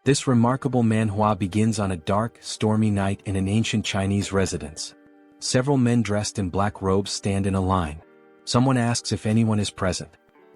This remarkable manhua begins on a dark, stormy night in an ancient Chinese residence. Several men dressed in black robes stand in a line. Someone asks if anyone is present.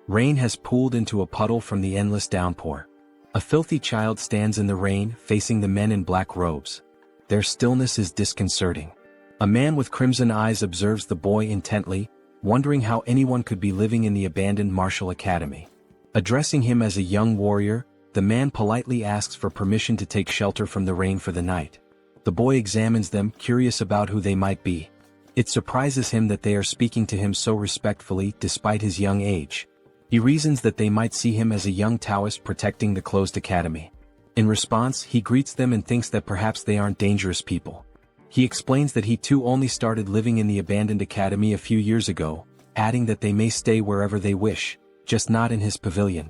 Rain has pooled into a puddle from the endless downpour. A filthy child stands in the rain, facing the men in black robes. Their stillness is disconcerting. A man with crimson eyes observes the boy intently, wondering how anyone could be living in the abandoned martial academy. Addressing him as a young warrior, the man politely asks for permission to take shelter from the rain for the night. The boy examines them, curious about who they might be. It surprises him that they are speaking to him so respectfully despite his young age. He reasons that they might see him as a young Taoist protecting the closed academy. In response, he greets them and thinks that perhaps they aren't dangerous people. He explains that he too only started living in the abandoned academy a few years ago, adding that they may stay wherever they wish, just not in his pavilion.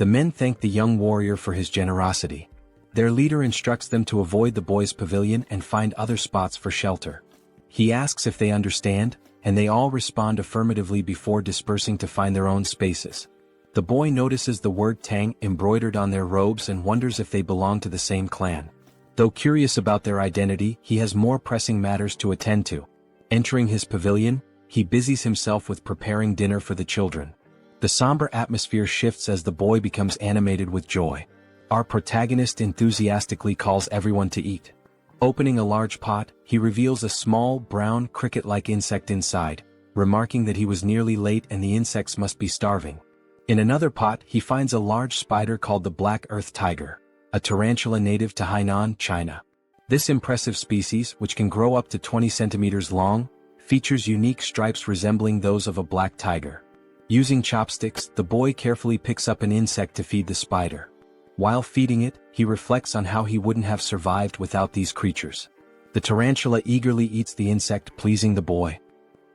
The men thank the young warrior for his generosity. Their leader instructs them to avoid the boy's pavilion and find other spots for shelter. He asks if they understand, and they all respond affirmatively before dispersing to find their own spaces. The boy notices the word Tang embroidered on their robes and wonders if they belong to the same clan. Though curious about their identity, he has more pressing matters to attend to. Entering his pavilion, he busies himself with preparing dinner for the children. The somber atmosphere shifts as the boy becomes animated with joy. Our protagonist enthusiastically calls everyone to eat. Opening a large pot, he reveals a small, brown, cricket-like insect inside, remarking that he was nearly late and the insects must be starving. In another pot, he finds a large spider called the black earth tiger, a tarantula native to Hainan, China. This impressive species, which can grow up to 20 centimeters long, features unique stripes resembling those of a black tiger. Using chopsticks, the boy carefully picks up an insect to feed the spider. While feeding it, he reflects on how he wouldn't have survived without these creatures. The tarantula eagerly eats the insect, pleasing the boy.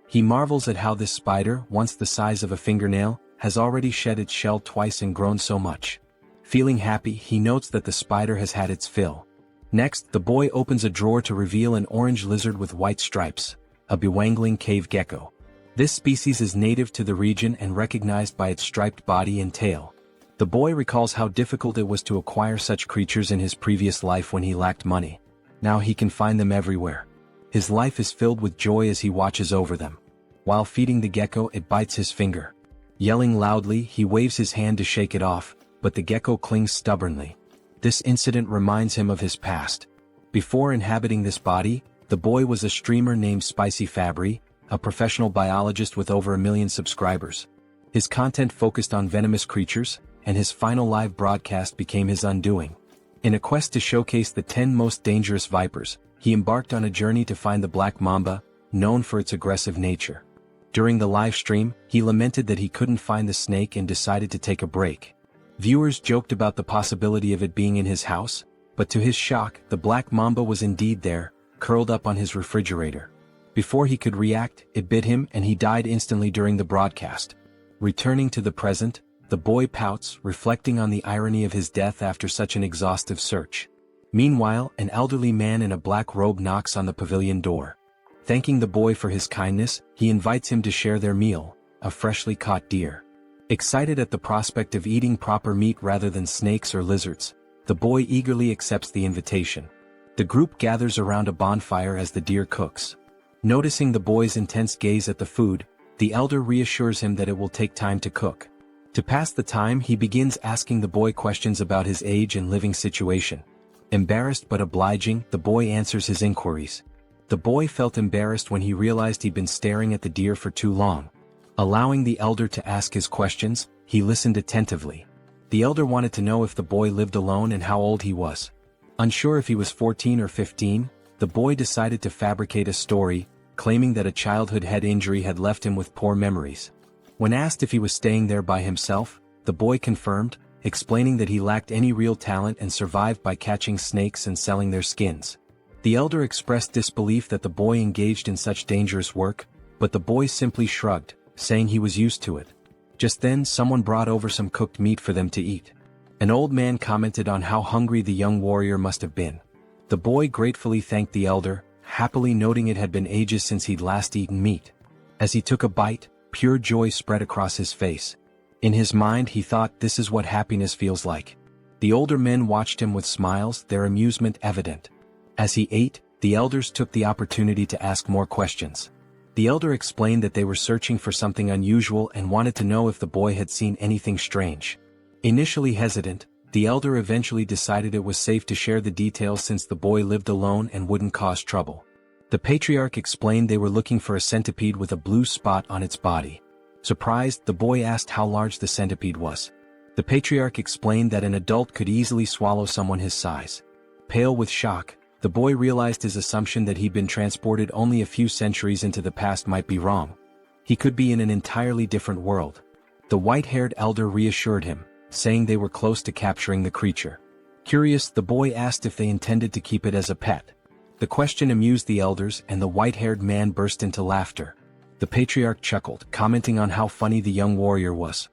He marvels at how this spider, once the size of a fingernail, has already shed its shell twice and grown so much. Feeling happy, he notes that the spider has had its fill. Next, the boy opens a drawer to reveal an orange lizard with white stripes, a bewangling cave gecko. This species is native to the region and recognized by its striped body and tail. The boy recalls how difficult it was to acquire such creatures in his previous life when he lacked money. Now he can find them everywhere. His life is filled with joy as he watches over them. While feeding the gecko, it bites his finger. Yelling loudly, he waves his hand to shake it off, but the gecko clings stubbornly. This incident reminds him of his past. Before inhabiting this body, the boy was a streamer named Spicy Fabre, a professional biologist with over 1 million subscribers. His content focused on venomous creatures, and his final live broadcast became his undoing. In a quest to showcase the 10 most dangerous vipers, he embarked on a journey to find the black mamba, known for its aggressive nature. During the live stream, he lamented that he couldn't find the snake and decided to take a break. Viewers joked about the possibility of it being in his house, but to his shock, the black mamba was indeed there, curled up on his refrigerator. Before he could react, it bit him and he died instantly during the broadcast. Returning to the present, the boy pouts, reflecting on the irony of his death after such an exhaustive search. Meanwhile, an elderly man in a black robe knocks on the pavilion door. Thanking the boy for his kindness, he invites him to share their meal, a freshly caught deer. Excited at the prospect of eating proper meat rather than snakes or lizards, the boy eagerly accepts the invitation. The group gathers around a bonfire as the deer cooks. Noticing the boy's intense gaze at the food, the elder reassures him that it will take time to cook. To pass the time, he begins asking the boy questions about his age and living situation. Embarrassed but obliging, the boy answers his inquiries. The boy felt embarrassed when he realized he'd been staring at the deer for too long. Allowing the elder to ask his questions, he listened attentively. The elder wanted to know if the boy lived alone and how old he was. Unsure if he was 14 or 15, the boy decided to fabricate a story, claiming that a childhood head injury had left him with poor memories. When asked if he was staying there by himself, the boy confirmed, explaining that he lacked any real talent and survived by catching snakes and selling their skins. The elder expressed disbelief that the boy engaged in such dangerous work, but the boy simply shrugged, saying he was used to it. Just then, someone brought over some cooked meat for them to eat. An old man commented on how hungry the young warrior must have been. The boy gratefully thanked the elder, happily noting it had been ages since he'd last eaten meat. As he took a bite, pure joy spread across his face. In his mind, he thought, this is what happiness feels like. The older men watched him with smiles, their amusement evident. As he ate, the elders took the opportunity to ask more questions. The elder explained that they were searching for something unusual and wanted to know if the boy had seen anything strange. Initially hesitant, the elder eventually decided it was safe to share the details since the boy lived alone and wouldn't cause trouble. The patriarch explained they were looking for a centipede with a blue spot on its body. Surprised, the boy asked how large the centipede was. The patriarch explained that an adult could easily swallow someone his size. Pale with shock, the boy realized his assumption that he'd been transported only a few centuries into the past might be wrong. He could be in an entirely different world. The white-haired elder reassured him, saying they were close to capturing the creature. Curious, the boy asked if they intended to keep it as a pet. The question amused the elders and the white-haired man burst into laughter. The patriarch chuckled, commenting on how funny the young warrior was.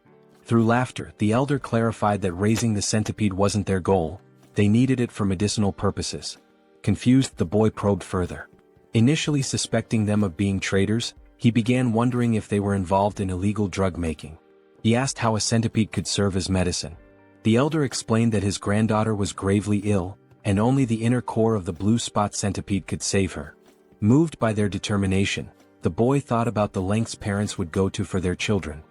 Through laughter, the elder clarified that raising the centipede wasn't their goal, they needed it for medicinal purposes. Confused, the boy probed further. Initially suspecting them of being traitors, he began wondering if they were involved in illegal drug making. He asked how a centipede could serve as medicine. The elder explained that his granddaughter was gravely ill, and only the inner core of the blue spot centipede could save her. Moved by their determination, the boy thought about the lengths parents would go to for their children.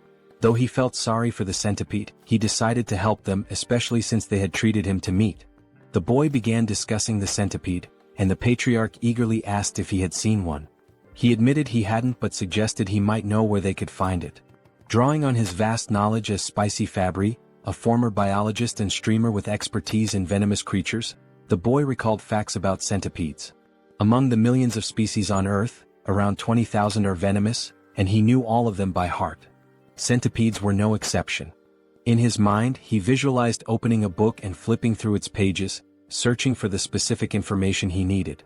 Though he felt sorry for the centipede, he decided to help them, especially since they had treated him to meat. The boy began discussing the centipede, and the patriarch eagerly asked if he had seen one. He admitted he hadn't but suggested he might know where they could find it. Drawing on his vast knowledge as Spicy Fabre, a former biologist and streamer with expertise in venomous creatures, the boy recalled facts about centipedes. Among the millions of species on Earth, around 20,000 are venomous, and he knew all of them by heart. Centipedes were no exception. In his mind, he visualized opening a book and flipping through its pages, searching for the specific information he needed.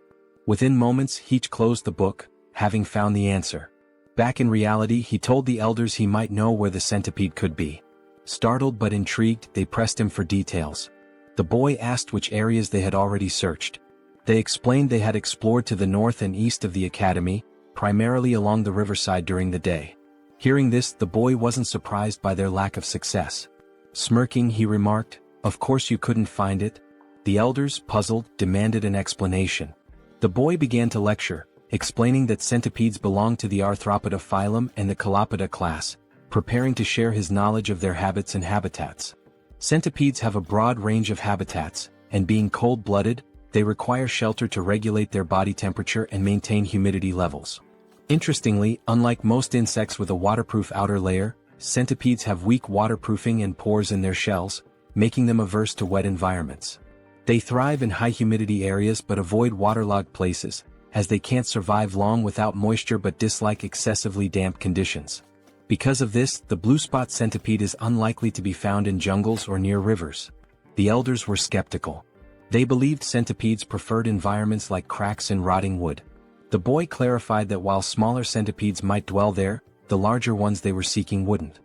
Within moments, he closed the book, having found the answer. Back in reality, he told the elders he might know where the centipede could be. Startled but intrigued, they pressed him for details. The boy asked which areas they had already searched. They explained they had explored to the north and east of the academy, primarily along the riverside during the day. Hearing this, the boy wasn't surprised by their lack of success. Smirking, he remarked, "Of course you couldn't find it." The elders, puzzled, demanded an explanation. The boy began to lecture, explaining that centipedes belong to the Arthropoda phylum and the Calopoda class, preparing to share his knowledge of their habits and habitats. Centipedes have a broad range of habitats, and being cold-blooded, they require shelter to regulate their body temperature and maintain humidity levels. Interestingly, unlike most insects with a waterproof outer layer, centipedes have weak waterproofing and pores in their shells, making them averse to wet environments. They thrive in high-humidity areas but avoid waterlogged places, as they can't survive long without moisture but dislike excessively damp conditions. Because of this, the blue spot centipede is unlikely to be found in jungles or near rivers. The elders were skeptical. They believed centipedes preferred environments like cracks in rotting wood. The boy clarified that while smaller centipedes might dwell there, the larger ones they were seeking wouldn't.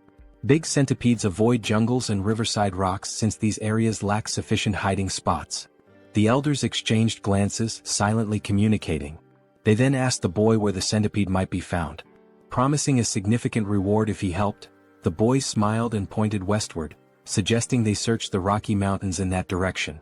Big centipedes avoid jungles and riverside rocks since these areas lack sufficient hiding spots. The elders exchanged glances, silently communicating. They then asked the boy where the centipede might be found. Promising a significant reward if he helped, the boy smiled and pointed westward, suggesting they search the Rocky Mountains in that direction.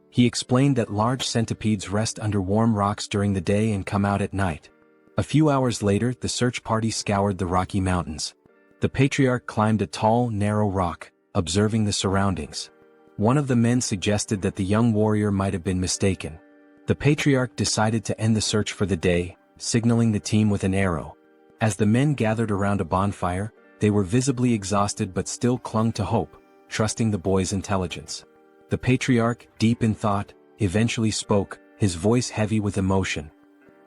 He explained that large centipedes rest under warm rocks during the day and come out at night. A few hours later, the search party scoured the Rocky Mountains. The patriarch climbed a tall, narrow rock, observing the surroundings. One of the men suggested that the young warrior might have been mistaken. The patriarch decided to end the search for the day, signaling the team with an arrow. As the men gathered around a bonfire, they were visibly exhausted but still clung to hope, trusting the boy's intelligence. The patriarch, deep in thought, eventually spoke, his voice heavy with emotion.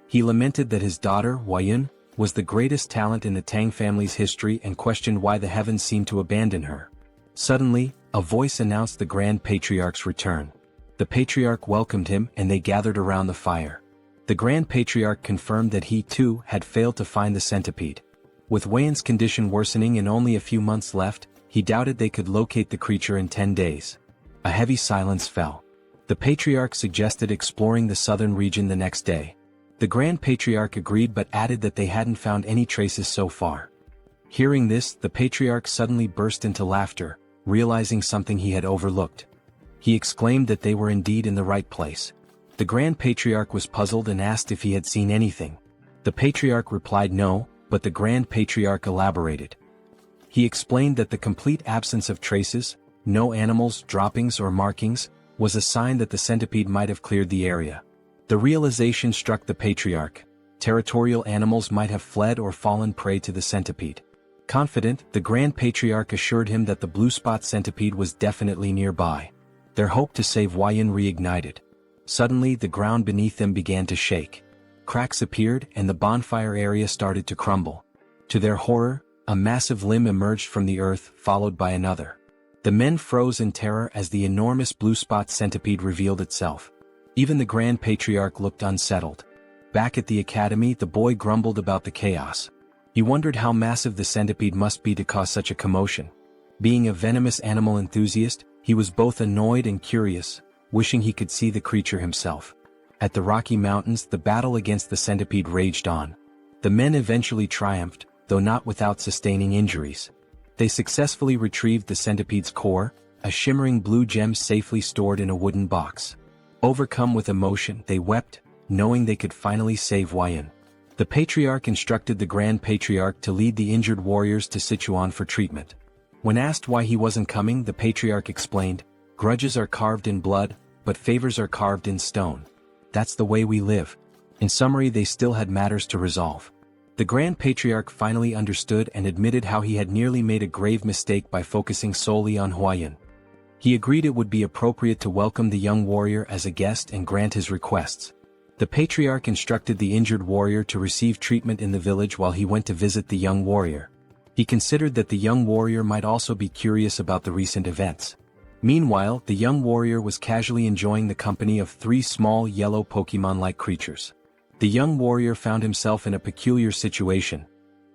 He lamented that his daughter, Huayun, was the greatest talent in the Tang family's history and questioned why the heavens seemed to abandon her. Suddenly, a voice announced the Grand Patriarch's return. The patriarch welcomed him and they gathered around the fire. The Grand Patriarch confirmed that he too had failed to find the centipede. With Huayun's condition worsening and only a few months left, he doubted they could locate the creature in 10 days. A heavy silence fell. The patriarch suggested exploring the southern region the next day. The Grand Patriarch agreed but added that they hadn't found any traces so far. Hearing this, the patriarch suddenly burst into laughter, realizing something he had overlooked. He exclaimed that they were indeed in the right place. The Grand Patriarch was puzzled and asked if he had seen anything. The Patriarch replied no, but the Grand Patriarch elaborated. He explained that the complete absence of traces, no animals, droppings or markings, was a sign that the centipede might have cleared the area. The realization struck the Patriarch. Territorial animals might have fled or fallen prey to the centipede. Confident, the Grand Patriarch assured him that the blue spot centipede was definitely nearby. Their hope to save Huayan reignited. Suddenly the ground beneath them began to shake. Cracks appeared and the bonfire area started to crumble. To their horror, a massive limb emerged from the earth, followed by another. The men froze in terror as the enormous blue spot centipede revealed itself. Even the Grand Patriarch looked unsettled. Back at the academy, the boy grumbled about the chaos. He wondered how massive the centipede must be to cause such a commotion. Being a venomous animal enthusiast, he was both annoyed and curious, wishing he could see the creature himself. At the Rocky Mountains, the battle against the centipede raged on. The men eventually triumphed, though not without sustaining injuries. They successfully retrieved the centipede's core, a shimmering blue gem safely stored in a wooden box. Overcome with emotion, they wept, knowing they could finally save Huayan. The Patriarch instructed the Grand Patriarch to lead the injured warriors to Sichuan for treatment. When asked why he wasn't coming, the Patriarch explained, "Grudges are carved in blood, but favors are carved in stone. That's the way we live." In summary, they still had matters to resolve. The Grand Patriarch finally understood and admitted how he had nearly made a grave mistake by focusing solely on Huayan. He agreed it would be appropriate to welcome the young warrior as a guest and grant his requests. The Patriarch instructed the injured warrior to receive treatment in the village while he went to visit the young warrior. He considered that the young warrior might also be curious about the recent events. Meanwhile, the young warrior was casually enjoying the company of 3 small yellow Pokemon-like creatures. The young warrior found himself in a peculiar situation.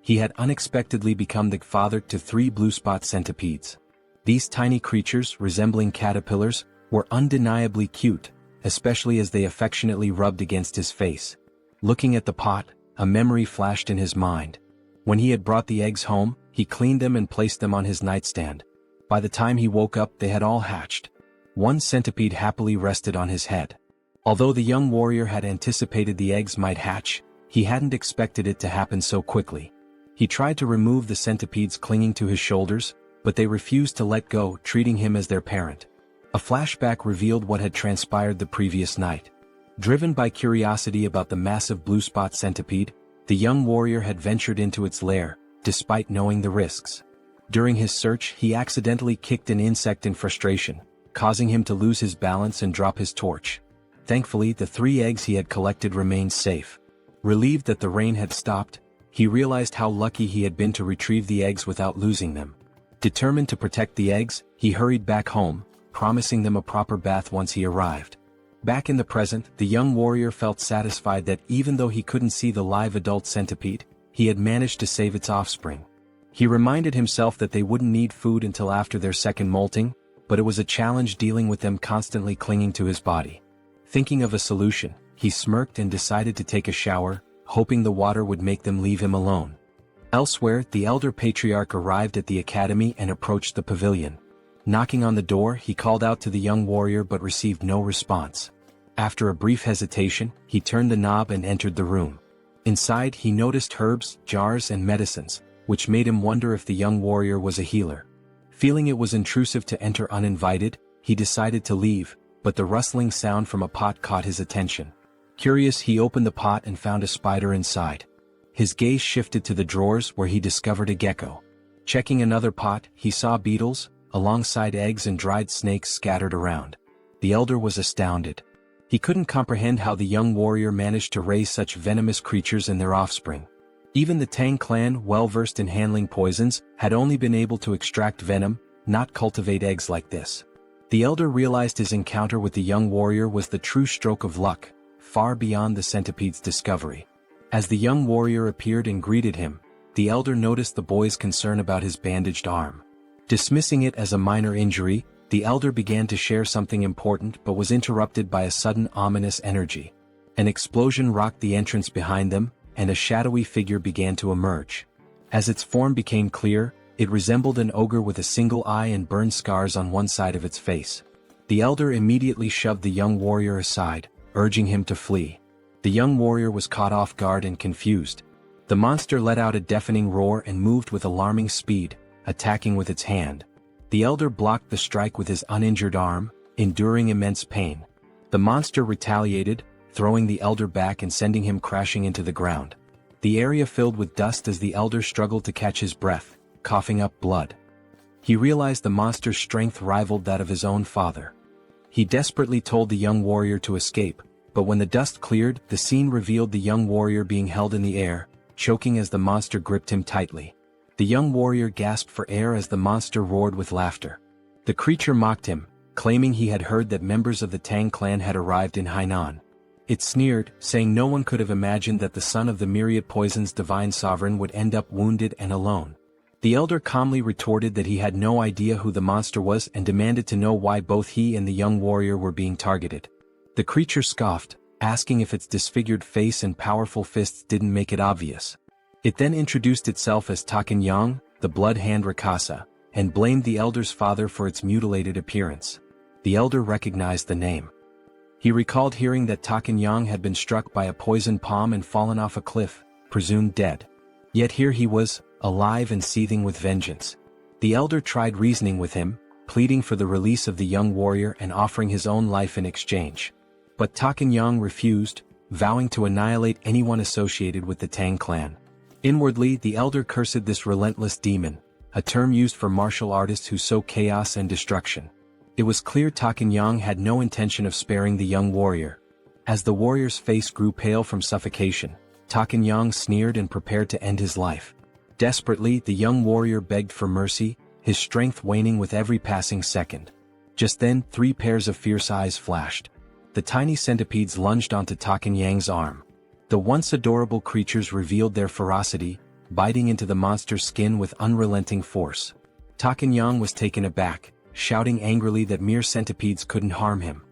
He had unexpectedly become the father to 3 blue spot centipedes. These tiny creatures, resembling caterpillars, were undeniably cute, especially as they affectionately rubbed against his face. Looking at the pot, a memory flashed in his mind. When he had brought the eggs home, he cleaned them and placed them on his nightstand. By the time he woke up, they had all hatched. 1 centipede happily rested on his head. Although the young warrior had anticipated the eggs might hatch, he hadn't expected it to happen so quickly. He tried to remove the centipedes clinging to his shoulders, but they refused to let go, treating him as their parent. A flashback revealed what had transpired the previous night. Driven by curiosity about the massive blue spot centipede, the young warrior had ventured into its lair, despite knowing the risks. During his search, he accidentally kicked an insect in frustration, causing him to lose his balance and drop his torch. Thankfully, the 3 eggs he had collected remained safe. Relieved that the rain had stopped, he realized how lucky he had been to retrieve the eggs without losing them. Determined to protect the eggs, he hurried back home, promising them a proper bath once he arrived. Back in the present, the young warrior felt satisfied that even though he couldn't see the live adult centipede, he had managed to save its offspring. He reminded himself that they wouldn't need food until after their second molting, but it was a challenge dealing with them constantly clinging to his body. Thinking of a solution, he smirked and decided to take a shower, hoping the water would make them leave him alone. Elsewhere, the elder patriarch arrived at the academy and approached the pavilion. Knocking on the door, he called out to the young warrior but received no response. After a brief hesitation, he turned the knob and entered the room. Inside, he noticed herbs, jars and medicines, which made him wonder if the young warrior was a healer. Feeling it was intrusive to enter uninvited, he decided to leave, but the rustling sound from a pot caught his attention. Curious, he opened the pot and found a spider inside. His gaze shifted to the drawers where he discovered a gecko. Checking another pot, he saw beetles, alongside eggs and dried snakes scattered around. The elder was astounded. He couldn't comprehend how the young warrior managed to raise such venomous creatures and their offspring. Even the Tang clan, well-versed in handling poisons, had only been able to extract venom, not cultivate eggs like this. The elder realized his encounter with the young warrior was the true stroke of luck, far beyond the centipede's discovery. As the young warrior appeared and greeted him, the elder noticed the boy's concern about his bandaged arm. Dismissing it as a minor injury, the elder began to share something important but was interrupted by a sudden ominous energy. An explosion rocked the entrance behind them, and a shadowy figure began to emerge. As its form became clear, it resembled an ogre with a single eye and burn scars on one side of its face. The elder immediately shoved the young warrior aside, urging him to flee. The young warrior was caught off guard and confused. The monster let out a deafening roar and moved with alarming speed, attacking with its hand. The elder blocked the strike with his uninjured arm, enduring immense pain. The monster retaliated, throwing the elder back and sending him crashing into the ground. The area filled with dust as the elder struggled to catch his breath, coughing up blood. He realized the monster's strength rivaled that of his own father. He desperately told the young warrior to escape, but when the dust cleared, the scene revealed the young warrior being held in the air, choking as the monster gripped him tightly. The young warrior gasped for air as the monster roared with laughter. The creature mocked him, claiming he had heard that members of the Tang clan had arrived in Hainan. It sneered, saying no one could have imagined that the son of the myriad poison's divine sovereign would end up wounded and alone. The elder calmly retorted that he had no idea who the monster was and demanded to know why both he and the young warrior were being targeted. The creature scoffed, asking if its disfigured face and powerful fists didn't make it obvious. It then introduced itself as Takenyang, the blood hand Rakasa, and blamed the elder's father for its mutilated appearance. The elder recognized the name. He recalled hearing that Takenyang had been struck by a poison palm and fallen off a cliff, presumed dead. Yet here he was, alive and seething with vengeance. The elder tried reasoning with him, pleading for the release of the young warrior and offering his own life in exchange. But Takenyang refused, vowing to annihilate anyone associated with the Tang clan. Inwardly, the elder cursed this relentless demon, a term used for martial artists who sow chaos and destruction. It was clear Takenyang had no intention of sparing the young warrior. As the warrior's face grew pale from suffocation, Takenyang sneered and prepared to end his life. Desperately, the young warrior begged for mercy, his strength waning with every passing second. Just then, 3 pairs of fierce eyes flashed. The tiny centipedes lunged onto Takenyang's arm. The once adorable creatures revealed their ferocity, biting into the monster's skin with unrelenting force. Takenyang was taken aback, shouting angrily that mere centipedes couldn't harm him.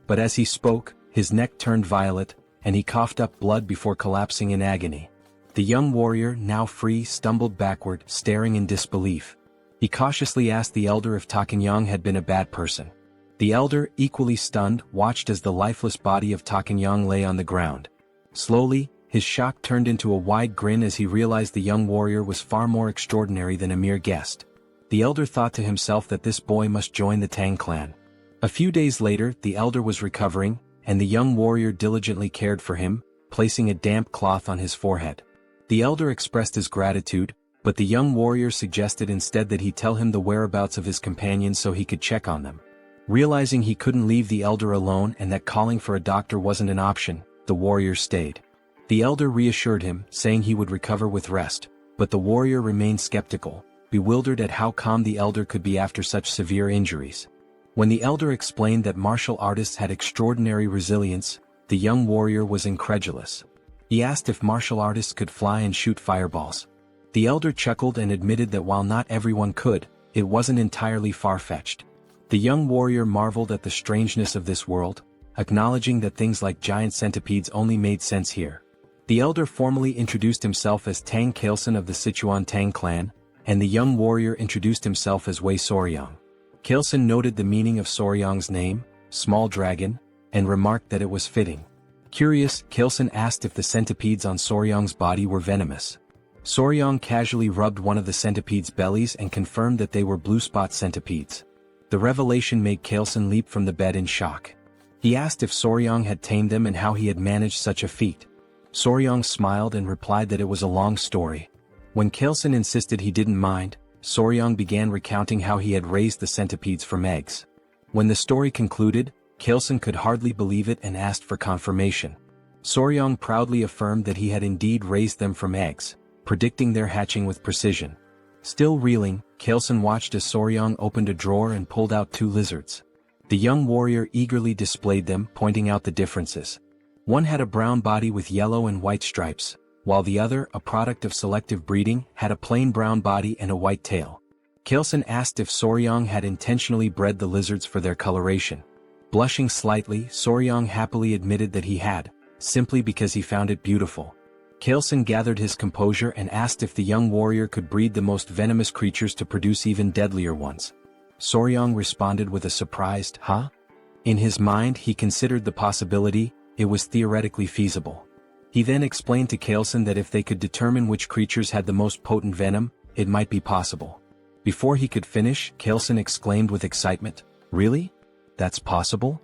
But as he spoke, his neck turned violet, and he coughed up blood before collapsing in agony. The young warrior, now free, stumbled backward, staring in disbelief. He cautiously asked the elder if Takenyang had been a bad person. The elder, equally stunned, watched as the lifeless body of Takenyang lay on the ground. Slowly, his shock turned into a wide grin as he realized the young warrior was far more extraordinary than a mere guest. The elder thought to himself that this boy must join the Tang clan. A few days later, the elder was recovering, and the young warrior diligently cared for him, placing a damp cloth on his forehead. The elder expressed his gratitude, but the young warrior suggested instead that he tell him the whereabouts of his companions so he could check on them. Realizing he couldn't leave the elder alone and that calling for a doctor wasn't an option, the warrior stayed. The elder reassured him, saying he would recover with rest, but the warrior remained skeptical, bewildered at how calm the elder could be after such severe injuries. When the elder explained that martial artists had extraordinary resilience, the young warrior was incredulous. He asked if martial artists could fly and shoot fireballs. The elder chuckled and admitted that while not everyone could, it wasn't entirely far-fetched. The young warrior marveled at the strangeness of this world, acknowledging that things like giant centipedes only made sense here. The elder formally introduced himself as Tang Kailson of the Sichuan Tang Clan, and the young warrior introduced himself as Wei Soryang. Kailson noted the meaning of Soryang's name, small dragon, and remarked that it was fitting. Curious, Kailson asked if the centipedes on Soryang's body were venomous. Soryang casually rubbed one of the centipedes' bellies and confirmed that they were blue spot centipedes. The revelation made Kailson leap from the bed in shock. He asked if Soryang had tamed them and how he had managed such a feat. Soryang smiled and replied that it was a long story. When Kailson insisted he didn't mind, Soryang began recounting how he had raised the centipedes from eggs. When the story concluded, Kailson could hardly believe it and asked for confirmation. Soryang proudly affirmed that he had indeed raised them from eggs, predicting their hatching with precision. Still reeling, Kailson watched as Soryang opened a drawer and pulled out 2 lizards. The young warrior eagerly displayed them, pointing out the differences. One had a brown body with yellow and white stripes, while the other, a product of selective breeding, had a plain brown body and a white tail. Kailson asked if Soryang had intentionally bred the lizards for their coloration. Blushing slightly, Soryang happily admitted that he had, simply because he found it beautiful. Kailson gathered his composure and asked if the young warrior could breed the most venomous creatures to produce even deadlier ones. Soryang responded with a surprised, "Huh? In his mind he considered the possibility, it was theoretically feasible. He then explained to Kaleson that if they could determine which creatures had the most potent venom, it might be possible. Before he could finish, Kaleson exclaimed with excitement, "Really? That's possible?"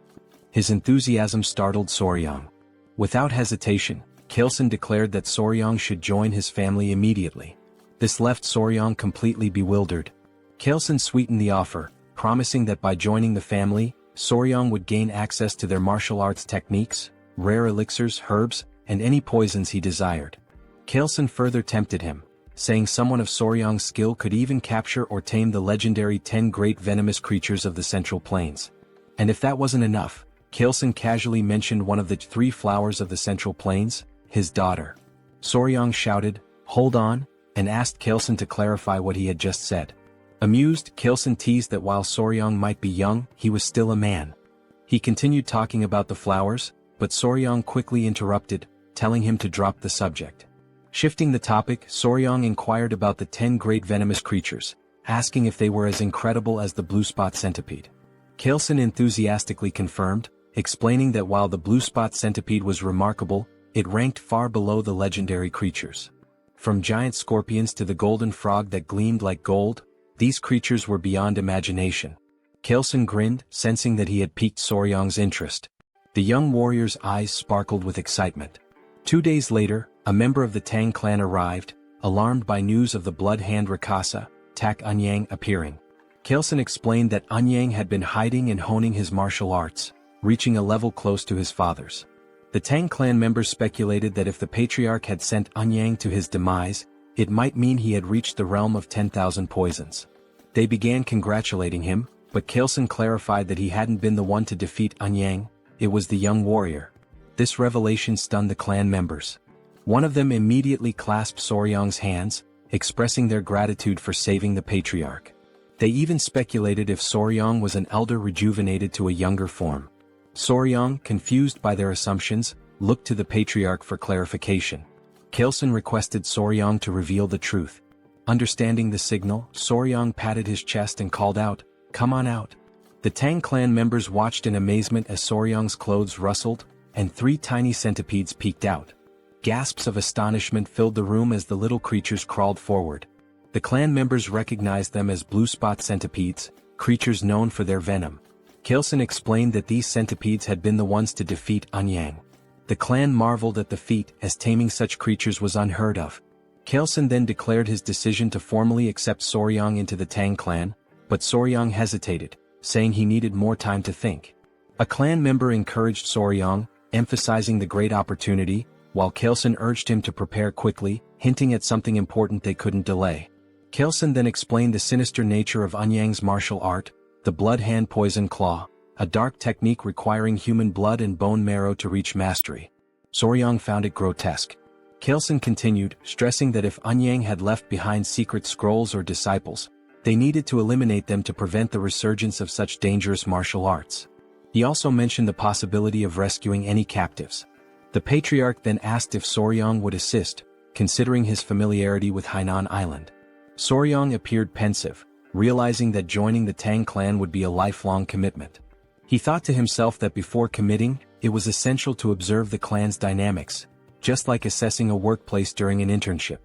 His enthusiasm startled Soryang. Without hesitation, Kaleson declared that Soryang should join his family immediately. This left Soryang completely bewildered. Kaleson sweetened the offer, promising that by joining the family, Soryang would gain access to their martial arts techniques, rare elixirs, herbs, and any poisons he desired. Kaleson further tempted him, saying someone of Soryang's skill could even capture or tame the legendary 10 great venomous creatures of the Central Plains. And if that wasn't enough, Kaleson casually mentioned one of the 3 flowers of the Central Plains, his daughter. Soryang shouted, "Hold on," and asked Kaleson to clarify what he had just said. Amused, Kaleson teased that while Soryang might be young, he was still a man. He continued talking about the flowers, but Soryang quickly interrupted, telling him to drop the subject. Shifting the topic, Soryang inquired about the 10 great venomous creatures, asking if they were as incredible as the blue spot centipede. Kaleson enthusiastically confirmed, explaining that while the blue spot centipede was remarkable, it ranked far below the legendary creatures. From giant scorpions to the golden frog that gleamed like gold, these creatures were beyond imagination. Kaleson grinned, sensing that he had piqued Soryang's interest. The young warrior's eyes sparkled with excitement. 2 days later, a member of the Tang clan arrived, alarmed by news of the blood hand Rakasa, Tak Anyang appearing. Kaleson explained that Anyang had been hiding and honing his martial arts, reaching a level close to his father's. The Tang clan members speculated that if the patriarch had sent Anyang to his demise, it might mean he had reached the realm of 10,000 poisons. They began congratulating him, but Kaleson clarified that he hadn't been the one to defeat Anyang, it was the young warrior. This revelation stunned the clan members. One of them immediately clasped Soryang's hands, expressing their gratitude for saving the patriarch. They even speculated if Soryang was an elder rejuvenated to a younger form. Soryang, confused by their assumptions, looked to the patriarch for clarification. Kaleson requested Soryang to reveal the truth. Understanding the signal, Soryang patted his chest and called out, "Come on out." The Tang clan members watched in amazement as Soryang's clothes rustled, and 3 tiny centipedes peeked out. Gasps of astonishment filled the room as the little creatures crawled forward. The clan members recognized them as blue spot centipedes, creatures known for their venom. Kaleson explained that these centipedes had been the ones to defeat Anyang. The clan marveled at the feat, as taming such creatures was unheard of. Kaleson then declared his decision to formally accept Soryang into the Tang clan, but Soryang hesitated, saying he needed more time to think. A clan member encouraged Soryang, emphasizing the great opportunity, while Kaleson urged him to prepare quickly, hinting at something important they couldn't delay. Kaleson then explained the sinister nature of Anyang's martial art, the blood hand poison claw, a dark technique requiring human blood and bone marrow to reach mastery. Soryang found it grotesque. Kaleson continued, stressing that if Anyang had left behind secret scrolls or disciples, they needed to eliminate them to prevent the resurgence of such dangerous martial arts. He also mentioned the possibility of rescuing any captives. The patriarch then asked if Soryang would assist, considering his familiarity with Hainan Island. Soryang appeared pensive, realizing that joining the Tang clan would be a lifelong commitment. He thought to himself that before committing, it was essential to observe the clan's dynamics, just like assessing a workplace during an internship.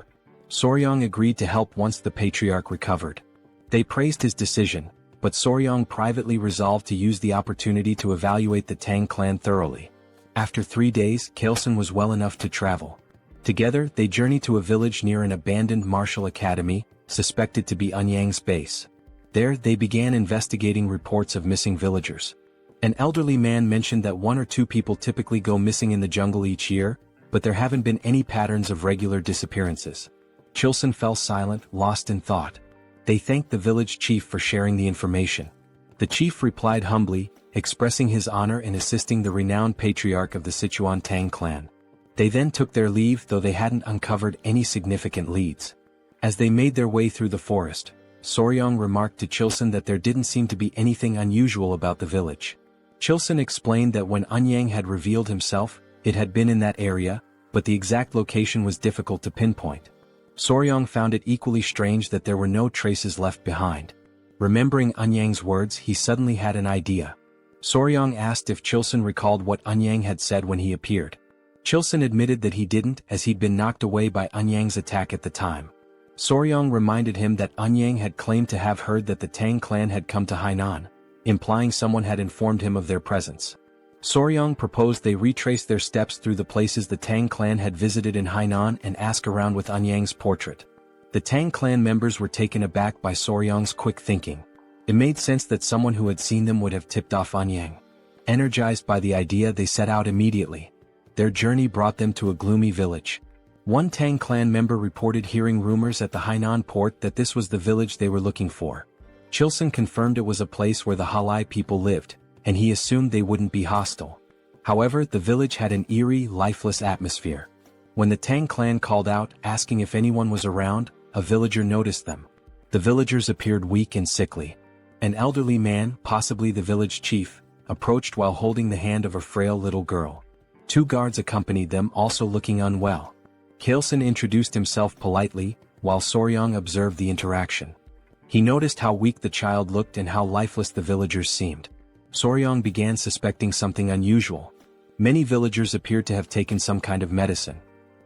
Soryang agreed to help once the patriarch recovered. They praised his decision, but Soryang privately resolved to use the opportunity to evaluate the Tang clan thoroughly. After 3 days, Kaleson was well enough to travel. Together, they journeyed to a village near an abandoned martial academy, suspected to be Anyang's base. There, they began investigating reports of missing villagers. An elderly man mentioned that 1 or 2 people typically go missing in the jungle each year, but there haven't been any patterns of regular disappearances. Chilson fell silent, lost in thought. They thanked the village chief for sharing the information. The chief replied humbly, expressing his honor in assisting the renowned patriarch of the Sichuan Tang Clan. They then took their leave, though they hadn't uncovered any significant leads. As they made their way through the forest, Soryang remarked to Chilson that there didn't seem to be anything unusual about the village. Chilson explained that when Anyang had revealed himself, it had been in that area, but the exact location was difficult to pinpoint. Soryang found it equally strange that there were no traces left behind. Remembering Anyang's words, he suddenly had an idea. Soryang asked if Chilson recalled what Eunhyang had said when he appeared. Chilson admitted that he didn't, as he'd been knocked away by Eunhyang's attack at the time. Soryang reminded him that Eunhyang had claimed to have heard that the Tang clan had come to Hainan, implying someone had informed him of their presence. Soryang proposed they retrace their steps through the places the Tang clan had visited in Hainan and ask around with Eunhyang's portrait. The Tang clan members were taken aback by Soryang's quick thinking. It made sense that someone who had seen them would have tipped off Eunhyang. Energized by the idea, they set out immediately. Their journey brought them to a gloomy village. One Tang clan member reported hearing rumors at the Hainan port that this was the village they were looking for. Chilson confirmed it was a place where the Halai people lived, and he assumed they wouldn't be hostile. However, the village had an eerie, lifeless atmosphere. When the Tang clan called out, asking if anyone was around, a villager noticed them. The villagers appeared weak and sickly. An elderly man, possibly the village chief, approached while holding the hand of a frail little girl. Two guards accompanied them, also looking unwell. Kaleson introduced himself politely, while Soryang observed the interaction. He noticed how weak the child looked and how lifeless the villagers seemed. Soryang began suspecting something unusual. Many villagers appeared to have taken some kind of medicine.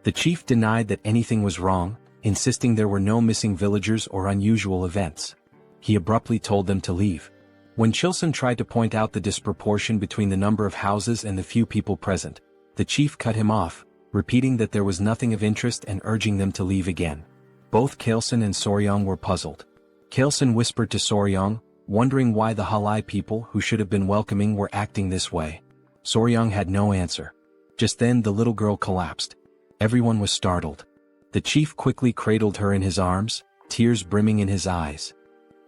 The chief denied that anything was wrong, insisting there were no missing villagers or unusual events. He abruptly told them to leave. When Chilson tried to point out the disproportion between the number of houses and the few people present, the chief cut him off, repeating that there was nothing of interest and urging them to leave again. Both Kaleson and Soryang were puzzled. Kaleson whispered to Soryang, wondering why the Halai people who should have been welcoming were acting this way. Soryang had no answer. Just then the little girl collapsed. Everyone was startled. The chief quickly cradled her in his arms, tears brimming in his eyes.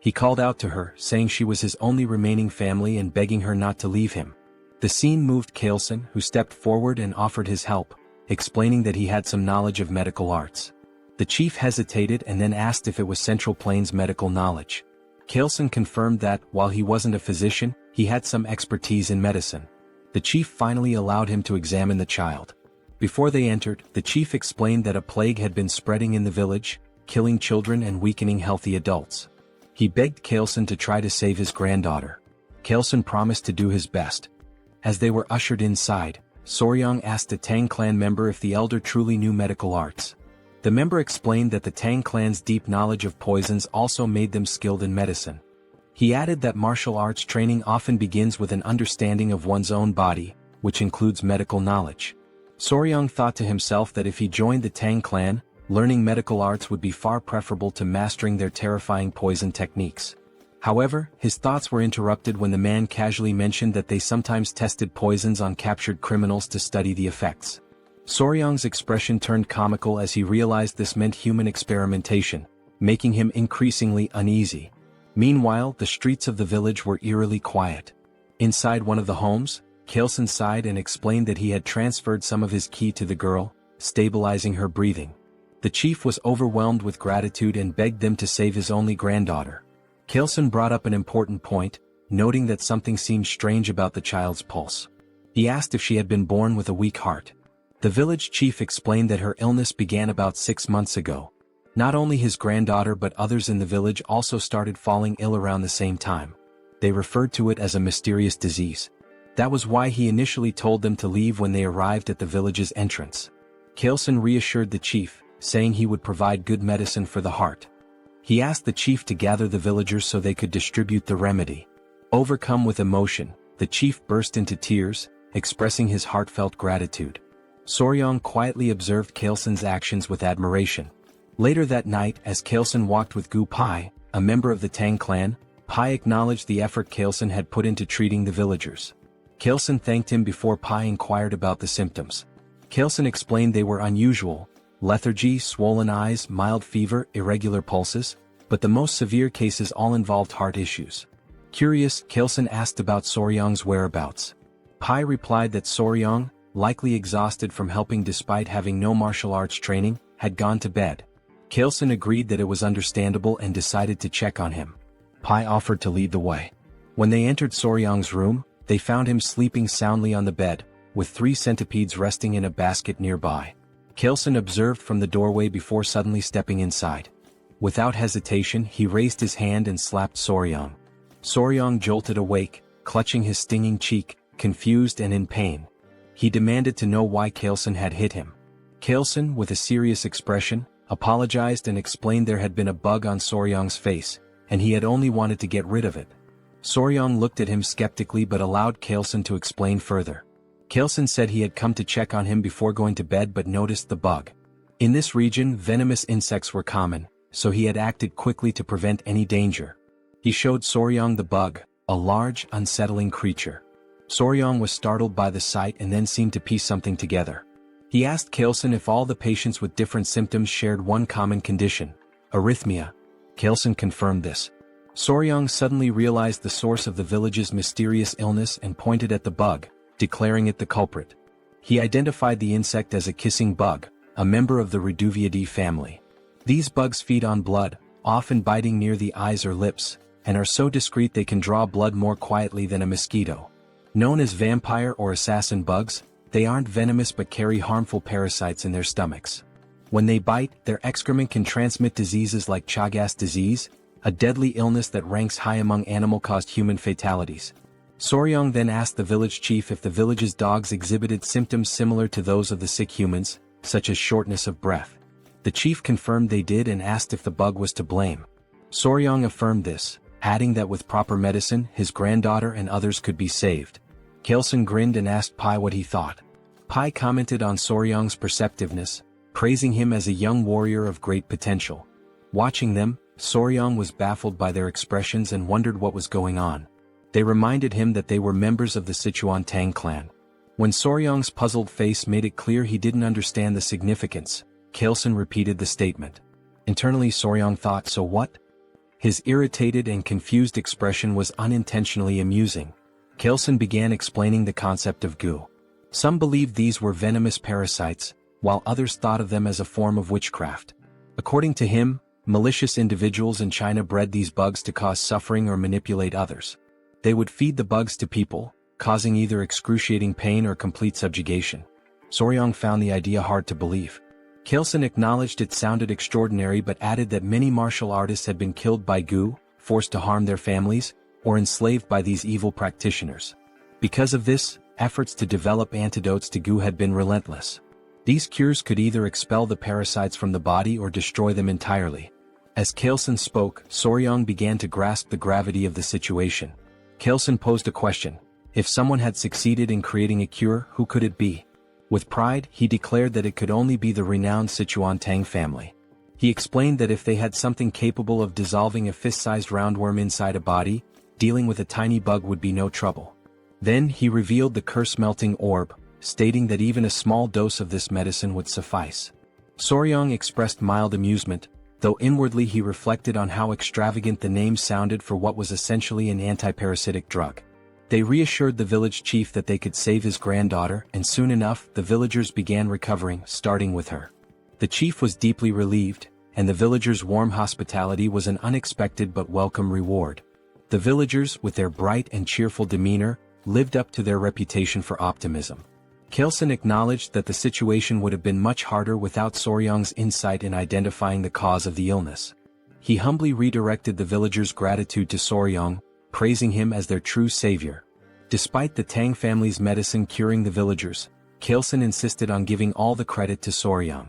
He called out to her, saying she was his only remaining family and begging her not to leave him. The scene moved Kaleson, who stepped forward and offered his help, explaining that he had some knowledge of medical arts. The chief hesitated and then asked if it was Central Plains medical knowledge. Kaleson confirmed that, while he wasn't a physician, he had some expertise in medicine. The chief finally allowed him to examine the child. Before they entered, the chief explained that a plague had been spreading in the village, killing children and weakening healthy adults. He begged Kaleson to try to save his granddaughter. Kaleson promised to do his best. As they were ushered inside, Soryang asked a Tang clan member if the elder truly knew medical arts. The member explained that the Tang clan's deep knowledge of poisons also made them skilled in medicine. He added that martial arts training often begins with an understanding of one's own body, which includes medical knowledge. Soryang thought to himself that if he joined the Tang clan, learning medical arts would be far preferable to mastering their terrifying poison techniques. However, his thoughts were interrupted when the man casually mentioned that they sometimes tested poisons on captured criminals to study the effects. Soryang's expression turned comical as he realized this meant human experimentation, making him increasingly uneasy. Meanwhile, the streets of the village were eerily quiet. Inside one of the homes, Kaleson sighed and explained that he had transferred some of his ki to the girl, stabilizing her breathing. The chief was overwhelmed with gratitude and begged them to save his only granddaughter. Kaleson brought up an important point, noting that something seemed strange about the child's pulse. He asked if she had been born with a weak heart. The village chief explained that her illness began about 6 months ago. Not only his granddaughter but others in the village also started falling ill around the same time. They referred to it as a mysterious disease. That was why he initially told them to leave when they arrived at the village's entrance. Kaleson reassured the chief, saying he would provide good medicine for the heart. He asked the chief to gather the villagers so they could distribute the remedy. Overcome with emotion, the chief burst into tears, expressing his heartfelt gratitude. Soryang quietly observed Kaleson's actions with admiration. Later that night, as Kaleson walked with Gu Pai, a member of the Tang clan, Pai acknowledged the effort Kaleson had put into treating the villagers. Kaleson thanked him before Pai inquired about the symptoms. Kaleson explained they were unusual: lethargy, swollen eyes, mild fever, irregular pulses, but the most severe cases all involved heart issues. Curious, Kaleson asked about Soryang's whereabouts. Pai replied that Soryang, likely exhausted from helping despite having no martial arts training, had gone to bed. Kaleson agreed that it was understandable and decided to check on him. Pai offered to lead the way. When they entered Soryang's room, they found him sleeping soundly on the bed, with 3 centipedes resting in a basket nearby. Kaleson observed from the doorway before suddenly stepping inside. Without hesitation, he raised his hand and slapped Soryang. Soryang jolted awake, clutching his stinging cheek, confused and in pain. He demanded to know why Kaelson had hit him. Kaelson, with a serious expression, apologized and explained there had been a bug on Soryong's face, and he had only wanted to get rid of it. Soryong looked at him skeptically but allowed Kaelson to explain further. Kaelson said he had come to check on him before going to bed but noticed the bug. In this region, venomous insects were common, so he had acted quickly to prevent any danger. He showed Soryong the bug, a large, unsettling creature. Soryong was startled by the sight and then seemed to piece something together. He asked Kaelson if all the patients with different symptoms shared one common condition: arrhythmia. Kaelson confirmed this. Soryong suddenly realized the source of the village's mysterious illness and pointed at the bug, declaring it the culprit. He identified the insect as a kissing bug, a member of the Reduviidae family. These bugs feed on blood, often biting near the eyes or lips, and are so discreet they can draw blood more quietly than a mosquito. Known as vampire or assassin bugs, they aren't venomous but carry harmful parasites in their stomachs. When they bite, their excrement can transmit diseases like Chagas disease, a deadly illness that ranks high among animal-caused human fatalities. Soryong then asked the village chief if the village's dogs exhibited symptoms similar to those of the sick humans, such as shortness of breath. The chief confirmed they did and asked if the bug was to blame. Soryong affirmed this, adding that with proper medicine, his granddaughter and others could be saved. Kaelson grinned and asked Pai what he thought. Pai commented on Soryong's perceptiveness, praising him as a young warrior of great potential. Watching them, Soryong was baffled by their expressions and wondered what was going on. They reminded him that they were members of the Sichuan Tang Clan. When Soryong's puzzled face made it clear he didn't understand the significance, Kaelson repeated the statement. Internally Soryong thought, so what? His irritated and confused expression was unintentionally amusing. Kaelson began explaining the concept of goo. Some believed these were venomous parasites, while others thought of them as a form of witchcraft. According to him, malicious individuals in China bred these bugs to cause suffering or manipulate others. They would feed the bugs to people, causing either excruciating pain or complete subjugation. Soryong found the idea hard to believe. Kaelson acknowledged it sounded extraordinary but added that many martial artists had been killed by goo, forced to harm their families, or enslaved by these evil practitioners. Because of this, efforts to develop antidotes to goo had been relentless. These cures could either expel the parasites from the body or destroy them entirely. As Kaelson spoke, Soryong began to grasp the gravity of the situation. Kaelson posed a question. If someone had succeeded in creating a cure, who could it be? With pride, he declared that it could only be the renowned Sichuan Tang family. He explained that if they had something capable of dissolving a fist-sized roundworm inside a body, dealing with a tiny bug would be no trouble. Then he revealed the curse-melting orb, stating that even a small dose of this medicine would suffice. Soryong expressed mild amusement, though inwardly he reflected on how extravagant the name sounded for what was essentially an antiparasitic drug. They reassured the village chief that they could save his granddaughter, and soon enough the villagers began recovering, starting with her. The chief was deeply relieved, and the villagers' warm hospitality was an unexpected but welcome reward. The villagers, with their bright and cheerful demeanor, lived up to their reputation for optimism. Kaelson acknowledged that the situation would have been much harder without Soryong's insight in identifying the cause of the illness. He humbly redirected the villagers' gratitude to Soryong, praising him as their true savior. Despite the Tang family's medicine curing the villagers, Kaelson insisted on giving all the credit to Soryong.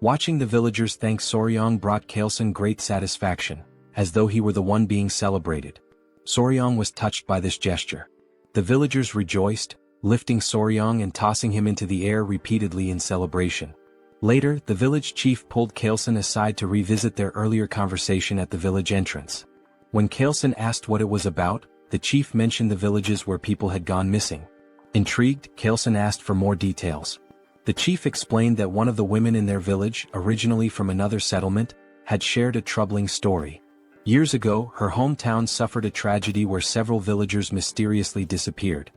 Watching the villagers thank Soryong brought Kaelson great satisfaction, as though he were the one being celebrated. Soryong was touched by this gesture. The villagers rejoiced, lifting Soryong and tossing him into the air repeatedly in celebration. Later, the village chief pulled Kaelson aside to revisit their earlier conversation at the village entrance. When Kaelson asked what it was about, the chief mentioned the villages where people had gone missing. Intrigued, Kaelson asked for more details. The chief explained that one of the women in their village, originally from another settlement, had shared a troubling story. Years ago, her hometown suffered a tragedy where several villagers mysteriously disappeared.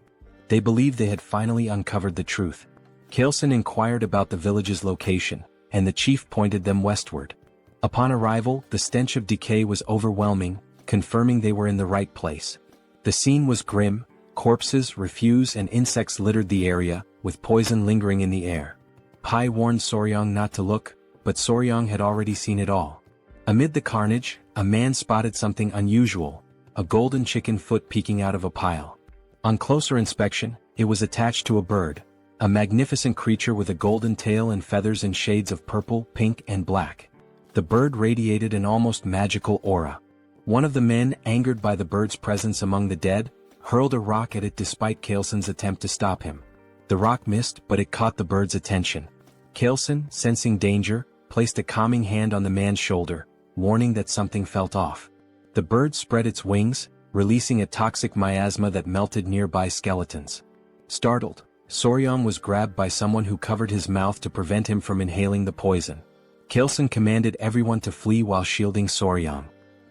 They believed they had finally uncovered the truth. Kaelson inquired about the village's location, and the chief pointed them westward. Upon arrival, the stench of decay was overwhelming, confirming they were in the right place. The scene was grim. Corpses, refuse and insects littered the area, with poison lingering in the air. Pai warned Soryong not to look, but Soryong had already seen it all. Amid the carnage, a man spotted something unusual, a golden chicken foot peeking out of a pile. On closer inspection, it was attached to a bird, a magnificent creature with a golden tail and feathers in shades of purple, pink and black. The bird radiated an almost magical aura. One of the men, angered by the bird's presence among the dead, hurled a rock at it despite Kaelson's attempt to stop him. The rock missed, but it caught the bird's attention. Kaelson, sensing danger, placed a calming hand on the man's shoulder, warning that something felt off. The bird spread its wings, releasing a toxic miasma that melted nearby skeletons. Startled, Soryong was grabbed by someone who covered his mouth to prevent him from inhaling the poison. Kaelson commanded everyone to flee while shielding Soryong.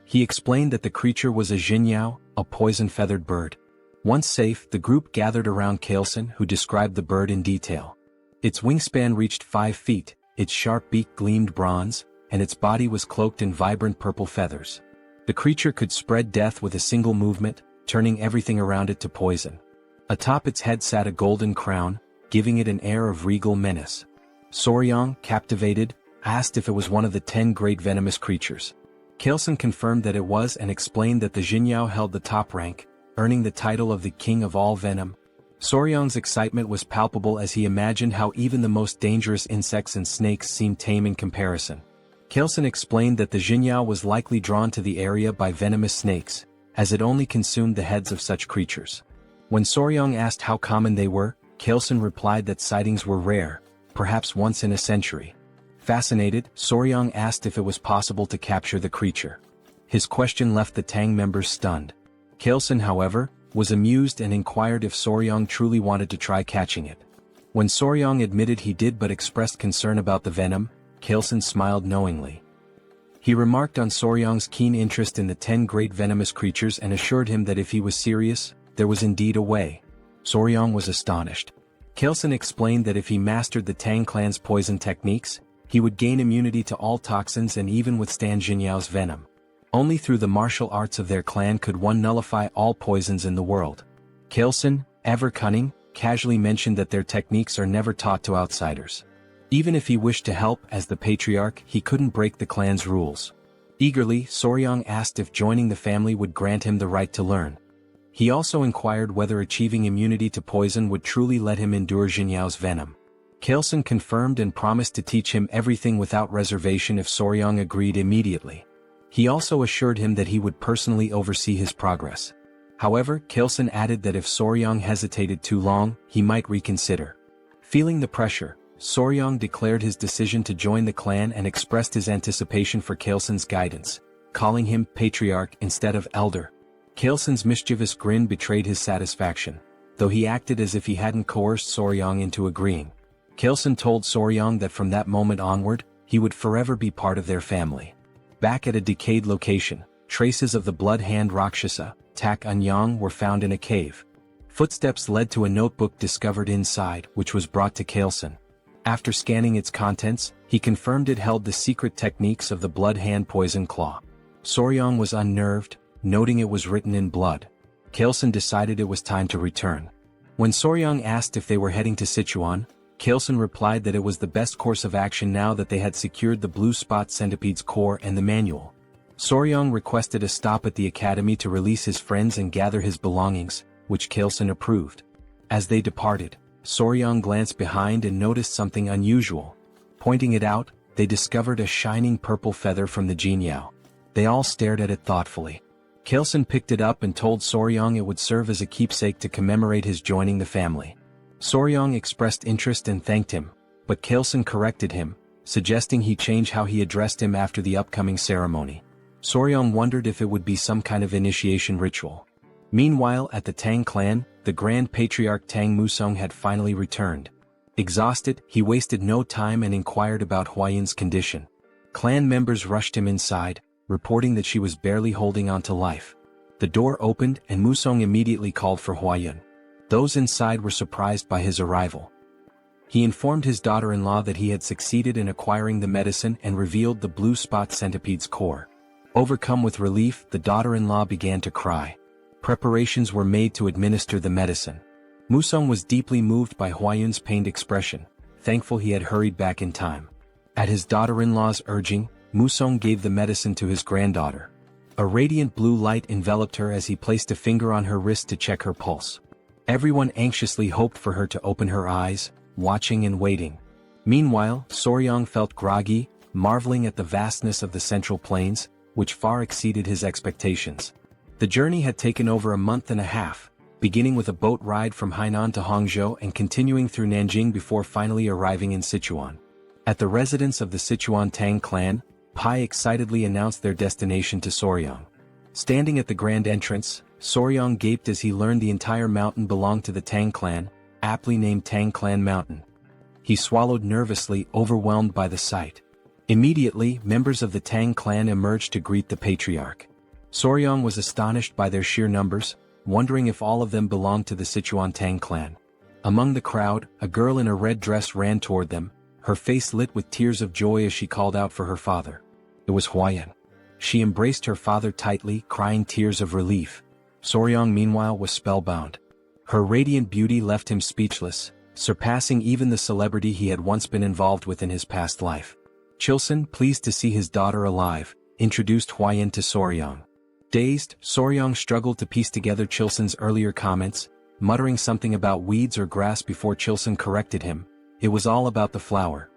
He explained that the creature was a Jinyao, a poison-feathered bird. Once safe, the group gathered around Kaelson, who described the bird in detail. Its wingspan reached 5 feet, its sharp beak gleamed bronze, and its body was cloaked in vibrant purple feathers. The creature could spread death with a single movement, turning everything around it to poison. Atop its head sat a golden crown, giving it an air of regal menace. Soryong, captivated, asked if it was one of the 10 great venomous creatures. Kaelson confirmed that it was and explained that the Jinyao held the top rank, earning the title of the king of all venom. Soryong's excitement was palpable as he imagined how even the most dangerous insects and snakes seemed tame in comparison. Kaelson explained that the Jinyao was likely drawn to the area by venomous snakes, as it only consumed the heads of such creatures. When Soryong asked how common they were, Kaelson replied that sightings were rare, perhaps once in a century. Fascinated, Soryong asked if it was possible to capture the creature. His question left the Tang members stunned. Kaelson, however, was amused and inquired if Soryong truly wanted to try catching it. When Soryong admitted he did but expressed concern about the venom, Kaelson smiled knowingly. He remarked on Soryong's keen interest in the 10 great venomous creatures and assured him that if he was serious, there was indeed a way. Soryong was astonished. Kaelson explained that if he mastered the Tang clan's poison techniques, he would gain immunity to all toxins and even withstand Jinyao's venom. Only through the martial arts of their clan could one nullify all poisons in the world. Kaelson, ever cunning, casually mentioned that their techniques are never taught to outsiders. Even if he wished to help as the patriarch, he couldn't break the clan's rules. Eagerly, Soryong asked if joining the family would grant him the right to learn. He also inquired whether achieving immunity to poison would truly let him endure Jinyao's venom. Kaelson confirmed and promised to teach him everything without reservation if Soryong agreed immediately. He also assured him that he would personally oversee his progress. However, Kaelson added that if Soryong hesitated too long, he might reconsider. Feeling the pressure, Soryong declared his decision to join the clan and expressed his anticipation for Kaelson's guidance, calling him patriarch instead of elder. Kaelson's mischievous grin betrayed his satisfaction, though he acted as if he hadn't coerced Soryong into agreeing. Kaelson told Soryong that from that moment onward, he would forever be part of their family. Back at a decayed location, traces of the blood hand Rakshasa, Tak Anyang, were found in a cave. Footsteps led to a notebook discovered inside, which was brought to Kaelson. After scanning its contents, he confirmed it held the secret techniques of the blood hand poison claw. Soryong was unnerved, noting it was written in blood. Kaelson decided it was time to return. When Soryong asked if they were heading to Sichuan, Kaelson replied that it was the best course of action now that they had secured the blue spot centipede's core and the manual. Soryong requested a stop at the academy to release his friends and gather his belongings, which Kaelson approved. As they departed, Soryong glanced behind and noticed something unusual. Pointing it out, they discovered a shining purple feather from the Jinyao. They all stared at it thoughtfully. Kaelson picked it up and told Soryong it would serve as a keepsake to commemorate his joining the family. Soryong expressed interest and thanked him, but Kaelson corrected him, suggesting he change how he addressed him after the upcoming ceremony. Soryong wondered if it would be some kind of initiation ritual. Meanwhile, at the Tang clan, the Grand Patriarch Tang Musong had finally returned. Exhausted, he wasted no time and inquired about Huayun's condition. Clan members rushed him inside, reporting that she was barely holding on to life. The door opened and Musong immediately called for Huayun. Those inside were surprised by his arrival. He informed his daughter-in-law that he had succeeded in acquiring the medicine and revealed the blue spot centipede's core. Overcome with relief, the daughter-in-law began to cry. Preparations were made to administer the medicine. Musong was deeply moved by Huayun's pained expression, thankful he had hurried back in time. At his daughter-in-law's urging, Musong gave the medicine to his granddaughter. A radiant blue light enveloped her as he placed a finger on her wrist to check her pulse. Everyone anxiously hoped for her to open her eyes, watching and waiting. Meanwhile, Soryang felt groggy, marveling at the vastness of the Central Plains, which far exceeded his expectations. The journey had taken over a month and a half, beginning with a boat ride from Hainan to Hangzhou and continuing through Nanjing before finally arriving in Sichuan. At the residence of the Sichuan Tang Clan, Pai excitedly announced their destination to Soryang. Standing at the grand entrance, Soryang gaped as he learned the entire mountain belonged to the Tang Clan, aptly named Tang Clan Mountain. He swallowed nervously, overwhelmed by the sight. Immediately, members of the Tang Clan emerged to greet the patriarch. Soryang was astonished by their sheer numbers, wondering if all of them belonged to the Sichuan Tang Clan. Among the crowd, a girl in a red dress ran toward them, her face lit with tears of joy as she called out for her father. It was Huayan. She embraced her father tightly, crying tears of relief. Soryang meanwhile was spellbound. Her radiant beauty left him speechless, surpassing even the celebrity he had once been involved with in his past life. Chilson, pleased to see his daughter alive, introduced Huayan to Soryang. Dazed, Soryang struggled to piece together Chilson's earlier comments, muttering something about weeds or grass before Chilson corrected him. It was all about the flower.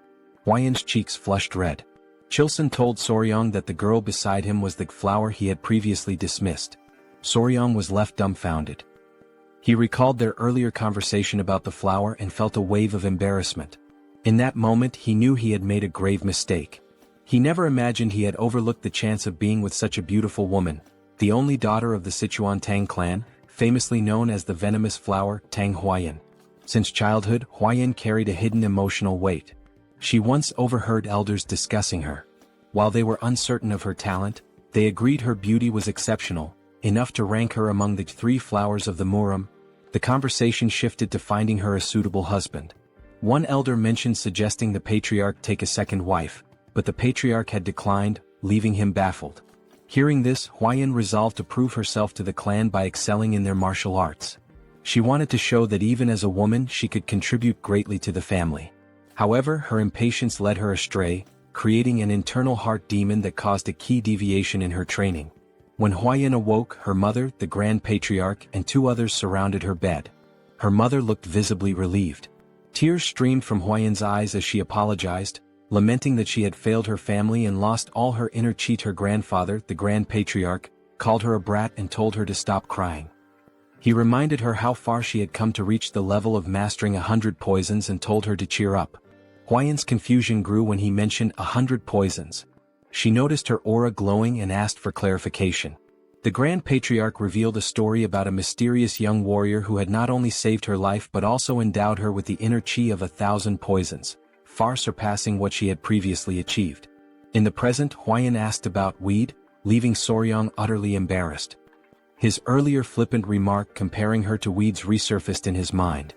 Huayan's cheeks flushed red. Chilson told Soryang that the girl beside him was the flower he had previously dismissed. Soryang was left dumbfounded. He recalled their earlier conversation about the flower and felt a wave of embarrassment. In that moment he knew he had made a grave mistake. He never imagined he had overlooked the chance of being with such a beautiful woman, the only daughter of the Sichuan Tang Clan, famously known as the venomous flower Tang Huayan. Since childhood, Huayan carried a hidden emotional weight. She once overheard elders discussing her. While they were uncertain of her talent, they agreed her beauty was exceptional, enough to rank her among the 3 flowers of the Murim. The conversation shifted to finding her a suitable husband. One elder mentioned suggesting the patriarch take a second wife, but the patriarch had declined, leaving him baffled. Hearing this, Huayan resolved to prove herself to the clan by excelling in their martial arts. She wanted to show that even as a woman she could contribute greatly to the family. However, her impatience led her astray, creating an internal heart demon that caused a key deviation in her training. When Huayan awoke, her mother, the Grand Patriarch, and 2 others surrounded her bed. Her mother looked visibly relieved. Tears streamed from Huayan's eyes as she apologized, lamenting that she had failed her family and lost all her inner chi. Her grandfather, the Grand Patriarch, called her a brat and told her to stop crying. He reminded her how far she had come to reach the level of mastering 100 poisons and told her to cheer up. Huayan's confusion grew when he mentioned 100 poisons. She noticed her aura glowing and asked for clarification. The Grand Patriarch revealed a story about a mysterious young warrior who had not only saved her life but also endowed her with the inner chi of 1,000 poisons, far surpassing what she had previously achieved. In the present, Huayan asked about weed, leaving Soryang utterly embarrassed. His earlier flippant remark comparing her to weeds resurfaced in his mind.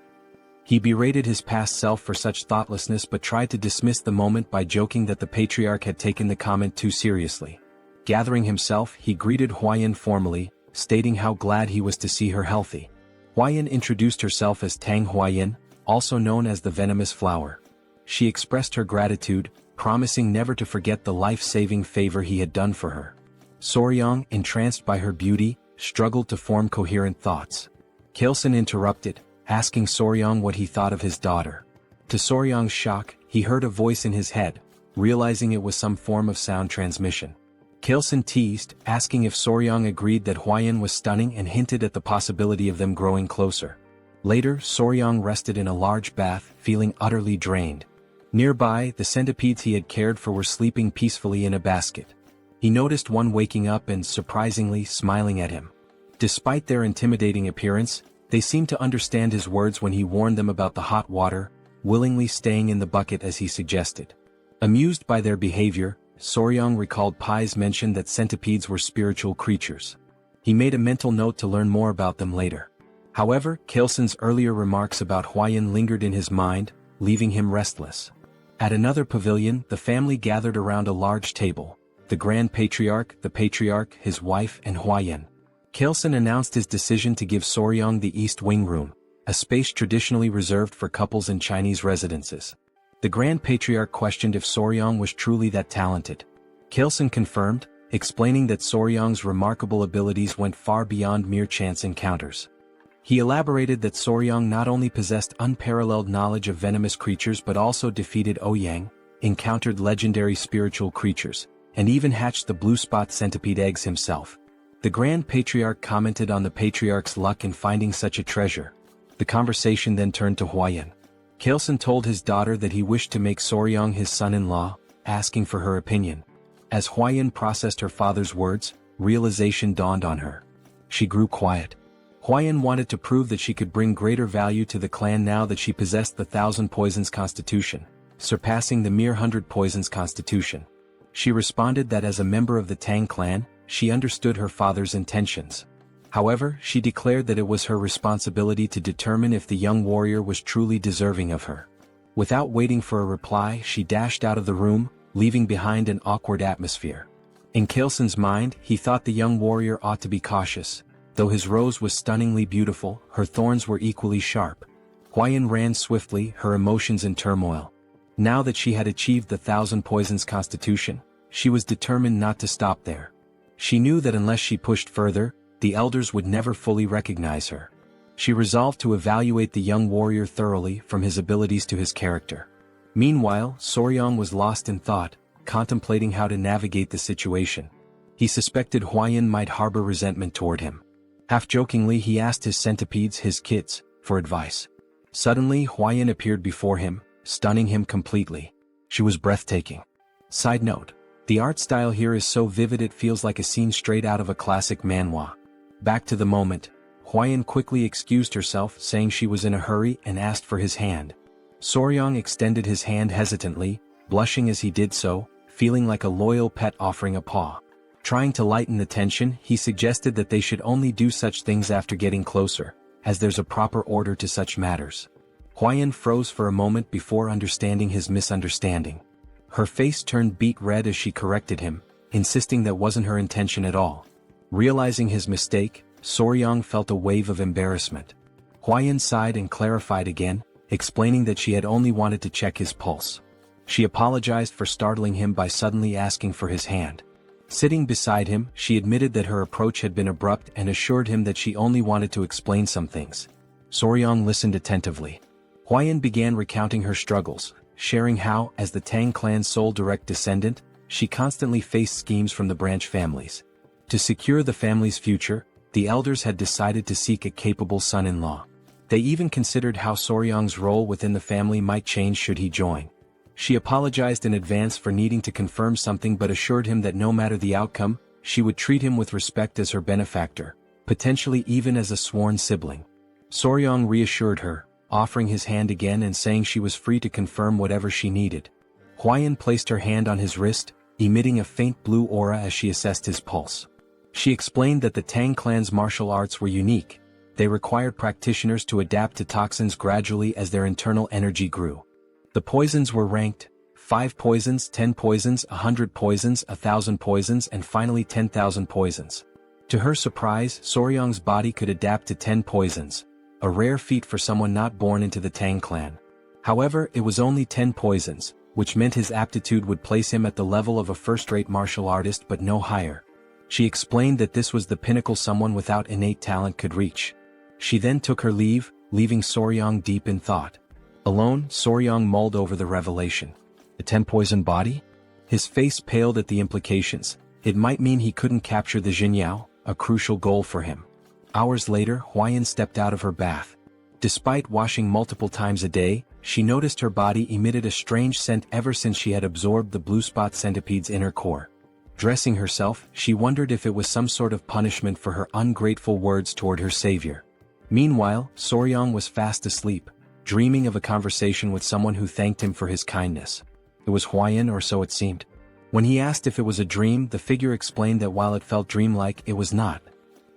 He berated his past self for such thoughtlessness but tried to dismiss the moment by joking that the patriarch had taken the comment too seriously. Gathering himself, he greeted Huayan formally, stating how glad he was to see her healthy. Huayan introduced herself as Tang Huayan, also known as the venomous flower. She expressed her gratitude, promising never to forget the life-saving favor he had done for her. Soryang, entranced by her beauty, struggled to form coherent thoughts. Chilson interrupted, asking Soryang what he thought of his daughter. To Soryang's shock, he heard a voice in his head, realizing it was some form of sound transmission. Chilson teased, asking if Soryang agreed that Huayan was stunning and hinted at the possibility of them growing closer. Later, Soryang rested in a large bath, feeling utterly drained. Nearby, the centipedes he had cared for were sleeping peacefully in a basket. He noticed one waking up and, surprisingly, smiling at him. Despite their intimidating appearance, they seemed to understand his words when he warned them about the hot water, willingly staying in the bucket as he suggested. Amused by their behavior, Soryang recalled Pai's mention that centipedes were spiritual creatures. He made a mental note to learn more about them later. However, Chilson's earlier remarks about Huayan lingered in his mind, leaving him restless. At another pavilion, the family gathered around a large table. The Grand Patriarch, the Patriarch, his wife, and Huayan. Chilson announced his decision to give Soryang the East Wing Room, a space traditionally reserved for couples in Chinese residences. The Grand Patriarch questioned if Soryang was truly that talented. Chilson confirmed, explaining that Soryang's remarkable abilities went far beyond mere chance encounters. He elaborated that Soryang not only possessed unparalleled knowledge of venomous creatures but also defeated Ouyang, encountered legendary spiritual creatures, and even hatched the blue spot centipede eggs himself. The Grand Patriarch commented on the Patriarch's luck in finding such a treasure. The conversation then turned to Huayan. Kaleson told his daughter that he wished to make Soryang his son-in-law, asking for her opinion. As Huayan processed her father's words, realization dawned on her. She grew quiet. Huayan wanted to prove that she could bring greater value to the clan now that she possessed the 1,000 poisons constitution, surpassing the mere 100 poisons constitution. She responded that as a member of the Tang clan, she understood her father's intentions. However, she declared that it was her responsibility to determine if the young warrior was truly deserving of her. Without waiting for a reply, she dashed out of the room, leaving behind an awkward atmosphere. In Kaleson's mind, he thought the young warrior ought to be cautious. Though his rose was stunningly beautiful, her thorns were equally sharp. Huayan ran swiftly, her emotions in turmoil. Now that she had achieved the 1,000 poisons constitution, she was determined not to stop there. She knew that unless she pushed further, the elders would never fully recognize her. She resolved to evaluate the young warrior thoroughly from his abilities to his character. Meanwhile, Soryang was lost in thought, contemplating how to navigate the situation. He suspected Huayan might harbor resentment toward him. Half-jokingly he asked his centipedes, his kids, for advice. Suddenly Huayan appeared before him, stunning him completely. She was breathtaking. Side note: the art style here is so vivid it feels like a scene straight out of a classic manhwa. Back to the moment, Huayan quickly excused herself, saying she was in a hurry, and asked for his hand. Soryang extended his hand hesitantly, blushing as he did so, feeling like a loyal pet offering a paw. Trying to lighten the tension, he suggested that they should only do such things after getting closer, as there's a proper order to such matters. Huayan froze for a moment before understanding his misunderstanding. Her face turned beet red as she corrected him, insisting that wasn't her intention at all. Realizing his mistake, Soryang felt a wave of embarrassment. Huayan sighed and clarified again, explaining that she had only wanted to check his pulse. She apologized for startling him by suddenly asking for his hand. Sitting beside him, she admitted that her approach had been abrupt and assured him that she only wanted to explain some things. Soryang listened attentively. Huayan began recounting her struggles, sharing how, as the Tang clan's sole direct descendant, she constantly faced schemes from the branch families. To secure the family's future, the elders had decided to seek a capable son-in-law. They even considered how Soryang's role within the family might change should he join. She apologized in advance for needing to confirm something but assured him that no matter the outcome, she would treat him with respect as her benefactor, potentially even as a sworn sibling. Soryang reassured her, offering his hand again and saying she was free to confirm whatever she needed. Huayan placed her hand on his wrist, emitting a faint blue aura as she assessed his pulse. She explained that the Tang clan's martial arts were unique. They required practitioners to adapt to toxins gradually as their internal energy grew. The poisons were ranked: 5 poisons, 10 poisons, 100 poisons, 1,000 poisons, and finally 10,000 poisons. To her surprise, Soryang's body could adapt to 10 poisons, a rare feat for someone not born into the Tang clan. However, it was only 10 poisons, which meant his aptitude would place him at the level of a first-rate martial artist but no higher. She explained that this was the pinnacle someone without innate talent could reach. She then took her leave, leaving Soryang deep in thought. Alone, Soryang mulled over the revelation. The 10-poison body? His face paled at the implications. It might mean he couldn't capture the Jinyao, a crucial goal for him. Hours later, Huayan stepped out of her bath. Despite washing multiple times a day, she noticed her body emitted a strange scent ever since she had absorbed the blue spot centipede's inner core. Dressing herself, she wondered if it was some sort of punishment for her ungrateful words toward her savior. Meanwhile, Soryang was fast asleep, dreaming of a conversation with someone who thanked him for his kindness. It was Huayan, or so it seemed. When he asked if it was a dream, the figure explained that while it felt dreamlike, it was not.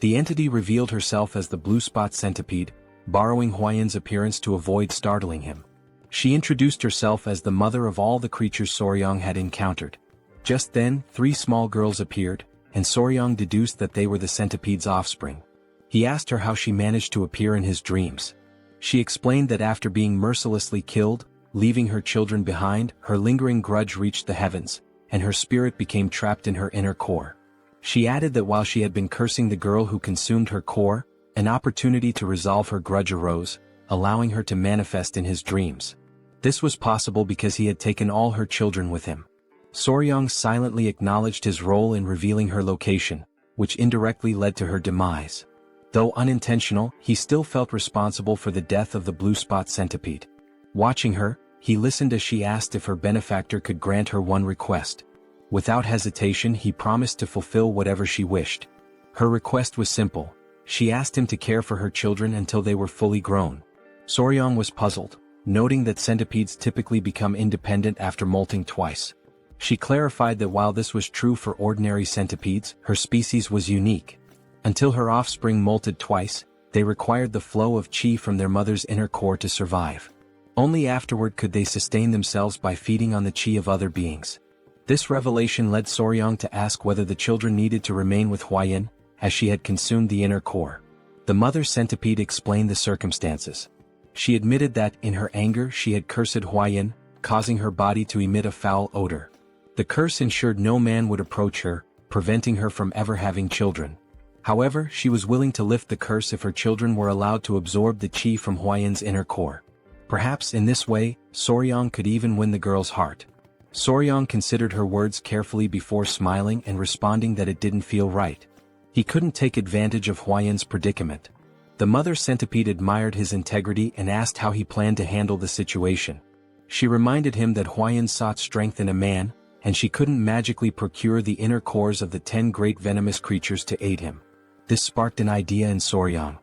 The entity revealed herself as the blue spot centipede, borrowing Huayan's appearance to avoid startling him. She introduced herself as the mother of all the creatures Soryang had encountered. Just then, 3 small girls appeared, and Soryang deduced that they were the centipede's offspring. He asked her how she managed to appear in his dreams. She explained that after being mercilessly killed, leaving her children behind, her lingering grudge reached the heavens, and her spirit became trapped in her inner core. She added that while she had been cursing the girl who consumed her core, An opportunity to resolve her grudge arose, allowing her to manifest in his dreams. This was possible because he had taken all her children with him. Soryang silently acknowledged his role in revealing her location, which indirectly led to her demise. Though unintentional, he still felt responsible for the death of the blue spot centipede. Watching her, he listened as she asked if her benefactor could grant her one request. Without hesitation, he promised to fulfill whatever she wished. Her request was simple. She asked him to care for her children until they were fully grown. Soryang was puzzled, noting that centipedes typically become independent after molting twice. She clarified that while this was true for ordinary centipedes, her species was unique. Until her offspring molted twice, they required the flow of qi from their mother's inner core to survive. Only afterward could they sustain themselves by feeding on the qi of other beings. This revelation led Soryang to ask whether the children needed to remain with Huayan, as she had consumed the inner core. The mother centipede explained the circumstances. She admitted that, in her anger, she had cursed Huayan, causing her body to emit a foul odor. The curse ensured no man would approach her, preventing her from ever having children. However, she was willing to lift the curse if her children were allowed to absorb the qi from Huayan's inner core. Perhaps in this way, Soryang could even win the girl's heart. Soryang considered her words carefully before smiling and responding that it didn't feel right. He couldn't take advantage of Huayan's predicament. The mother centipede admired his integrity and asked how he planned to handle the situation. She reminded him that Huayan sought strength in a man, and she couldn't magically procure the inner cores of the 10 great venomous creatures to aid him. This sparked an idea in Soryang.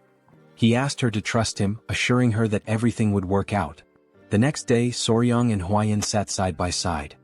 He asked her to trust him, assuring her that everything would work out. The next day, Soryang and Huayan sat side by side.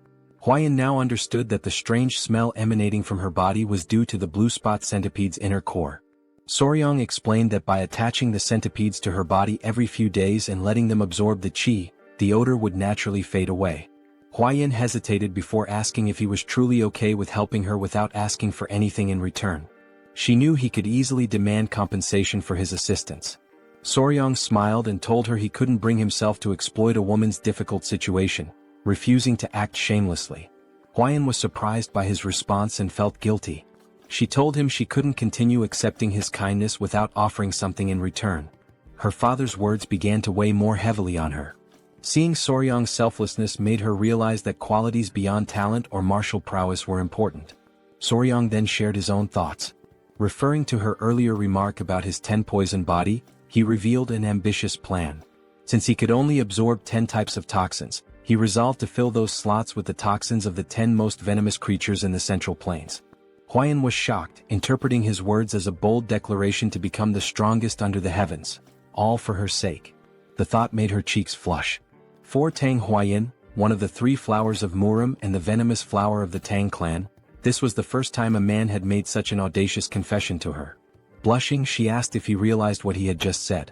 Huayan now understood that the strange smell emanating from her body was due to the blue spot centipede's inner core. Soryang explained that by attaching the centipedes to her body every few days and letting them absorb the qi, the odor would naturally fade away. Huayan hesitated before asking if he was truly okay with helping her without asking for anything in return. She knew he could easily demand compensation for his assistance. Soryang smiled and told her he couldn't bring himself to exploit a woman's difficult situation, refusing to act shamelessly. Huayan was surprised by his response and felt guilty. She told him she couldn't continue accepting his kindness without offering something in return. Her father's words began to weigh more heavily on her. Seeing Soryang's selflessness made her realize that qualities beyond talent or martial prowess were important. Soryang then shared his own thoughts. Referring to her earlier remark about his 10-poison body, he revealed an ambitious plan. Since he could only absorb 10 types of toxins, he resolved to fill those slots with the toxins of the 10 most venomous creatures in the Central Plains. Huayan was shocked, interpreting his words as a bold declaration to become the strongest under the heavens, all for her sake. The thought made her cheeks flush. For Tang Huayan, one of the 3 flowers of Murim and the venomous flower of the Tang Clan, this was the first time a man had made such an audacious confession to her. Blushing, she asked if he realized what he had just said.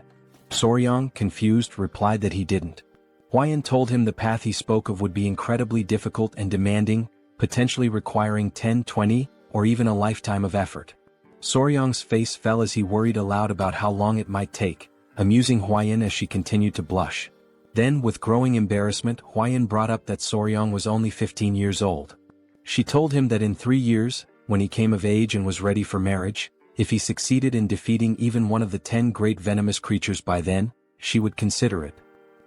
Soryang, confused, replied that he didn't. Huayan told him the path he spoke of would be incredibly difficult and demanding, potentially requiring 10, 20, or even a lifetime of effort. Soryang's face fell as he worried aloud about how long it might take, amusing Huayan as she continued to blush. Then, with growing embarrassment, Huayan brought up that Soryang was only 15 years old. She told him that in 3 years, when he came of age and was ready for marriage, if he succeeded in defeating even one of the 10 great venomous creatures by then, she would consider it.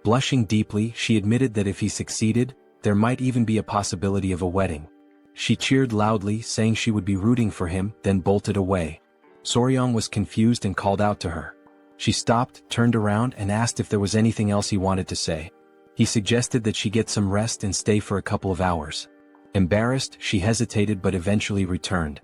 Blushing deeply, she admitted that if he succeeded, there might even be a possibility of a wedding. She cheered loudly, saying she would be rooting for him, then bolted away. Soryang was confused and called out to her. She stopped, turned around, and asked if there was anything else he wanted to say. He suggested that she get some rest and stay for a couple of hours. Embarrassed, she hesitated but eventually returned.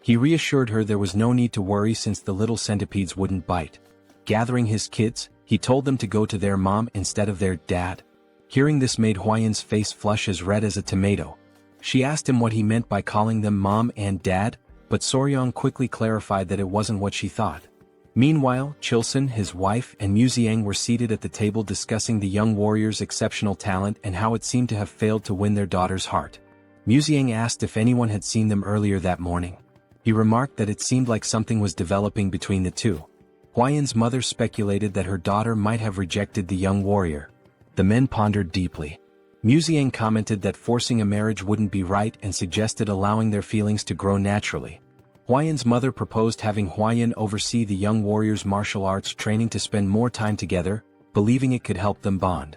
He reassured her there was no need to worry since the little centipedes wouldn't bite. Gathering his kids, he told them to go to their mom instead of their dad. Hearing this made Huayan's face flush as red as a tomato. She asked him what he meant by calling them mom and dad, but Soryang quickly clarified that it wasn't what she thought. Meanwhile, Chilson, his wife, and Muziang were seated at the table discussing the young warrior's exceptional talent and how it seemed to have failed to win their daughter's heart. Muziang asked if anyone had seen them earlier that morning. He remarked that it seemed like something was developing between the two. Huayan's mother speculated that her daughter might have rejected the young warrior. The men pondered deeply. Muziang commented that forcing a marriage wouldn't be right and suggested allowing their feelings to grow naturally. Huayan's mother proposed having Huayan oversee the young warriors' martial arts training to spend more time together, believing it could help them bond.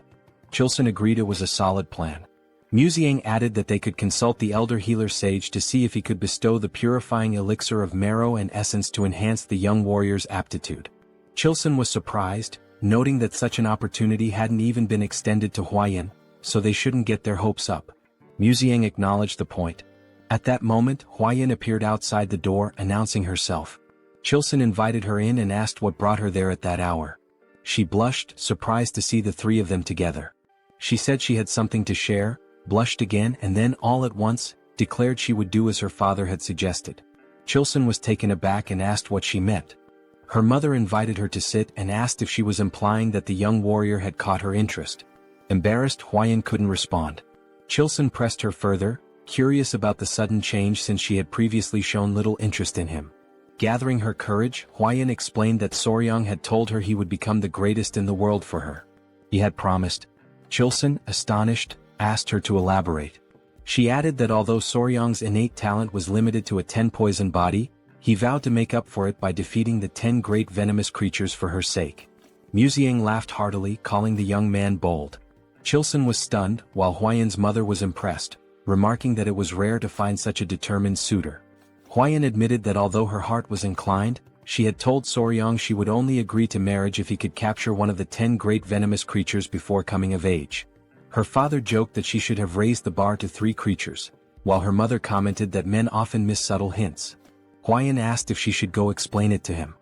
Chilson agreed it was a solid plan. Muziang added that they could consult the elder healer sage to see if he could bestow the purifying elixir of marrow and essence to enhance the young warrior's aptitude. Chilson was surprised, noting that such an opportunity hadn't even been extended to Huayan, so they shouldn't get their hopes up. Muziang acknowledged the point. At that moment, Huayan appeared outside the door, announcing herself. Chilson invited her in and asked what brought her there at that hour. She blushed, surprised to see the three of them together. She said she had something to share, blushed again, and then, all at once, declared she would do as her father had suggested. Chilson was taken aback and asked what she meant. Her mother invited her to sit and asked if she was implying that the young warrior had caught her interest. Embarrassed, Huayan couldn't respond. Chilson pressed her further, curious about the sudden change since she had previously shown little interest in him. Gathering her courage, Huayan explained that Soryang had told her he would become the greatest in the world for her. He had promised. Chilson, astonished, asked her to elaborate. She added that although Soryang's innate talent was limited to a 10-poison body, he vowed to make up for it by defeating the 10 great venomous creatures for her sake. Muziang laughed heartily, calling the young man bold. Chilson was stunned, while Huayan's mother was impressed, remarking that it was rare to find such a determined suitor. Huayan admitted that although her heart was inclined, she had told Soryang she would only agree to marriage if he could capture one of the 10 great venomous creatures before coming of age. Her father joked that she should have raised the bar to 3 creatures, while her mother commented that men often miss subtle hints. Huayan asked if she should go explain it to him.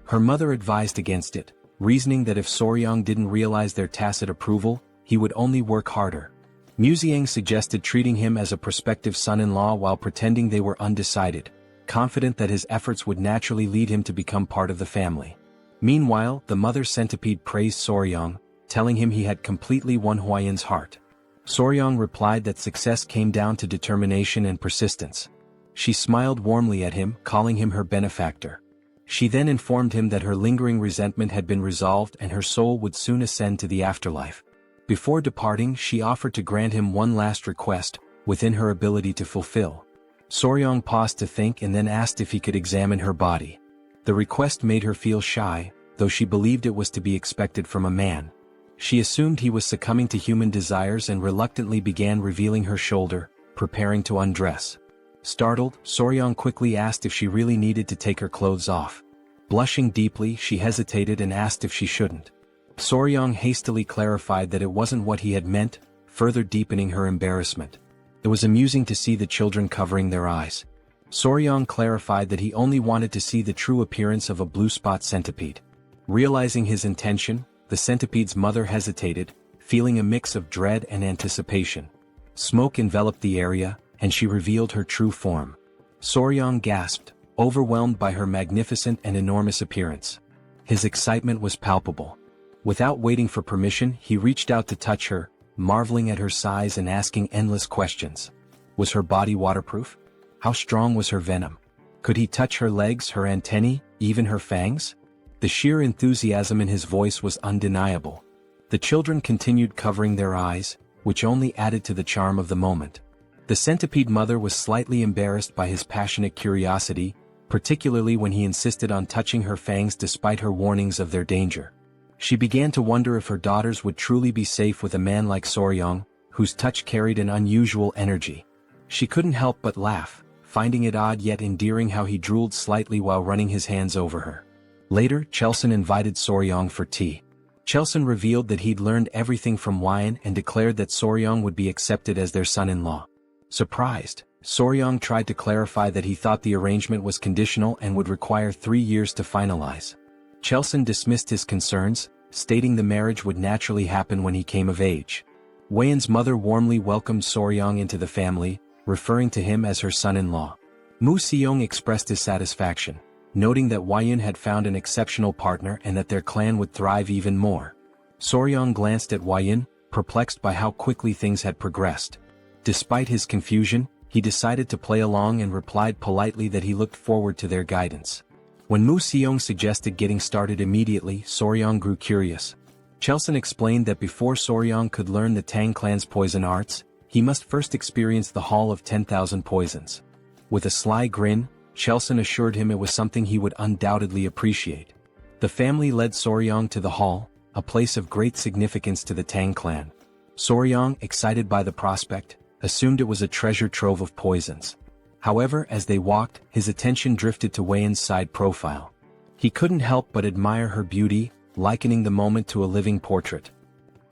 Her mother advised against it, reasoning that if Soryang didn't realize their tacit approval, he would only work harder. Muziang suggested treating him as a prospective son-in-law while pretending they were undecided, confident that his efforts would naturally lead him to become part of the family. Meanwhile, the mother centipede praised Soryang, telling him he had completely won Huayan's heart. Soryang replied that success came down to determination and persistence. She smiled warmly at him, calling him her benefactor. She then informed him that her lingering resentment had been resolved and her soul would soon ascend to the afterlife. Before departing, she offered to grant him one last request, within her ability to fulfill. Soryang paused to think and then asked if he could examine her body. The request made her feel shy, though she believed it was to be expected from a man. She assumed he was succumbing to human desires and reluctantly began revealing her shoulder, preparing to undress. Startled, Soryang quickly asked if she really needed to take her clothes off. Blushing deeply, she hesitated and asked if she shouldn't. Soryang hastily clarified that it wasn't what he had meant, further deepening her embarrassment. It was amusing to see the children covering their eyes. Soryang clarified that he only wanted to see the true appearance of a blue spot centipede. Realizing his intention, the centipede's mother hesitated, feeling a mix of dread and anticipation. Smoke enveloped the area, and she revealed her true form. Soryang gasped, overwhelmed by her magnificent and enormous appearance. His excitement was palpable. Without waiting for permission, he reached out to touch her, marveling at her size and asking endless questions. Was her body waterproof? How strong was her venom? Could he touch her legs, her antennae, even her fangs? The sheer enthusiasm in his voice was undeniable. The children continued covering their eyes, which only added to the charm of the moment. The centipede mother was slightly embarrassed by his passionate curiosity, particularly when he insisted on touching her fangs despite her warnings of their danger. She began to wonder if her daughters would truly be safe with a man like Soryang, whose touch carried an unusual energy. She couldn't help but laugh, finding it odd yet endearing how he drooled slightly while running his hands over her. Later, Chilson invited Soryang for tea. Chilson revealed that he'd learned everything from Huayan and declared that Soryang would be accepted as their son-in-law. Surprised, Soryang tried to clarify that he thought the arrangement was conditional and would require 3 years to finalize. Chilson dismissed his concerns, stating the marriage would naturally happen when he came of age. Huayan's mother warmly welcomed Soryang into the family, referring to him as her son-in-law. Mu Seong expressed his satisfaction, noting that Huayan had found an exceptional partner and that their clan would thrive even more. Soryang glanced at Huayan, perplexed by how quickly things had progressed. Despite his confusion, he decided to play along and replied politely that he looked forward to their guidance. When Mu Seong suggested getting started immediately, Soryang grew curious. Chilson explained that before Soryang could learn the Tang clan's poison arts, he must first experience the Hall of 10,000 Poisons. With a sly grin, Chelson assured him it was something he would undoubtedly appreciate. The family led Soryang to the hall, a place of great significance to the Tang clan. Soryang, excited by the prospect, assumed it was a treasure trove of poisons. However, as they walked, his attention drifted to Weian's side profile. He couldn't help but admire her beauty, likening the moment to a living portrait.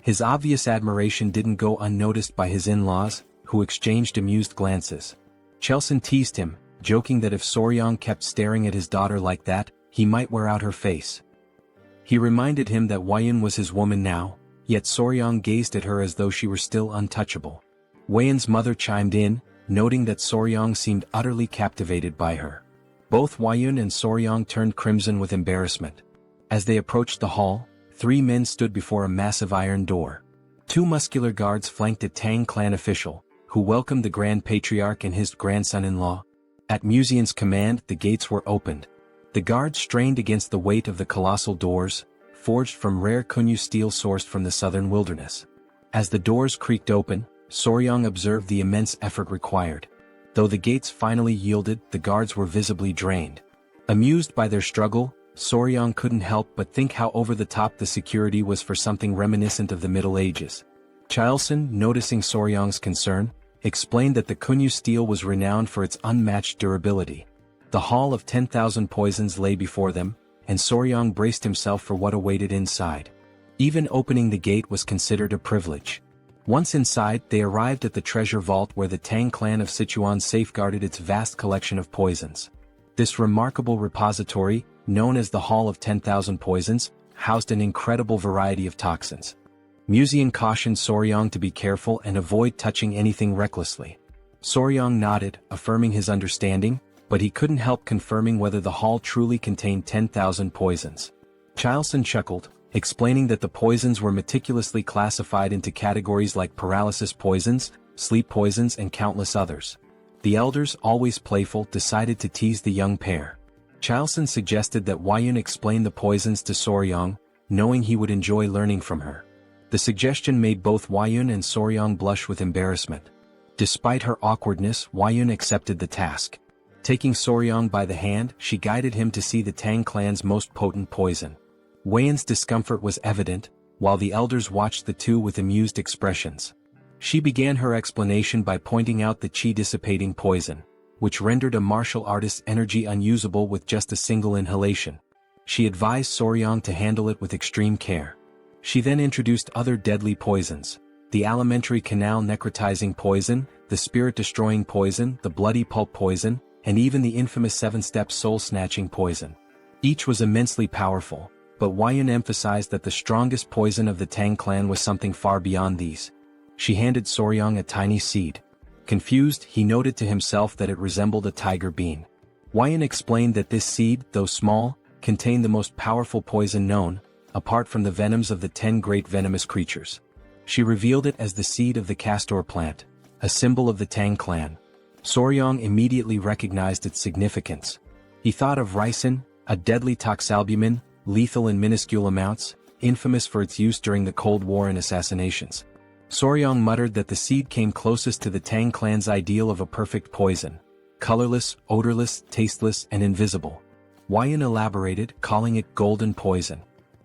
His obvious admiration didn't go unnoticed by his in-laws, who exchanged amused glances. Chelson teased him, joking that if Soryang kept staring at his daughter like that, he might wear out her face. He reminded him that Weian was his woman now, yet Soryang gazed at her as though she were still untouchable. Weian's mother chimed in, noting that Soryang seemed utterly captivated by her. Both Weian and Soryang turned crimson with embarrassment. As they approached the hall, 3 men stood before a massive iron door. 2 muscular guards flanked a Tang clan official, who welcomed the Grand Patriarch and his grandson-in-law. At Musian's command, the gates were opened. The guards strained against the weight of the colossal doors, forged from rare Kunyu steel sourced from the southern wilderness. As the doors creaked open, Soryang observed the immense effort required. Though the gates finally yielded, the guards were visibly drained. Amused by their struggle, Soryang couldn't help but think how over-the-top the security was for something reminiscent of the Middle Ages. Chelson, noticing Soryang's concern, explained that the Kunyu steel was renowned for its unmatched durability. The Hall of 10,000 Poisons lay before them, and Soryang braced himself for what awaited inside. Even opening the gate was considered a privilege. Once inside, they arrived at the treasure vault where the Tang clan of Sichuan safeguarded its vast collection of poisons. This remarkable repository, known as the Hall of 10,000 Poisons, housed an incredible variety of toxins. Musian cautioned Soryang to be careful and avoid touching anything recklessly. Soryang nodded, affirming his understanding, but he couldn't help confirming whether the hall truly contained 10,000 poisons. Chelson chuckled, explaining that the poisons were meticulously classified into categories like paralysis poisons, sleep poisons and countless others. The elders, always playful, decided to tease the young pair. Chelson suggested that Weian explain the poisons to Soryang, knowing he would enjoy learning from her. The suggestion made both Weian and Soryang blush with embarrassment. Despite her awkwardness, Weian accepted the task. Taking Soryang by the hand, she guided him to see the Tang clan's most potent poison. Weian's discomfort was evident, while the elders watched the two with amused expressions. She began her explanation by pointing out the chi-dissipating poison, which rendered a martial artist's energy unusable with just a single inhalation. She advised Soryang to handle it with extreme care. She then introduced other deadly poisons: the alimentary canal necrotizing poison, the spirit-destroying poison, the bloody pulp poison, and even the infamous 7-step soul-snatching poison. Each was immensely powerful, but Weian emphasized that the strongest poison of the Tang clan was something far beyond these. She handed Soryang a tiny seed. Confused, he noted to himself that it resembled a tiger bean. Weian explained that this seed, though small, contained the most powerful poison known, apart from the venoms of the 10 great venomous creatures. She revealed it as the seed of the castor plant, a symbol of the Tang clan. Soryang immediately recognized its significance. He thought of ricin, a deadly toxalbumin, lethal in minuscule amounts, infamous for its use during the Cold War and assassinations. Soryang muttered that the seed came closest to the Tang clan's ideal of a perfect poison: colorless, odorless, tasteless, and invisible. Weian elaborated, calling it golden poison.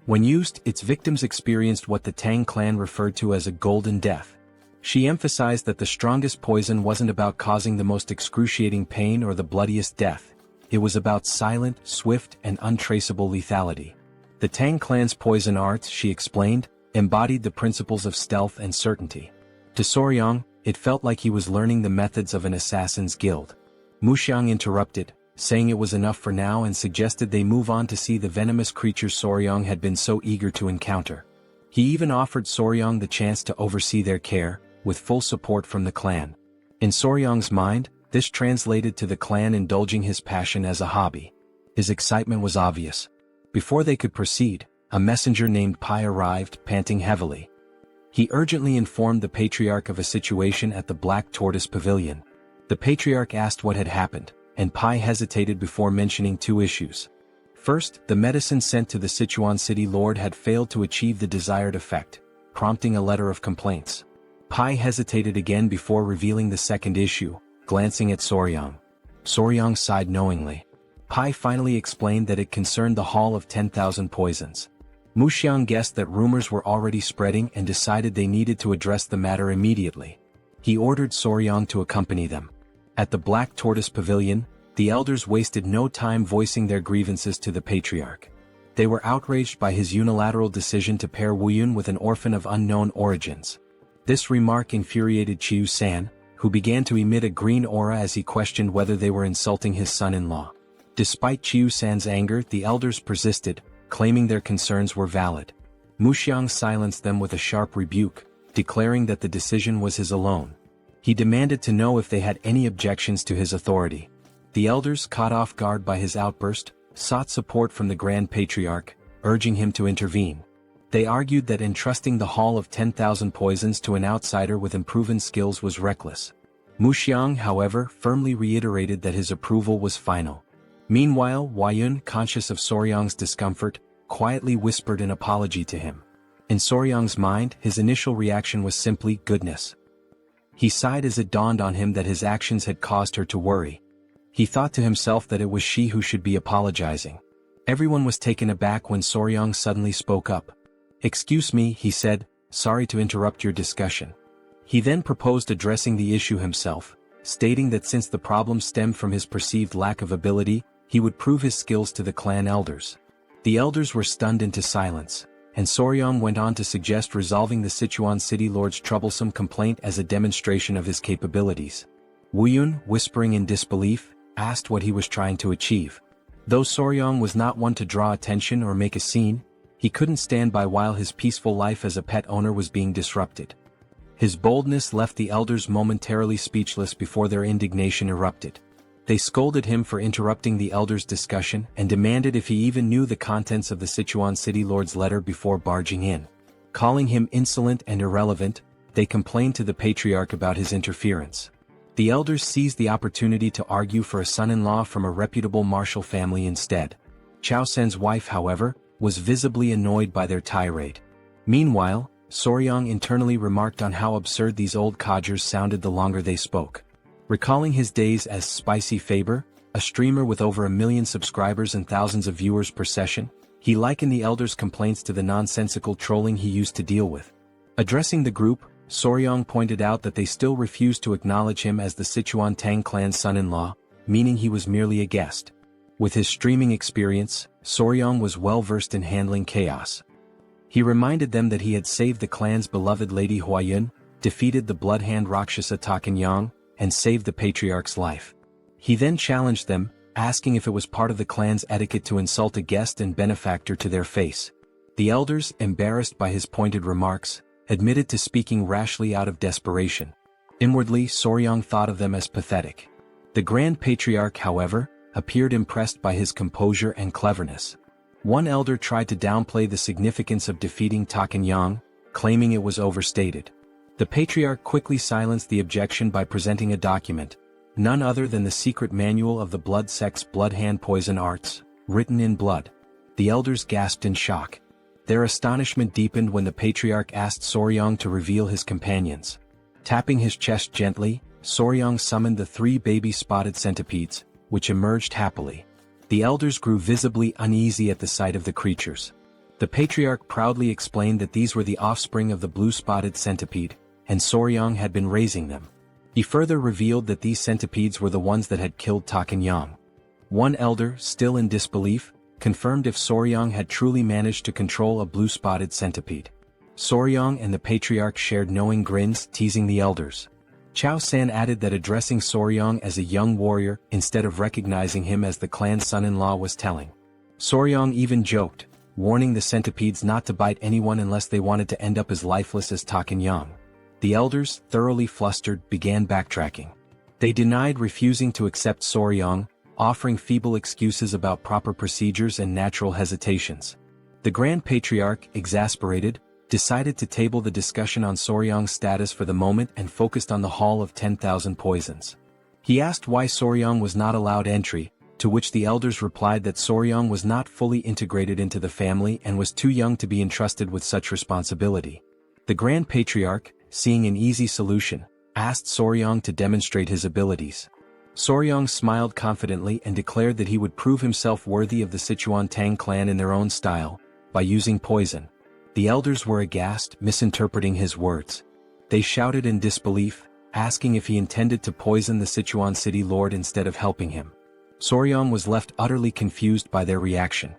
When used, its victims experienced what the Tang clan referred to as a golden death. She emphasized that the strongest poison wasn't about causing the most excruciating pain or the bloodiest death. It was about silent, swift, and untraceable lethality. The Tang clan's poison arts, she explained, embodied the principles of stealth and certainty. To Soryang, it felt like he was learning the methods of an assassin's guild. Muxiang interrupted, saying it was enough for now and suggested they move on to see the venomous creatures Soryang had been so eager to encounter. He even offered Soryang the chance to oversee their care, with full support from the clan. In Soryang's mind, this translated to the clan indulging his passion as a hobby. His excitement was obvious. Before they could proceed, a messenger named Pai arrived, panting heavily. He urgently informed the Patriarch of a situation at the Black Tortoise Pavilion. The Patriarch asked what had happened, and Pai hesitated before mentioning 2 issues. First, the medicine sent to the Sichuan city lord had failed to achieve the desired effect, prompting a letter of complaints. Pai hesitated again before revealing the second issue, glancing at Soryang. Soryang sighed knowingly. Pai finally explained that it concerned the Hall of 10,000 Poisons. Muxiang guessed that rumors were already spreading and decided they needed to address the matter immediately. He ordered Soryang to accompany them. At the Black Tortoise Pavilion, the elders wasted no time voicing their grievances to the patriarch. They were outraged by his unilateral decision to pair Wuyun with an orphan of unknown origins. This remark infuriated Chiu-san, who began to emit a green aura as he questioned whether they were insulting his son-in-law. Despite Chiu-san's anger, the elders persisted, claiming their concerns were valid. Muxiang silenced them with a sharp rebuke, declaring that the decision was his alone. He demanded to know if they had any objections to his authority. The elders, caught off guard by his outburst, sought support from the Grand Patriarch, urging him to intervene. They argued that entrusting the Hall of 10,000 Poisons to an outsider with unproven skills was reckless. Muxiang, however, firmly reiterated that his approval was final. Meanwhile, Wuyun, conscious of Soryang's discomfort, quietly whispered an apology to him. In Soryang's mind, his initial reaction was simply goodness. He sighed as it dawned on him that his actions had caused her to worry. He thought to himself that it was she who should be apologizing. Everyone was taken aback when Soryang suddenly spoke up. "Excuse me," he said, "sorry to interrupt your discussion." He then proposed addressing the issue himself, stating that since the problem stemmed from his perceived lack of ability, he would prove his skills to the clan elders. The elders were stunned into silence, and Soryang went on to suggest resolving the Sichuan city lord's troublesome complaint as a demonstration of his capabilities. Wuyun, whispering in disbelief, asked what he was trying to achieve. Though Soryang was not one to draw attention or make a scene, he couldn't stand by while his peaceful life as a pet owner was being disrupted. His boldness left the elders momentarily speechless before their indignation erupted. They scolded him for interrupting the elders' discussion and demanded if he even knew the contents of the Sichuan city lord's letter before barging in. Calling him insolent and irrelevant, they complained to the patriarch about his interference. The elders seized the opportunity to argue for a son-in-law from a reputable martial family instead. Chao Sen's wife, however, was visibly annoyed by their tirade. Meanwhile, Soryang internally remarked on how absurd these old codgers sounded the longer they spoke. Recalling his days as Spicy Fabre, a streamer with over 1 million subscribers and thousands of viewers per session, he likened the elders' complaints to the nonsensical trolling he used to deal with. Addressing the group, Soryang pointed out that they still refused to acknowledge him as the Sichuan Tang Clan's son-in-law, meaning he was merely a guest. With his streaming experience, Soryang was well versed in handling chaos. He reminded them that he had saved the clan's beloved Lady Huayun, defeated the bloodhand Rakshasa Takanyang, and saved the patriarch's life. He then challenged them, asking if it was part of the clan's etiquette to insult a guest and benefactor to their face. The elders, embarrassed by his pointed remarks, admitted to speaking rashly out of desperation. Inwardly, Soryang thought of them as pathetic. The Grand Patriarch, however, appeared impressed by his composure and cleverness. One elder tried to downplay the significance of defeating Takanyang, claiming it was overstated. The patriarch quickly silenced the objection by presenting a document, none other than the secret manual of the blood sect's blood-hand poison arts, written in blood. The elders gasped in shock. Their astonishment deepened when the patriarch asked Soryang to reveal his companions. Tapping his chest gently, Soryang summoned the 3 baby spotted centipedes, which emerged happily. The elders grew visibly uneasy at the sight of the creatures. The patriarch proudly explained that these were the offspring of the blue-spotted centipede, and Soryang had been raising them. He further revealed that these centipedes were the ones that had killed Takanyang. One elder, still in disbelief, confirmed if Soryang had truly managed to control a blue-spotted centipede. Soryang and the patriarch shared knowing grins, teasing the elders. Chao San added that addressing Soryang as a young warrior instead of recognizing him as the clan's son-in-law was telling. Soryang even joked, warning the centipedes not to bite anyone unless they wanted to end up as lifeless as Takanyang. The elders, thoroughly flustered, began backtracking. They denied refusing to accept Soryang, offering feeble excuses about proper procedures and natural hesitations. The Grand Patriarch, exasperated, decided to table the discussion on Soryang's status for the moment and focused on the Hall of 10,000 Poisons. He asked why Soryang was not allowed entry, to which the elders replied that Soryang was not fully integrated into the family and was too young to be entrusted with such responsibility. The Grand Patriarch, seeing an easy solution, asked Soryang to demonstrate his abilities. Soryong smiled confidently and declared that he would prove himself worthy of the Sichuan Tang Clan in their own style, by using poison. The elders were aghast, misinterpreting his words. They shouted in disbelief, asking if he intended to poison the Sichuan city lord instead of helping him. Soryong was left utterly confused by their reaction.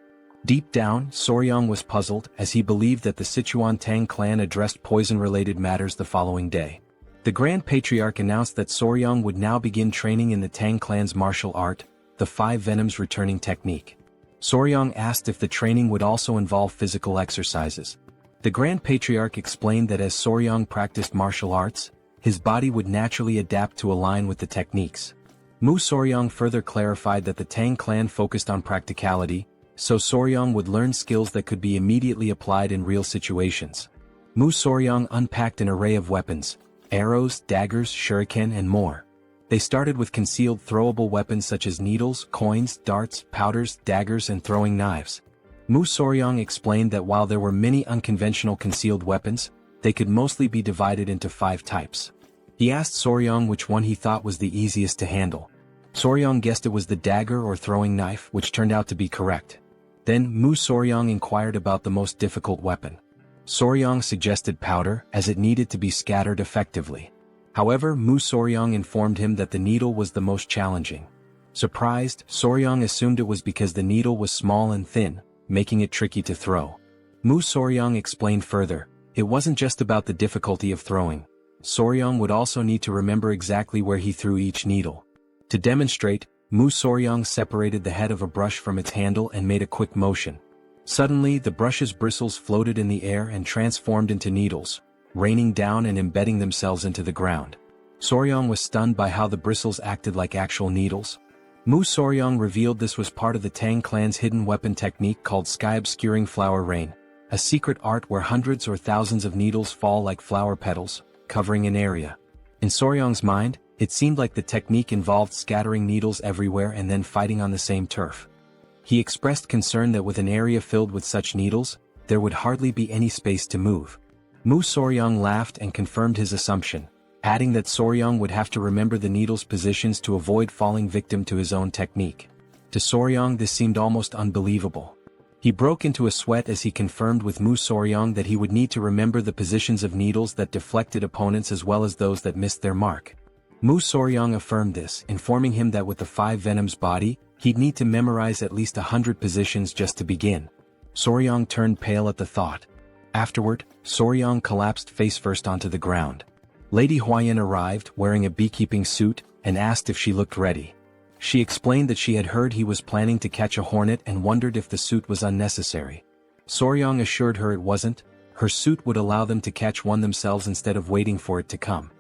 Deep down, Soryong was puzzled as he believed that the Sichuan Tang Clan addressed poison-related matters the following day. The Grand Patriarch announced that Soryong would now begin training in the Tang Clan's martial art, the 5 Venoms returning technique. Soryong asked if the training would also involve physical exercises. The Grand Patriarch explained that as Soryong practiced martial arts, his body would naturally adapt to align with the techniques. Mu Soryong further clarified that the Tang Clan focused on practicality, so Soryong would learn skills that could be immediately applied in real situations. Mu Soryong unpacked an array of weapons, arrows, daggers, shuriken and more. They started with concealed throwable weapons such as needles, coins, darts, powders, daggers and throwing knives. Mu Soryong explained that while there were many unconventional concealed weapons, they could mostly be divided into 5 types. He asked Soryong which one he thought was the easiest to handle. Soryong guessed it was the dagger or throwing knife, which turned out to be correct. Then Mu Soryong inquired about the most difficult weapon. Soryong suggested powder, as it needed to be scattered effectively. However, Mu Soryong informed him that the needle was the most challenging. Surprised, Soryong assumed it was because the needle was small and thin, making it tricky to throw. Mu Soryong explained further, it wasn't just about the difficulty of throwing. Soryong would also need to remember exactly where he threw each needle. To demonstrate, Mu Soryong separated the head of a brush from its handle and made a quick motion. Suddenly, the brush's bristles floated in the air and transformed into needles, raining down and embedding themselves into the ground. Soryong was stunned by how the bristles acted like actual needles. Mu Soryong revealed this was part of the Tang Clan's hidden weapon technique called Sky-Obscuring Flower Rain, a secret art where hundreds or thousands of needles fall like flower petals, covering an area. In Soryong's mind, it seemed like the technique involved scattering needles everywhere and then fighting on the same turf. He expressed concern that with an area filled with such needles, there would hardly be any space to move. Mu Soryong laughed and confirmed his assumption, adding that Soryong would have to remember the needles' positions to avoid falling victim to his own technique. To Soryong this seemed almost unbelievable. He broke into a sweat as he confirmed with Mu Soryong that he would need to remember the positions of needles that deflected opponents as well as those that missed their mark. Mu Soryong affirmed this, informing him that with the 5 Venoms body, he'd need to memorize at least 100 positions just to begin. Soryong turned pale at the thought. Afterward, Soryong collapsed face first onto the ground. Lady Huayan arrived, wearing a beekeeping suit, and asked if she looked ready. She explained that she had heard he was planning to catch a hornet and wondered if the suit was unnecessary. Soryong assured her it wasn't, her suit would allow them to catch one themselves instead of waiting for it to come.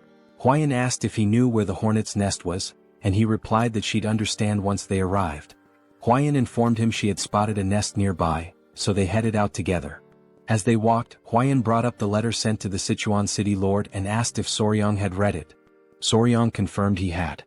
Huayan asked if he knew where the hornet's nest was, and he replied that she'd understand once they arrived. Huayan informed him she had spotted a nest nearby, so they headed out together. As they walked, Huayan brought up the letter sent to the Sichuan city lord and asked if Soryong had read it. Soryong confirmed he had.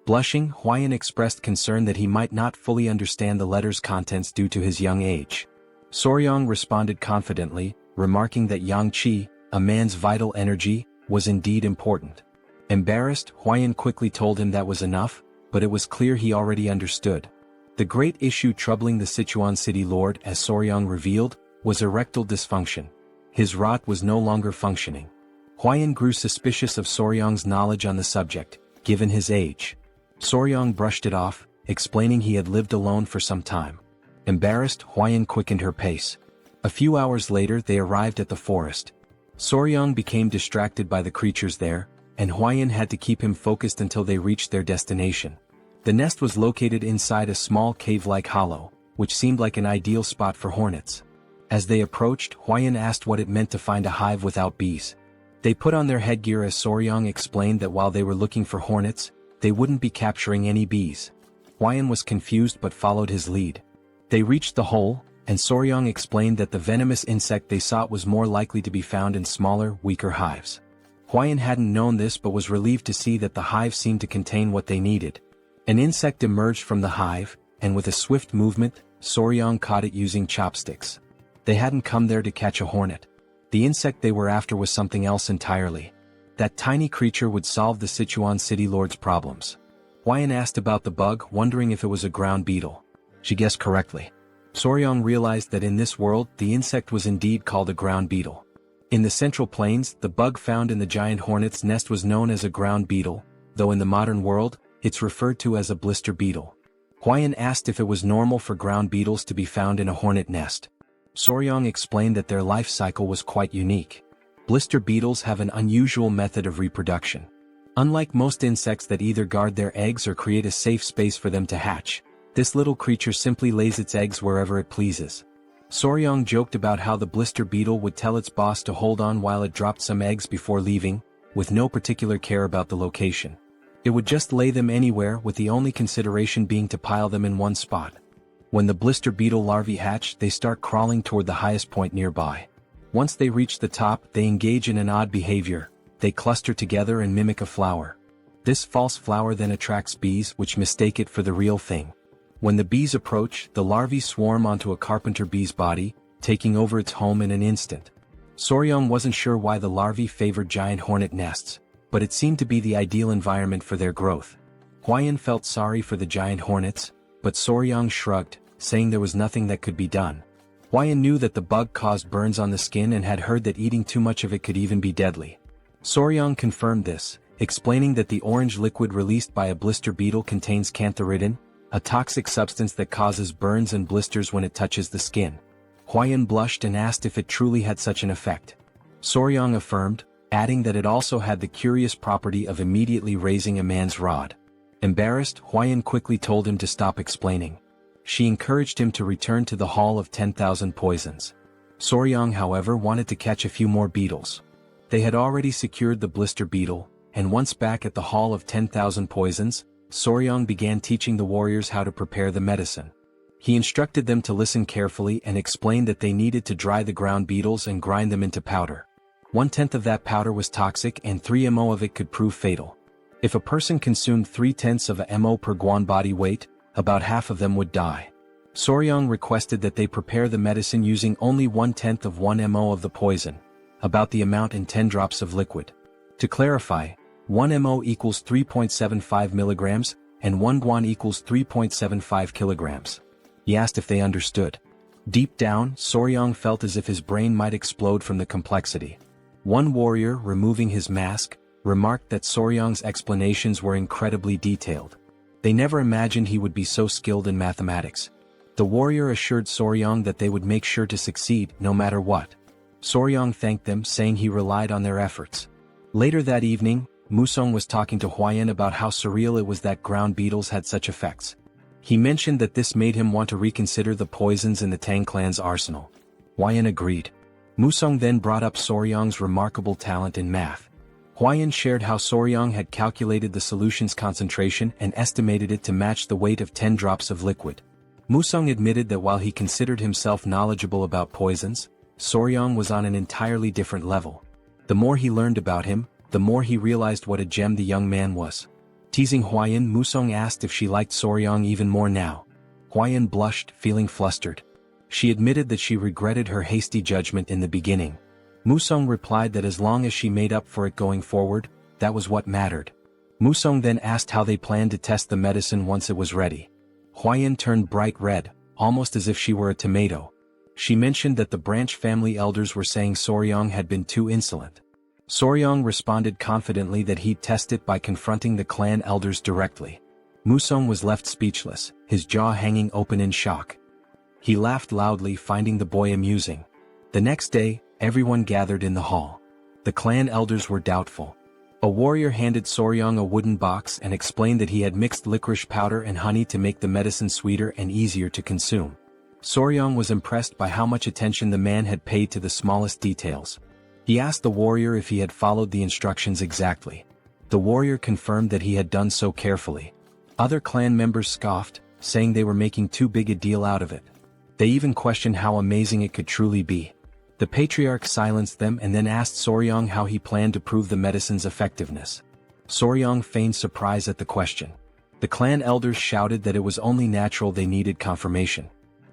Blushing, Huayan expressed concern that he might not fully understand the letter's contents due to his young age. Soryong responded confidently, remarking that yang qi, a man's vital energy, was indeed important. Embarrassed, Huayan quickly told him that was enough, but it was clear he already understood. The great issue troubling the Sichuan city lord, as Soryong revealed, was erectile dysfunction. His rod was no longer functioning. Huayan grew suspicious of Soryong's knowledge on the subject, given his age. Soryong brushed it off, explaining he had lived alone for some time. Embarrassed, Huayan quickened her pace. A few hours later they arrived at the forest. Soryong became distracted by the creatures there, and Huayan had to keep him focused until they reached their destination. The nest was located inside a small cave-like hollow, which seemed like an ideal spot for hornets. As they approached, Huayan asked what it meant to find a hive without bees. They put on their headgear as Soryong explained that while they were looking for hornets, they wouldn't be capturing any bees. Huayan was confused but followed his lead. They reached the hole, and Soryong explained that the venomous insect they sought was more likely to be found in smaller, weaker hives. Huayan hadn't known this but was relieved to see that the hive seemed to contain what they needed. An insect emerged from the hive, and with a swift movement, Soryong caught it using chopsticks. They hadn't come there to catch a hornet. The insect they were after was something else entirely. That tiny creature would solve the Sichuan city lord's problems. Huayan asked about the bug, wondering if it was a ground beetle. She guessed correctly. Soryong realized that in this world, the insect was indeed called a ground beetle. In the Central Plains, the bug found in the giant hornet's nest was known as a ground beetle, though in the modern world, it's referred to as a blister beetle. Huayan asked if it was normal for ground beetles to be found in a hornet nest. Soryong explained that their life cycle was quite unique. Blister beetles have an unusual method of reproduction. Unlike most insects that either guard their eggs or create a safe space for them to hatch, this little creature simply lays its eggs wherever it pleases. Soryong joked about how the blister beetle would tell its boss to hold on while it dropped some eggs before leaving, with no particular care about the location. It would just lay them anywhere, with the only consideration being to pile them in one spot. When the blister beetle larvae hatch, they start crawling toward the highest point nearby. Once they reach the top, they engage in an odd behavior. They cluster together and mimic a flower. This false flower then attracts bees, which mistake it for the real thing. When the bees approach, the larvae swarm onto a carpenter bee's body, taking over its home in an instant. Soryong wasn't sure why the larvae favored giant hornet nests, but it seemed to be the ideal environment for their growth. Huayan felt sorry for the giant hornets, but Soryong shrugged, saying there was nothing that could be done. Huayan knew that the bug caused burns on the skin and had heard that eating too much of it could even be deadly. Soryong confirmed this, explaining that the orange liquid released by a blister beetle contains cantharidin, a toxic substance that causes burns and blisters when it touches the skin. Huayan blushed and asked if it truly had such an effect. Soryong affirmed, adding that it also had the curious property of immediately raising a man's rod. Embarrassed, Huayan quickly told him to stop explaining. She encouraged him to return to the Hall of 10,000 Poisons. Soryong, however, wanted to catch a few more beetles. They had already secured the blister beetle, and once back at the Hall of 10,000 Poisons, Soryong began teaching the warriors how to prepare the medicine. He instructed them to listen carefully and explained that they needed to dry the ground beetles and grind them into powder. 1/10 of that powder was toxic and 3 mo of it could prove fatal. If a person consumed 3/10 of a mo per guan body weight, about half of them would die. Soryong requested that they prepare the medicine using only 1/10 of 1 mo of the poison, about the amount in 10 drops of liquid. To clarify, 1 mo equals 3.75 milligrams, and 1 guan equals 3.75 kilograms. He asked if they understood. Deep down, Soryong felt as if his brain might explode from the complexity. One warrior, removing his mask, remarked that Soryong's explanations were incredibly detailed. They never imagined he would be so skilled in mathematics. The warrior assured Soryong that they would make sure to succeed, no matter what. Soryong thanked them, saying he relied on their efforts. Later that evening, Musong was talking to Huayan about how surreal it was that ground beetles had such effects. He mentioned that this made him want to reconsider the poisons in the Tang clan's arsenal. Huayan agreed. Musong then brought up Soryong's remarkable talent in math. Huayan shared how Soryong had calculated the solution's concentration and estimated it to match the weight of 10 drops of liquid. Musong admitted that while he considered himself knowledgeable about poisons, Soryong was on an entirely different level. The more he learned about him, the more he realized what a gem the young man was. Teasing Huayan, Musong asked if she liked Soryong even more now. Huayan blushed, feeling flustered. She admitted that she regretted her hasty judgment in the beginning. Musong replied that as long as she made up for it going forward, that was what mattered. Musong then asked how they planned to test the medicine once it was ready. Huayan turned bright red, almost as if she were a tomato. She mentioned that the branch family elders were saying Soryong had been too insolent. Soryong responded confidently that he'd test it by confronting the clan elders directly. Musong was left speechless, his jaw hanging open in shock. He laughed loudly, finding the boy amusing. The next day, everyone gathered in the hall. The clan elders were doubtful. A warrior handed Soryong a wooden box and explained that he had mixed licorice powder and honey to make the medicine sweeter and easier to consume. Soryong was impressed by how much attention the man had paid to the smallest details. He asked the warrior if he had followed the instructions exactly. The warrior confirmed that he had done so carefully. Other clan members scoffed, saying they were making too big a deal out of it. They even questioned how amazing it could truly be. The patriarch silenced them and then asked Soryong how he planned to prove the medicine's effectiveness. Soryong feigned surprise at the question. The clan elders shouted that it was only natural they needed confirmation.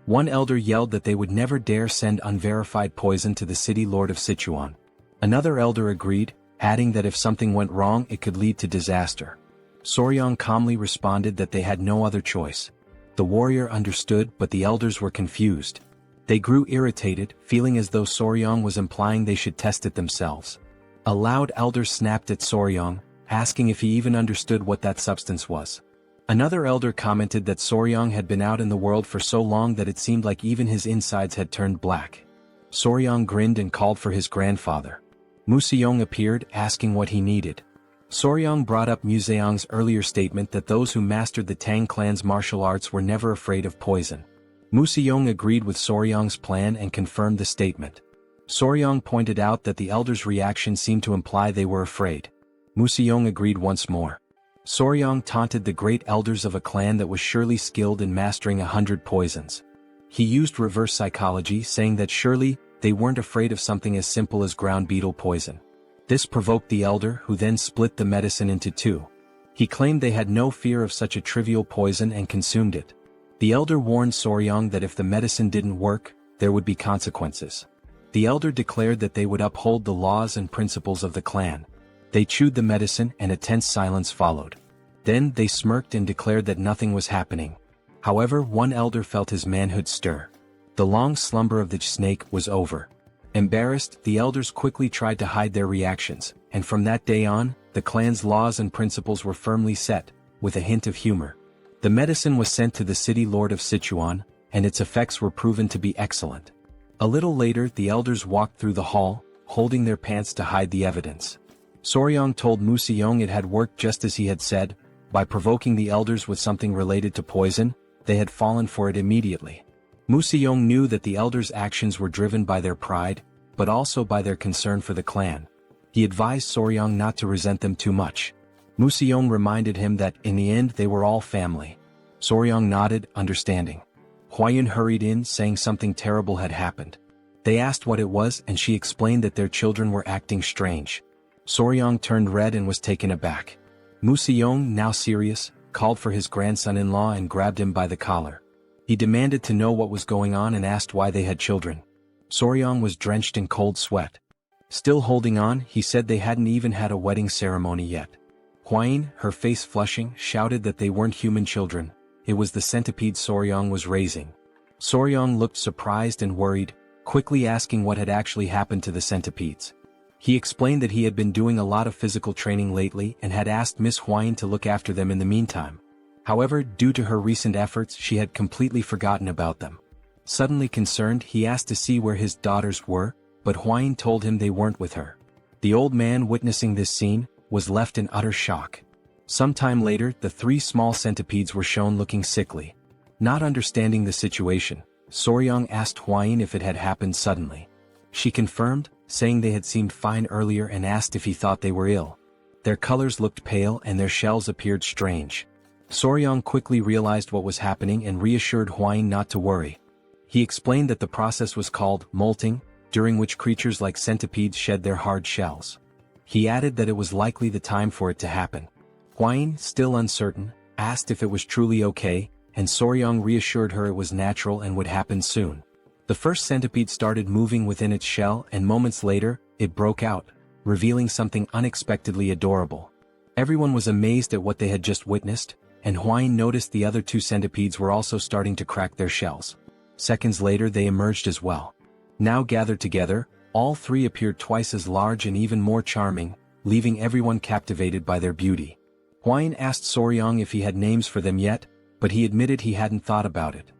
One elder yelled that they would never dare send unverified poison to the city lord of Sichuan. Another elder agreed, adding that if something went wrong it could lead to disaster. Soryang calmly responded that they had no other choice. The warrior understood, but the elders were confused. They grew irritated, feeling as though Soryang was implying they should test it themselves. A loud elder snapped at Soryang, asking if he even understood what that substance was. Another elder commented that Soryang had been out in the world for so long that it seemed like even his insides had turned black. Soryang grinned and called for his grandfather. Museong appeared, asking what he needed. Soryang brought up Museong's earlier statement that those who mastered the Tang clan's martial arts were never afraid of poison. Museong agreed with Soryang's plan and confirmed the statement. Soryang pointed out that the elders' reaction seemed to imply they were afraid. Museong agreed once more. Soryang taunted the great elders of a clan that was surely skilled in mastering 100 poisons. He used reverse psychology, saying that surely they weren't afraid of something as simple as ground beetle poison. This provoked the elder, who then split the medicine into two. He claimed they had no fear of such a trivial poison and consumed it. The elder warned Soryang that if the medicine didn't work, there would be consequences. The elder declared that they would uphold the laws and principles of the clan. They chewed the medicine and a tense silence followed. Then they smirked and declared that nothing was happening. However, one elder felt his manhood stir. The long slumber of the snake was over. Embarrassed, the elders quickly tried to hide their reactions, and from that day on, the clan's laws and principles were firmly set, with a hint of humor. The medicine was sent to the city lord of Sichuan, and its effects were proven to be excellent. A little later, the elders walked through the hall, holding their pants to hide the evidence. Soryang told Museong it had worked just as he had said. By provoking the elders with something related to poison, they had fallen for it immediately. Museong knew that the elders' actions were driven by their pride, but also by their concern for the clan. He advised Soryang not to resent them too much. Museong reminded him that, in the end, they were all family. Soryang nodded, understanding. Huayun hurried in, saying something terrible had happened. They asked what it was, and she explained that their children were acting strange. Soryang turned red and was taken aback. Museong, now serious, called for his grandson-in-law and grabbed him by the collar. He demanded to know what was going on and asked why they had children. Soryang was drenched in cold sweat. Still holding on, he said they hadn't even had a wedding ceremony yet. Huayun, her face flushing, shouted that they weren't human children. It was the centipede Soryang was raising. Soryang looked surprised and worried, quickly asking what had actually happened to the centipedes. He explained that he had been doing a lot of physical training lately and had asked Miss Huayun to look after them in the meantime. However, due to her recent efforts, she had completely forgotten about them. Suddenly concerned, he asked to see where his daughters were, but Huayun told him they weren't with her. The old man, witnessing this scene, was left in utter shock. Some time later, the three small centipedes were shown looking sickly. Not understanding the situation, Soryang asked Huayun if it had happened suddenly. She confirmed, saying they had seemed fine earlier, and asked if he thought they were ill. Their colors looked pale and their shells appeared strange. Soryang quickly realized what was happening and reassured Huayun not to worry. He explained that the process was called molting, during which creatures like centipedes shed their hard shells. He added that it was likely the time for it to happen. Huayun, still uncertain, asked if it was truly okay, and Soryang reassured her it was natural and would happen soon. The first centipede started moving within its shell, and moments later, it broke out, revealing something unexpectedly adorable. Everyone was amazed at what they had just witnessed, and Huayun noticed the other two centipedes were also starting to crack their shells. Seconds later they emerged as well. Now gathered together, all three appeared twice as large and even more charming, leaving everyone captivated by their beauty. Huayun asked Soryang if he had names for them yet, but he admitted he hadn't thought about it.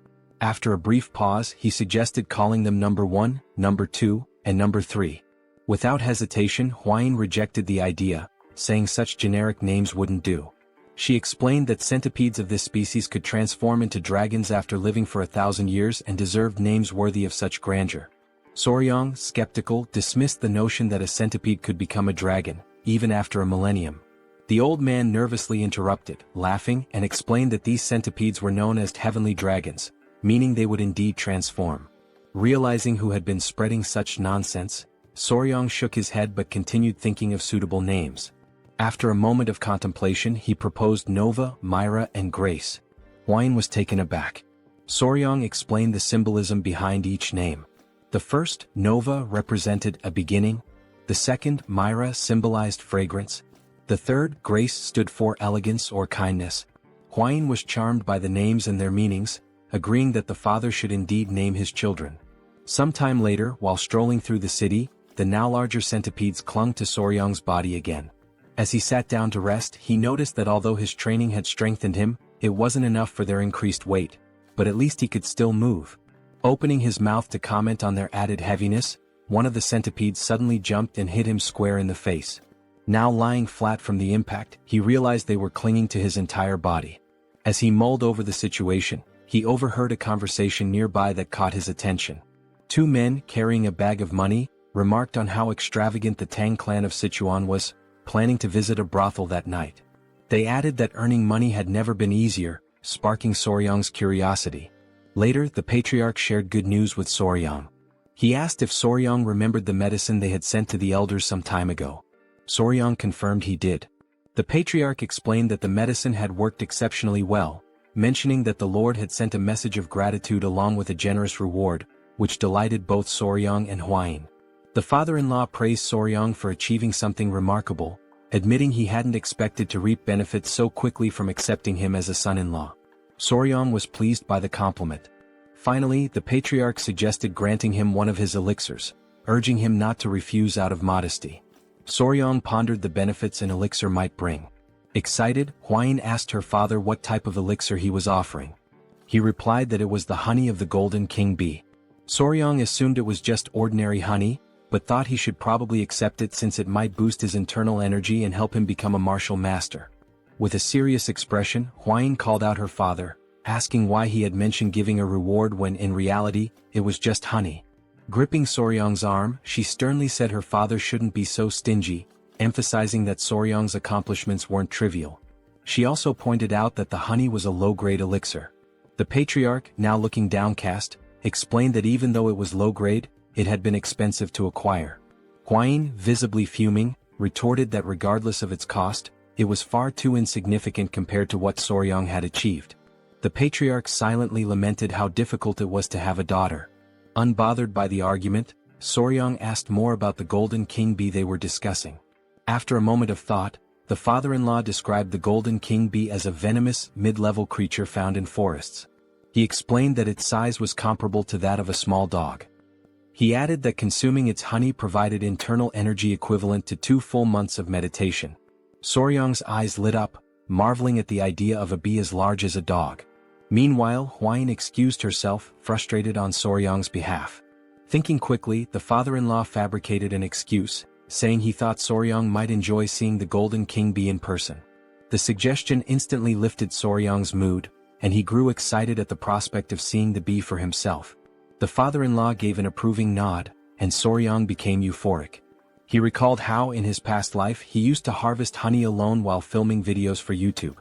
After a brief pause, he suggested calling them number 1, number 2, and number 3. Without hesitation, Huayun rejected the idea, saying such generic names wouldn't do. She explained that centipedes of this species could transform into dragons after living for 1,000 years and deserved names worthy of such grandeur. Soryang, skeptical, dismissed the notion that a centipede could become a dragon, even after a millennium. The old man nervously interrupted, laughing, and explained that these centipedes were known as heavenly dragons, meaning they would indeed transform. Realizing who had been spreading such nonsense, Soryang shook his head but continued thinking of suitable names. After a moment of contemplation, he proposed Nova, Myra, and Grace. Huayun was taken aback. Soryang explained the symbolism behind each name. The first, Nova, represented a beginning. The second, Myra, symbolized fragrance. The third, grace, stood for elegance or kindness. Huayin was charmed by the names and their meanings, agreeing that the father should indeed name his children. Sometime later, while strolling through the city, the now larger centipedes clung to Soryang's body again. As he sat down to rest, he noticed that although his training had strengthened him, it wasn't enough for their increased weight, but at least he could still move. Opening his mouth to comment on their added heaviness, one of the centipedes suddenly jumped and hit him square in the face. Now lying flat from the impact, he realized they were clinging to his entire body. As he mulled over the situation, he overheard a conversation nearby that caught his attention. Two men, carrying a bag of money, remarked on how extravagant the Tang clan of Sichuan was, planning to visit a brothel that night. They added that earning money had never been easier, sparking Soryang's curiosity. Later, the patriarch shared good news with Soryang. He asked if Soryang remembered the medicine they had sent to the elders some time ago. Soryang confirmed he did. The patriarch explained that the medicine had worked exceptionally well, mentioning that the Lord had sent a message of gratitude along with a generous reward, which delighted both Soryang and Huayin. The father-in-law praised Soryang for achieving something remarkable, admitting he hadn't expected to reap benefits so quickly from accepting him as a son-in-law. Soryang was pleased by the compliment. Finally, the patriarch suggested granting him one of his elixirs, urging him not to refuse out of modesty. Soryang pondered the benefits an elixir might bring. Excited, Huayin asked her father what type of elixir he was offering. He replied that it was the honey of the golden king bee. Soryang assumed it was just ordinary honey, but thought he should probably accept it since it might boost his internal energy and help him become a martial master. With a serious expression, Huayin called out her father, asking why he had mentioned giving a reward when in reality, it was just honey. Gripping Soryang's arm, she sternly said her father shouldn't be so stingy, emphasizing that Soryang's accomplishments weren't trivial. She also pointed out that the honey was a low-grade elixir. The patriarch, now looking downcast, explained that even though it was low-grade, it had been expensive to acquire. Huayin, visibly fuming, retorted that regardless of its cost, it was far too insignificant compared to what Soryang had achieved. The patriarch silently lamented how difficult it was to have a daughter. Unbothered by the argument, Soryang asked more about the golden king bee they were discussing. After a moment of thought, the father-in-law described the golden king bee as a venomous, mid-level creature found in forests. He explained that its size was comparable to that of a small dog. He added that consuming its honey provided internal energy equivalent to 2 full months of meditation. Soryang's eyes lit up, marveling at the idea of a bee as large as a dog. Meanwhile, Huayin excused herself, frustrated on Soryang's behalf. Thinking quickly, the father-in-law fabricated an excuse, saying he thought Soryang might enjoy seeing the golden king bee in person. The suggestion instantly lifted Soryang's mood, and he grew excited at the prospect of seeing the bee for himself. The father-in-law gave an approving nod, and Soryang became euphoric. He recalled how in his past life he used to harvest honey alone while filming videos for YouTube.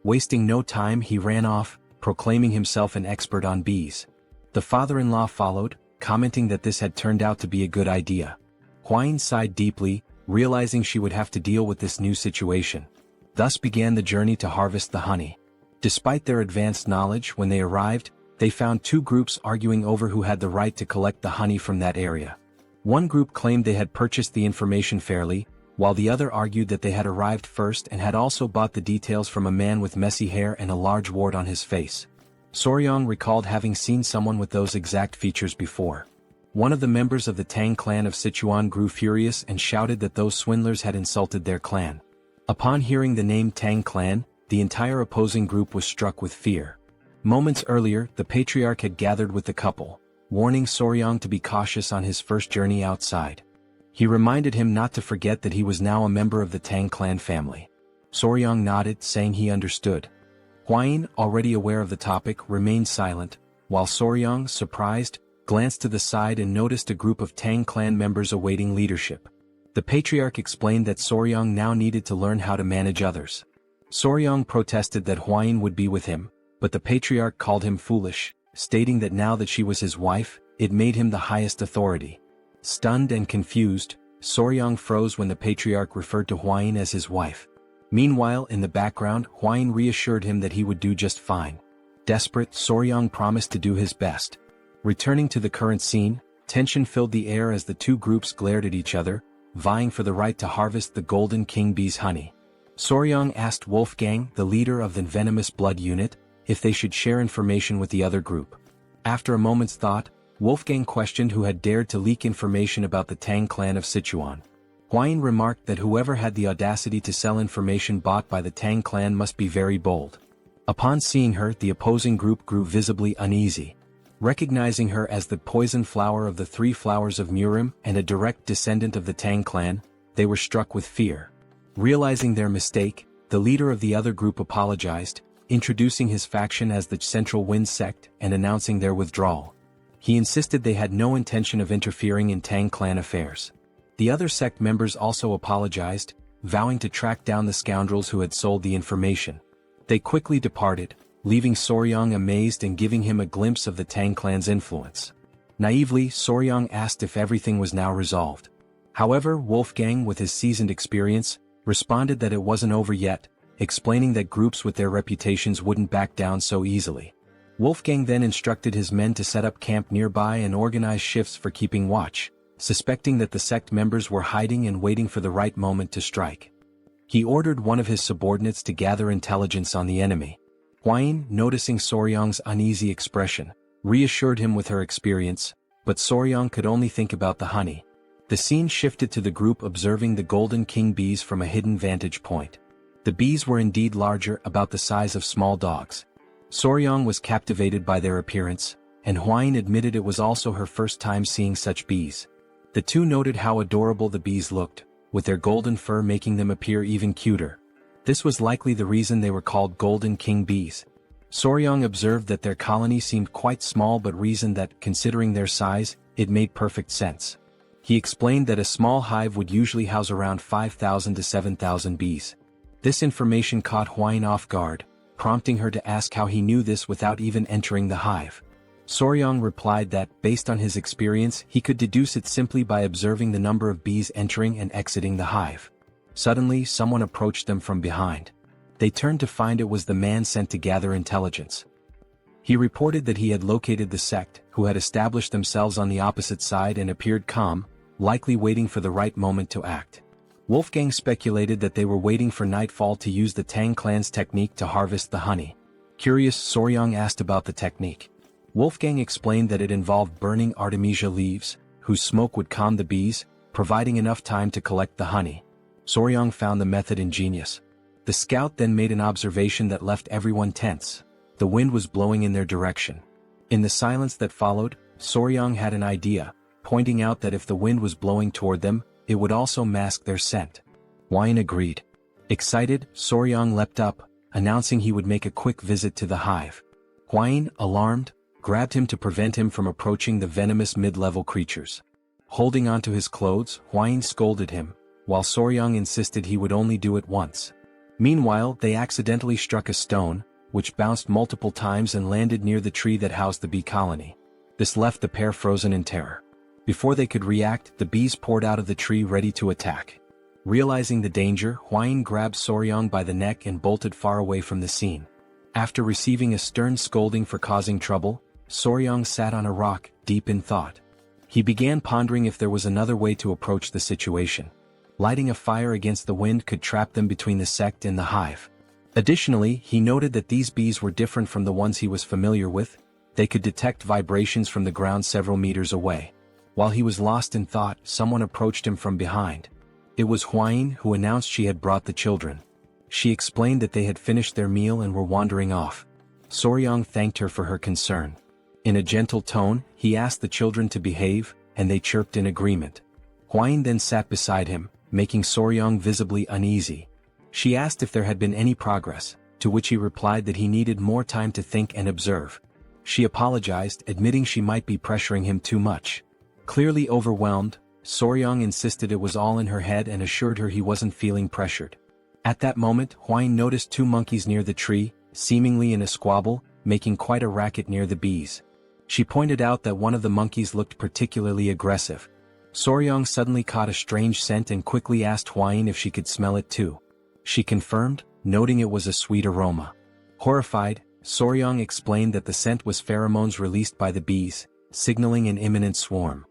Wasting no time, he ran off, proclaiming himself an expert on bees. The father-in-law followed, commenting that this had turned out to be a good idea. Huayin sighed deeply, realizing she would have to deal with this new situation. Thus began the journey to harvest the honey. Despite their advanced knowledge, when they arrived, they found two groups arguing over who had the right to collect the honey from that area. One group claimed they had purchased the information fairly, while the other argued that they had arrived first and had also bought the details from a man with messy hair and a large wart on his face. Soryang recalled having seen someone with those exact features before. One of the members of the Tang clan of Sichuan grew furious and shouted that those swindlers had insulted their clan. Upon hearing the name Tang clan, the entire opposing group was struck with fear. Moments earlier, the patriarch had gathered with the couple, warning Soryang to be cautious on his first journey outside. He reminded him not to forget that he was now a member of the Tang clan family. Soryang nodded, saying he understood. Huayin, already aware of the topic, remained silent, while Soryang, surprised, glanced to the side and noticed a group of Tang clan members awaiting leadership. The patriarch explained that Soryang now needed to learn how to manage others. Soryang protested that Huayin would be with him, but the patriarch called him foolish, stating that now that she was his wife, it made him the highest authority. Stunned and confused, Soryang froze when the patriarch referred to Huayin as his wife. Meanwhile, in the background, Huayin reassured him that he would do just fine. Desperate, Soryang promised to do his best. Returning to the current scene, tension filled the air as the two groups glared at each other, vying for the right to harvest the golden king bee's honey. Soryang asked Wolfgang, the leader of the Venomous Blood Unit, if they should share information with the other group. After a moment's thought, Wolfgang questioned who had dared to leak information about the Tang clan of Sichuan. Huayin remarked that whoever had the audacity to sell information bought by the Tang clan must be very bold. Upon seeing her, the opposing group grew visibly uneasy. Recognizing her as the poison flower of the three flowers of Murim and a direct descendant of the Tang clan, they were struck with fear. Realizing their mistake, the leader of the other group apologized, introducing his faction as the Central Wind Sect and announcing their withdrawal. He insisted they had no intention of interfering in Tang clan affairs. The other sect members also apologized, vowing to track down the scoundrels who had sold the information. They quickly departed, leaving Soryang amazed and giving him a glimpse of the Tang clan's influence. Naively, Soryang asked if everything was now resolved. However, Wolfgang, with his seasoned experience, responded that it wasn't over yet, explaining that groups with their reputations wouldn't back down so easily. Wolfgang then instructed his men to set up camp nearby and organize shifts for keeping watch, suspecting that the sect members were hiding and waiting for the right moment to strike. He ordered one of his subordinates to gather intelligence on the enemy. Huayin, noticing Soryang's uneasy expression, reassured him with her experience, but Soryang could only think about the honey. The scene shifted to the group observing the golden king bees from a hidden vantage point. The bees were indeed larger, about the size of small dogs. Soryang was captivated by their appearance, and Huayin admitted it was also her first time seeing such bees. The two noted how adorable the bees looked, with their golden fur making them appear even cuter. This was likely the reason they were called golden king bees. Soryang observed that their colony seemed quite small but reasoned that, considering their size, it made perfect sense. He explained that a small hive would usually house around 5,000 to 7,000 bees. This information caught Huayin off guard, prompting her to ask how he knew this without even entering the hive. Soryang replied that, based on his experience, he could deduce it simply by observing the number of bees entering and exiting the hive. Suddenly, someone approached them from behind. They turned to find it was the man sent to gather intelligence. He reported that he had located the sect, who had established themselves on the opposite side and appeared calm, likely waiting for the right moment to act. Wolfgang speculated that they were waiting for nightfall to use the Tang clan's technique to harvest the honey. Curious, Soryang asked about the technique. Wolfgang explained that it involved burning artemisia leaves, whose smoke would calm the bees, providing enough time to collect the honey. Soryang found the method ingenious. The scout then made an observation that left everyone tense. The wind was blowing in their direction. In the silence that followed, Soryang had an idea, pointing out that if the wind was blowing toward them, it would also mask their scent. Huayin agreed. Excited, Soryang leapt up, announcing he would make a quick visit to the hive. Huayin, alarmed, grabbed him to prevent him from approaching the venomous mid-level creatures. Holding onto his clothes, Huayin scolded him, while Soryang insisted he would only do it once. Meanwhile, they accidentally struck a stone, which bounced multiple times and landed near the tree that housed the bee colony. This left the pair frozen in terror. Before they could react, the bees poured out of the tree ready to attack. Realizing the danger, Huayin grabbed Soryang by the neck and bolted far away from the scene. After receiving a stern scolding for causing trouble, Soryang sat on a rock, deep in thought. He began pondering if there was another way to approach the situation. Lighting a fire against the wind could trap them between the sect and the hive. Additionally, he noted that these bees were different from the ones he was familiar with. They could detect vibrations from the ground several meters away. While he was lost in thought, someone approached him from behind. It was Huayin, who announced she had brought the children. She explained that they had finished their meal and were wandering off. Soryang thanked her for her concern. In a gentle tone, he asked the children to behave, and they chirped in agreement. Huayin then sat beside him, making Soryang visibly uneasy. She asked if there had been any progress, to which he replied that he needed more time to think and observe. She apologized, admitting she might be pressuring him too much. Clearly overwhelmed, Soryang insisted it was all in her head and assured her he wasn't feeling pressured. At that moment, Huayin noticed two monkeys near the tree, seemingly in a squabble, making quite a racket near the bees. She pointed out that one of the monkeys looked particularly aggressive. Soryang suddenly caught a strange scent and quickly asked Huayin if she could smell it too. She confirmed, noting it was a sweet aroma. Horrified, Soryang explained that the scent was pheromones released by the bees, signaling an imminent swarm.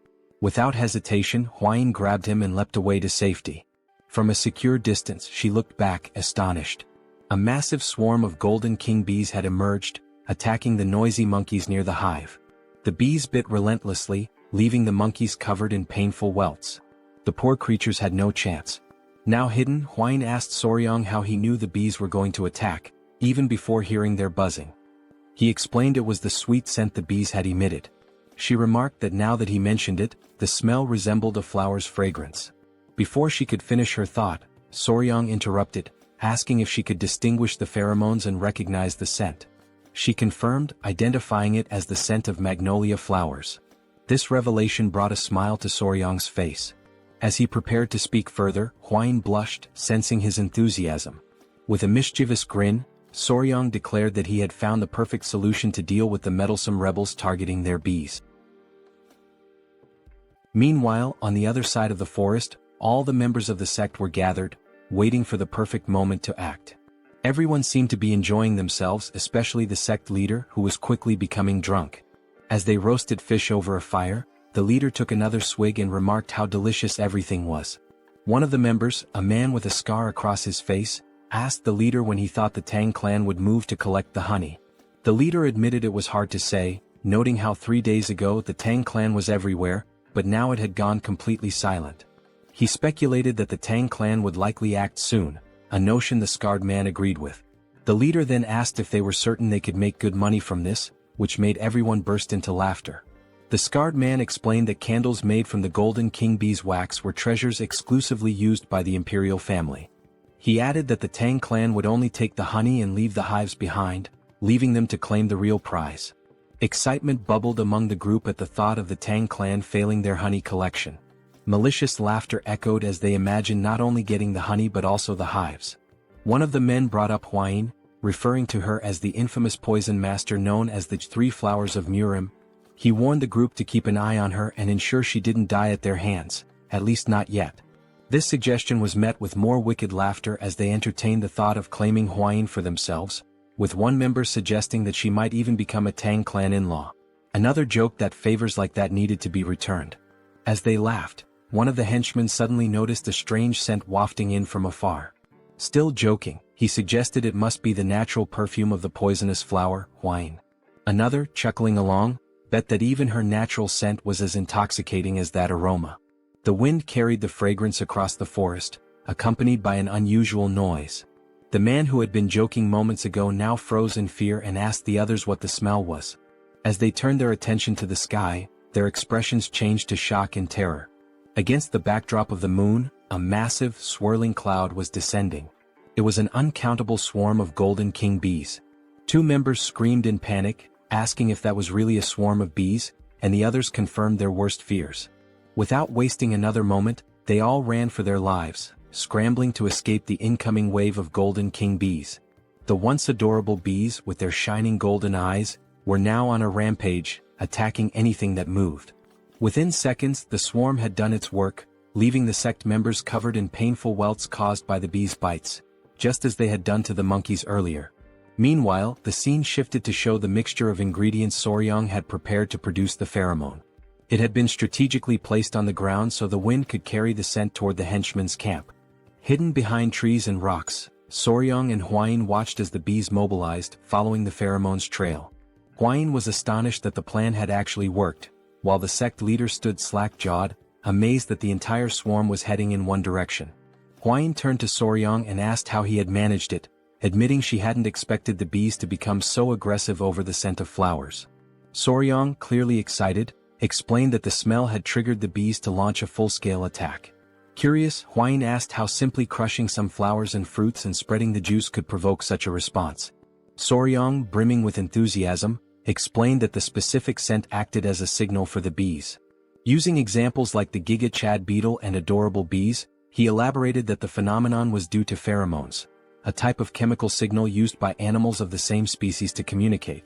Without hesitation, Huayin grabbed him and leapt away to safety. From a secure distance she looked back, astonished. A massive swarm of golden king bees had emerged, attacking the noisy monkeys near the hive. The bees bit relentlessly, leaving the monkeys covered in painful welts. The poor creatures had no chance. Now hidden, Huayin asked Soryang how he knew the bees were going to attack, even before hearing their buzzing. He explained it was the sweet scent the bees had emitted. She remarked that now that he mentioned it, the smell resembled a flower's fragrance. Before she could finish her thought, Soryang interrupted, asking if she could distinguish the pheromones and recognize the scent. She confirmed, identifying it as the scent of magnolia flowers. This revelation brought a smile to Soryang's face. As he prepared to speak further, Huayin blushed, sensing his enthusiasm. With a mischievous grin, Soryang declared that he had found the perfect solution to deal with the meddlesome rebels targeting their bees. Meanwhile, on the other side of the forest, all the members of the sect were gathered, waiting for the perfect moment to act. Everyone seemed to be enjoying themselves, especially the sect leader, who was quickly becoming drunk. As they roasted fish over a fire, the leader took another swig and remarked how delicious everything was. One of the members, a man with a scar across his face, asked the leader when he thought the Tang clan would move to collect the honey. The leader admitted it was hard to say, noting how 3 days ago the Tang clan was everywhere, but now it had gone completely silent. He speculated that the Tang clan would likely act soon, a notion the scarred man agreed with. The leader then asked if they were certain they could make good money from this, which made everyone burst into laughter. The scarred man explained that candles made from the golden king bee's wax were treasures exclusively used by the imperial family. He added that the Tang clan would only take the honey and leave the hives behind, leaving them to claim the real prize. Excitement bubbled among the group at the thought of the Tang clan failing their honey collection. Malicious laughter echoed as they imagined not only getting the honey but also the hives. One of the men brought up Huayin, referring to her as the infamous poison master known as the 3 flowers of Murim. He warned the group to keep an eye on her and ensure she didn't die at their hands, at least not yet. This suggestion was met with more wicked laughter as they entertained the thought of claiming Huayin for themselves, with one member suggesting that she might even become a Tang clan in-law. Another joked that favors like that needed to be returned. As they laughed, one of the henchmen suddenly noticed a strange scent wafting in from afar. Still joking, he suggested it must be the natural perfume of the poisonous flower, Huayin. Another, chuckling along, bet that even her natural scent was as intoxicating as that aroma. The wind carried the fragrance across the forest, accompanied by an unusual noise. The man who had been joking moments ago now froze in fear and asked the others what the smell was. As they turned their attention to the sky, their expressions changed to shock and terror. Against the backdrop of the moon, a massive, swirling cloud was descending. It was an uncountable swarm of golden king bees. 2 members screamed in panic, asking if that was really a swarm of bees, and the others confirmed their worst fears. Without wasting another moment, they all ran for their lives, scrambling to escape the incoming wave of golden king bees. The once adorable bees, with their shining golden eyes, were now on a rampage, attacking anything that moved. Within seconds, the swarm had done its work, leaving the sect members covered in painful welts caused by the bees' bites, just as they had done to the monkeys earlier. Meanwhile, the scene shifted to show the mixture of ingredients Soryang had prepared to produce the pheromone. It had been strategically placed on the ground so the wind could carry the scent toward the henchman's camp. Hidden behind trees and rocks, Soryang and Huayin watched as the bees mobilized, following the pheromone's trail. Huayin was astonished that the plan had actually worked, while the sect leader stood slack-jawed, amazed that the entire swarm was heading in one direction. Huayin turned to Soryang and asked how he had managed it, admitting she hadn't expected the bees to become so aggressive over the scent of flowers. Soryang, clearly excited, explained that the smell had triggered the bees to launch a full-scale attack. Curious, Huayin asked how simply crushing some flowers and fruits and spreading the juice could provoke such a response. Soryang, brimming with enthusiasm, explained that the specific scent acted as a signal for the bees. Using examples like the Giga Chad beetle and adorable bees, he elaborated that the phenomenon was due to pheromones, a type of chemical signal used by animals of the same species to communicate.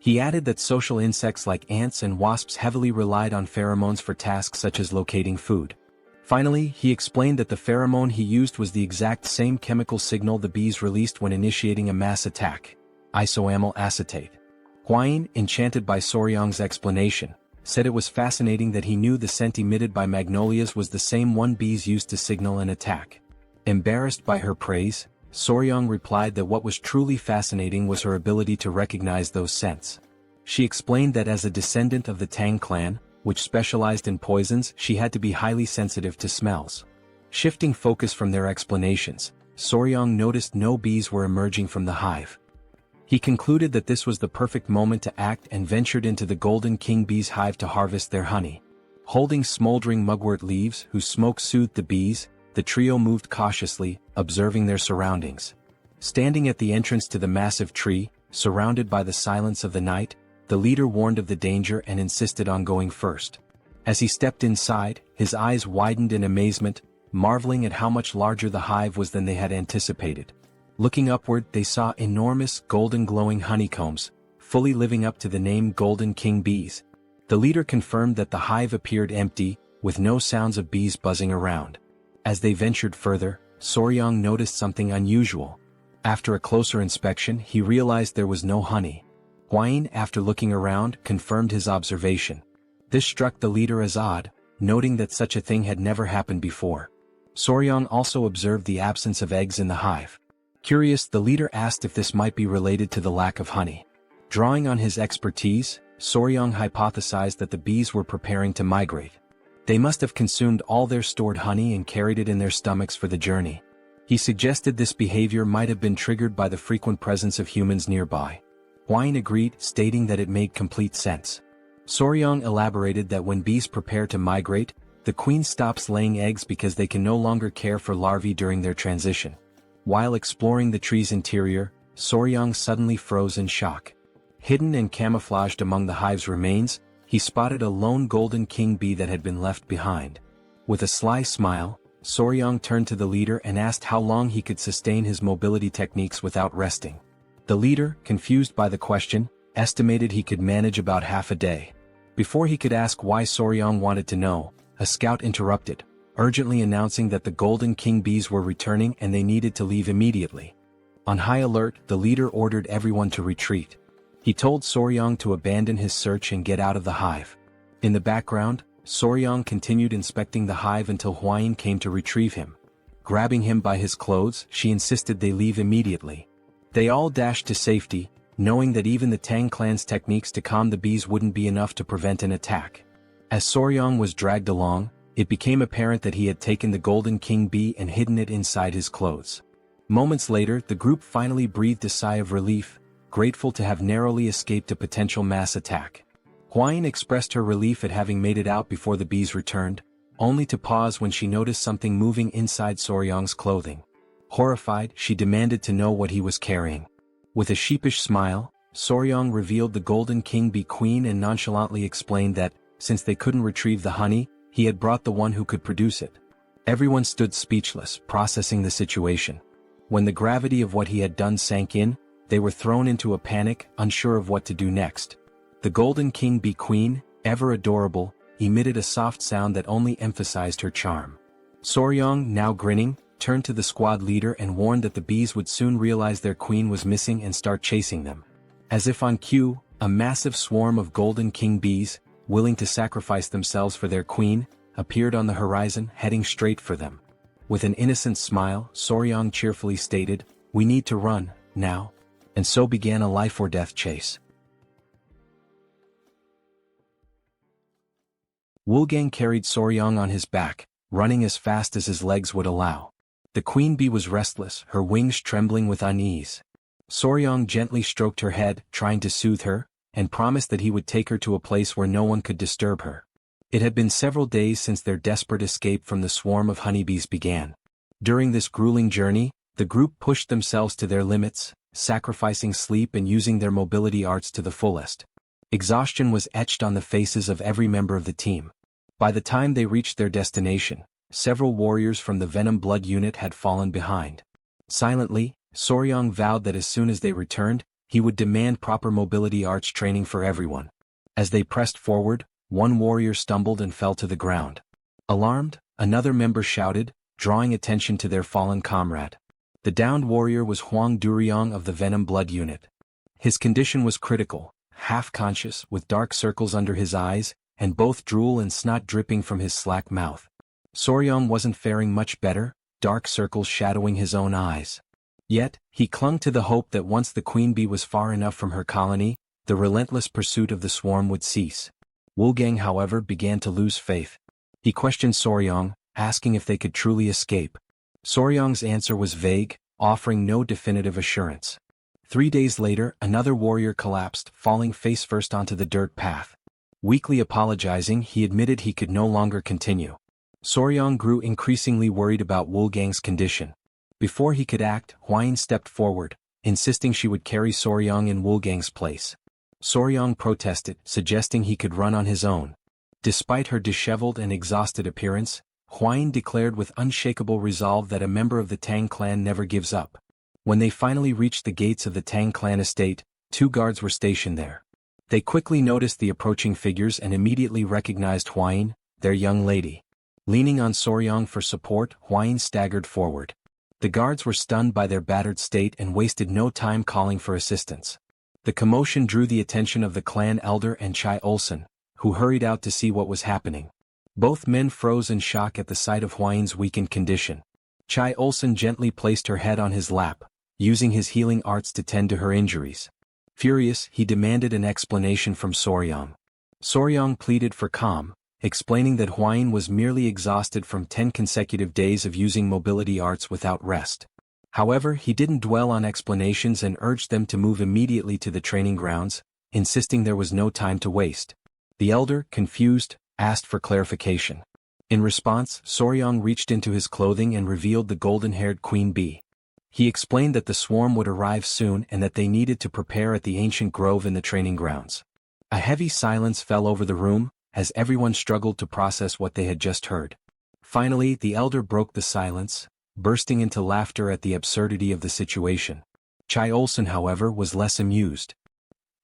He added that social insects like ants and wasps heavily relied on pheromones for tasks such as locating food. Finally, he explained that the pheromone he used was the exact same chemical signal the bees released when initiating a mass attack: isoamyl acetate. Huayin, enchanted by Soryang's explanation, said it was fascinating that he knew the scent emitted by magnolias was the same one bees used to signal an attack. Embarrassed by her praise, Soryong replied that what was truly fascinating was her ability to recognize those scents. She explained that as a descendant of the Tang Clan, which specialized in poisons, she had to be highly sensitive to smells. Shifting focus from their explanations, Soryong noticed no bees were emerging from the hive. He concluded that this was the perfect moment to act and ventured into the Golden King bee's hive to harvest their honey. Holding smoldering mugwort leaves whose smoke soothed the bees, the trio moved cautiously, observing their surroundings. Standing at the entrance to the massive tree, surrounded by the silence of the night, the leader warned of the danger and insisted on going first. As he stepped inside, his eyes widened in amazement, marveling at how much larger the hive was than they had anticipated. Looking upward, they saw enormous, golden glowing honeycombs, fully living up to the name Golden King bees. The leader confirmed that the hive appeared empty, with no sounds of bees buzzing around. As they ventured further, Soryong noticed something unusual. After a closer inspection, he realized there was no honey. Hwain, after looking around, confirmed his observation. This struck the leader as odd, noting that such a thing had never happened before. Soryong also observed the absence of eggs in the hive. Curious, the leader asked if this might be related to the lack of honey. Drawing on his expertise, Soryong hypothesized that the bees were preparing to migrate. They must have consumed all their stored honey and carried it in their stomachs for the journey. He suggested this behavior might have been triggered by the frequent presence of humans nearby. Hwain agreed, stating that it made complete sense. Soryong elaborated that when bees prepare to migrate, the queen stops laying eggs because they can no longer care for larvae during their transition. While exploring the tree's interior, Soryong suddenly froze in shock. Hidden and camouflaged among the hive's remains, he spotted a lone golden king bee that had been left behind. With a sly smile, Soryong turned to the leader and asked how long he could sustain his mobility techniques without resting. The leader, confused by the question, estimated he could manage about half a day. Before he could ask why Soryong wanted to know, a scout interrupted, urgently announcing that the Golden King bees were returning and they needed to leave immediately. On high alert, the leader ordered everyone to retreat. He told Soryong to abandon his search and get out of the hive. In the background, Soryong continued inspecting the hive until Hwain came to retrieve him. Grabbing him by his clothes, she insisted they leave immediately. They all dashed to safety, knowing that even the Tang clan's techniques to calm the bees wouldn't be enough to prevent an attack. As Soryong was dragged along, it became apparent that he had taken the Golden King bee and hidden it inside his clothes. Moments later, the group finally breathed a sigh of relief, grateful to have narrowly escaped a potential mass attack. Hwain expressed her relief at having made it out before the bees returned, only to pause when she noticed something moving inside Soryong's clothing. Horrified, she demanded to know what he was carrying. With a sheepish smile, Soryong revealed the Golden King bee queen and nonchalantly explained that, since they couldn't retrieve the honey, he had brought the one who could produce it. Everyone stood speechless, processing the situation. When the gravity of what he had done sank in, they were thrown into a panic, unsure of what to do next. The Golden King bee queen, ever adorable, emitted a soft sound that only emphasized her charm. Soryong, now grinning, turned to the squad leader and warned that the bees would soon realize their queen was missing and start chasing them. As if on cue, a massive swarm of Golden King bees, willing to sacrifice themselves for their queen, appeared on the horizon, heading straight for them. With an innocent smile, Soryong cheerfully stated, "We need to run, now." And so began a life-or-death chase. Woolgang carried Soryong on his back, running as fast as his legs would allow. The queen bee was restless, her wings trembling with unease. Soryong gently stroked her head, trying to soothe her, and promised that he would take her to a place where no one could disturb her. It had been several days since their desperate escape from the swarm of honeybees began. During this grueling journey, the group pushed themselves to their limits, sacrificing sleep and using their mobility arts to the fullest. Exhaustion was etched on the faces of every member of the team. By the time they reached their destination, several warriors from the Venom Blood unit had fallen behind. Silently, Soryong vowed that as soon as they returned, he would demand proper mobility arts training for everyone. As they pressed forward, one warrior stumbled and fell to the ground. Alarmed, another member shouted, drawing attention to their fallen comrade. The downed warrior was Hwang Duryong of the Venom Blood unit. His condition was critical, half-conscious, with dark circles under his eyes, and both drool and snot dripping from his slack mouth. Soryong wasn't faring much better, dark circles shadowing his own eyes. Yet, he clung to the hope that once the queen bee was far enough from her colony, the relentless pursuit of the swarm would cease. Wolfgang, however, began to lose faith. He questioned Soryang, asking if they could truly escape. Soryang's answer was vague, offering no definitive assurance. 3 days later, another warrior collapsed, falling face-first onto the dirt path. Weakly apologizing, he admitted he could no longer continue. Soryang grew increasingly worried about Wolfgang's condition. Before he could act, Hwain stepped forward, insisting she would carry Soryang in Wolfgang's place. Soryang protested, suggesting he could run on his own. Despite her disheveled and exhausted appearance, Hwain declared with unshakable resolve that a member of the Tang clan never gives up. When they finally reached the gates of the Tang clan estate, 2 guards were stationed there. They quickly noticed the approaching figures and immediately recognized Hwain, their young lady. Leaning on Soryang for support, Hwain staggered forward. The guards were stunned by their battered state and wasted no time calling for assistance. The commotion drew the attention of the clan elder and Chai Olsen, who hurried out to see what was happening. Both men froze in shock at the sight of Hwain's weakened condition. Chai Olsen gently placed her head on his lap, using his healing arts to tend to her injuries. Furious, he demanded an explanation from Soryang. Soryang pleaded for calm, explaining that Hwain was merely exhausted from 10 consecutive days of using mobility arts without rest. However, he didn't dwell on explanations and urged them to move immediately to the training grounds, insisting there was no time to waste. The elder, confused, asked for clarification. In response, Soryang reached into his clothing and revealed the golden-haired queen bee. He explained that the swarm would arrive soon and that they needed to prepare at the ancient grove in the training grounds. A heavy silence fell over the room, as everyone struggled to process what they had just heard. Finally, the elder broke the silence, bursting into laughter at the absurdity of the situation. Chai Olsen, however, was less amused.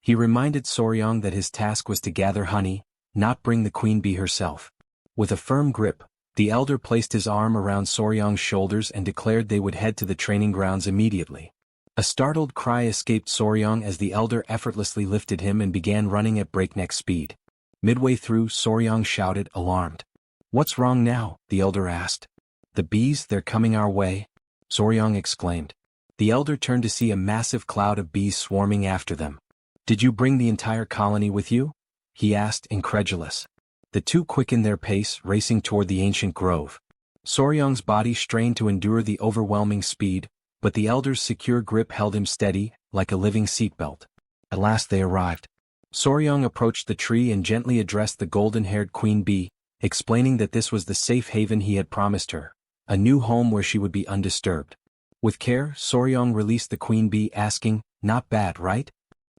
He reminded Soryang that his task was to gather honey, not bring the queen bee herself. With a firm grip, the elder placed his arm around Soryang's shoulders and declared they would head to the training grounds immediately. A startled cry escaped Soryang as the elder effortlessly lifted him and began running at breakneck speed. Midway through, Soryang shouted, alarmed. "What's wrong now?" the elder asked. "The bees, they're coming our way," Soryang exclaimed. The elder turned to see a massive cloud of bees swarming after them. "Did you bring the entire colony with you?" he asked, incredulous. The two quickened their pace, racing toward the ancient grove. Soryang's body strained to endure the overwhelming speed, but the elder's secure grip held him steady, like a living seatbelt. At last they arrived. Soryang approached the tree and gently addressed the golden-haired queen bee, explaining that this was the safe haven he had promised her, a new home where she would be undisturbed. With care, Soryang released the queen bee, asking, "Not bad, right?"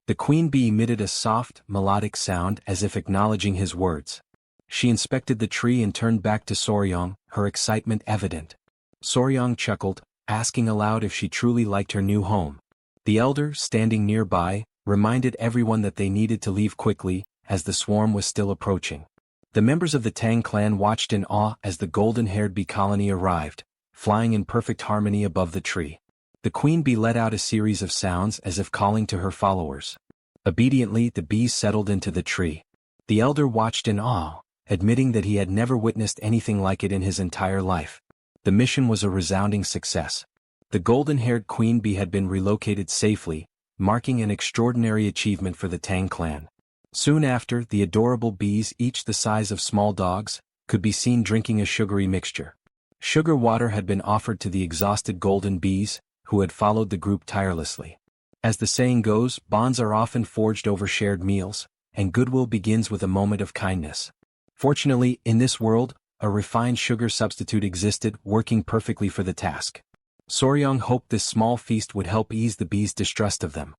The queen bee emitted a soft, melodic sound as if acknowledging his words. She inspected the tree and turned back to Soryang, her excitement evident. Soryang chuckled, asking aloud if she truly liked her new home. The elder, standing nearby, reminded everyone that they needed to leave quickly, as the swarm was still approaching. The members of the Tang clan watched in awe as the golden-haired bee colony arrived, flying in perfect harmony above the tree. The queen bee let out a series of sounds as if calling to her followers. Obediently, the bees settled into the tree. The elder watched in awe, admitting that he had never witnessed anything like it in his entire life. The mission was a resounding success. The golden-haired queen bee had been relocated safely, marking an extraordinary achievement for the Tang clan. Soon after, the adorable bees, each the size of small dogs, could be seen drinking a sugary mixture. Sugar water had been offered to the exhausted golden bees, who had followed the group tirelessly. As the saying goes, bonds are often forged over shared meals, and goodwill begins with a moment of kindness. Fortunately, in this world, a refined sugar substitute existed, working perfectly for the task. Soryang hoped this small feast would help ease the bees' distrust of them.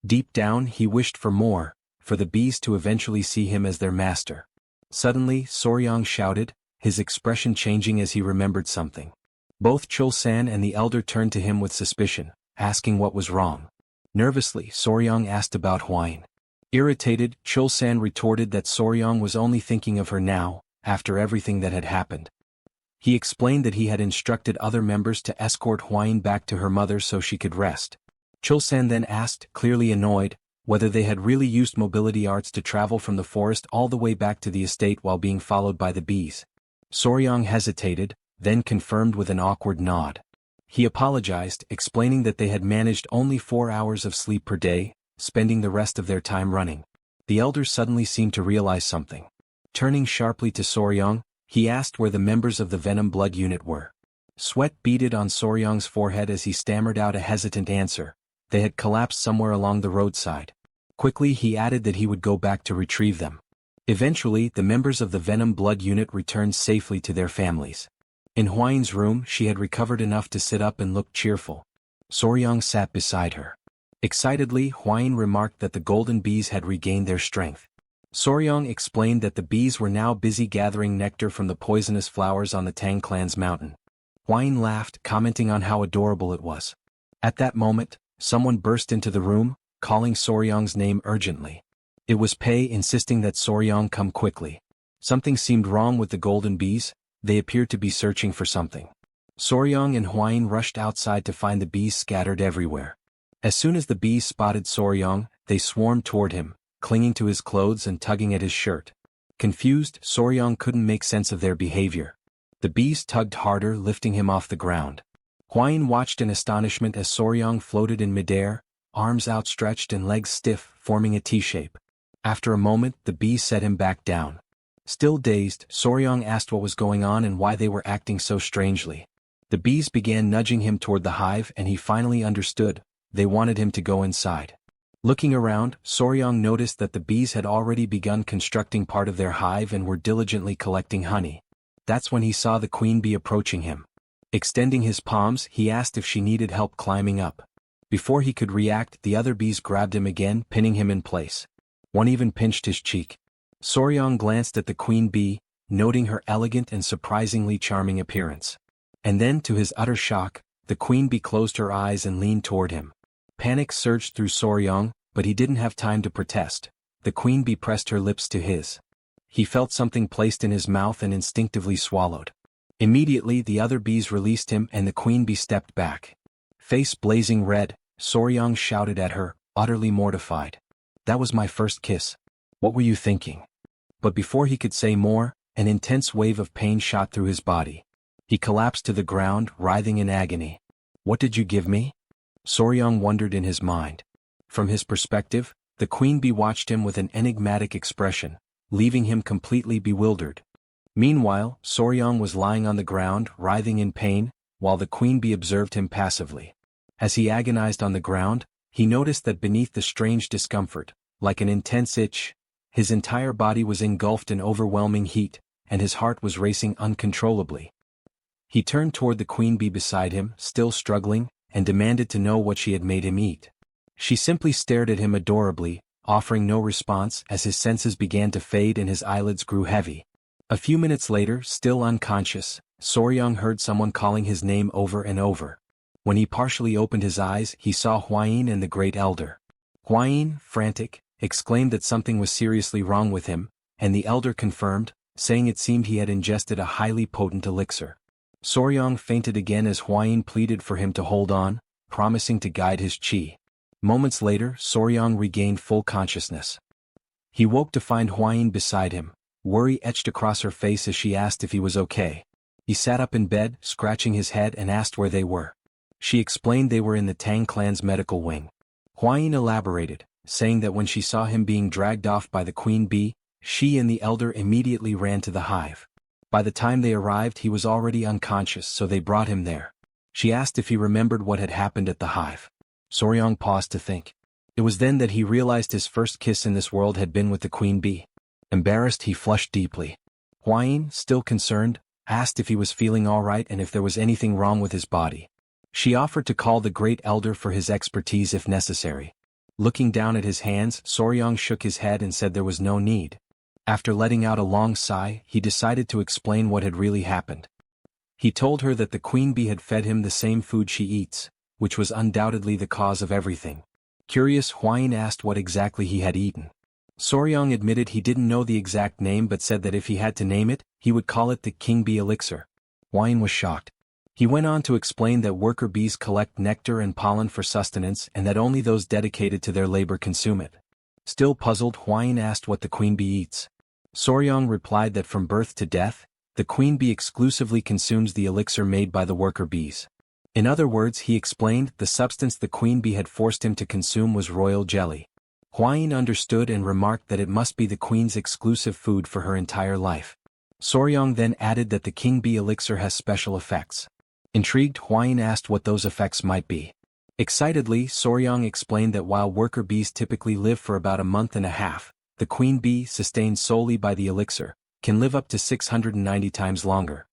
Deep down, he wished for more, for the bees to eventually see him as their master. Suddenly, Soryang shouted, his expression changing as he remembered something. Both Chul-san and the elder turned to him with suspicion, asking what was wrong. Nervously, Soryang asked about Hwain. Irritated, Chul-san retorted that Soryang was only thinking of her now, after everything that had happened. He explained that he had instructed other members to escort Hwain back to her mother so she could rest. Chul-san then asked, clearly annoyed, whether they had really used mobility arts to travel from the forest all the way back to the estate while being followed by the bees. Soryang hesitated, then confirmed with an awkward nod. He apologized, explaining that they had managed only 4 hours of sleep per day, spending the rest of their time running. The elder suddenly seemed to realize something. Turning sharply to Soryong, he asked where the members of the Venom Blood Unit were. Sweat beaded on Soryong's forehead as he stammered out a hesitant answer. They had collapsed somewhere along the roadside. Quickly he added that he would go back to retrieve them. Eventually, the members of the Venom Blood Unit returned safely to their families. In Hwayin's room, she had recovered enough to sit up and look cheerful. Soryong sat beside her. Excitedly, Hwayin remarked that the golden bees had regained their strength. Soryong explained that the bees were now busy gathering nectar from the poisonous flowers on the Tang Clan's mountain. Hwayin laughed, commenting on how adorable it was. At that moment, someone burst into the room, calling Soryong's name urgently. It was Pei, insisting that Soryong come quickly. Something seemed wrong with the golden bees. They appeared to be searching for something. Soryong and Hwayin rushed outside to find the bees scattered everywhere. As soon as the bees spotted Soryong, they swarmed toward him, clinging to his clothes and tugging at his shirt. Confused, Soryong couldn't make sense of their behavior. The bees tugged harder, lifting him off the ground. Hwayin watched in astonishment as Soryong floated in midair, arms outstretched and legs stiff, forming a T-shape. After a moment, the bees set him back down. Still dazed, Soryong asked what was going on and why they were acting so strangely. The bees began nudging him toward the hive and he finally understood. They wanted him to go inside. Looking around, Soryong noticed that the bees had already begun constructing part of their hive and were diligently collecting honey. That's when he saw the queen bee approaching him. Extending his palms, he asked if she needed help climbing up. Before he could react, the other bees grabbed him again, pinning him in place. One even pinched his cheek. Soryong glanced at the queen bee, noting her elegant and surprisingly charming appearance. And then, to his utter shock, the queen bee closed her eyes and leaned toward him. Panic surged through Soryong, but he didn't have time to protest. The queen bee pressed her lips to his. He felt something placed in his mouth and instinctively swallowed. Immediately the other bees released him and the queen bee stepped back. Face blazing red, Soryong shouted at her, utterly mortified. "That was my first kiss. What were you thinking?" But before he could say more, an intense wave of pain shot through his body. He collapsed to the ground, writhing in agony. "What did you give me?" Soryong wondered in his mind. From his perspective, the queen bee watched him with an enigmatic expression, leaving him completely bewildered. Meanwhile, Soryong was lying on the ground, writhing in pain, while the queen bee observed him passively. As he agonized on the ground, he noticed that beneath the strange discomfort, like an intense itch, his entire body was engulfed in overwhelming heat, and his heart was racing uncontrollably. He turned toward the queen bee beside him, still struggling, and demanded to know what she had made him eat. She simply stared at him adorably, offering no response as his senses began to fade and his eyelids grew heavy. A few minutes later, still unconscious, Soryong heard someone calling his name over and over. When he partially opened his eyes, he saw Hwayin and the Great Elder. Hwayin, frantic, exclaimed that something was seriously wrong with him, and the elder confirmed, saying it seemed he had ingested a highly potent elixir. Soryong fainted again as Hwayin pleaded for him to hold on, promising to guide his chi. Moments later, Soryong regained full consciousness. He woke to find Hwayin beside him, worry etched across her face as she asked if he was okay. He sat up in bed, scratching his head and asked where they were. She explained they were in the Tang Clan's medical wing. Hwayin elaborated, saying that when she saw him being dragged off by the queen bee, she and the elder immediately ran to the hive. By the time they arrived he was already unconscious, so they brought him there. She asked if he remembered what had happened at the hive. Soryong paused to think. It was then that he realized his first kiss in this world had been with the queen bee. Embarrassed, he flushed deeply. Hwayin, still concerned, asked if he was feeling all right and if there was anything wrong with his body. She offered to call the Great Elder for his expertise if necessary. Looking down at his hands, Soryong shook his head and said there was no need. After letting out a long sigh, he decided to explain what had really happened. He told her that the queen bee had fed him the same food she eats, which was undoubtedly the cause of everything. Curious, Hwayin asked what exactly he had eaten. Soryong admitted he didn't know the exact name but said that if he had to name it, he would call it the king bee elixir. Hwayin was shocked. He went on to explain that worker bees collect nectar and pollen for sustenance and that only those dedicated to their labor consume it. Still puzzled, Hwayin asked what the queen bee eats. Soryong replied that from birth to death, the queen bee exclusively consumes the elixir made by the worker bees. In other words, he explained, the substance the queen bee had forced him to consume was royal jelly. Huayin understood and remarked that it must be the queen's exclusive food for her entire life. Soryong then added that the king bee elixir has special effects. Intrigued, Huayin asked what those effects might be. Excitedly, Soryong explained that while worker bees typically live for about a month and a half, the queen bee, sustained solely by the elixir, can live up to 690 times longer.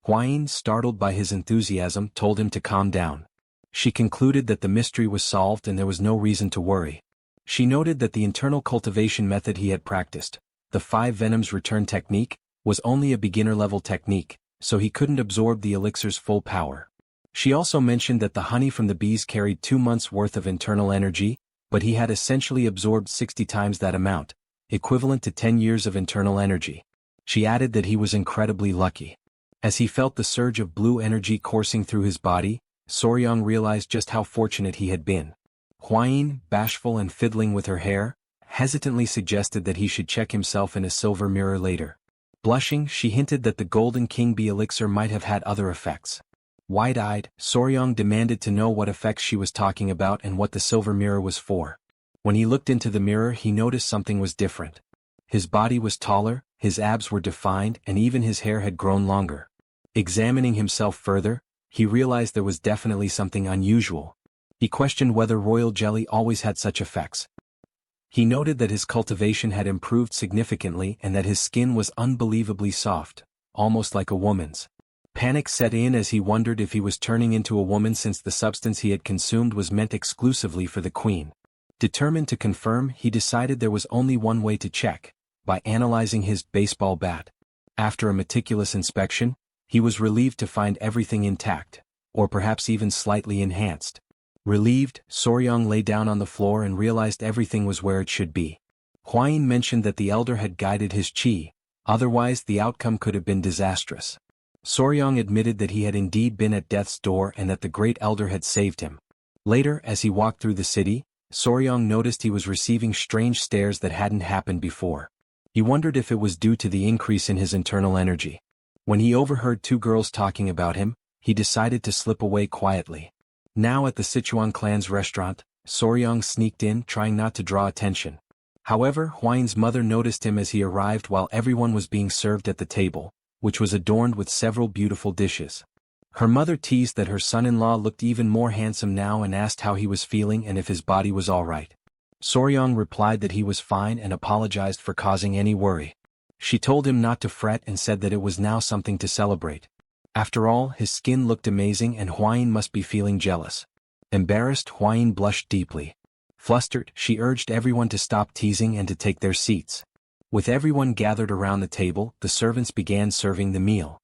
Huayin, startled by his enthusiasm, told him to calm down. She concluded that the mystery was solved and there was no reason to worry. She noted that the internal cultivation method he had practiced, the 5 venoms return technique, was only a beginner-level technique, so he couldn't absorb the elixir's full power. She also mentioned that the honey from the bees carried 2 months' worth of internal energy, but he had essentially absorbed 60 times that amount, equivalent to 10 years of internal energy. She added that he was incredibly lucky. As he felt the surge of blue energy coursing through his body, Soryong realized just how fortunate he had been. Huayin, bashful and fiddling with her hair, hesitantly suggested that he should check himself in a silver mirror later. Blushing, she hinted that the golden king bee elixir might have had other effects. Wide-eyed, Soryong demanded to know what effects she was talking about and what the silver mirror was for. When he looked into the mirror, he noticed something was different. His body was taller, his abs were defined, and even his hair had grown longer. Examining himself further, he realized there was definitely something unusual. He questioned whether royal jelly always had such effects. He noted that his cultivation had improved significantly and that his skin was unbelievably soft, almost like a woman's. Panic set in as he wondered if he was turning into a woman since the substance he had consumed was meant exclusively for the queen. Determined to confirm, he decided there was only one way to check, by analyzing his baseball bat. After a meticulous inspection, he was relieved to find everything intact, or perhaps even slightly enhanced. Relieved, Soryong lay down on the floor and realized everything was where it should be. Huayin mentioned that the elder had guided his qi, otherwise the outcome could have been disastrous. Soryong admitted that he had indeed been at death's door and that the great elder had saved him. Later, as he walked through the city, Soryong noticed he was receiving strange stares that hadn't happened before. He wondered if it was due to the increase in his internal energy. When he overheard 2 girls talking about him, he decided to slip away quietly. Now at the Sichuan clan's restaurant, Soryong sneaked in, trying not to draw attention. However, Huayin's mother noticed him as he arrived while everyone was being served at the table, which was adorned with several beautiful dishes. Her mother teased that her son-in-law looked even more handsome now and asked how he was feeling and if his body was all right. Soryong replied that he was fine and apologized for causing any worry. She told him not to fret and said that it was now something to celebrate. After all, his skin looked amazing and Huayin must be feeling jealous. Embarrassed, Huayin blushed deeply. Flustered, she urged everyone to stop teasing and to take their seats. With everyone gathered around the table, the servants began serving the meal.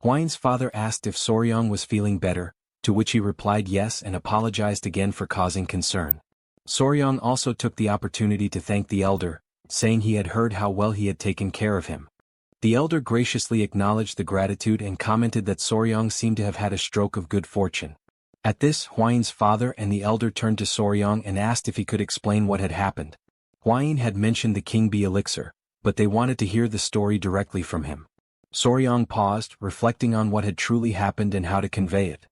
Huayin's father asked if Soryong was feeling better, to which he replied yes and apologized again for causing concern. Soryong also took the opportunity to thank the elder, saying he had heard how well he had taken care of him. The elder graciously acknowledged the gratitude and commented that Soryong seemed to have had a stroke of good fortune. At this, Huayin's father and the elder turned to Soryong and asked if he could explain what had happened. Huayin had mentioned the king bee elixir, but they wanted to hear the story directly from him. Soryong paused, reflecting on what had truly happened and how to convey it.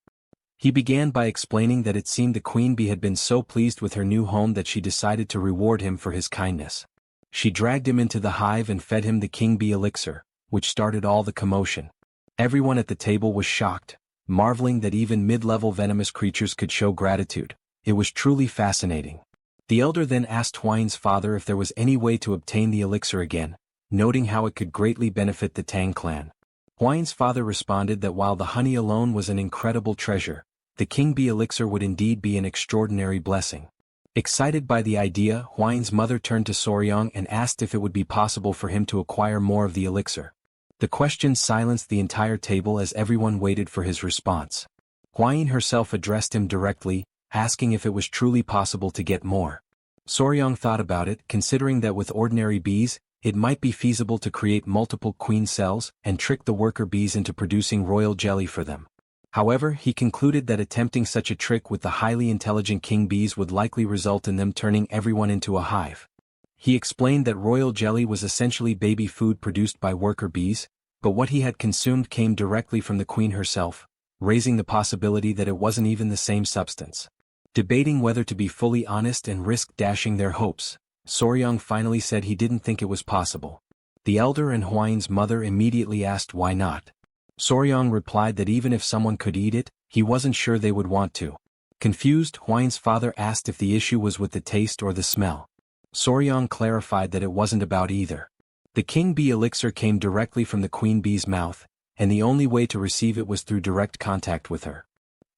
He began by explaining that it seemed the queen bee had been so pleased with her new home that she decided to reward him for his kindness. She dragged him into the hive and fed him the king bee elixir, which started all the commotion. Everyone at the table was shocked, marveling that even mid-level venomous creatures could show gratitude. It was truly fascinating. The elder then asked Huayin's father if there was any way to obtain the elixir again, noting how it could greatly benefit the Tang clan. Huayin's father responded that while the honey alone was an incredible treasure, the king bee elixir would indeed be an extraordinary blessing. Excited by the idea, Huayin's mother turned to Soryong and asked if it would be possible for him to acquire more of the elixir. The question silenced the entire table as everyone waited for his response. Huayin herself addressed him directly, asking if it was truly possible to get more. Soryong thought about it, considering that with ordinary bees, it might be feasible to create multiple queen cells and trick the worker bees into producing royal jelly for them. However, he concluded that attempting such a trick with the highly intelligent king bees would likely result in them turning everyone into a hive. He explained that royal jelly was essentially baby food produced by worker bees, but what he had consumed came directly from the queen herself, raising the possibility that it wasn't even the same substance. Debating whether to be fully honest and risk dashing their hopes, Soryong finally said he didn't think it was possible. The elder and Hwain's mother immediately asked why not. Soryong replied that even if someone could eat it, he wasn't sure they would want to. Confused, Hwain's father asked if the issue was with the taste or the smell. Soryong clarified that it wasn't about either. The king bee elixir came directly from the queen bee's mouth, and the only way to receive it was through direct contact with her.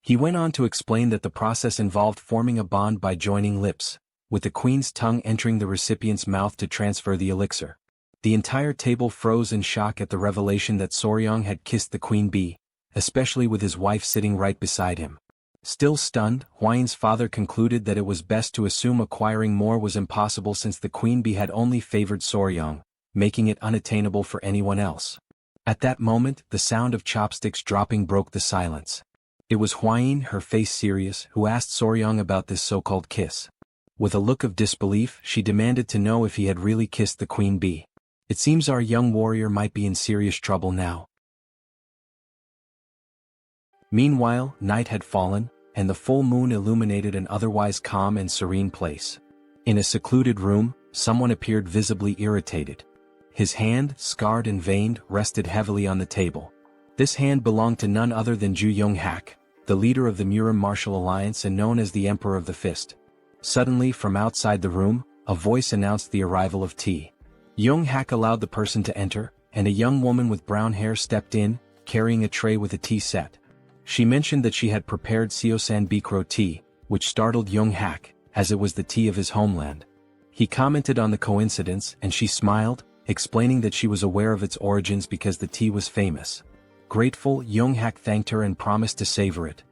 He went on to explain that the process involved forming a bond by joining lips, with the queen's tongue entering the recipient's mouth to transfer the elixir. The entire table froze in shock at the revelation that Soryong had kissed the queen bee, especially with his wife sitting right beside him. Still stunned, Hwain's father concluded that it was best to assume acquiring more was impossible since the queen bee had only favored Soryong, making it unattainable for anyone else. At that moment, the sound of chopsticks dropping broke the silence. It was Hwain, her face serious, who asked Soryong about this so-called kiss. With a look of disbelief, she demanded to know if he had really kissed the queen bee. It seems our young warrior might be in serious trouble now. Meanwhile, night had fallen, and the full moon illuminated an otherwise calm and serene place. In a secluded room, someone appeared visibly irritated. His hand, scarred and veined, rested heavily on the table. This hand belonged to none other than Ju Young-hak, the leader of the Murim Martial Alliance and known as the Emperor of the Fist. Suddenly, from outside the room, a voice announced the arrival of tea. Young-hak allowed the person to enter, and a young woman with brown hair stepped in, carrying a tray with a tea set. She mentioned that she had prepared Seosan Bikro tea, which startled Young-hak, as it was the tea of his homeland. He commented on the coincidence and she smiled, explaining that she was aware of its origins because the tea was famous. Grateful, Young-hak thanked her and promised to savor it.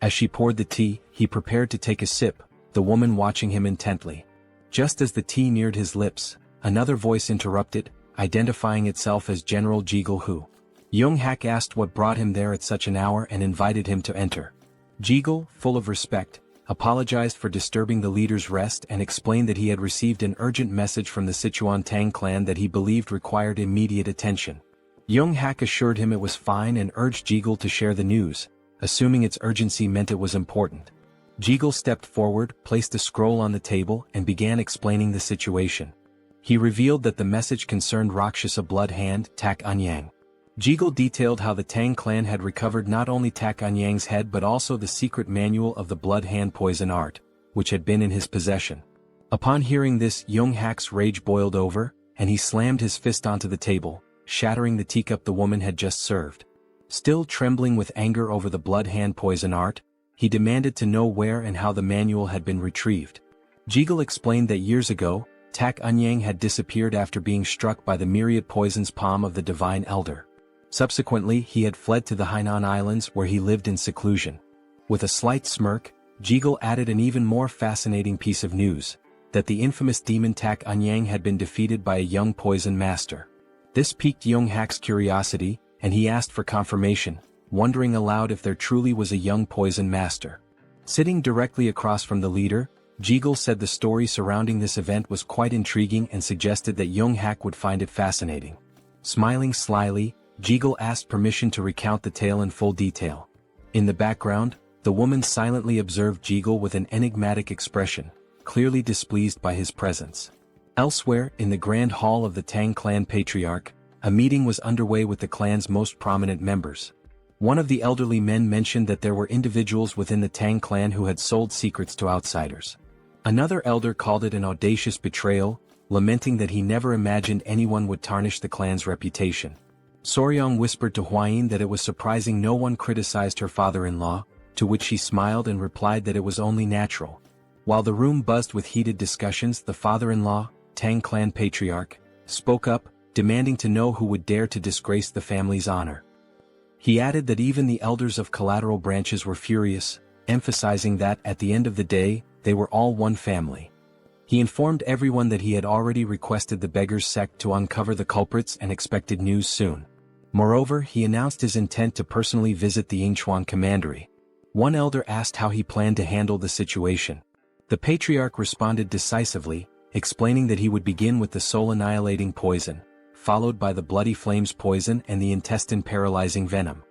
As she poured the tea, he prepared to take a sip, the woman watching him intently. Just as the tea neared his lips, another voice interrupted, identifying itself as General Jigul Hu. Young-hak asked what brought him there at such an hour and invited him to enter. Jigul, full of respect, apologized for disturbing the leader's rest and explained that he had received an urgent message from the Sichuan Tang Clan that he believed required immediate attention. Young-hak assured him it was fine and urged Jigul to share the news, assuming its urgency meant it was important. Jigul stepped forward, placed a scroll on the table and began explaining the situation. He revealed that the message concerned Rakshasa blood hand, Tak Anyang. Jigul detailed how the Tang clan had recovered not only Tak Anyang's head but also the secret manual of the blood hand poison art, which had been in his possession. Upon hearing this, Young-hak's rage boiled over, and he slammed his fist onto the table, shattering the teacup the woman had just served. Still trembling with anger over the blood hand poison art, he demanded to know where and how the manual had been retrieved. Jigul explained that years ago, Tak Anyang had disappeared after being struck by the myriad poison's palm of the divine elder. Subsequently, he had fled to the Hainan Islands where he lived in seclusion. With a slight smirk, Jigul added an even more fascinating piece of news, that the infamous demon Tak Anyang had been defeated by a young poison master. This piqued Young-hak's curiosity, and he asked for confirmation, wondering aloud if there truly was a young poison master. Sitting directly across from the leader, Jigul said the story surrounding this event was quite intriguing and suggested that Young-hak would find it fascinating. Smiling slyly, Jigul asked permission to recount the tale in full detail. In the background, the woman silently observed Jigul with an enigmatic expression, clearly displeased by his presence. Elsewhere, in the grand hall of the Tang clan patriarch, a meeting was underway with the clan's most prominent members. One of the elderly men mentioned that there were individuals within the Tang clan who had sold secrets to outsiders. Another elder called it an audacious betrayal, lamenting that he never imagined anyone would tarnish the clan's reputation. Soryong whispered to Hwain that it was surprising no one criticized her father-in-law, to which she smiled and replied that it was only natural. While the room buzzed with heated discussions, the father-in-law, Tang clan patriarch, spoke up, demanding to know who would dare to disgrace the family's honor. He added that even the elders of collateral branches were furious, emphasizing that, at the end of the day, they were all one family. He informed everyone that he had already requested the beggars' sect to uncover the culprits and expected news soon. Moreover, he announced his intent to personally visit the Yingchuan commandery. One elder asked how he planned to handle the situation. The patriarch responded decisively, explaining that he would begin with the soul-annihilating poison, followed by the bloody flames poison and the intestine-paralyzing venom.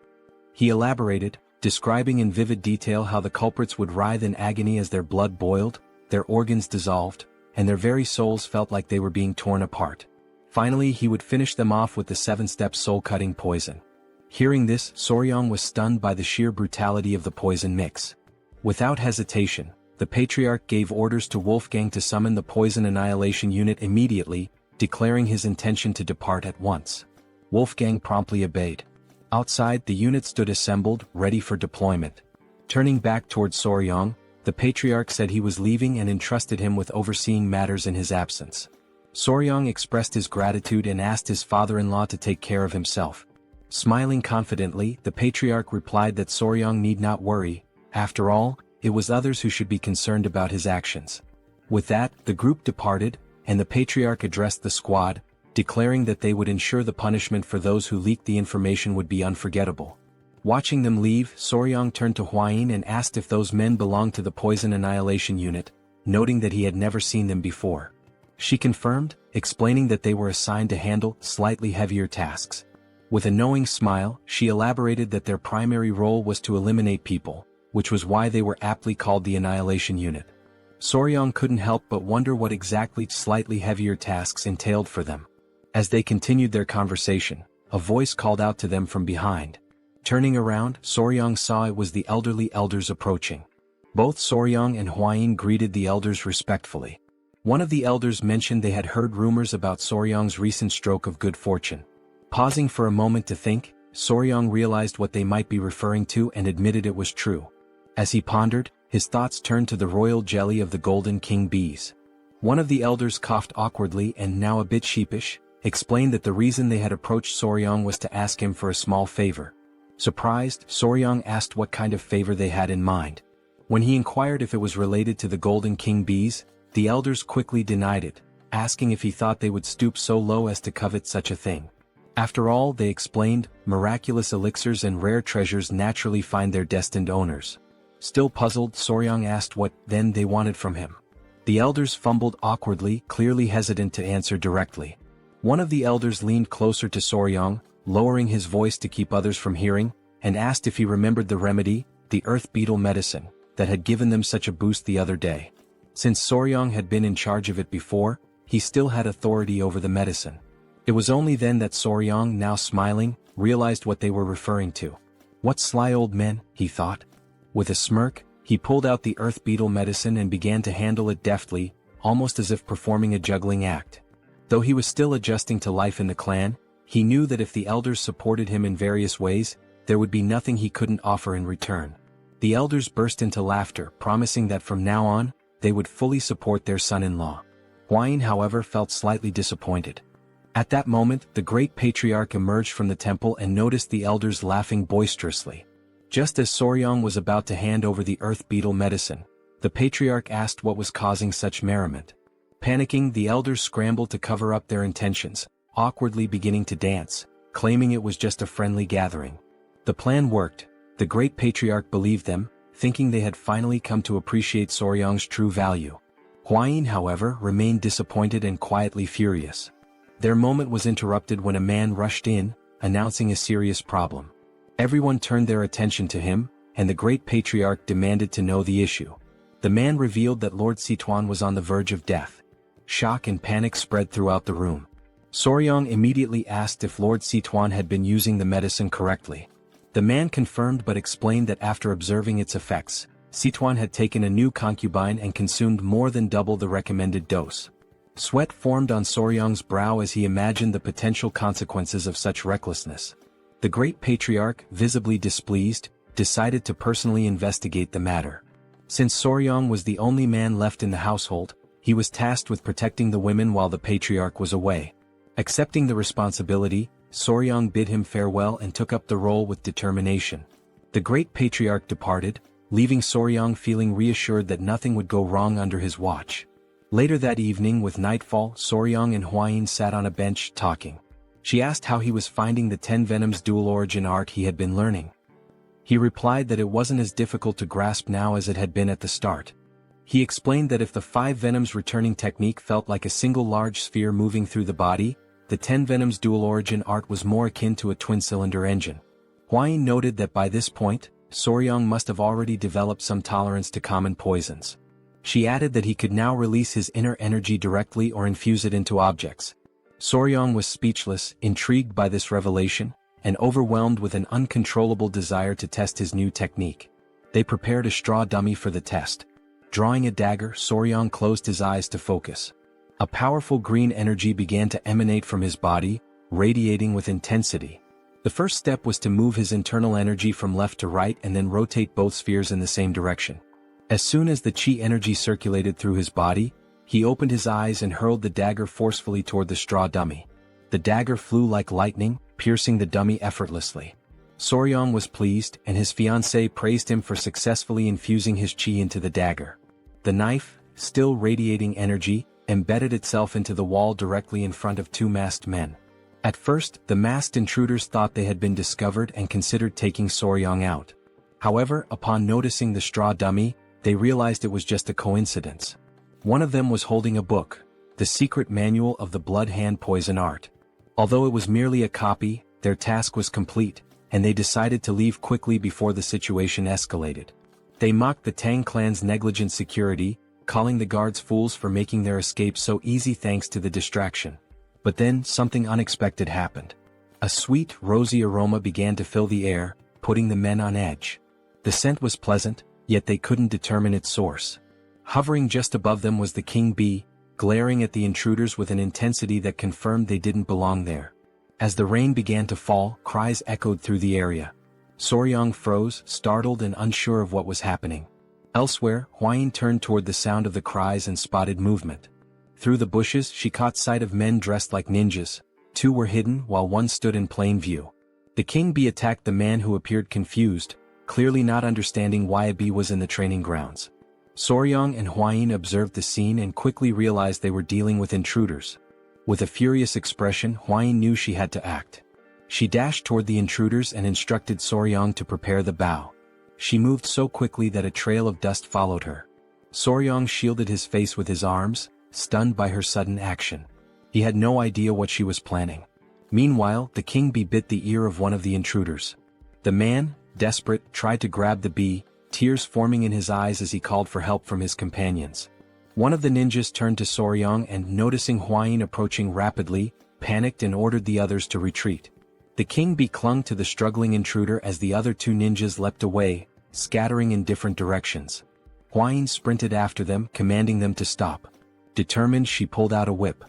He elaborated, describing in vivid detail how the culprits would writhe in agony as their blood boiled, their organs dissolved, and their very souls felt like they were being torn apart. Finally he would finish them off with the 7-step soul-cutting poison. Hearing this, Soryang was stunned by the sheer brutality of the poison mix. Without hesitation, the Patriarch gave orders to Wolfgang to summon the Poison Annihilation Unit immediately, declaring his intention to depart at once. Wolfgang promptly obeyed. Outside, the unit stood assembled, ready for deployment. Turning back towards Soryang, the Patriarch said he was leaving and entrusted him with overseeing matters in his absence. Soryang expressed his gratitude and asked his father-in-law to take care of himself. Smiling confidently, the Patriarch replied that Soryang need not worry. After all, it was others who should be concerned about his actions. With that, the group departed, and the Patriarch addressed the squad, declaring that they would ensure the punishment for those who leaked the information would be unforgettable. Watching them leave, Soryang turned to Hwayin and asked if those men belonged to the Poison Annihilation Unit, noting that he had never seen them before. She confirmed, explaining that they were assigned to handle slightly heavier tasks. With a knowing smile, she elaborated that their primary role was to eliminate people, which was why they were aptly called the Annihilation Unit. Soryang couldn't help but wonder what exactly slightly heavier tasks entailed for them. As they continued their conversation, a voice called out to them from behind. Turning around, Soryang saw it was the elderly elders approaching. Both Soryang and Hwayin greeted the elders respectfully. One of the elders mentioned they had heard rumors about Soryang's recent stroke of good fortune. Pausing for a moment to think, Soryang realized what they might be referring to and admitted it was true. As he pondered, his thoughts turned to the royal jelly of the Golden King bees. One of the elders coughed awkwardly and, now a bit sheepish, explained that the reason they had approached Soryang was to ask him for a small favor. Surprised, Soryang asked what kind of favor they had in mind. When he inquired if it was related to the Golden King bees, the elders quickly denied it, asking if he thought they would stoop so low as to covet such a thing. After all, they explained, miraculous elixirs and rare treasures naturally find their destined owners. Still puzzled, Soryang asked what, then, they wanted from him. The elders fumbled awkwardly, clearly hesitant to answer directly. One of the elders leaned closer to Soryang, lowering his voice to keep others from hearing, and asked if he remembered the remedy, the earth beetle medicine, that had given them such a boost the other day. Since Soryang had been in charge of it before, he still had authority over the medicine. It was only then that Soryang, now smiling, realized what they were referring to. What sly old men, he thought. With a smirk, he pulled out the earth beetle medicine and began to handle it deftly, almost as if performing a juggling act. Though he was still adjusting to life in the clan, he knew that if the elders supported him in various ways, there would be nothing he couldn't offer in return. The elders burst into laughter, promising that from now on, they would fully support their son-in-law. Hwayin, however, felt slightly disappointed. At that moment, the great patriarch emerged from the temple and noticed the elders laughing boisterously. Just as Soryang was about to hand over the earth beetle medicine, the patriarch asked what was causing such merriment. Panicking, the elders scrambled to cover up their intentions, awkwardly beginning to dance, claiming it was just a friendly gathering. The plan worked. The great patriarch believed them, thinking they had finally come to appreciate Soryang's true value. Hwayin, however, remained disappointed and quietly furious. Their moment was interrupted when a man rushed in, announcing a serious problem. Everyone turned their attention to him, and the great patriarch demanded to know the issue. The man revealed that Lord Sichuan was on the verge of death. Shock and panic spread throughout the room. Soryang immediately asked if Lord Sichuan had been using the medicine correctly. The man confirmed but explained that after observing its effects, Sichuan had taken a new concubine and consumed more than double the recommended dose. Sweat formed on Soryang's brow as he imagined the potential consequences of such recklessness. The great patriarch, visibly displeased, decided to personally investigate the matter. Since Soryang was the only man left in the household, he was tasked with protecting the women while the patriarch was away. Accepting the responsibility, Soryang bid him farewell and took up the role with determination. The great patriarch departed, leaving Soryang feeling reassured that nothing would go wrong under his watch. Later that evening, with nightfall, Soryang and Hwayin sat on a bench, talking. She asked how he was finding the 10 Venoms dual origin art he had been learning. He replied that it wasn't as difficult to grasp now as it had been at the start. He explained that if the 5 Venoms returning technique felt like a single large sphere moving through the body, the 10 Venoms dual origin art was more akin to a twin-cylinder engine. Huayin noted that by this point, Soryong must have already developed some tolerance to common poisons. She added that he could now release his inner energy directly or infuse it into objects. Soryong was speechless, intrigued by this revelation, and overwhelmed with an uncontrollable desire to test his new technique. They prepared a straw dummy for the test. Drawing a dagger, Soryong closed his eyes to focus. A powerful green energy began to emanate from his body, radiating with intensity. The first step was to move his internal energy from left to right and then rotate both spheres in the same direction. As soon as the chi energy circulated through his body, he opened his eyes and hurled the dagger forcefully toward the straw dummy. The dagger flew like lightning, piercing the dummy effortlessly. Soryong was pleased, and his fiancée praised him for successfully infusing his chi into the dagger. The knife, still radiating energy, embedded itself into the wall directly in front of two masked men. At first, the masked intruders thought they had been discovered and considered taking Soryong out. However, upon noticing the straw dummy, they realized it was just a coincidence. One of them was holding a book, the secret manual of the blood hand poison art. Although it was merely a copy, their task was complete, and they decided to leave quickly before the situation escalated. They mocked the Tang clan's negligent security, calling the guards fools for making their escape so easy thanks to the distraction. But then, something unexpected happened. A sweet, rosy aroma began to fill the air, putting the men on edge. The scent was pleasant, yet they couldn't determine its source. Hovering just above them was the king bee, glaring at the intruders with an intensity that confirmed they didn't belong there. As the rain began to fall, cries echoed through the area. Soryong froze, startled and unsure of what was happening. Elsewhere, Huayin turned toward the sound of the cries and spotted movement. Through the bushes she caught sight of men dressed like ninjas. Two were hidden while one stood in plain view. The king bee attacked the man who appeared confused, clearly not understanding why a bee was in the training grounds. Soryong and Huayin observed the scene and quickly realized they were dealing with intruders. With a furious expression, Huayin knew she had to act. She dashed toward the intruders and instructed Soryong to prepare the bow. She moved so quickly that a trail of dust followed her. Soryong shielded his face with his arms, stunned by her sudden action. He had no idea what she was planning. Meanwhile, the king bee bit the ear of one of the intruders. The man, desperate, tried to grab the bee, tears forming in his eyes as he called for help from his companions. One of the ninjas turned to Soryong and, noticing Huayin approaching rapidly, panicked and ordered the others to retreat. The king bee clung to the struggling intruder as the other two ninjas leapt away, scattering in different directions. Huayin sprinted after them, commanding them to stop. Determined, she pulled out a whip.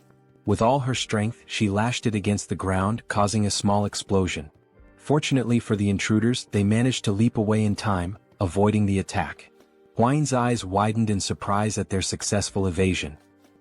With all her strength, she lashed it against the ground, causing a small explosion. Fortunately for the intruders, they managed to leap away in time, avoiding the attack. Huayin's eyes widened in surprise at their successful evasion.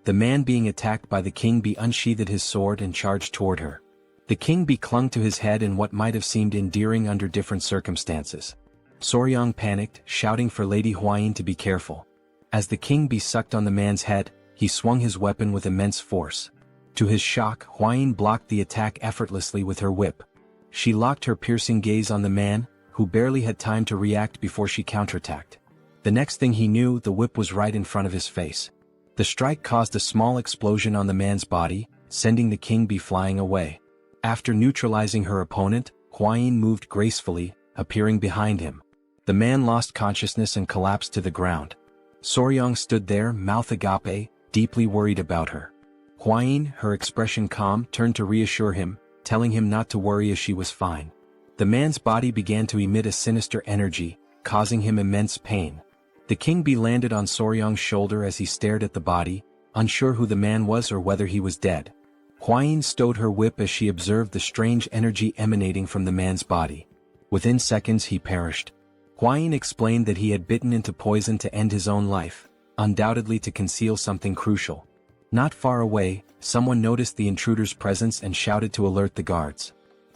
The man being attacked by the king bee unsheathed his sword and charged toward her. The king bee clung to his head in what might have seemed endearing under different circumstances. Soryong panicked, shouting for Lady Huayin to be careful. As the king bee sucked on the man's head, he swung his weapon with immense force. To his shock, Huayin blocked the attack effortlessly with her whip. She locked her piercing gaze on the man, who barely had time to react before she counterattacked. The next thing he knew, the whip was right in front of his face. The strike caused a small explosion on the man's body, sending the king bee flying away. After neutralizing her opponent, Huayin moved gracefully, appearing behind him. The man lost consciousness and collapsed to the ground. Soryong stood there, mouth agape, deeply worried about her. Huayin, her expression calm, turned to reassure him, telling him not to worry as she was fine. The man's body began to emit a sinister energy, causing him immense pain. The king bee landed on Soryong's shoulder as he stared at the body, unsure who the man was or whether he was dead. Huayin stowed her whip as she observed the strange energy emanating from the man's body. Within seconds he perished. Huayin explained that he had bitten into poison to end his own life, undoubtedly to conceal something crucial. Not far away, someone noticed the intruder's presence and shouted to alert the guards.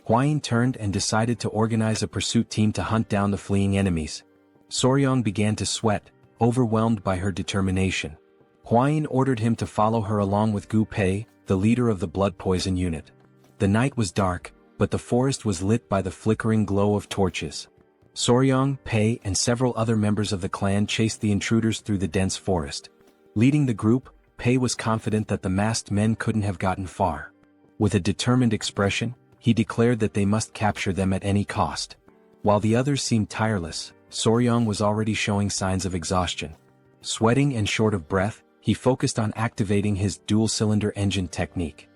Huayin turned and decided to organize a pursuit team to hunt down the fleeing enemies. Soryong began to sweat, overwhelmed by her determination. Huayin ordered him to follow her along with Gu Pei, the leader of the blood poison unit. The night was dark, but the forest was lit by the flickering glow of torches. Soryong, Pei, and several other members of the clan chased the intruders through the dense forest. Leading the group, Pei was confident that the masked men couldn't have gotten far. With a determined expression, he declared that they must capture them at any cost. While the others seemed tireless, Soryong was already showing signs of exhaustion. Sweating and short of breath, he focused on activating his dual-cylinder engine technique.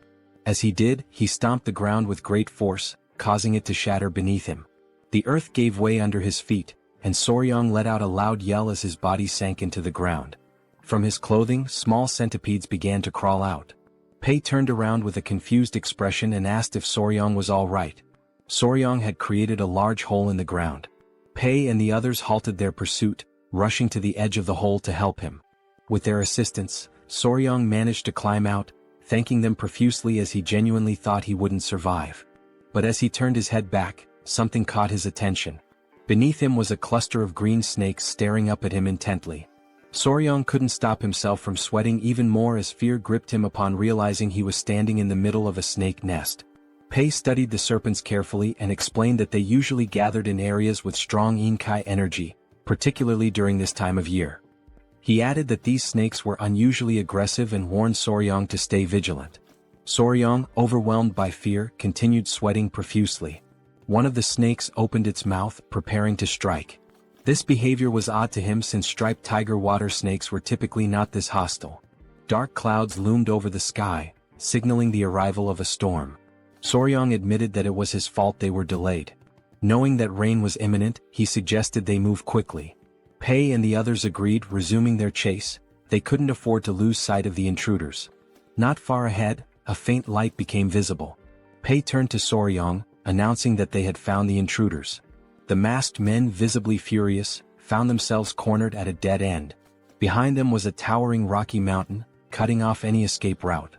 As he did, he stomped the ground with great force, causing it to shatter beneath him. The earth gave way under his feet, and Soryong let out a loud yell as his body sank into the ground. From his clothing, small centipedes began to crawl out. Pei turned around with a confused expression and asked if Soryong was all right. Soryong had created a large hole in the ground. Pei and the others halted their pursuit, rushing to the edge of the hole to help him. With their assistance, Soryong managed to climb out, thanking them profusely as he genuinely thought he wouldn't survive. But as he turned his head back, something caught his attention. Beneath him was a cluster of green snakes staring up at him intently. Soryong couldn't stop himself from sweating even more as fear gripped him upon realizing he was standing in the middle of a snake nest. Pei studied the serpents carefully and explained that they usually gathered in areas with strong Inkai energy, particularly during this time of year. He added that these snakes were unusually aggressive and warned Soryong to stay vigilant. Soryong, overwhelmed by fear, continued sweating profusely. One of the snakes opened its mouth, preparing to strike. This behavior was odd to him since striped tiger water snakes were typically not this hostile. Dark clouds loomed over the sky, signaling the arrival of a storm. Soryong admitted that it was his fault they were delayed. Knowing that rain was imminent, he suggested they move quickly. Pei and the others agreed, resuming their chase. They couldn't afford to lose sight of the intruders. Not far ahead, a faint light became visible. Pei turned to Soryong, announcing that they had found the intruders. The masked men, visibly furious, found themselves cornered at a dead end. Behind them was a towering rocky mountain, cutting off any escape route.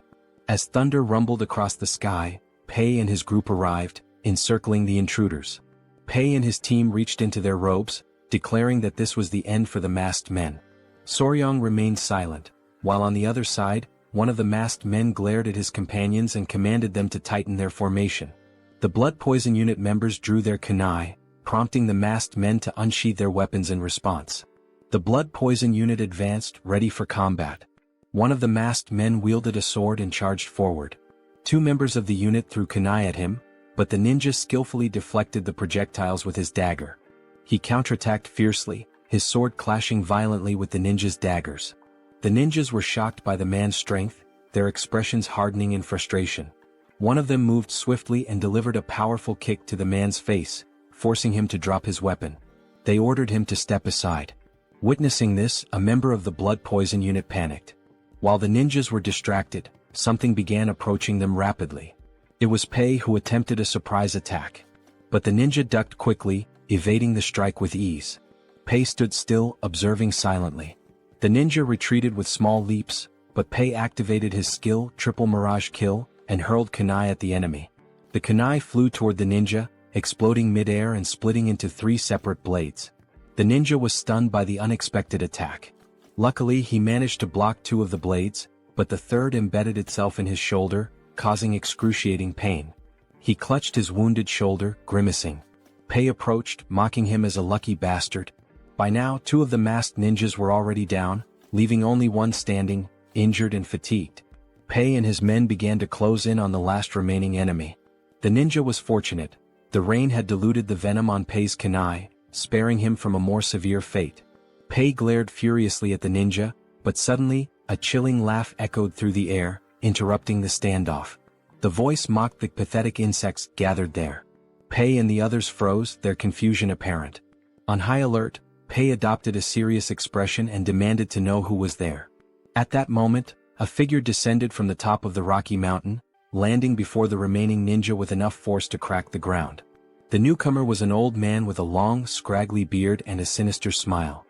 As thunder rumbled across the sky, Pei and his group arrived, encircling the intruders. Pei and his team reached into their robes, declaring that this was the end for the masked men. Soryong remained silent, while on the other side, one of the masked men glared at his companions and commanded them to tighten their formation. The blood poison unit members drew their kunai, prompting the masked men to unsheath their weapons in response. The blood poison unit advanced, ready for combat. One of the masked men wielded a sword and charged forward. Two members of the unit threw kunai at him, but the ninja skillfully deflected the projectiles with his dagger. He counterattacked fiercely, his sword clashing violently with the ninja's daggers. The ninjas were shocked by the man's strength, their expressions hardening in frustration. One of them moved swiftly and delivered a powerful kick to the man's face, forcing him to drop his weapon. They ordered him to step aside. Witnessing this, a member of the blood poison unit panicked. While the ninjas were distracted, something began approaching them rapidly. It was Pei who attempted a surprise attack. But the ninja ducked quickly, evading the strike with ease. Pei stood still, observing silently. The ninja retreated with small leaps, but Pei activated his skill, Triple Mirage Kill, and hurled kunai at the enemy. The kunai flew toward the ninja, exploding mid-air and splitting into 3 separate blades. The ninja was stunned by the unexpected attack. Luckily, he managed to block 2 of the blades, but the third embedded itself in his shoulder, causing excruciating pain. He clutched his wounded shoulder, grimacing. Pei approached, mocking him as a lucky bastard. By now, 2 of the masked ninjas were already down, leaving only one standing, injured and fatigued. Pei and his men began to close in on the last remaining enemy. The ninja was fortunate. The rain had diluted the venom on Pei's kunai, sparing him from a more severe fate. Pei glared furiously at the ninja, but suddenly, a chilling laugh echoed through the air, interrupting the standoff. The voice mocked the pathetic insects gathered there. Pei and the others froze, their confusion apparent. On high alert, Pei adopted a serious expression and demanded to know who was there. At that moment, a figure descended from the top of the rocky mountain, landing before the remaining ninja with enough force to crack the ground. The newcomer was an old man with a long, scraggly beard and a sinister smile.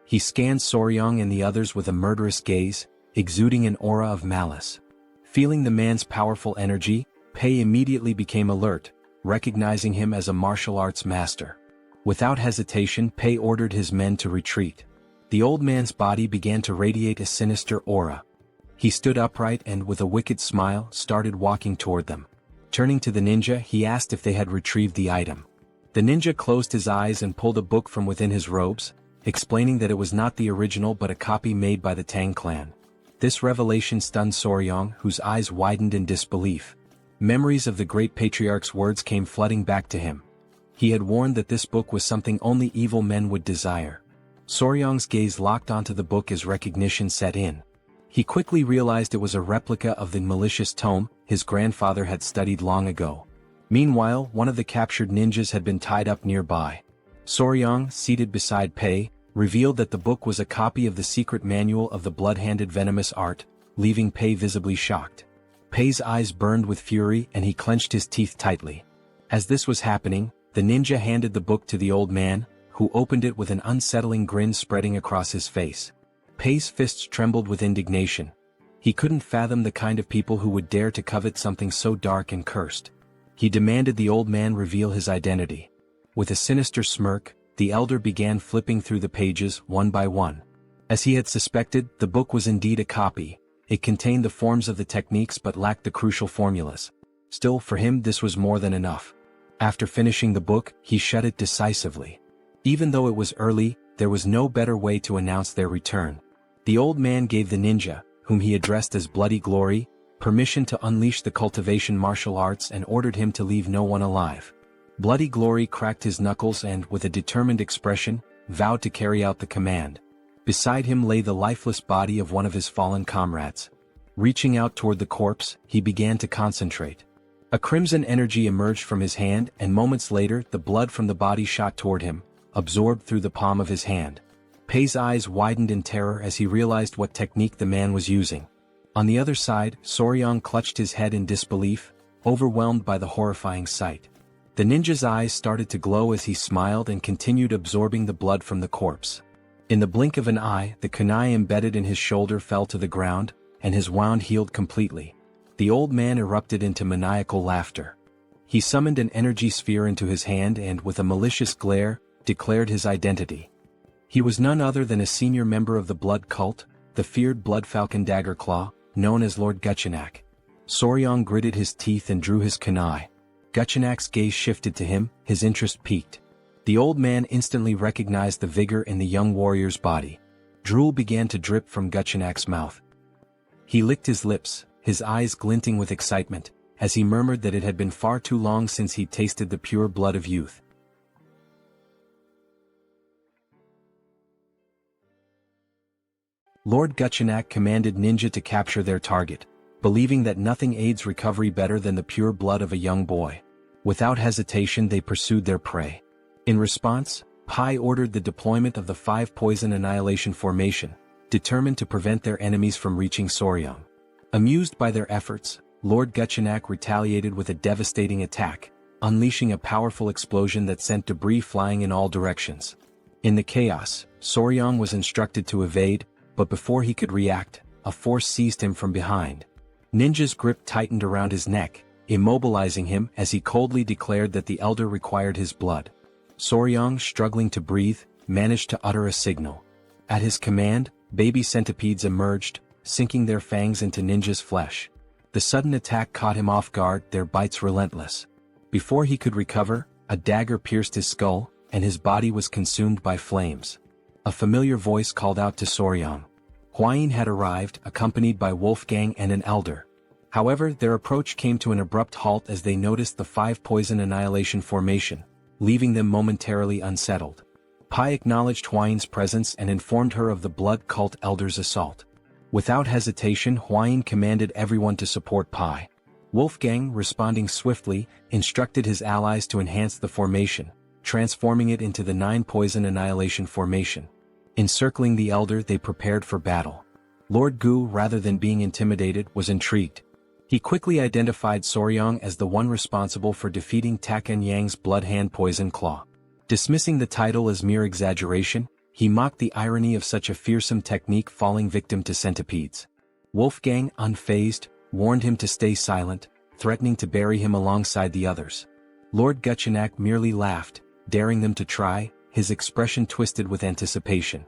He scanned Soryong and the others with a murderous gaze, exuding an aura of malice. Feeling the man's powerful energy, Pei immediately became alert, recognizing him as a martial arts master. Without hesitation, Pei ordered his men to retreat. The old man's body began to radiate a sinister aura. He stood upright and, with a wicked smile, started walking toward them. Turning to the ninja, he asked if they had retrieved the item. The ninja closed his eyes and pulled a book from within his robes, explaining that it was not the original but a copy made by the Tang Clan. This revelation stunned Soryong, whose eyes widened in disbelief. Memories of the great patriarch's words came flooding back to him. He had warned that this book was something only evil men would desire. Soryang's gaze locked onto the book as recognition set in. He quickly realized it was a replica of the malicious tome his grandfather had studied long ago. Meanwhile, one of the captured ninjas had been tied up nearby. Soryang, seated beside Pei, revealed that the book was a copy of the secret manual of the blood-handed venomous art, leaving Pei visibly shocked. Pei's eyes burned with fury and he clenched his teeth tightly. As this was happening, the ninja handed the book to the old man, who opened it with an unsettling grin spreading across his face. Pei's fists trembled with indignation. He couldn't fathom the kind of people who would dare to covet something so dark and cursed. He demanded the old man reveal his identity. With a sinister smirk, the elder began flipping through the pages one by one. As he had suspected, the book was indeed a copy. It contained the forms of the techniques but lacked the crucial formulas. Still, for him this was more than enough. After finishing the book, he shut it decisively. Even though it was early, there was no better way to announce their return. The old man gave the ninja, whom he addressed as Bloody Glory, permission to unleash the cultivation martial arts and ordered him to leave no one alive. Bloody Glory cracked his knuckles and, with a determined expression, vowed to carry out the command. Beside him lay the lifeless body of one of his fallen comrades. Reaching out toward the corpse, he began to concentrate. A crimson energy emerged from his hand and moments later the blood from the body shot toward him, absorbed through the palm of his hand. Pei's eyes widened in terror as he realized what technique the man was using. On the other side, Soryang clutched his head in disbelief, overwhelmed by the horrifying sight. The ninja's eyes started to glow as he smiled and continued absorbing the blood from the corpse. In the blink of an eye, the kunai embedded in his shoulder fell to the ground, and his wound healed completely. The old man erupted into maniacal laughter. He summoned an energy sphere into his hand and, with a malicious glare, declared his identity. He was none other than a senior member of the blood cult, the feared Blood Falcon Daggerclaw, known as Lord Guchenak. Soryang gritted his teeth and drew his kunai. Guchenak's gaze shifted to him, his interest piqued. The old man instantly recognized the vigor in the young warrior's body. Drool began to drip from Guchenak's mouth. He licked his lips, his eyes glinting with excitement, as he murmured that it had been far too long since he'd tasted the pure blood of youth. Lord Guchenak commanded ninja to capture their target, believing that nothing aids recovery better than the pure blood of a young boy. Without hesitation they pursued their prey. In response, Pai ordered the deployment of the 5 poison annihilation formation, determined to prevent their enemies from reaching Soryang. Amused by their efforts, Lord Guchenak retaliated with a devastating attack, unleashing a powerful explosion that sent debris flying in all directions. In the chaos, Soryang was instructed to evade, but before he could react, a force seized him from behind. Ninja's grip tightened around his neck, immobilizing him as he coldly declared that the elder required his blood. Soryang, struggling to breathe, managed to utter a signal. At his command, baby centipedes emerged, sinking their fangs into Ninja's flesh. The sudden attack caught him off guard, their bites relentless. Before he could recover, a dagger pierced his skull, and his body was consumed by flames. A familiar voice called out to Soryang. Hwayin had arrived, accompanied by Wolfgang and an elder. However, their approach came to an abrupt halt as they noticed the 5 poison annihilation formation, leaving them momentarily unsettled. Pai acknowledged Hwayin's presence and informed her of the blood cult elder's assault. Without hesitation, Hwayin commanded everyone to support Pai. Wolfgang, responding swiftly, instructed his allies to enhance the formation, transforming it into the 9 poison annihilation formation. Encircling the elder, they prepared for battle. Lord Gu, rather than being intimidated, was intrigued. He quickly identified Soryang as the one responsible for defeating Taken Yang's blood hand poison claw. Dismissing the title as mere exaggeration, he mocked the irony of such a fearsome technique falling victim to centipedes. Wolfgang, unfazed, warned him to stay silent, threatening to bury him alongside the others. Lord Guchenak merely laughed, daring them to try, his expression twisted with anticipation.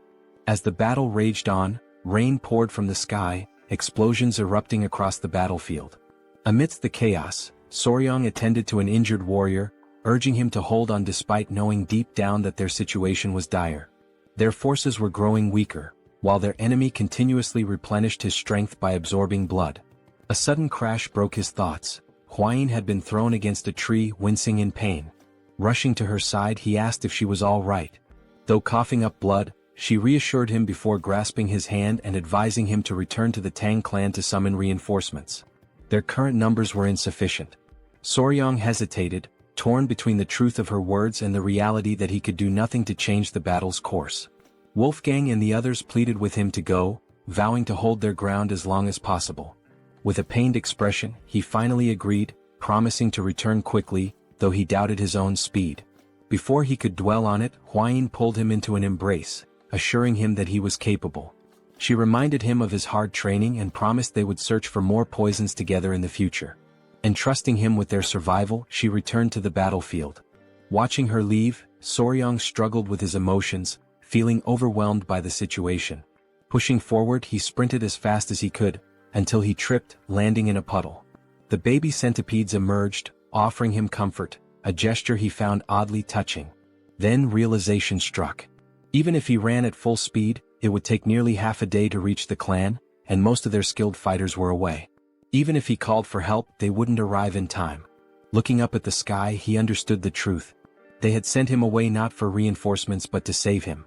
As the battle raged on, rain poured from the sky, explosions erupting across the battlefield. Amidst the chaos, Soryang attended to an injured warrior, urging him to hold on despite knowing deep down that their situation was dire. Their forces were growing weaker, while their enemy continuously replenished his strength by absorbing blood. A sudden crash broke his thoughts. Huayin had been thrown against a tree, wincing in pain. Rushing to her side, he asked if she was all right. Though coughing up blood, she reassured him before grasping his hand and advising him to return to the Tang clan to summon reinforcements. Their current numbers were insufficient. Soryang hesitated, torn between the truth of her words and the reality that he could do nothing to change the battle's course. Wolfgang and the others pleaded with him to go, vowing to hold their ground as long as possible. With a pained expression, he finally agreed, promising to return quickly, though he doubted his own speed. Before he could dwell on it, Huayin pulled him into an embrace, assuring him that he was capable. She reminded him of his hard training and promised they would search for more poisons together in the future. Entrusting him with their survival, she returned to the battlefield. Watching her leave, Soryang struggled with his emotions, feeling overwhelmed by the situation. Pushing forward, he sprinted as fast as he could, until he tripped, landing in a puddle. The baby centipedes emerged, offering him comfort, a gesture he found oddly touching. Then realization struck. Even if he ran at full speed, it would take nearly half a day to reach the clan, and most of their skilled fighters were away. Even if he called for help, they wouldn't arrive in time. Looking up at the sky, he understood the truth. They had sent him away not for reinforcements but to save him.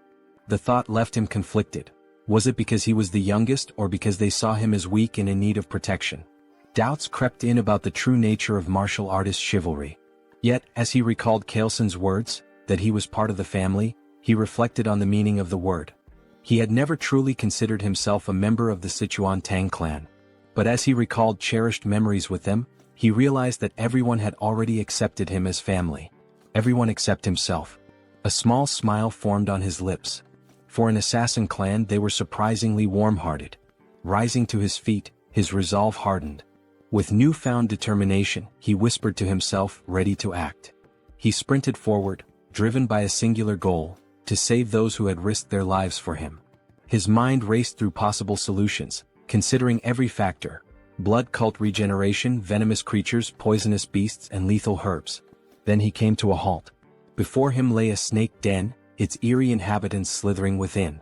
The thought left him conflicted. Was it because he was the youngest or because they saw him as weak and in need of protection? Doubts crept in about the true nature of martial artist chivalry. Yet, as he recalled Kaelson's words, that he was part of the family, he reflected on the meaning of the word. He had never truly considered himself a member of the Sichuan Tang Clan. But as he recalled cherished memories with them, he realized that everyone had already accepted him as family. Everyone except himself. A small smile formed on his lips. For an assassin clan, they were surprisingly warm-hearted. Rising to his feet, his resolve hardened. With newfound determination, he whispered to himself, ready to act. He sprinted forward, driven by a singular goal, to save those who had risked their lives for him. His mind raced through possible solutions, considering every factor: blood cult regeneration, venomous creatures, poisonous beasts, and lethal herbs. Then he came to a halt. Before him lay a snake den, its eerie inhabitants slithering within.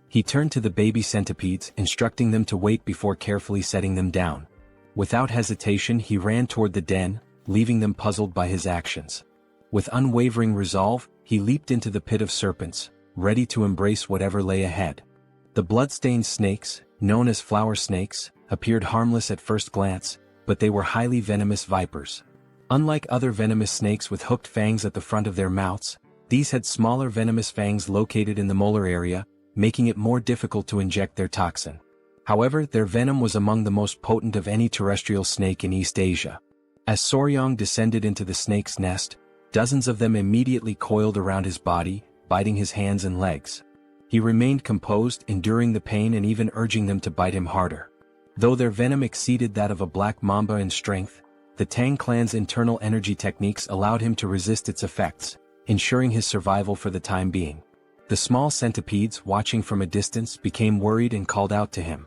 He turned to the baby centipedes, instructing them to wait before carefully setting them down. Without hesitation, he ran toward the den, leaving them puzzled by his actions. With unwavering resolve, he leaped into the pit of serpents, ready to embrace whatever lay ahead. The blood-stained snakes, known as flower snakes, appeared harmless at first glance, but they were highly venomous vipers. Unlike other venomous snakes with hooked fangs at the front of their mouths, these had smaller venomous fangs located in the molar area, making it more difficult to inject their toxin. However, their venom was among the most potent of any terrestrial snake in East Asia. As Soryang descended into the snake's nest, dozens of them immediately coiled around his body, biting his hands and legs. He remained composed, enduring the pain and even urging them to bite him harder. Though their venom exceeded that of a black mamba in strength, the Tang clan's internal energy techniques allowed him to resist its effects, ensuring his survival for the time being. The small centipedes, watching from a distance, became worried and called out to him.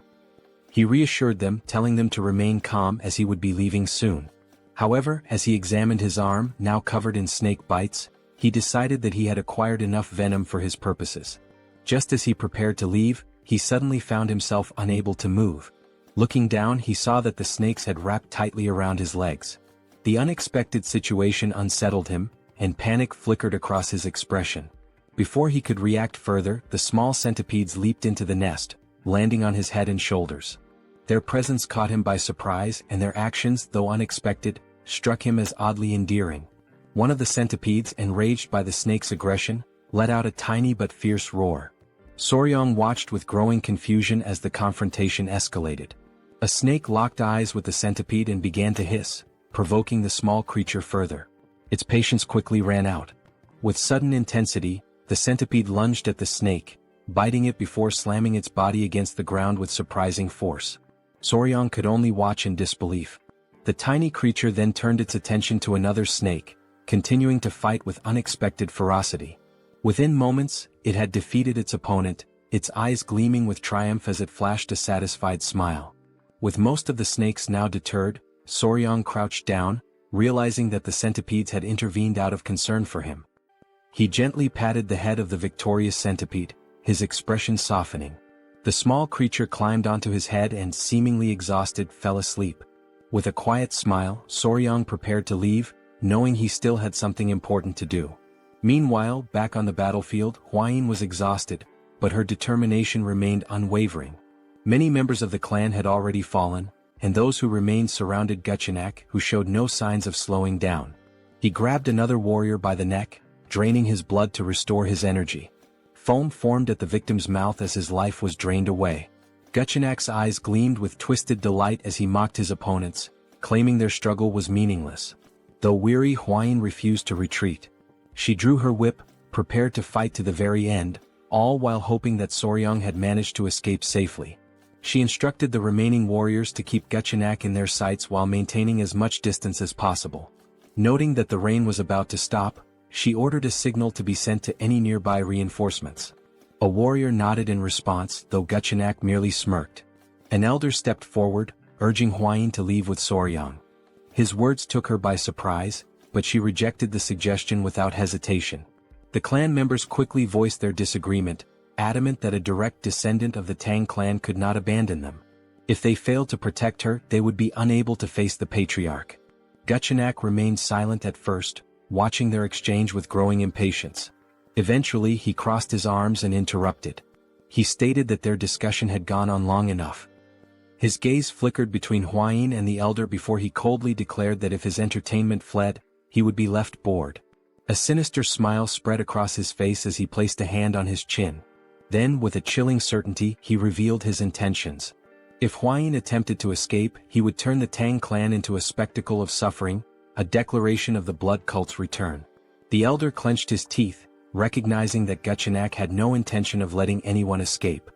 He reassured them, telling them to remain calm as he would be leaving soon. However, as he examined his arm, now covered in snake bites, he decided that he had acquired enough venom for his purposes. Just as he prepared to leave, he suddenly found himself unable to move. Looking down, he saw that the snakes had wrapped tightly around his legs. The unexpected situation unsettled him, and panic flickered across his expression. Before he could react further, the small centipedes leaped into the nest, landing on his head and shoulders. Their presence caught him by surprise, and their actions, though unexpected, struck him as oddly endearing. One of the centipedes, enraged by the snake's aggression, let out a tiny but fierce roar. Soryang watched with growing confusion as the confrontation escalated. A snake locked eyes with the centipede and began to hiss, provoking the small creature further. Its patience quickly ran out. With sudden intensity, the centipede lunged at the snake, biting it before slamming its body against the ground with surprising force. Soryang could only watch in disbelief. The tiny creature then turned its attention to another snake, continuing to fight with unexpected ferocity. Within moments, it had defeated its opponent, its eyes gleaming with triumph as it flashed a satisfied smile. With most of the snakes now deterred, Soryang crouched down, realizing that the centipedes had intervened out of concern for him. He gently patted the head of the victorious centipede, his expression softening. The small creature climbed onto his head and, seemingly exhausted, fell asleep. With a quiet smile, Soryang prepared to leave, knowing he still had something important to do. Meanwhile, back on the battlefield, Hwayin was exhausted, but her determination remained unwavering. Many members of the clan had already fallen, and those who remained surrounded Guchenak, who showed no signs of slowing down. He grabbed another warrior by the neck, draining his blood to restore his energy. Foam formed at the victim's mouth as his life was drained away. Guchenak's eyes gleamed with twisted delight as he mocked his opponents, claiming their struggle was meaningless. Though weary, Hwayin refused to retreat. She drew her whip, prepared to fight to the very end, all while hoping that Soryang had managed to escape safely. She instructed the remaining warriors to keep Guchenak in their sights while maintaining as much distance as possible. Noting that the rain was about to stop, she ordered a signal to be sent to any nearby reinforcements. A warrior nodded in response, though Guchenak merely smirked. An elder stepped forward, urging Hwayin to leave with Soryang. His words took her by surprise, but she rejected the suggestion without hesitation. The clan members quickly voiced their disagreement, adamant that a direct descendant of the Tang clan could not abandon them. If they failed to protect her, they would be unable to face the patriarch. Guchenak remained silent at first, watching their exchange with growing impatience. Eventually he crossed his arms and interrupted. He stated that their discussion had gone on long enough. His gaze flickered between Hwayin and the elder before he coldly declared that if his entertainment fled, he would be left bored. A sinister smile spread across his face as he placed a hand on his chin. Then, with a chilling certainty, he revealed his intentions. If Hwayin attempted to escape, he would turn the Tang clan into a spectacle of suffering, a declaration of the blood cult's return. The elder clenched his teeth, recognizing that Guchenak had no intention of letting anyone escape.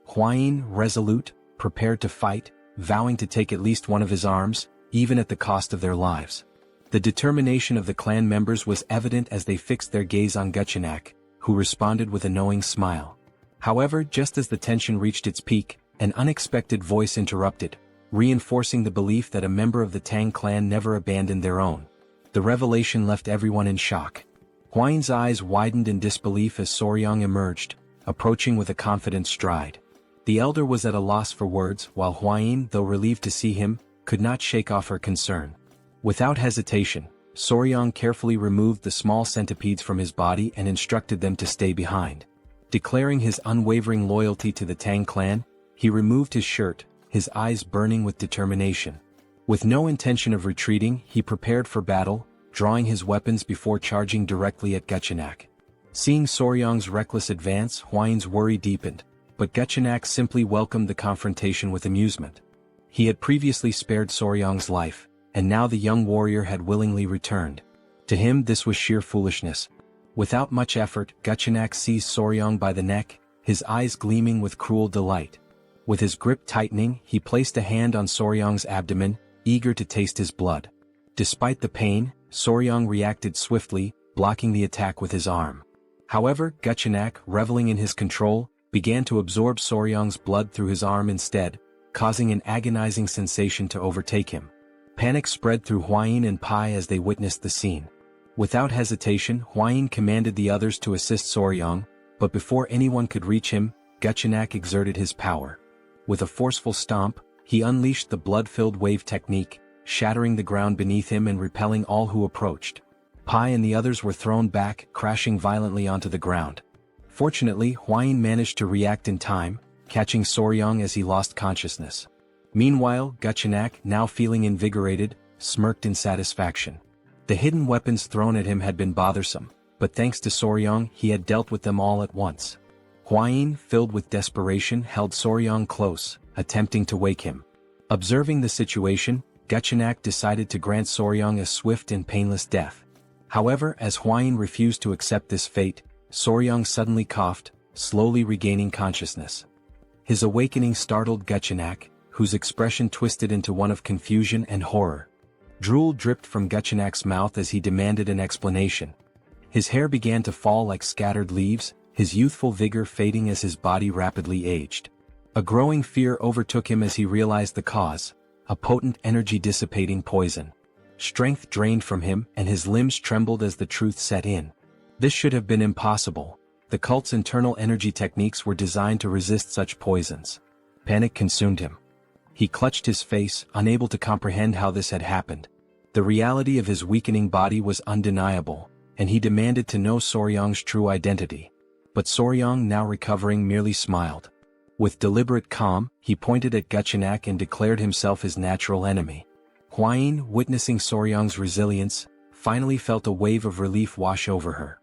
Hwayin, resolute, prepared to fight, vowing to take at least one of his arms, even at the cost of their lives. The determination of the clan members was evident as they fixed their gaze on Guchenak, who responded with a knowing smile. However, just as the tension reached its peak, an unexpected voice interrupted, reinforcing the belief that a member of the Tang clan never abandoned their own. The revelation left everyone in shock. Hwayin's eyes widened in disbelief as Soryang emerged, approaching with a confident stride. The elder was at a loss for words, while Hwayin, though relieved to see him, could not shake off her concern. Without hesitation, Soryang carefully removed the small centipedes from his body and instructed them to stay behind. Declaring his unwavering loyalty to the Tang clan, he removed his shirt, his eyes burning with determination. With no intention of retreating, he prepared for battle, drawing his weapons before charging directly at Guchenak. Seeing Soryang's reckless advance, Hwayin's worry deepened, but Guchenak simply welcomed the confrontation with amusement. He had previously spared Soryang's life, and now the young warrior had willingly returned. To him this was sheer foolishness. Without much effort, Guchenak seized Soryang by the neck, his eyes gleaming with cruel delight. With his grip tightening, he placed a hand on Soryang's abdomen, eager to taste his blood. Despite the pain, Soryang reacted swiftly, blocking the attack with his arm. However, Guchenak, reveling in his control, began to absorb Soryang's blood through his arm instead, causing an agonizing sensation to overtake him. Panic spread through Hwayin and Pai as they witnessed the scene. Without hesitation, Hwayin commanded the others to assist Soryang, but before anyone could reach him, Guchenak exerted his power. With a forceful stomp, he unleashed the blood-filled wave technique, shattering the ground beneath him and repelling all who approached. Pai and the others were thrown back, crashing violently onto the ground. Fortunately, Hwayin managed to react in time, catching Soryang as he lost consciousness. Meanwhile, Guchenak, now feeling invigorated, smirked in satisfaction. The hidden weapons thrown at him had been bothersome, but thanks to Soryang, he had dealt with them all at once. Hwayin, filled with desperation, held Soryang close, attempting to wake him. Observing the situation, Guchenak decided to grant Soryang a swift and painless death. However, as Hwayin refused to accept this fate, Soryang suddenly coughed, slowly regaining consciousness. His awakening startled Guchenak, whose expression twisted into one of confusion and horror. Drool dripped from Guchenak's mouth as he demanded an explanation. His hair began to fall like scattered leaves, his youthful vigor fading as his body rapidly aged. A growing fear overtook him as he realized the cause, a potent energy-dissipating poison. Strength drained from him and his limbs trembled as the truth set in. This should have been impossible. The cult's internal energy techniques were designed to resist such poisons. Panic consumed him. He clutched his face, unable to comprehend how this had happened. The reality of his weakening body was undeniable, and he demanded to know Soryang's true identity. But Soryang, now recovering, merely smiled. With deliberate calm, he pointed at Guchenak and declared himself his natural enemy. Hwayin, witnessing Soryang's resilience, finally felt a wave of relief wash over her.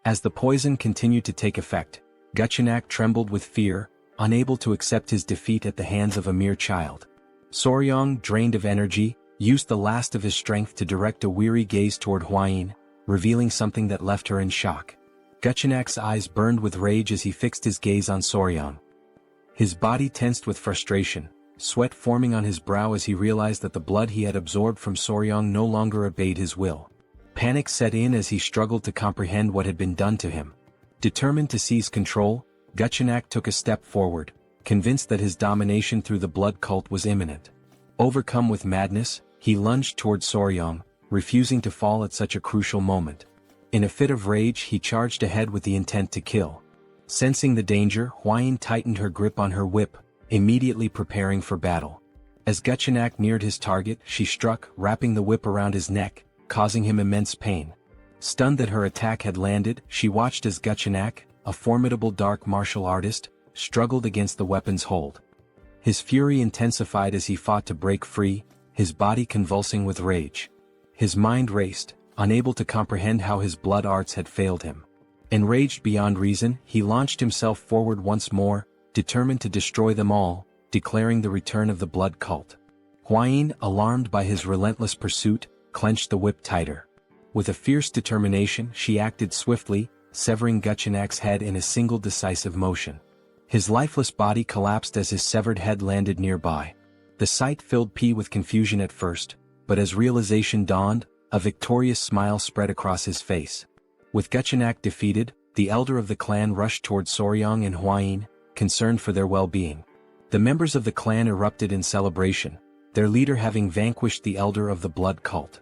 As the poison continued to take effect, Guchenak trembled with fear, unable to accept his defeat at the hands of a mere child. Soryang, drained of energy, used the last of his strength to direct a weary gaze toward Hwayin, revealing something that left her in shock. Guchenak's eyes burned with rage as he fixed his gaze on Soryang. His body tensed with frustration, sweat forming on his brow as he realized that the blood he had absorbed from Soryang no longer obeyed his will. Panic set in as he struggled to comprehend what had been done to him. Determined to seize control, Guchenak took a step forward, convinced that his domination through the blood cult was imminent. Overcome with madness, he lunged toward Soryang, refusing to fall at such a crucial moment. In a fit of rage, he charged ahead with the intent to kill. Sensing the danger, Hwayin tightened her grip on her whip, immediately preparing for battle. As Guchenak neared his target, she struck, wrapping the whip around his neck, causing him immense pain. Stunned that her attack had landed, she watched as Guchenak, a formidable dark martial artist, struggled against the weapon's hold. His fury intensified as he fought to break free, his body convulsing with rage. His mind raced, unable to comprehend how his blood arts had failed him. Enraged beyond reason, he launched himself forward once more, determined to destroy them all, declaring the return of the blood cult. Hwayin, alarmed by his relentless pursuit, clenched the whip tighter. With a fierce determination, she acted swiftly, severing Guchenak's head in a single decisive motion. His lifeless body collapsed as his severed head landed nearby. The sight filled P with confusion at first, but as realization dawned, a victorious smile spread across his face. With Guchenak defeated, the elder of the clan rushed toward Soryang and Hwayin, concerned for their well-being. The members of the clan erupted in celebration, their leader having vanquished the elder of the blood cult.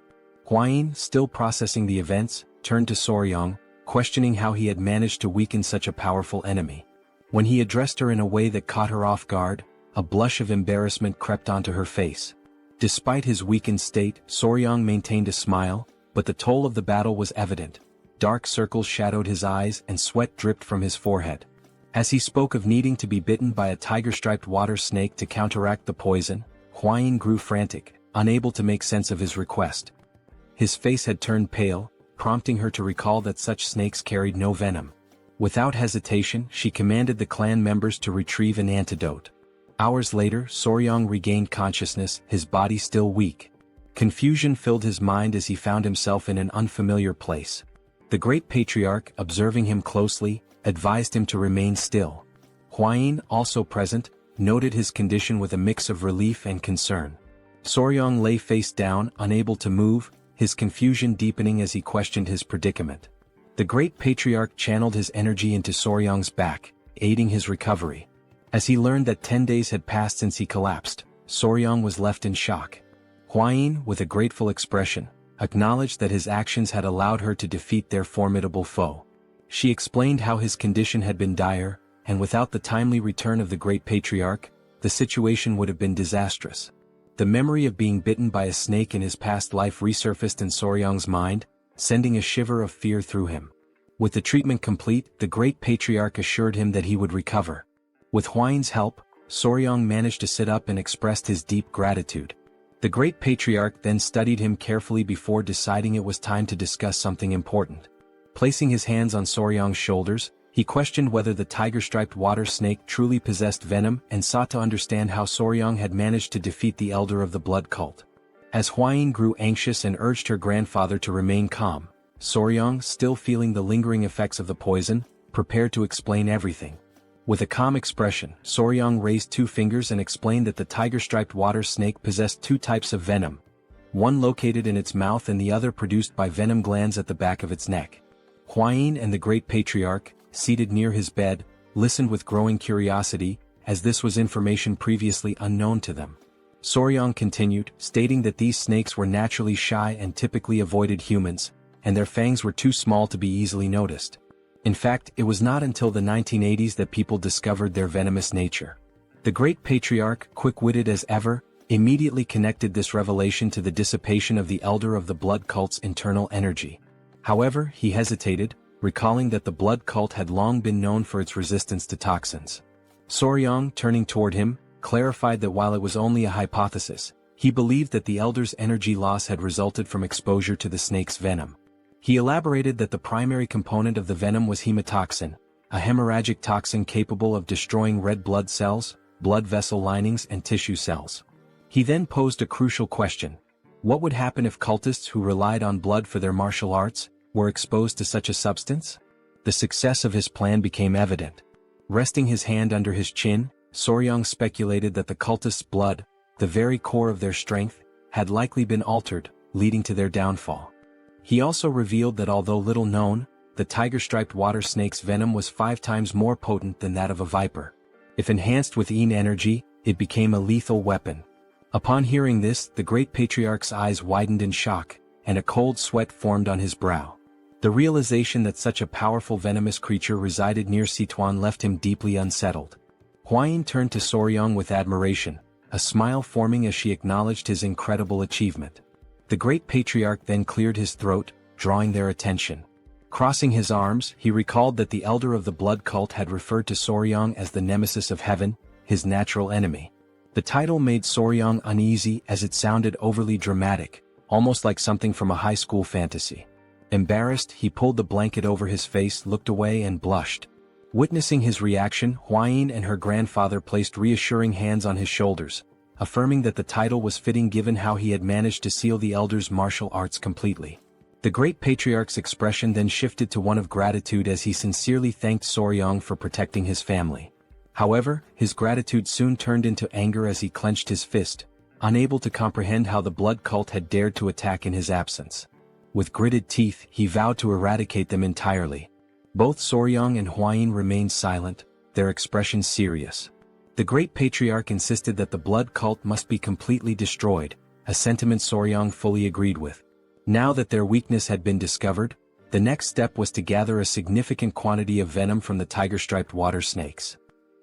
Hwayin, still processing the events, turned to Soryang, questioning how he had managed to weaken such a powerful enemy. When he addressed her in a way that caught her off guard, a blush of embarrassment crept onto her face. Despite his weakened state, Soryang maintained a smile, but the toll of the battle was evident. Dark circles shadowed his eyes and sweat dripped from his forehead. As he spoke of needing to be bitten by a tiger-striped water snake to counteract the poison, Hwayin grew frantic, unable to make sense of his request. His face had turned pale, prompting her to recall that such snakes carried no venom. Without hesitation, she commanded the clan members to retrieve an antidote. Hours later, Soryang regained consciousness, his body still weak. Confusion filled his mind as he found himself in an unfamiliar place. The great patriarch, observing him closely, advised him to remain still. Hwayin, also present, noted his condition with a mix of relief and concern. Soryang lay face down, unable to move, his confusion deepening as he questioned his predicament. The great patriarch channeled his energy into Soryang's back, aiding his recovery. As he learned that 10 days had passed since he collapsed, Soryang was left in shock. Hwayin, with a grateful expression, acknowledged that his actions had allowed her to defeat their formidable foe. She explained how his condition had been dire, and without the timely return of the great patriarch, the situation would have been disastrous. The memory of being bitten by a snake in his past life resurfaced in Soryang's mind, sending a shiver of fear through him. With the treatment complete, the great patriarch assured him that he would recover. With Hwayin's help, Soryang managed to sit up and expressed his deep gratitude. The great patriarch then studied him carefully before deciding it was time to discuss something important. Placing his hands on Soryang's shoulders, he questioned whether the tiger-striped water snake truly possessed venom and sought to understand how Soryang had managed to defeat the elder of the blood cult. As Hwayin grew anxious and urged her grandfather to remain calm, Soryang, still feeling the lingering effects of the poison, prepared to explain everything. With a calm expression, Soryang raised 2 fingers and explained that the tiger-striped water snake possessed 2 types of venom, one located in its mouth and the other produced by venom glands at the back of its neck. Hwayin and the great patriarch, seated near his bed, listened with growing curiosity, as this was information previously unknown to them. Soryang continued, stating that these snakes were naturally shy and typically avoided humans, and their fangs were too small to be easily noticed. In fact, it was not until the 1980s that people discovered their venomous nature. The Great Patriarch, quick-witted as ever, immediately connected this revelation to the dissipation of the Elder of the Blood Cult's internal energy. However, he hesitated, recalling that the blood cult had long been known for its resistance to toxins. Soryong, turning toward him, clarified that while it was only a hypothesis, he believed that the Elder's energy loss had resulted from exposure to the snake's venom. He elaborated that the primary component of the venom was hemotoxin, a hemorrhagic toxin capable of destroying red blood cells, blood vessel linings and tissue cells. He then posed a crucial question. What would happen if cultists who relied on blood for their martial arts were exposed to such a substance? The success of his plan became evident. Resting his hand under his chin, Soryong speculated that the cultists' blood, the very core of their strength, had likely been altered, leading to their downfall. He also revealed that although little known, the tiger-striped water snake's venom was 5 times more potent than that of a viper. If enhanced with Yin energy, it became a lethal weapon. Upon hearing this, the Great Patriarch's eyes widened in shock, and a cold sweat formed on his brow. The realization that such a powerful venomous creature resided near Sichuan left him deeply unsettled. Huayin turned to Soryong with admiration, a smile forming as she acknowledged his incredible achievement. The Great Patriarch then cleared his throat, drawing their attention. Crossing his arms, he recalled that the Elder of the Blood Cult had referred to Soryong as the nemesis of heaven, his natural enemy. The title made Soryong uneasy as it sounded overly dramatic, almost like something from a high school fantasy. Embarrassed, he pulled the blanket over his face, looked away and blushed. Witnessing his reaction, Huayin and her grandfather placed reassuring hands on his shoulders, affirming that the title was fitting given how he had managed to seal the Elder's martial arts completely. The Great Patriarch's expression then shifted to one of gratitude as he sincerely thanked Soryong for protecting his family. However, his gratitude soon turned into anger as he clenched his fist, unable to comprehend how the blood cult had dared to attack in his absence. With gritted teeth, he vowed to eradicate them entirely. Both Soryong and Huayin remained silent, their expressions serious. The Great Patriarch insisted that the blood cult must be completely destroyed, a sentiment Soryong fully agreed with. Now that their weakness had been discovered, the next step was to gather a significant quantity of venom from the tiger-striped water snakes.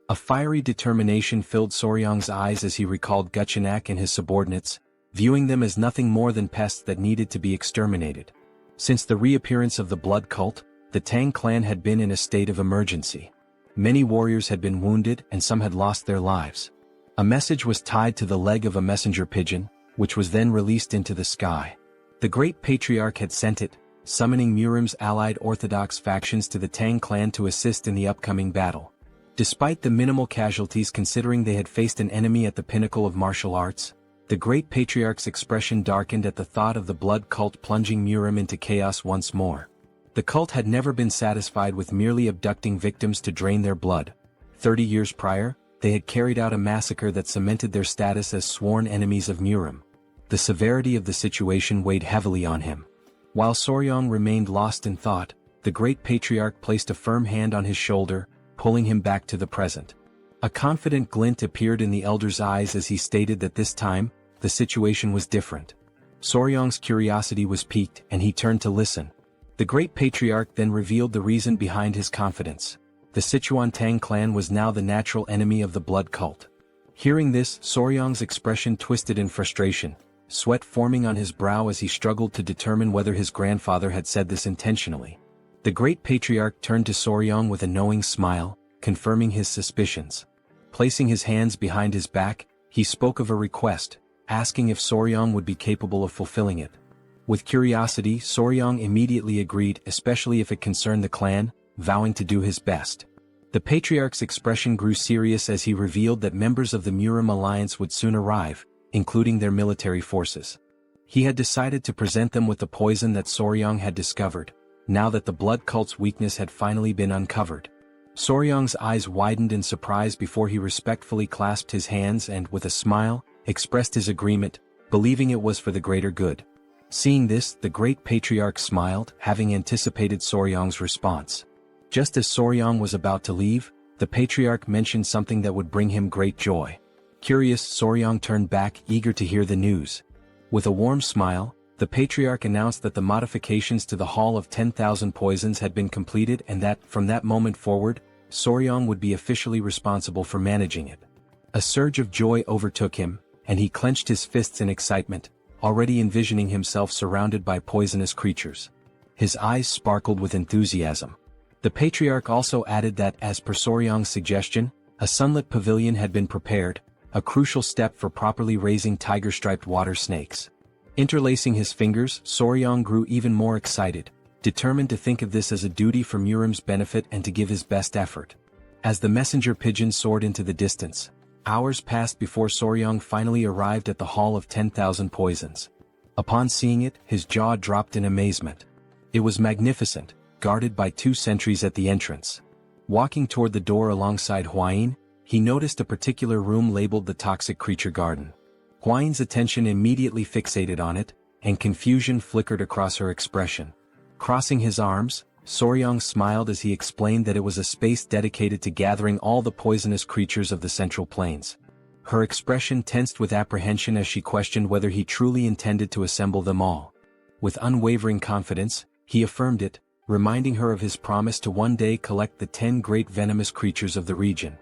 A fiery determination filled Soryong's eyes as he recalled Guchenak and his subordinates, viewing them as nothing more than pests that needed to be exterminated. Since the reappearance of the blood cult, the Tang clan had been in a state of emergency. Many warriors had been wounded and some had lost their lives. A message was tied to the leg of a messenger pigeon, which was then released into the sky. The Great Patriarch had sent it, summoning Murim's allied orthodox factions to the Tang clan to assist in the upcoming battle. Despite the minimal casualties considering they had faced an enemy at the pinnacle of martial arts, the Great Patriarch's expression darkened at the thought of the blood cult plunging Murim into chaos once more. The cult had never been satisfied with merely abducting victims to drain their blood. 30 years prior, they had carried out a massacre that cemented their status as sworn enemies of Murim. The severity of the situation weighed heavily on him. While Soryong remained lost in thought, the Great Patriarch placed a firm hand on his shoulder, pulling him back to the present. A confident glint appeared in the Elder's eyes as he stated that this time, the situation was different. Soryong's curiosity was piqued and he turned to listen. The Great Patriarch then revealed the reason behind his confidence. The Sichuan Tang Clan was now the natural enemy of the blood cult. Hearing this, Soryong's expression twisted in frustration, sweat forming on his brow as he struggled to determine whether his grandfather had said this intentionally. The Great Patriarch turned to Soryong with a knowing smile, confirming his suspicions. Placing his hands behind his back, he spoke of a request, asking if Soryong would be capable of fulfilling it. With curiosity, Soryong immediately agreed, especially if it concerned the clan, vowing to do his best. The Patriarch's expression grew serious as he revealed that members of the Murim alliance would soon arrive, including their military forces. He had decided to present them with the poison that Soryong had discovered, now that the blood cult's weakness had finally been uncovered. Soryong's eyes widened in surprise before he respectfully clasped his hands and, with a smile, expressed his agreement, believing it was for the greater good. Seeing this, the Great Patriarch smiled, having anticipated Soryong's response. Just as Soryong was about to leave, the Patriarch mentioned something that would bring him great joy. Curious, Soryong turned back, eager to hear the news. With a warm smile, The patriarch announced that the modifications to the Hall of 10,000 Poisons had been completed and that, from that moment forward, Soryong would be officially responsible for managing it. A surge of joy overtook him, and he clenched his fists in excitement, already envisioning himself surrounded by poisonous creatures. His eyes sparkled with enthusiasm. The patriarch also added that, as per Soryong's suggestion, a sunlit pavilion had been prepared, a crucial step for properly raising tiger-striped water snakes. Interlacing his fingers, Soryong grew even more excited, determined to think of this as a duty for Murim's benefit and to give his best effort. As the messenger pigeon soared into the distance, hours passed before Soryong finally arrived at the Hall of 10,000 Poisons. Upon seeing it, his jaw dropped in amazement. It was magnificent, guarded by 2 sentries at the entrance. Walking toward the door alongside Hwayin, he noticed a particular room labeled the Toxic Creature Garden. Hwayin's attention immediately fixated on it, and confusion flickered across her expression. Crossing his arms, Soryong smiled as he explained that it was a space dedicated to gathering all the poisonous creatures of the Central Plains. Her expression tensed with apprehension as she questioned whether he truly intended to assemble them all. With unwavering confidence, he affirmed it, reminding her of his promise to one day collect the 10 great venomous creatures of the region.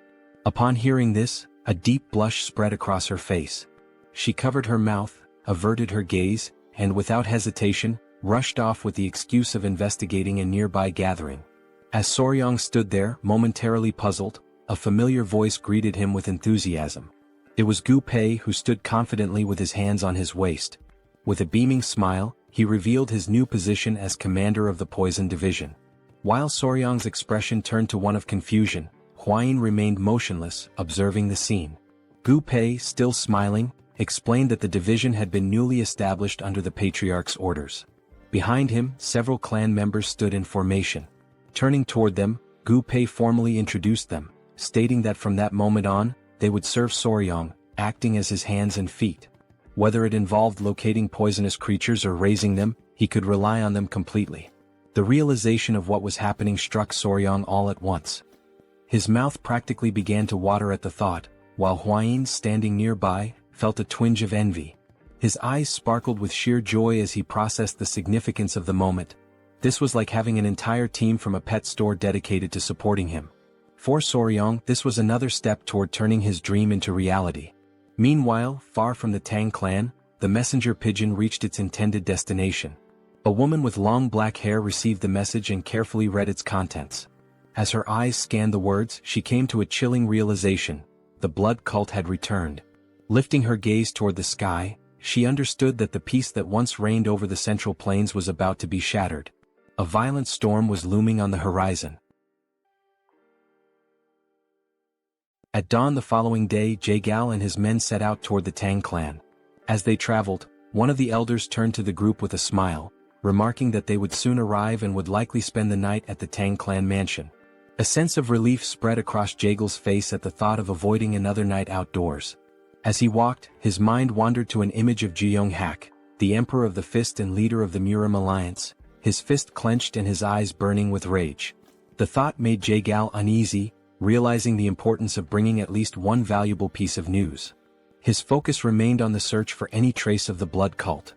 Upon hearing this, a deep blush spread across her face. She covered her mouth, averted her gaze, and without hesitation, rushed off with the excuse of investigating a nearby gathering. As Soryong stood there, momentarily puzzled, a familiar voice greeted him with enthusiasm. It was Gu Pei, who stood confidently with his hands on his waist. With a beaming smile, he revealed his new position as commander of the Poison Division. While Soryong's expression turned to one of confusion, Hwayin remained motionless, observing the scene. Gu Pei, still smiling, explained that the division had been newly established under the patriarch's orders. Behind him, several clan members stood in formation. Turning toward them, Gu Pei formally introduced them, stating that from that moment on, they would serve Soryong, acting as his hands and feet. Whether it involved locating poisonous creatures or raising them, he could rely on them completely. The realization of what was happening struck Soryong all at once. His mouth practically began to water at the thought, while Hwayin, standing nearby, felt a twinge of envy. His eyes sparkled with sheer joy as he processed the significance of the moment. This was like having an entire team from a pet store dedicated to supporting him. For Soryong, this was another step toward turning his dream into reality. Meanwhile, far from the Tang clan, the messenger pigeon reached its intended destination. A woman with long black hair received the message and carefully read its contents. As her eyes scanned the words, she came to a chilling realization: the blood cult had returned. Lifting her gaze toward the sky, she understood that the peace that once reigned over the Central Plains was about to be shattered. A violent storm was looming on the horizon. At dawn the following day, Jaegal and his men set out toward the Tang clan. As they traveled, one of the elders turned to the group with a smile, remarking that they would soon arrive and would likely spend the night at the Tang clan mansion. A sense of relief spread across Jaegal's face at the thought of avoiding another night outdoors. As he walked, his mind wandered to an image of Jeong-hak, the Emperor of the Fist and leader of the Murim alliance, his fist clenched and his eyes burning with rage. The thought made Jaegal uneasy, realizing the importance of bringing at least one valuable piece of news. His focus remained on the search for any trace of the blood cult.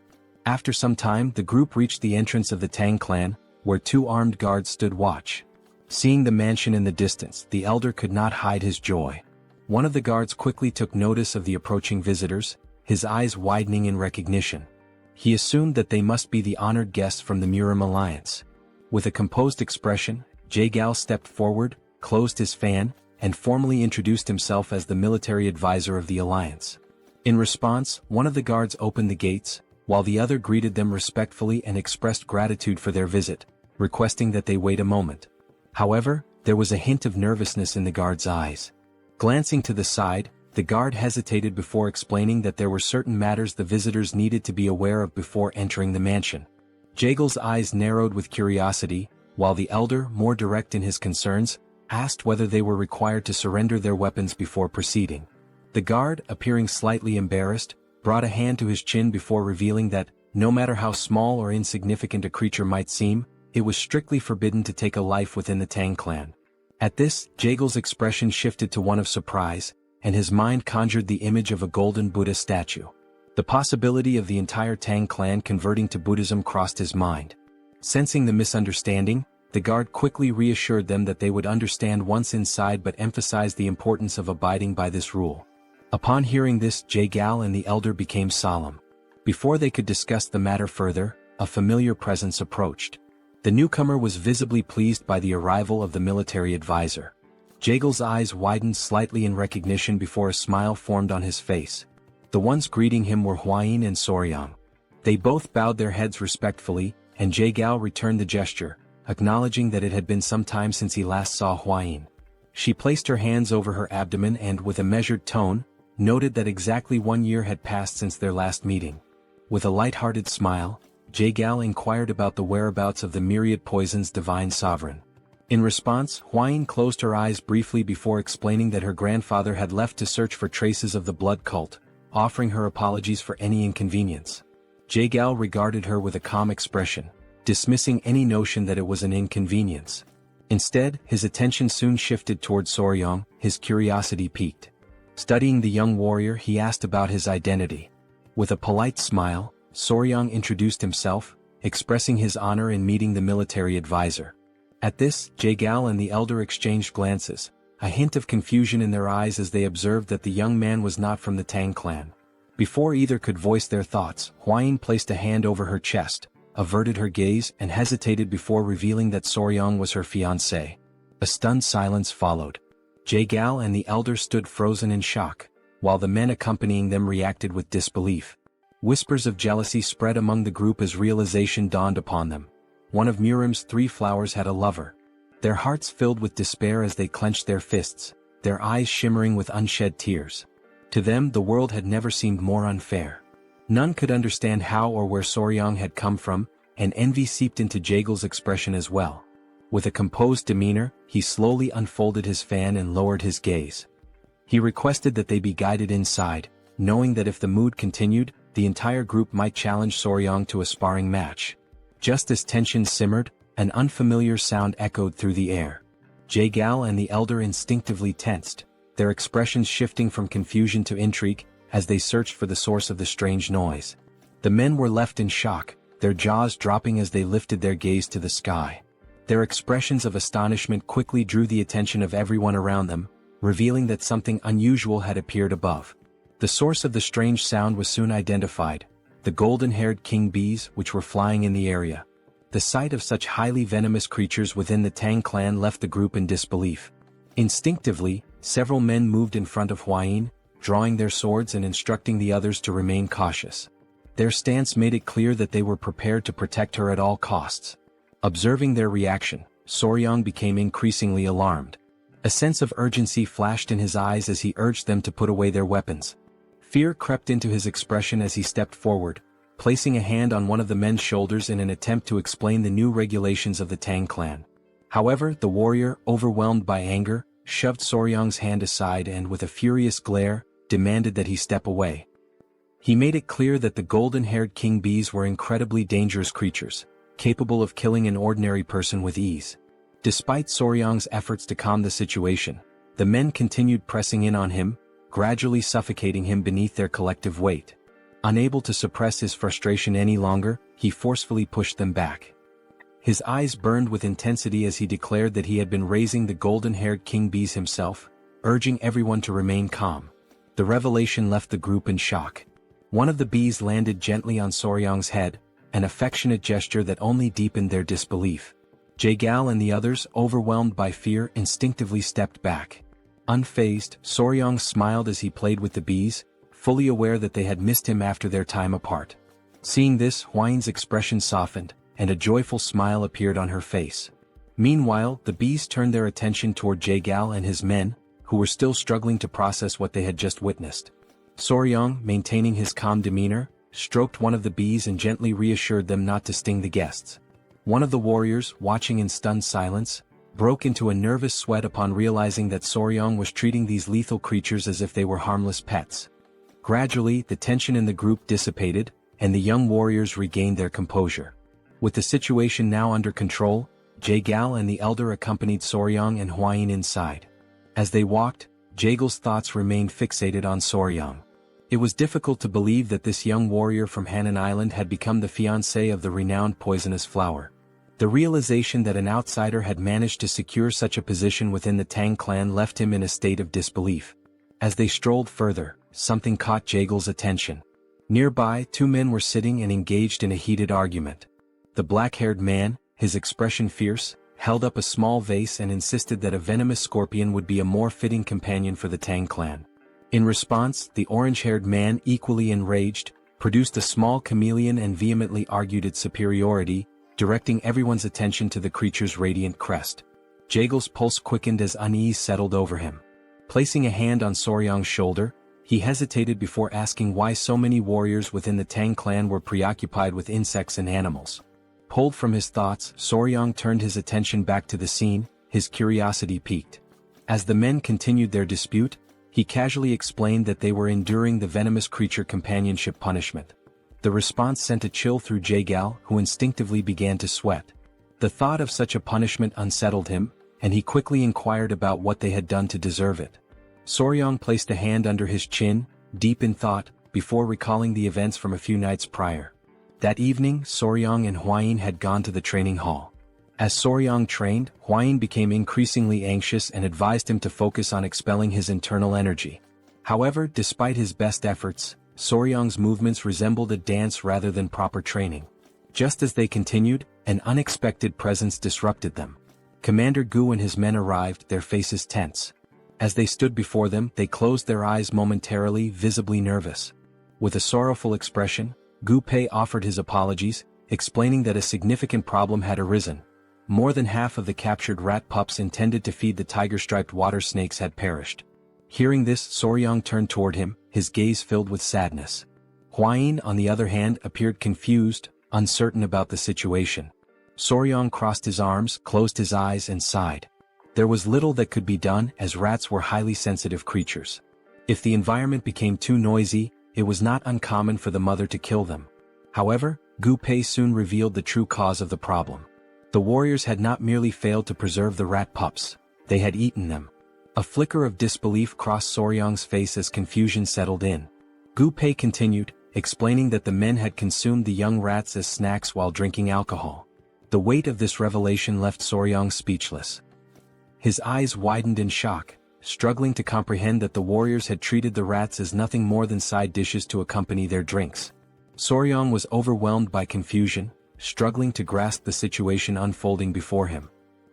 After some time, the group reached the entrance of the Tang clan, where 2 armed guards stood watch. Seeing the mansion in the distance, the elder could not hide his joy. One of the guards quickly took notice of the approaching visitors, his eyes widening in recognition. He assumed that they must be the honored guests from the Murim alliance. With a composed expression, Jaegal stepped forward, closed his fan, and formally introduced himself as the military advisor of the alliance. In response, one of the guards opened the gates, while the other greeted them respectfully and expressed gratitude for their visit, requesting that they wait a moment. However, there was a hint of nervousness in the guard's eyes. Glancing to the side, the guard hesitated before explaining that there were certain matters the visitors needed to be aware of before entering the mansion. Jaegal's eyes narrowed with curiosity, while the elder, more direct in his concerns, asked whether they were required to surrender their weapons before proceeding. The guard, appearing slightly embarrassed, brought a hand to his chin before revealing that, no matter how small or insignificant a creature might seem, it was strictly forbidden to take a life within the Tang clan. At this, Jaegal's expression shifted to one of surprise, and his mind conjured the image of a golden Buddha statue. The possibility of the entire Tang clan converting to Buddhism crossed his mind. Sensing the misunderstanding, the guard quickly reassured them that they would understand once inside but emphasized the importance of abiding by this rule. Upon hearing this, Jae-gal and the elder became solemn. Before they could discuss the matter further, a familiar presence approached. The newcomer was visibly pleased by the arrival of the military advisor. Jae-gal's eyes widened slightly in recognition before a smile formed on his face. The ones greeting him were Hwain and Soryang. They both bowed their heads respectfully, and Jae-gal returned the gesture, acknowledging that it had been some time since he last saw Hwain. She placed her hands over her abdomen and, with a measured tone, noted that exactly 1 year had passed since their last meeting. With a light-hearted smile, Jae-gal inquired about the whereabouts of the myriad poison's divine sovereign. In response, Hwain closed her eyes briefly before explaining that her grandfather had left to search for traces of the blood cult, offering her apologies for any inconvenience. Jae-gal regarded her with a calm expression, dismissing any notion that it was an inconvenience. Instead, his attention soon shifted toward Soryang, his curiosity piqued. Studying the young warrior, he asked about his identity. With a polite smile, Soryang introduced himself, expressing his honor in meeting the military advisor. At this, Jae-gal and the elder exchanged glances, a hint of confusion in their eyes as they observed that the young man was not from the Tang clan. Before either could voice their thoughts, Hwain placed a hand over her chest, averted her gaze and hesitated before revealing that Soryang was her fiancé. A stunned silence followed. Jae-gal and the elder stood frozen in shock, while the men accompanying them reacted with disbelief. Whispers of jealousy spread among the group as realization dawned upon them. One of Murim's 3 flowers had a lover. Their hearts filled with despair as they clenched their fists, their eyes shimmering with unshed tears. To them, the world had never seemed more unfair. None could understand how or where Soryang had come from, and envy seeped into Jae-gal's expression as well. With a composed demeanor, he slowly unfolded his fan and lowered his gaze. He requested that they be guided inside, knowing that if the mood continued, the entire group might challenge Soryang to a sparring match. Just as tension simmered, an unfamiliar sound echoed through the air. Jae-gal and the elder instinctively tensed, their expressions shifting from confusion to intrigue, as they searched for the source of the strange noise. The men were left in shock, their jaws dropping as they lifted their gaze to the sky. Their expressions of astonishment quickly drew the attention of everyone around them, revealing that something unusual had appeared above. The source of the strange sound was soon identified, the golden-haired king bees which were flying in the area. The sight of such highly venomous creatures within the Tang clan left the group in disbelief. Instinctively, several men moved in front of Hwain, drawing their swords and instructing the others to remain cautious. Their stance made it clear that they were prepared to protect her at all costs. Observing their reaction, Soryang became increasingly alarmed. A sense of urgency flashed in his eyes as he urged them to put away their weapons. Fear crept into his expression as he stepped forward, placing a hand on one of the men's shoulders in an attempt to explain the new regulations of the Tang clan. However, the warrior, overwhelmed by anger, shoved Soryang's hand aside and, with a furious glare, demanded that he step away. He made it clear that the golden-haired king bees were incredibly dangerous creatures, capable of killing an ordinary person with ease. Despite Soryang's efforts to calm the situation, the men continued pressing in on him, gradually suffocating him beneath their collective weight. Unable to suppress his frustration any longer, he forcefully pushed them back. His eyes burned with intensity as he declared that he had been raising the golden-haired king bees himself, urging everyone to remain calm. The revelation left the group in shock. One of the bees landed gently on Soryang's head, an affectionate gesture that only deepened their disbelief. Jae-gal and the others, overwhelmed by fear, instinctively stepped back. Unfazed, Soryang smiled as he played with the bees, fully aware that they had missed him after their time apart. Seeing this, Hwain's expression softened, and a joyful smile appeared on her face. Meanwhile, the bees turned their attention toward Jae-gal and his men, who were still struggling to process what they had just witnessed. Soryang, maintaining his calm demeanor, stroked one of the bees and gently reassured them not to sting the guests. One of the warriors, watching in stunned silence, broke into a nervous sweat upon realizing that Soryang was treating these lethal creatures as if they were harmless pets. Gradually, the tension in the group dissipated, and the young warriors regained their composure. With the situation now under control, Jae-gal and the elder accompanied Soryang and Hwain inside. As they walked, Jae-gal's thoughts remained fixated on Soryang. It was difficult to believe that this young warrior from Hainan Island had become the fiancé of the renowned poisonous flower. The realization that an outsider had managed to secure such a position within the Tang clan left him in a state of disbelief. As they strolled further, something caught Jaegel's attention. Nearby, two men were sitting and engaged in a heated argument. The black-haired man, his expression fierce, held up a small vase and insisted that a venomous scorpion would be a more fitting companion for the Tang clan. In response, the orange-haired man, equally enraged, produced a small chameleon and vehemently argued its superiority, directing everyone's attention to the creature's radiant crest. Jaegel's pulse quickened as unease settled over him. Placing a hand on Soryang's shoulder, he hesitated before asking why so many warriors within the Tang clan were preoccupied with insects and animals. Pulled from his thoughts, Soryang turned his attention back to the scene, his curiosity piqued. As the men continued their dispute, he casually explained that they were enduring the venomous creature companionship punishment. The response sent a chill through Jaegal, who instinctively began to sweat. The thought of such a punishment unsettled him, and he quickly inquired about what they had done to deserve it. Soryang placed a hand under his chin, deep in thought, before recalling the events from a few nights prior. That evening, Soryang and Hwayin had gone to the training hall. As Soryang trained, Hwayin became increasingly anxious and advised him to focus on expelling his internal energy. However, despite his best efforts, Soryang's movements resembled a dance rather than proper training. Just as they continued, an unexpected presence disrupted them. Commander Gu and his men arrived, their faces tense. As they stood before them, they closed their eyes momentarily, visibly nervous. With a sorrowful expression, Gu Pei offered his apologies, explaining that a significant problem had arisen. More than half of the captured rat pups intended to feed the tiger-striped water snakes had perished. Hearing this, Soryang turned toward him, his gaze filled with sadness. Hwayin, on the other hand, appeared confused, uncertain about the situation. Soryang crossed his arms, closed his eyes and sighed. There was little that could be done, as rats were highly sensitive creatures. If the environment became too noisy, it was not uncommon for the mother to kill them. However, Gu Pei soon revealed the true cause of the problem. The warriors had not merely failed to preserve the rat pups, they had eaten them. A flicker of disbelief crossed Soryang's face as confusion settled in. Gu Pei continued, explaining that the men had consumed the young rats as snacks while drinking alcohol. The weight of this revelation left Soryang speechless. His eyes widened in shock, struggling to comprehend that the warriors had treated the rats as nothing more than side dishes to accompany their drinks. Soryang was overwhelmed by confusion, struggling to grasp the situation unfolding before him.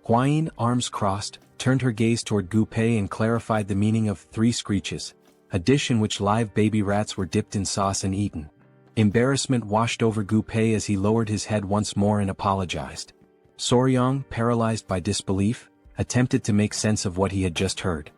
Hwayin, arms crossed, turned her gaze toward Gu Pei and clarified the meaning of 3 screeches, a dish in which live baby rats were dipped in sauce and eaten. Embarrassment washed over Gu Pei as he lowered his head once more and apologized. Soryang, paralyzed by disbelief, attempted to make sense of what he had just heard.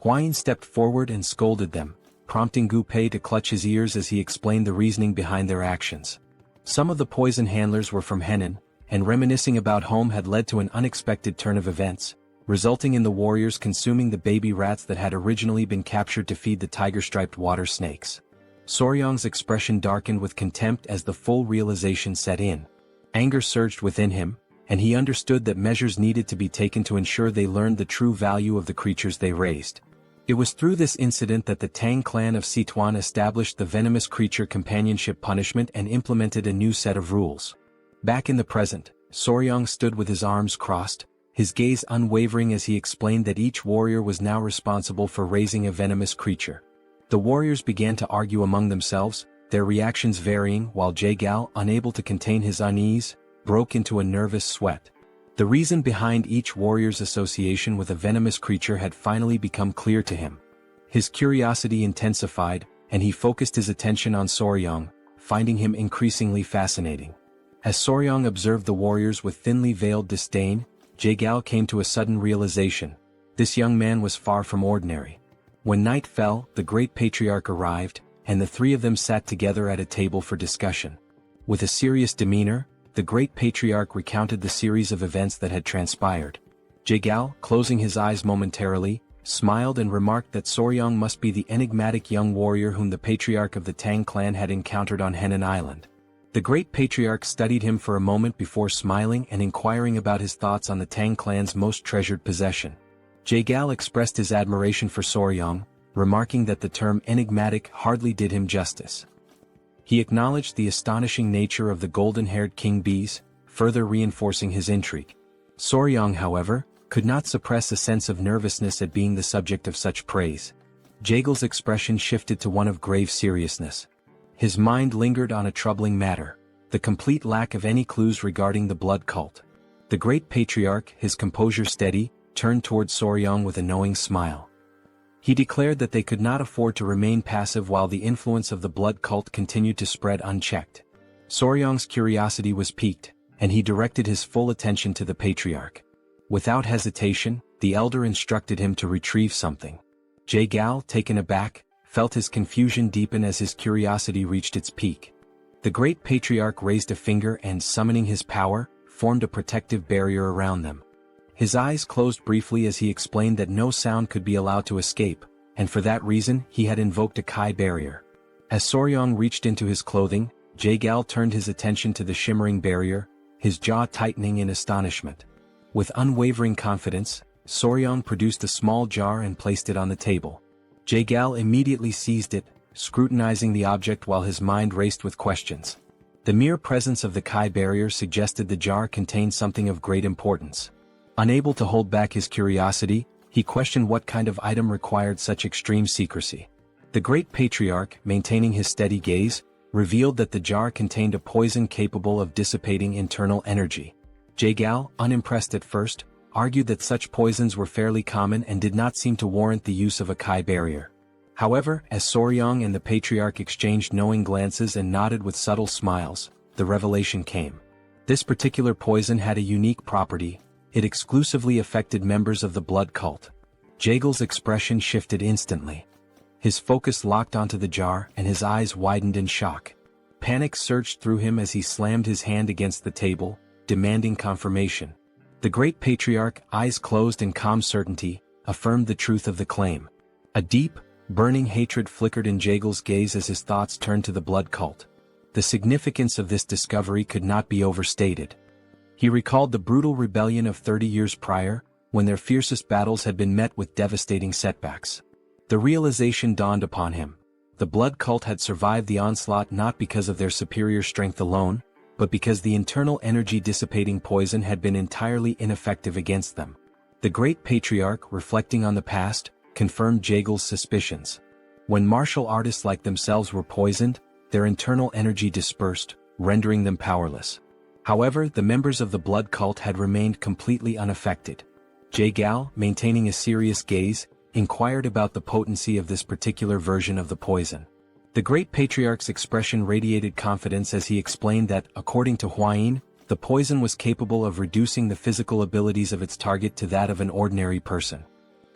Hwayin stepped forward and scolded them, prompting Gu Pei to clutch his ears as he explained the reasoning behind their actions. Some of the poison handlers were from Hainan, and reminiscing about home had led to an unexpected turn of events, resulting in the warriors consuming the baby rats that had originally been captured to feed the tiger-striped water snakes. Soryang's expression darkened with contempt as the full realization set in. Anger surged within him, and he understood that measures needed to be taken to ensure they learned the true value of the creatures they raised. It was through this incident that the Tang clan of Sichuan established the venomous creature companionship punishment and implemented a new set of rules. Back in the present, Soryang stood with his arms crossed, his gaze unwavering as he explained that each warrior was now responsible for raising a venomous creature. The warriors began to argue among themselves, their reactions varying, while Jaegal, unable to contain his unease, broke into a nervous sweat. The reason behind each warrior's association with a venomous creature had finally become clear to him. His curiosity intensified, and he focused his attention on Soryang, finding him increasingly fascinating. As Soryang observed the warriors with thinly veiled disdain, Jaegal came to a sudden realization. This young man was far from ordinary. When night fell, the great patriarch arrived, and the 3 of them sat together at a table for discussion. With a serious demeanor, the great patriarch recounted the series of events that had transpired. Jaegal, closing his eyes momentarily, smiled and remarked that Soryang must be the enigmatic young warrior whom the patriarch of the Tang clan had encountered on Hainan Island. The great patriarch studied him for a moment before smiling and inquiring about his thoughts on the Tang clan's most treasured possession. Jaegal expressed his admiration for Soryang, remarking that the term enigmatic hardly did him justice. He acknowledged the astonishing nature of the golden-haired king bees, further reinforcing his intrigue. Soryang, however, could not suppress a sense of nervousness at being the subject of such praise. Jaegel's expression shifted to one of grave seriousness. His mind lingered on a troubling matter: the complete lack of any clues regarding the blood cult. The great patriarch, his composure steady, turned toward Soryang with a knowing smile. He declared that they could not afford to remain passive while the influence of the blood cult continued to spread unchecked. Soryang's curiosity was piqued, and he directed his full attention to the patriarch. Without hesitation, the elder instructed him to retrieve something. Jaegal, taken aback, felt his confusion deepen as his curiosity reached its peak. The great patriarch raised a finger and, summoning his power, formed a protective barrier around them. His eyes closed briefly as he explained that no sound could be allowed to escape, and for that reason he had invoked a Kai barrier. As Soryang reached into his clothing, Jaegal turned his attention to the shimmering barrier, his jaw tightening in astonishment. With unwavering confidence, Soryang produced a small jar and placed it on the table. Jaegal immediately seized it, scrutinizing the object while his mind raced with questions. The mere presence of the Kai barrier suggested the jar contained something of great importance. Unable to hold back his curiosity, he questioned what kind of item required such extreme secrecy. The great patriarch, maintaining his steady gaze, revealed that the jar contained a poison capable of dissipating internal energy. Jaegal, unimpressed at first, argued that such poisons were fairly common and did not seem to warrant the use of a Kai barrier. However, as Soryang and the patriarch exchanged knowing glances and nodded with subtle smiles, the revelation came. This particular poison had a unique property: it exclusively affected members of the blood cult. Jaegel's expression shifted instantly. His focus locked onto the jar and his eyes widened in shock. Panic surged through him as he slammed his hand against the table, demanding confirmation. The great patriarch, eyes closed in calm certainty, affirmed the truth of the claim. A deep, burning hatred flickered in Jaegel's gaze as his thoughts turned to the blood cult. The significance of this discovery could not be overstated. He recalled the brutal rebellion of 30 years prior, when their fiercest battles had been met with devastating setbacks. The realization dawned upon him: the blood cult had survived the onslaught not because of their superior strength alone, but because the internal energy-dissipating poison had been entirely ineffective against them. The great patriarch, reflecting on the past, confirmed Jaegel's suspicions. When martial artists like themselves were poisoned, their internal energy dispersed, rendering them powerless. However, the members of the blood cult had remained completely unaffected. Jaegal, maintaining a serious gaze, inquired about the potency of this particular version of the poison. The great patriarch's expression radiated confidence as he explained that, according to Huayin, the poison was capable of reducing the physical abilities of its target to that of an ordinary person.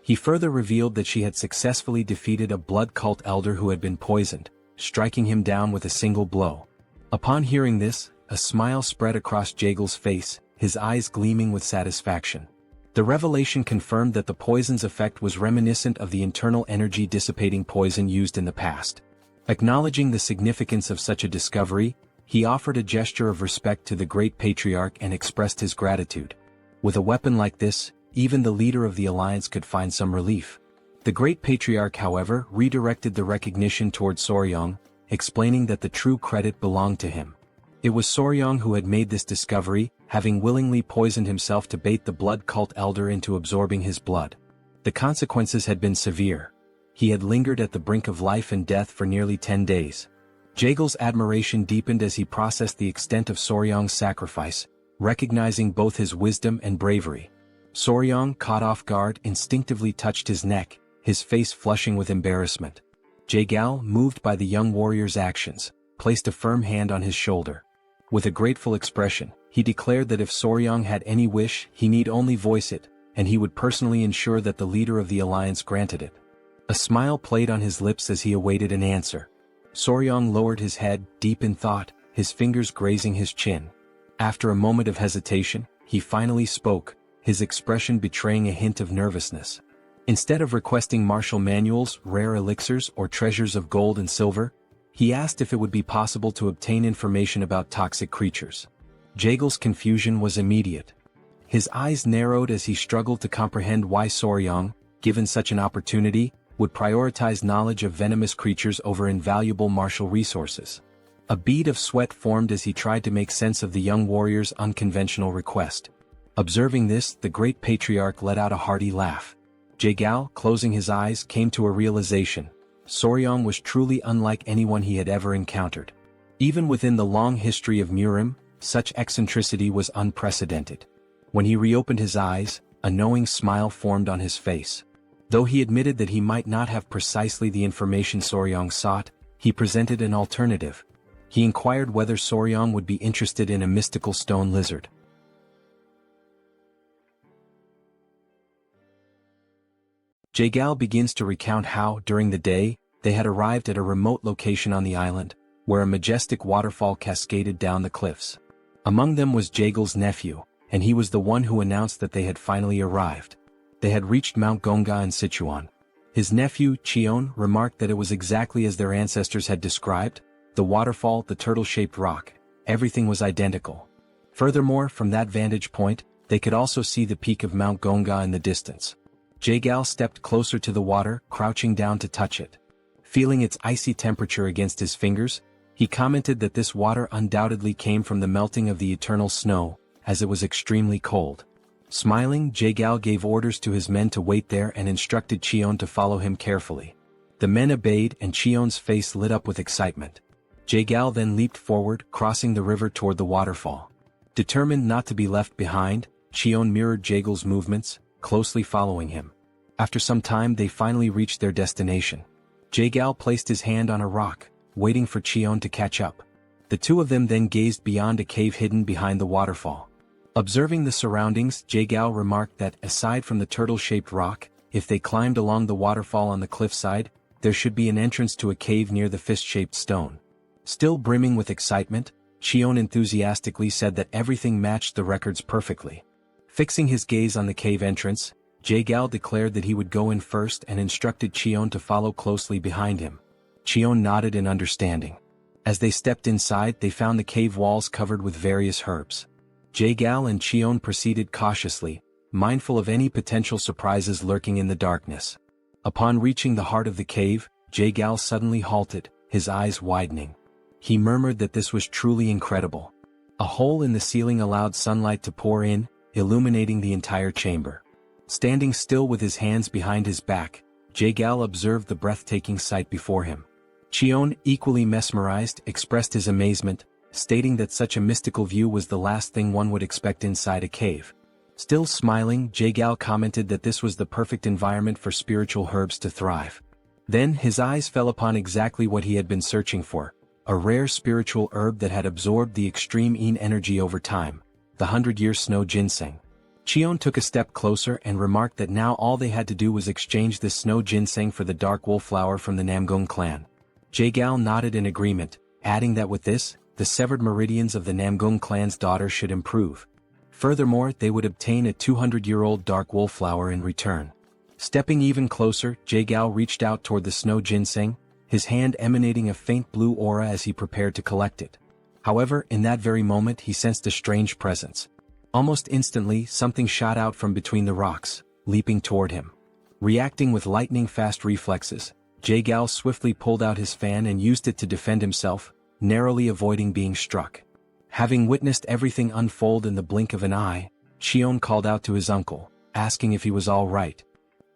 He further revealed that she had successfully defeated a blood cult elder who had been poisoned, striking him down with a single blow. Upon hearing this, a smile spread across Jaegel's face, his eyes gleaming with satisfaction. The revelation confirmed that the poison's effect was reminiscent of the internal energy-dissipating poison used in the past. Acknowledging the significance of such a discovery, he offered a gesture of respect to the great patriarch and expressed his gratitude. With a weapon like this, even the leader of the alliance could find some relief. The great patriarch, however, redirected the recognition toward Soryang, explaining that the true credit belonged to him. It was Soryang who had made this discovery, having willingly poisoned himself to bait the blood cult elder into absorbing his blood. The consequences had been severe. He had lingered at the brink of life and death for nearly 10 days. Jaegel's admiration deepened as he processed the extent of Soryang's sacrifice, recognizing both his wisdom and bravery. Soryang, caught off guard, instinctively touched his neck, his face flushing with embarrassment. Jaegal, moved by the young warrior's actions, placed a firm hand on his shoulder. With a grateful expression, he declared that if Soryang had any wish, he need only voice it, and he would personally ensure that the leader of the alliance granted it. A smile played on his lips as he awaited an answer. Soryang lowered his head, deep in thought, his fingers grazing his chin. After a moment of hesitation, he finally spoke, his expression betraying a hint of nervousness. Instead of requesting martial manuals, rare elixirs, or treasures of gold and silver, he asked if it would be possible to obtain information about toxic creatures. Jaegel's confusion was immediate. His eyes narrowed as he struggled to comprehend why Soryang, given such an opportunity, would prioritize knowledge of venomous creatures over invaluable martial resources. A bead of sweat formed as he tried to make sense of the young warrior's unconventional request. Observing this, the great patriarch let out a hearty laugh. Jae-gal, closing his eyes, came to a realization. Soryong was truly unlike anyone he had ever encountered. Even within the long history of Murim, such eccentricity was unprecedented. When he reopened his eyes, a knowing smile formed on his face. Though he admitted that he might not have precisely the information Soryong sought, he presented an alternative. He inquired whether Soryong would be interested in a mystical stone lizard. Jae-gal begins to recount how, during the day, they had arrived at a remote location on the island, where a majestic waterfall cascaded down the cliffs. Among them was Jae-gal's nephew, and he was the one who announced that they had finally arrived. They had reached Mount Gonga in Sichuan. His nephew, Cheon, remarked that it was exactly as their ancestors had described: the waterfall, the turtle-shaped rock, everything was identical. Furthermore, from that vantage point, they could also see the peak of Mount Gonga in the distance. Jae-gal stepped closer to the water, crouching down to touch it. Feeling its icy temperature against his fingers, he commented that this water undoubtedly came from the melting of the eternal snow, as it was extremely cold. Smiling, Jae-gal gave orders to his men to wait there and instructed Cheon to follow him carefully. The men obeyed, and Cheon's face lit up with excitement. Jae-gal then leaped forward, crossing the river toward the waterfall. Determined not to be left behind, Cheon mirrored Jae-gal's movements, closely following him. After some time they finally reached their destination. Jae-gal placed his hand on a rock, waiting for Cheon to catch up. The two of them then gazed beyond a cave hidden behind the waterfall. Observing the surroundings, Jae-gal remarked that, aside from the turtle-shaped rock, if they climbed along the waterfall on the cliffside, there should be an entrance to a cave near the fist-shaped stone. Still brimming with excitement, Cheon enthusiastically said that everything matched the records perfectly. Fixing his gaze on the cave entrance, Jae-gal declared that he would go in first and instructed Cheon to follow closely behind him. Cheon nodded in understanding. As they stepped inside, they found the cave walls covered with various herbs. Jae-gal and Cheon proceeded cautiously, mindful of any potential surprises lurking in the darkness. Upon reaching the heart of the cave, Jae-gal suddenly halted, his eyes widening. He murmured that this was truly incredible. A hole in the ceiling allowed sunlight to pour in, illuminating the entire chamber. Standing still with his hands behind his back, Jae-gal observed the breathtaking sight before him. Cheon, equally mesmerized, expressed his amazement, stating that such a mystical view was the last thing one would expect inside a cave. Still smiling, Jae-gal commented that this was the perfect environment for spiritual herbs to thrive. Then his eyes fell upon exactly what he had been searching for, a rare spiritual herb that had absorbed the extreme yin energy over time, the 100-year snow ginseng. Cheon took a step closer and remarked that now all they had to do was exchange this snow ginseng for the dark wool flower from the Namgung clan. Jae-gal nodded in agreement, adding that with this, the severed meridians of the Namgung clan's daughter should improve. Furthermore, they would obtain a 200-year-old dark wool flower in return. Stepping even closer, Jae-gal reached out toward the snow ginseng, his hand emanating a faint blue aura as he prepared to collect it. However, in that very moment he sensed a strange presence. Almost instantly, something shot out from between the rocks, leaping toward him. Reacting with lightning-fast reflexes, Jae-gal swiftly pulled out his fan and used it to defend himself, narrowly avoiding being struck. Having witnessed everything unfold in the blink of an eye, Cheon called out to his uncle, asking if he was all right.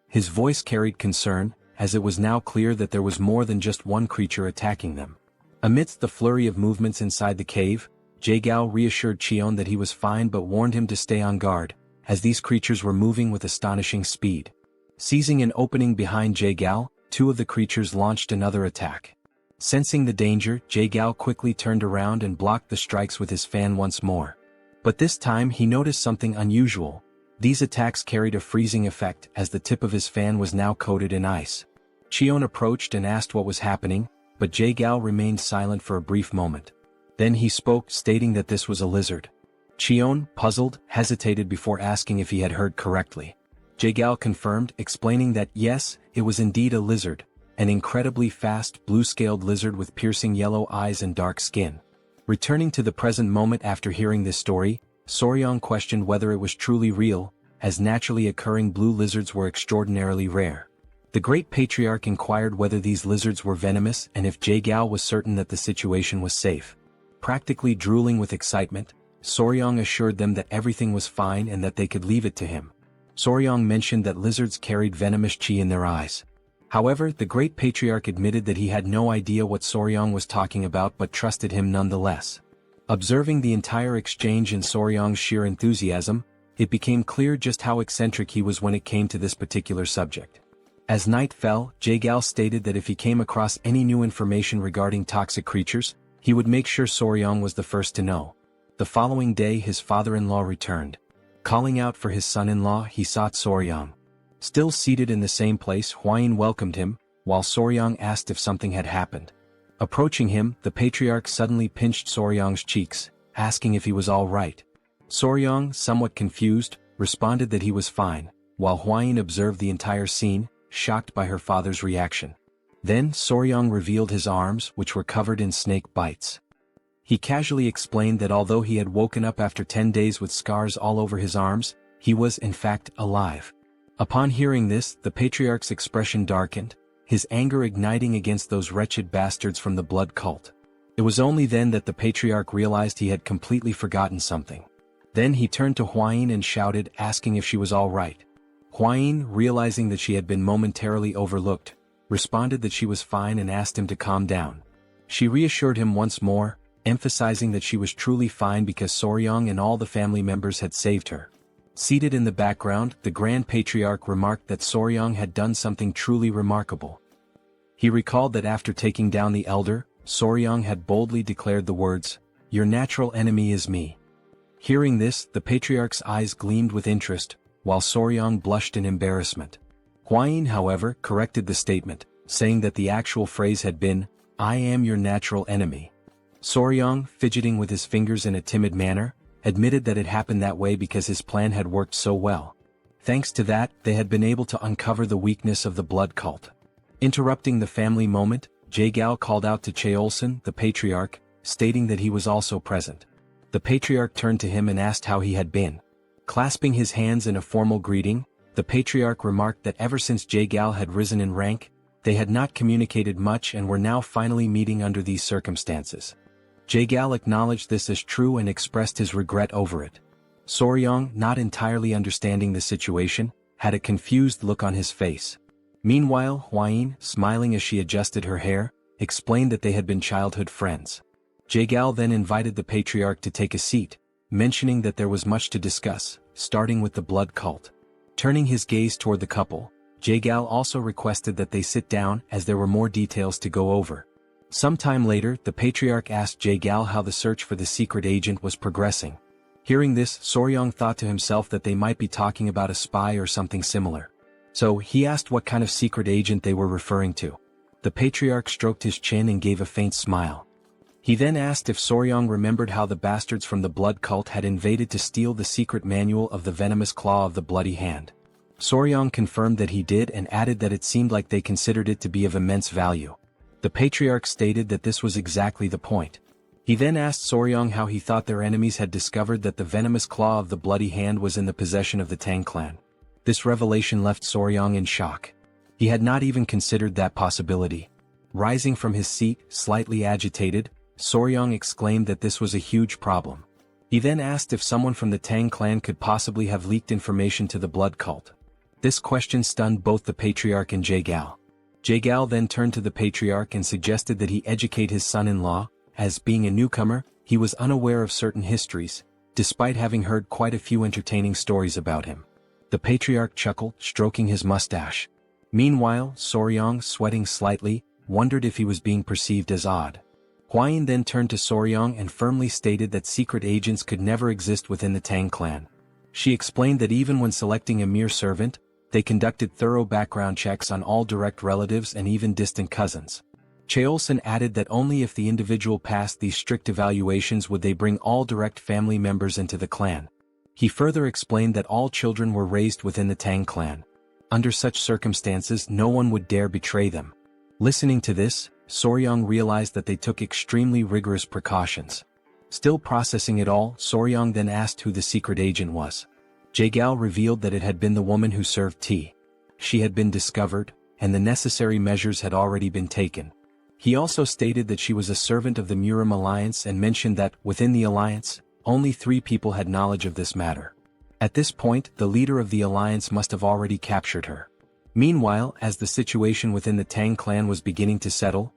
His voice carried concern, as it was now clear that there was more than just one creature attacking them. Amidst the flurry of movements inside the cave, Jae-gal reassured Cheon that he was fine but warned him to stay on guard, as these creatures were moving with astonishing speed. Seizing an opening behind Jae-gal, two of the creatures launched another attack. Sensing the danger, Jae-gal quickly turned around and blocked the strikes with his fan once more. But this time he noticed something unusual. These attacks carried a freezing effect as the tip of his fan was now coated in ice. Cheon approached and asked what was happening, but Jae-gal remained silent for a brief moment. Then he spoke, stating that this was a lizard. Cheon, puzzled, hesitated before asking if he had heard correctly. Jae-gal confirmed, explaining that yes, it was indeed a lizard, an incredibly fast, blue-scaled lizard with piercing yellow eyes and dark skin. Returning to the present moment after hearing this story, Soryong questioned whether it was truly real, as naturally occurring blue lizards were extraordinarily rare. The great patriarch inquired whether these lizards were venomous and if Jae-gao was certain that the situation was safe. Practically drooling with excitement, Soryong assured them that everything was fine and that they could leave it to him. Soryong mentioned that lizards carried venomous chi in their eyes. However, the great patriarch admitted that he had no idea what Soryong was talking about but trusted him nonetheless. Observing the entire exchange and Soryong's sheer enthusiasm, it became clear just how eccentric he was when it came to this particular subject. As night fell, Jae-gao stated that if he came across any new information regarding toxic creatures, he would make sure Soryong was the first to know. The following day his father-in-law returned. Calling out for his son-in-law, he sought Soryong. Still seated in the same place, Hwayin welcomed him, while Soryong asked if something had happened. Approaching him, the patriarch suddenly pinched Soryong's cheeks, asking if he was all right. Soryong, somewhat confused, responded that he was fine, while Hwayin observed the entire scene, shocked by her father's reaction. Then Soryong revealed his arms, which were covered in snake bites. He casually explained that although he had woken up after 10 days with scars all over his arms, he was in fact alive. Upon hearing this, the patriarch's expression darkened, his anger igniting against those wretched bastards from the blood cult. It was only then that the patriarch realized he had completely forgotten something. Then he turned to Hwayin and shouted, asking if she was all right. Hwayin, realizing that she had been momentarily overlooked, responded that she was fine and asked him to calm down. She reassured him once more, emphasizing that she was truly fine because Soryong and all the family members had saved her. Seated in the background, the Grand Patriarch remarked that Soryong had done something truly remarkable. He recalled that after taking down the elder, Soryong had boldly declared the words, "Your natural enemy is me." Hearing this, the Patriarch's eyes gleamed with interest, while Soryong blushed in embarrassment. Hwayin, however, corrected the statement, saying that the actual phrase had been, "I am your natural enemy." Soryong, fidgeting with his fingers in a timid manner, admitted that it happened that way because his plan had worked so well. Thanks to that, they had been able to uncover the weakness of the blood cult. Interrupting the family moment, Jae-gao called out to Cheolsun, the patriarch, stating that he was also present. The patriarch turned to him and asked how he had been. Clasping his hands in a formal greeting, the patriarch remarked that ever since Jae-gao had risen in rank, they had not communicated much and were now finally meeting under these circumstances. Jae-gao acknowledged this as true and expressed his regret over it. Soryong, not entirely understanding the situation, had a confused look on his face. Meanwhile, Hwayin, smiling as she adjusted her hair, explained that they had been childhood friends. Jae-gao then invited the patriarch to take a seat, mentioning that there was much to discuss, starting with the blood cult. Turning his gaze toward the couple, Jae-gao also requested that they sit down as there were more details to go over. Sometime later, the patriarch asked Jae-gao how the search for the secret agent was progressing. Hearing this, Soryong thought to himself that they might be talking about a spy or something similar. So he asked what kind of secret agent they were referring to. The patriarch stroked his chin and gave a faint smile. He then asked if Soryong remembered how the bastards from the blood cult had invaded to steal the secret manual of the venomous claw of the bloody hand. Soryong confirmed that he did and added that it seemed like they considered it to be of immense value. The patriarch stated that this was exactly the point. He then asked Soryong how he thought their enemies had discovered that the venomous claw of the bloody hand was in the possession of the Tang Clan. This revelation left Soryong in shock. He had not even considered that possibility. Rising from his seat, slightly agitated, Soryong exclaimed that this was a huge problem. He then asked if someone from the Tang Clan could possibly have leaked information to the blood cult. This question stunned both the patriarch and Jae-gao. Jae-gao then turned to the patriarch and suggested that he educate his son-in-law, as being a newcomer, he was unaware of certain histories, despite having heard quite a few entertaining stories about him. The patriarch chuckled, stroking his mustache. Meanwhile, Soryong, sweating slightly, wondered if he was being perceived as odd. Hwayin then turned to Soryong and firmly stated that secret agents could never exist within the Tang Clan. She explained that even when selecting a mere servant, they conducted thorough background checks on all direct relatives and even distant cousins. Cheolsun added that only if the individual passed these strict evaluations would they bring all direct family members into the clan. He further explained that all children were raised within the Tang Clan. Under such circumstances, no one would dare betray them. Listening to this, Soryong realized that they took extremely rigorous precautions. Still processing it all, Soryong then asked who the secret agent was. Jae-gao revealed that it had been the woman who served tea. She had been discovered, and the necessary measures had already been taken. He also stated that she was a servant of the Murim alliance and mentioned that, within the alliance, only 3 people had knowledge of this matter. At this point, the leader of the alliance must have already captured her. Meanwhile, as the situation within the Tang clan was beginning to settle,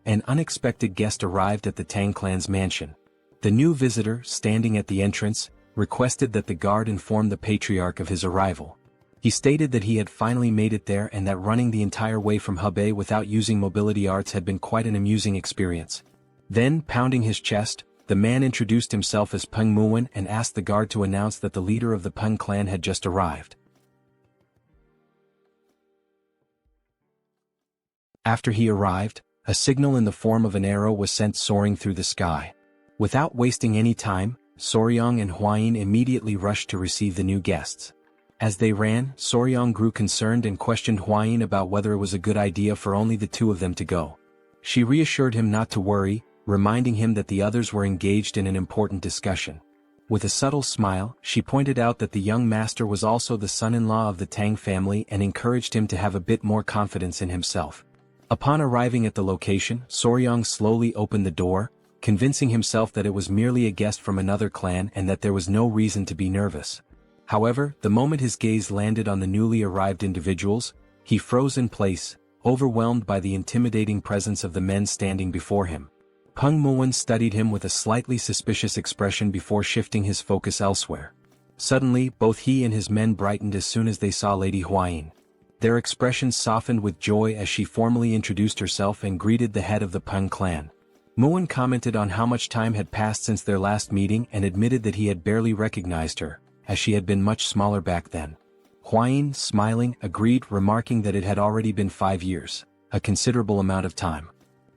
an unexpected guest arrived at the Tang clan's mansion. The new visitor, standing at the entrance, requested that the guard inform the patriarch of his arrival. He stated that he had finally made it there and that running the entire way from Hebei without using mobility arts had been quite an amusing experience. Then, pounding his chest, the man introduced himself as Peng Muwen and asked the guard to announce that the leader of the Peng clan had just arrived. After he arrived, a signal in the form of an arrow was sent soaring through the sky. Without wasting any time, Soryong and Huayin immediately rushed to receive the new guests. As they ran, Soryong grew concerned and questioned Huayin about whether it was a good idea for only the 2 of them to go. She reassured him not to worry, reminding him that the others were engaged in an important discussion. With a subtle smile, she pointed out that the young master was also the son-in-law of the Tang family and encouraged him to have a bit more confidence in himself. Upon arriving at the location, Soryong slowly opened the door, convincing himself that it was merely a guest from another clan and that there was no reason to be nervous. However, the moment his gaze landed on the newly arrived individuals, he froze in place, overwhelmed by the intimidating presence of the men standing before him. Peng Muwen studied him with a slightly suspicious expression before shifting his focus elsewhere. Suddenly, both he and his men brightened as soon as they saw Lady Huayin. Their expressions softened with joy as she formally introduced herself and greeted the head of the Peng clan. Muwen commented on how much time had passed since their last meeting and admitted that he had barely recognized her, as she had been much smaller back then. Huayin, smiling, agreed, remarking that it had already been 5 years, a considerable amount of time.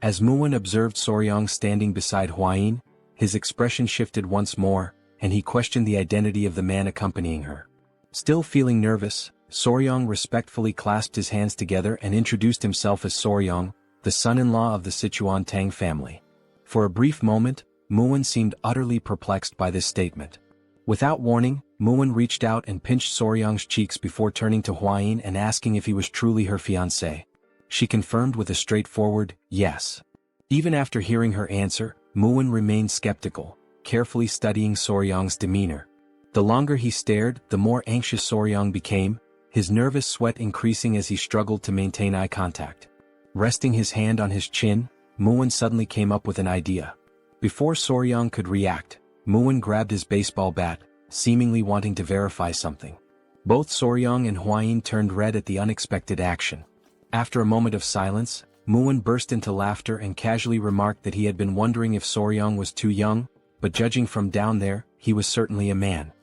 As Muwen observed Soryong standing beside Huayin, his expression shifted once more, and he questioned the identity of the man accompanying her. Still feeling nervous, Soryong respectfully clasped his hands together and introduced himself as Soryong, the son-in-law of the Sichuan Tang family. For a brief moment, Muwen seemed utterly perplexed by this statement. Without warning, Muwen reached out and pinched Soryong's cheeks before turning to Huayin and asking if he was truly her fiancé. She confirmed with a straightforward, yes. Even after hearing her answer, Muwen remained skeptical, carefully studying Soryong's demeanor. The longer he stared, the more anxious Soryong became, his nervous sweat increasing as he struggled to maintain eye contact. Resting his hand on his chin, Muwen suddenly came up with an idea. Before Soryong could react, Muwen grabbed his baseball bat, seemingly wanting to verify something. Both Soryong and Huayin turned red at the unexpected action. After a moment of silence, Muwen burst into laughter and casually remarked that he had been wondering if Soryong was too young, but judging from down there, he was certainly a man.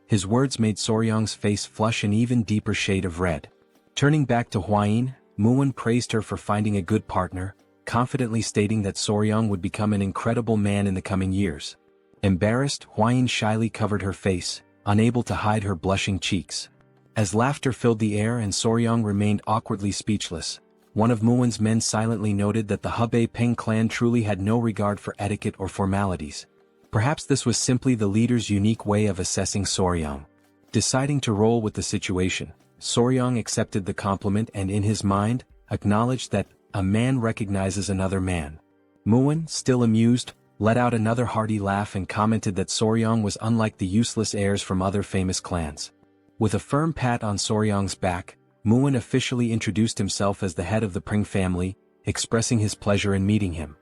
His words made Soryong's face flush an even deeper shade of red. Turning back to Huayin, Muwen praised her for finding a good partner, confidently stating that Soryong would become an incredible man in the coming years. Embarrassed, Huayin shyly covered her face, unable to hide her blushing cheeks. As laughter filled the air and Soryong remained awkwardly speechless, one of Muwen's men silently noted that the Hebei Peng clan truly had no regard for etiquette or formalities. Perhaps this was simply the leader's unique way of assessing Soryong. Deciding to roll with the situation, Soryong accepted the compliment and in his mind, acknowledged that a man recognizes another man. Muwen, still amused, let out another hearty laugh and commented that Soryong was unlike the useless heirs from other famous clans. With a firm pat on Soryong's back, Muwen officially introduced himself as the head of the Peng family, expressing his pleasure in meeting him.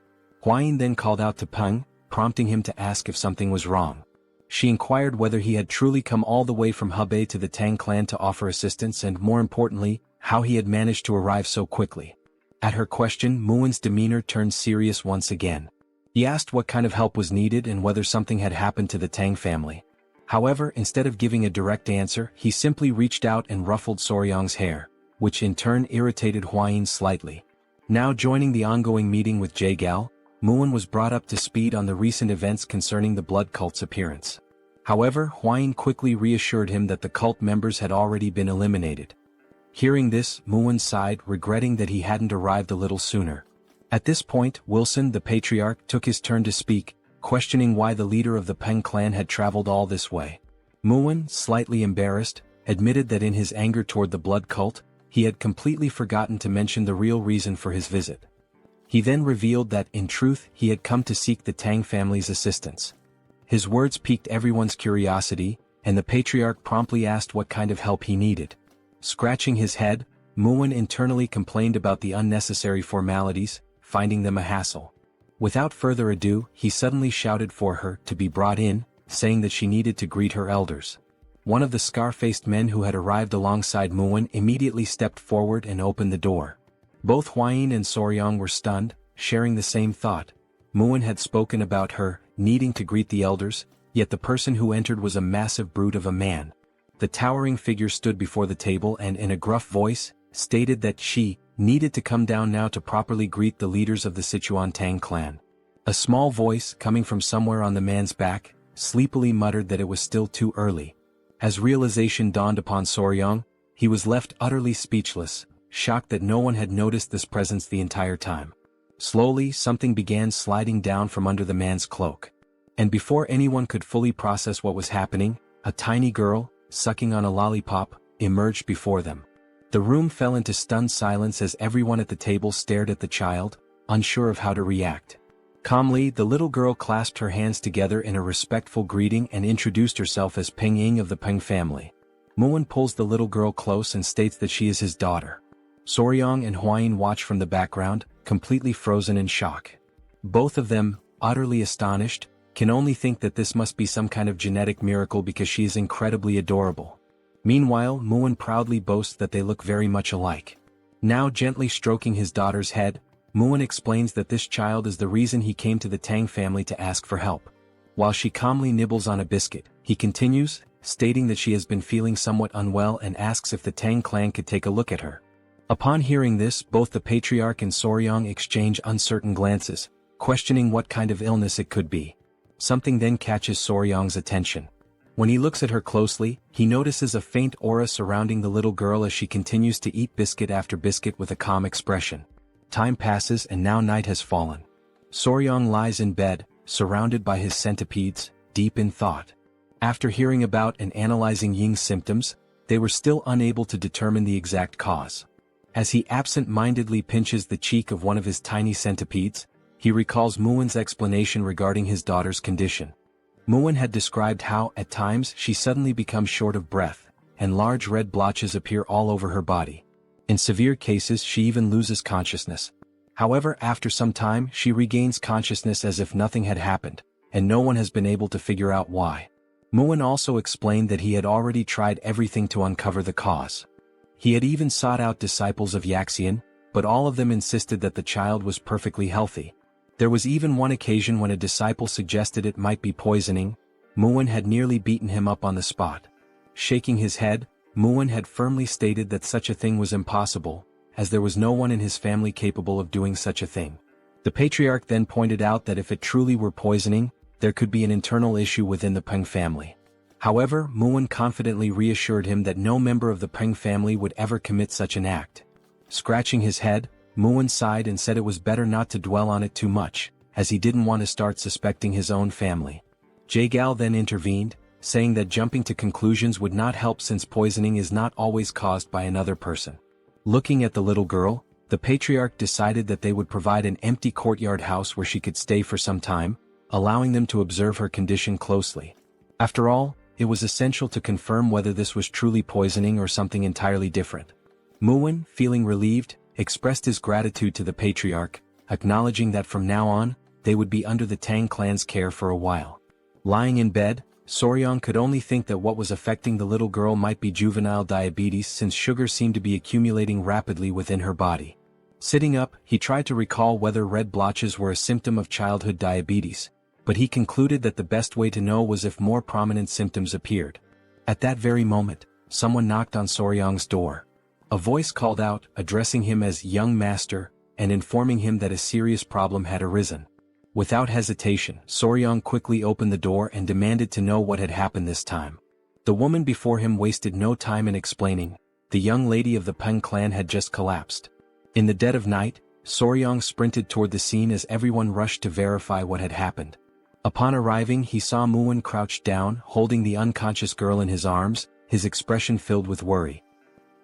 Huayin then called out to Peng, prompting him to ask if something was wrong. She inquired whether he had truly come all the way from Hebei to the Tang clan to offer assistance and, more importantly, how he had managed to arrive so quickly. At her question, Muwen's demeanor turned serious once again. He asked what kind of help was needed and whether something had happened to the Tang family. However, instead of giving a direct answer, he simply reached out and ruffled Soryong's hair, which in turn irritated Huayin slightly. Now joining the ongoing meeting with Jaegal, Muwen was brought up to speed on the recent events concerning the blood cult's appearance. However, Huayin quickly reassured him that the cult members had already been eliminated. Hearing this, Muwen sighed, regretting that he hadn't arrived a little sooner. At this point, Wilson, the patriarch, took his turn to speak, questioning why the leader of the Peng clan had traveled all this way. Muwen, slightly embarrassed, admitted that in his anger toward the blood cult, he had completely forgotten to mention the real reason for his visit. He then revealed that, in truth, he had come to seek the Tang family's assistance. His words piqued everyone's curiosity, and the patriarch promptly asked what kind of help he needed. Scratching his head, Muin internally complained about the unnecessary formalities, finding them a hassle. Without further ado, he suddenly shouted for her to be brought in, saying that she needed to greet her elders. One of the scar-faced men who had arrived alongside Muin immediately stepped forward and opened the door. Both Huayin and Soryang were stunned, sharing the same thought. Muin had spoken about her needing to greet the elders, yet the person who entered was a massive brute of a man. The towering figure stood before the table and in a gruff voice, stated that she needed to come down now to properly greet the leaders of the Sichuan Tang Clan. A small voice, coming from somewhere on the man's back, sleepily muttered that it was still too early. As realization dawned upon Soryang, he was left utterly speechless, shocked that no one had noticed this presence the entire time. Slowly, something began sliding down from under the man's cloak. And before anyone could fully process what was happening, a tiny girl, sucking on a lollipop, emerged before them. The room fell into stunned silence as everyone at the table stared at the child, unsure of how to react. Calmly, the little girl clasped her hands together in a respectful greeting and introduced herself as Peng Ying of the Peng family. Muin pulls the little girl close and states that she is his daughter. Soryang and Huayin watch from the background, completely frozen in shock. Both of them, utterly astonished, can only think that this must be some kind of genetic miracle because she is incredibly adorable. Meanwhile, Muin proudly boasts that they look very much alike. Now gently stroking his daughter's head, Muin explains that this child is the reason he came to the Tang family to ask for help. While she calmly nibbles on a biscuit, he continues, stating that she has been feeling somewhat unwell and asks if the Tang clan could take a look at her. Upon hearing this, both the patriarch and Soryang exchange uncertain glances, questioning what kind of illness it could be. Something then catches Soryang's attention. When he looks at her closely, he notices a faint aura surrounding the little girl as she continues to eat biscuit after biscuit with a calm expression. Time passes and now night has fallen. Soryang lies in bed, surrounded by his centipedes, deep in thought. After hearing about and analyzing Ying's symptoms, they were still unable to determine the exact cause. As he absent-mindedly pinches the cheek of one of his tiny centipedes, he recalls Muin's explanation regarding his daughter's condition. Muin had described how, at times, she suddenly becomes short of breath, and large red blotches appear all over her body. In severe cases she even loses consciousness. However, after some time she regains consciousness as if nothing had happened, and no one has been able to figure out why. Muin also explained that he had already tried everything to uncover the cause. He had even sought out disciples of Yaxian, but all of them insisted that the child was perfectly healthy. There was even one occasion when a disciple suggested it might be poisoning. Muin had nearly beaten him up on the spot. Shaking his head, Muin had firmly stated that such a thing was impossible, as there was no one in his family capable of doing such a thing. The patriarch then pointed out that if it truly were poisoning, there could be an internal issue within the Peng family. However, Muin confidently reassured him that no member of the Peng family would ever commit such an act. Scratching his head, Muin sighed and said it was better not to dwell on it too much, as he didn't want to start suspecting his own family. Jagal then intervened, saying that jumping to conclusions would not help since poisoning is not always caused by another person. Looking at the little girl, the patriarch decided that they would provide an empty courtyard house where she could stay for some time, allowing them to observe her condition closely. After all, it was essential to confirm whether this was truly poisoning or something entirely different. Muin, feeling relieved, expressed his gratitude to the patriarch, acknowledging that from now on, they would be under the Tang clan's care for a while. Lying in bed, Soryang could only think that what was affecting the little girl might be juvenile diabetes since sugar seemed to be accumulating rapidly within her body. Sitting up, he tried to recall whether red blotches were a symptom of childhood diabetes, but he concluded that the best way to know was if more prominent symptoms appeared. At that very moment, someone knocked on Soryang's door. A voice called out, addressing him as young master, and informing him that a serious problem had arisen. Without hesitation, Soryang quickly opened the door and demanded to know what had happened this time. The woman before him wasted no time in explaining. The young lady of the Peng clan had just collapsed. In the dead of night, Soryang sprinted toward the scene as everyone rushed to verify what had happened. Upon arriving, he saw Muin crouched down, holding the unconscious girl in his arms, his expression filled with worry.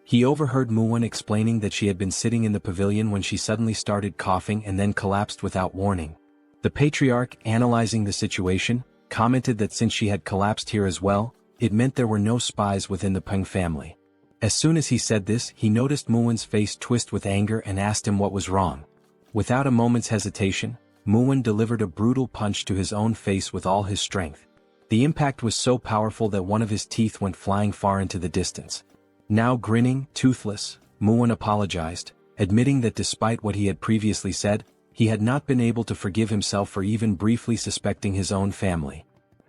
He overheard Muwen explaining that she had been sitting in the pavilion when she suddenly started coughing and then collapsed without warning. The patriarch, analyzing the situation, commented that since she had collapsed here as well, it meant there were no spies within the Peng family. As soon as he said this, he noticed Muwen's face twist with anger and asked him what was wrong. Without a moment's hesitation, Muwen delivered a brutal punch to his own face with all his strength. The impact was so powerful that one of his teeth went flying far into the distance. Now grinning, toothless, Muwen apologized, admitting that despite what he had previously said, he had not been able to forgive himself for even briefly suspecting his own family.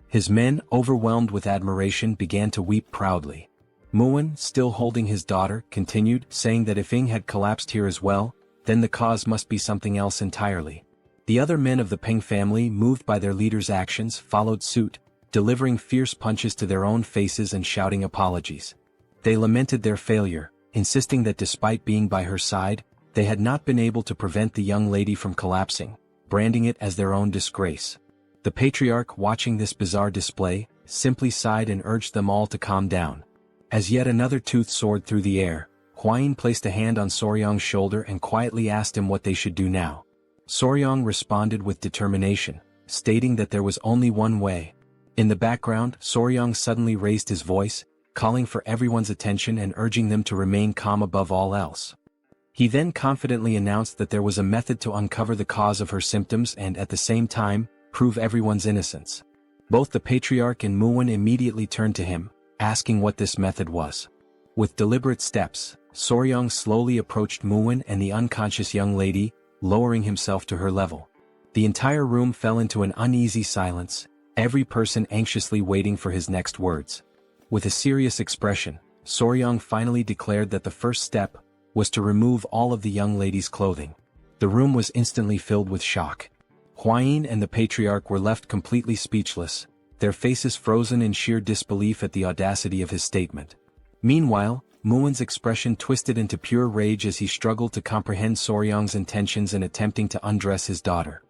His men, overwhelmed with admiration, began to weep proudly. Muwen, still holding his daughter, continued, saying that if Ying had collapsed here as well, then the cause must be something else entirely. The other men of the Peng family, moved by their leader's actions, followed suit, delivering fierce punches to their own faces and shouting apologies. They lamented their failure, insisting that despite being by her side, they had not been able to prevent the young lady from collapsing, branding it as their own disgrace. The patriarch, watching this bizarre display, simply sighed and urged them all to calm down. As yet another tooth soared through the air, Huayin placed a hand on Soryong's shoulder and quietly asked him what they should do now. Soryong responded with determination, stating that there was only one way. In the background, Soryong suddenly raised his voice, calling for everyone's attention and urging them to remain calm above all else. He then confidently announced that there was a method to uncover the cause of her symptoms and at the same time, prove everyone's innocence. Both the patriarch and Muwen immediately turned to him, asking what this method was. With deliberate steps, Soryong slowly approached Muwen and the unconscious young lady, lowering himself to her level. The entire room fell into an uneasy silence, every person anxiously waiting for his next words. With a serious expression, Soryong finally declared that the first step was to remove all of the young lady's clothing. The room was instantly filled with shock. Huayin and the patriarch were left completely speechless, their faces frozen in sheer disbelief at the audacity of his statement. Meanwhile, Muwen's expression twisted into pure rage as he struggled to comprehend Soryong's intentions in attempting to undress his daughter.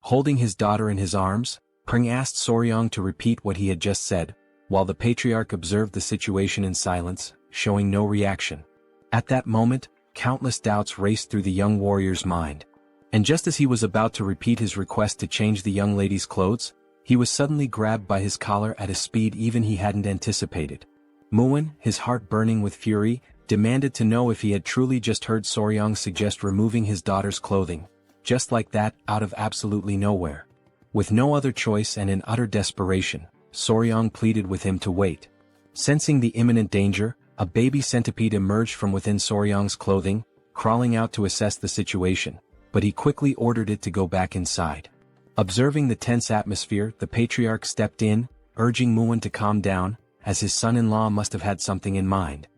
Holding his daughter in his arms, Peng asked Soryong to repeat what he had just said, while the patriarch observed the situation in silence, showing no reaction. At that moment, countless doubts raced through the young warrior's mind. And just as he was about to repeat his request to change the young lady's clothes, he was suddenly grabbed by his collar at a speed even he hadn't anticipated. Muwen, his heart burning with fury, demanded to know if he had truly just heard Soryong suggest removing his daughter's clothing. Just like that, out of absolutely nowhere. With no other choice and in utter desperation, Soryong pleaded with him to wait. Sensing the imminent danger, a baby centipede emerged from within Soryong's clothing, crawling out to assess the situation, but he quickly ordered it to go back inside. Observing the tense atmosphere, the patriarch stepped in, urging Muwen to calm down, as his son-in-law must have had something in mind.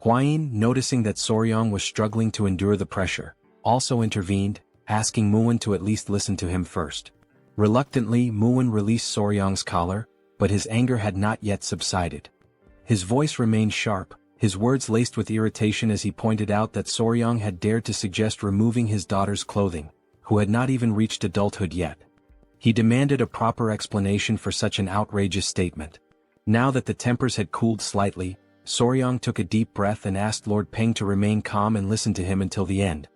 Huayin, noticing that Soryong was struggling to endure the pressure, also intervened, asking Muwen to at least listen to him first. Reluctantly, Muwen released Soryong's collar, but his anger had not yet subsided. His voice remained sharp, his words laced with irritation as he pointed out that Soryong had dared to suggest removing his daughter's clothing, who had not even reached adulthood yet. He demanded a proper explanation for such an outrageous statement. Now that the tempers had cooled slightly, Soryong took a deep breath and asked Lord Peng to remain calm and listen to him until the end.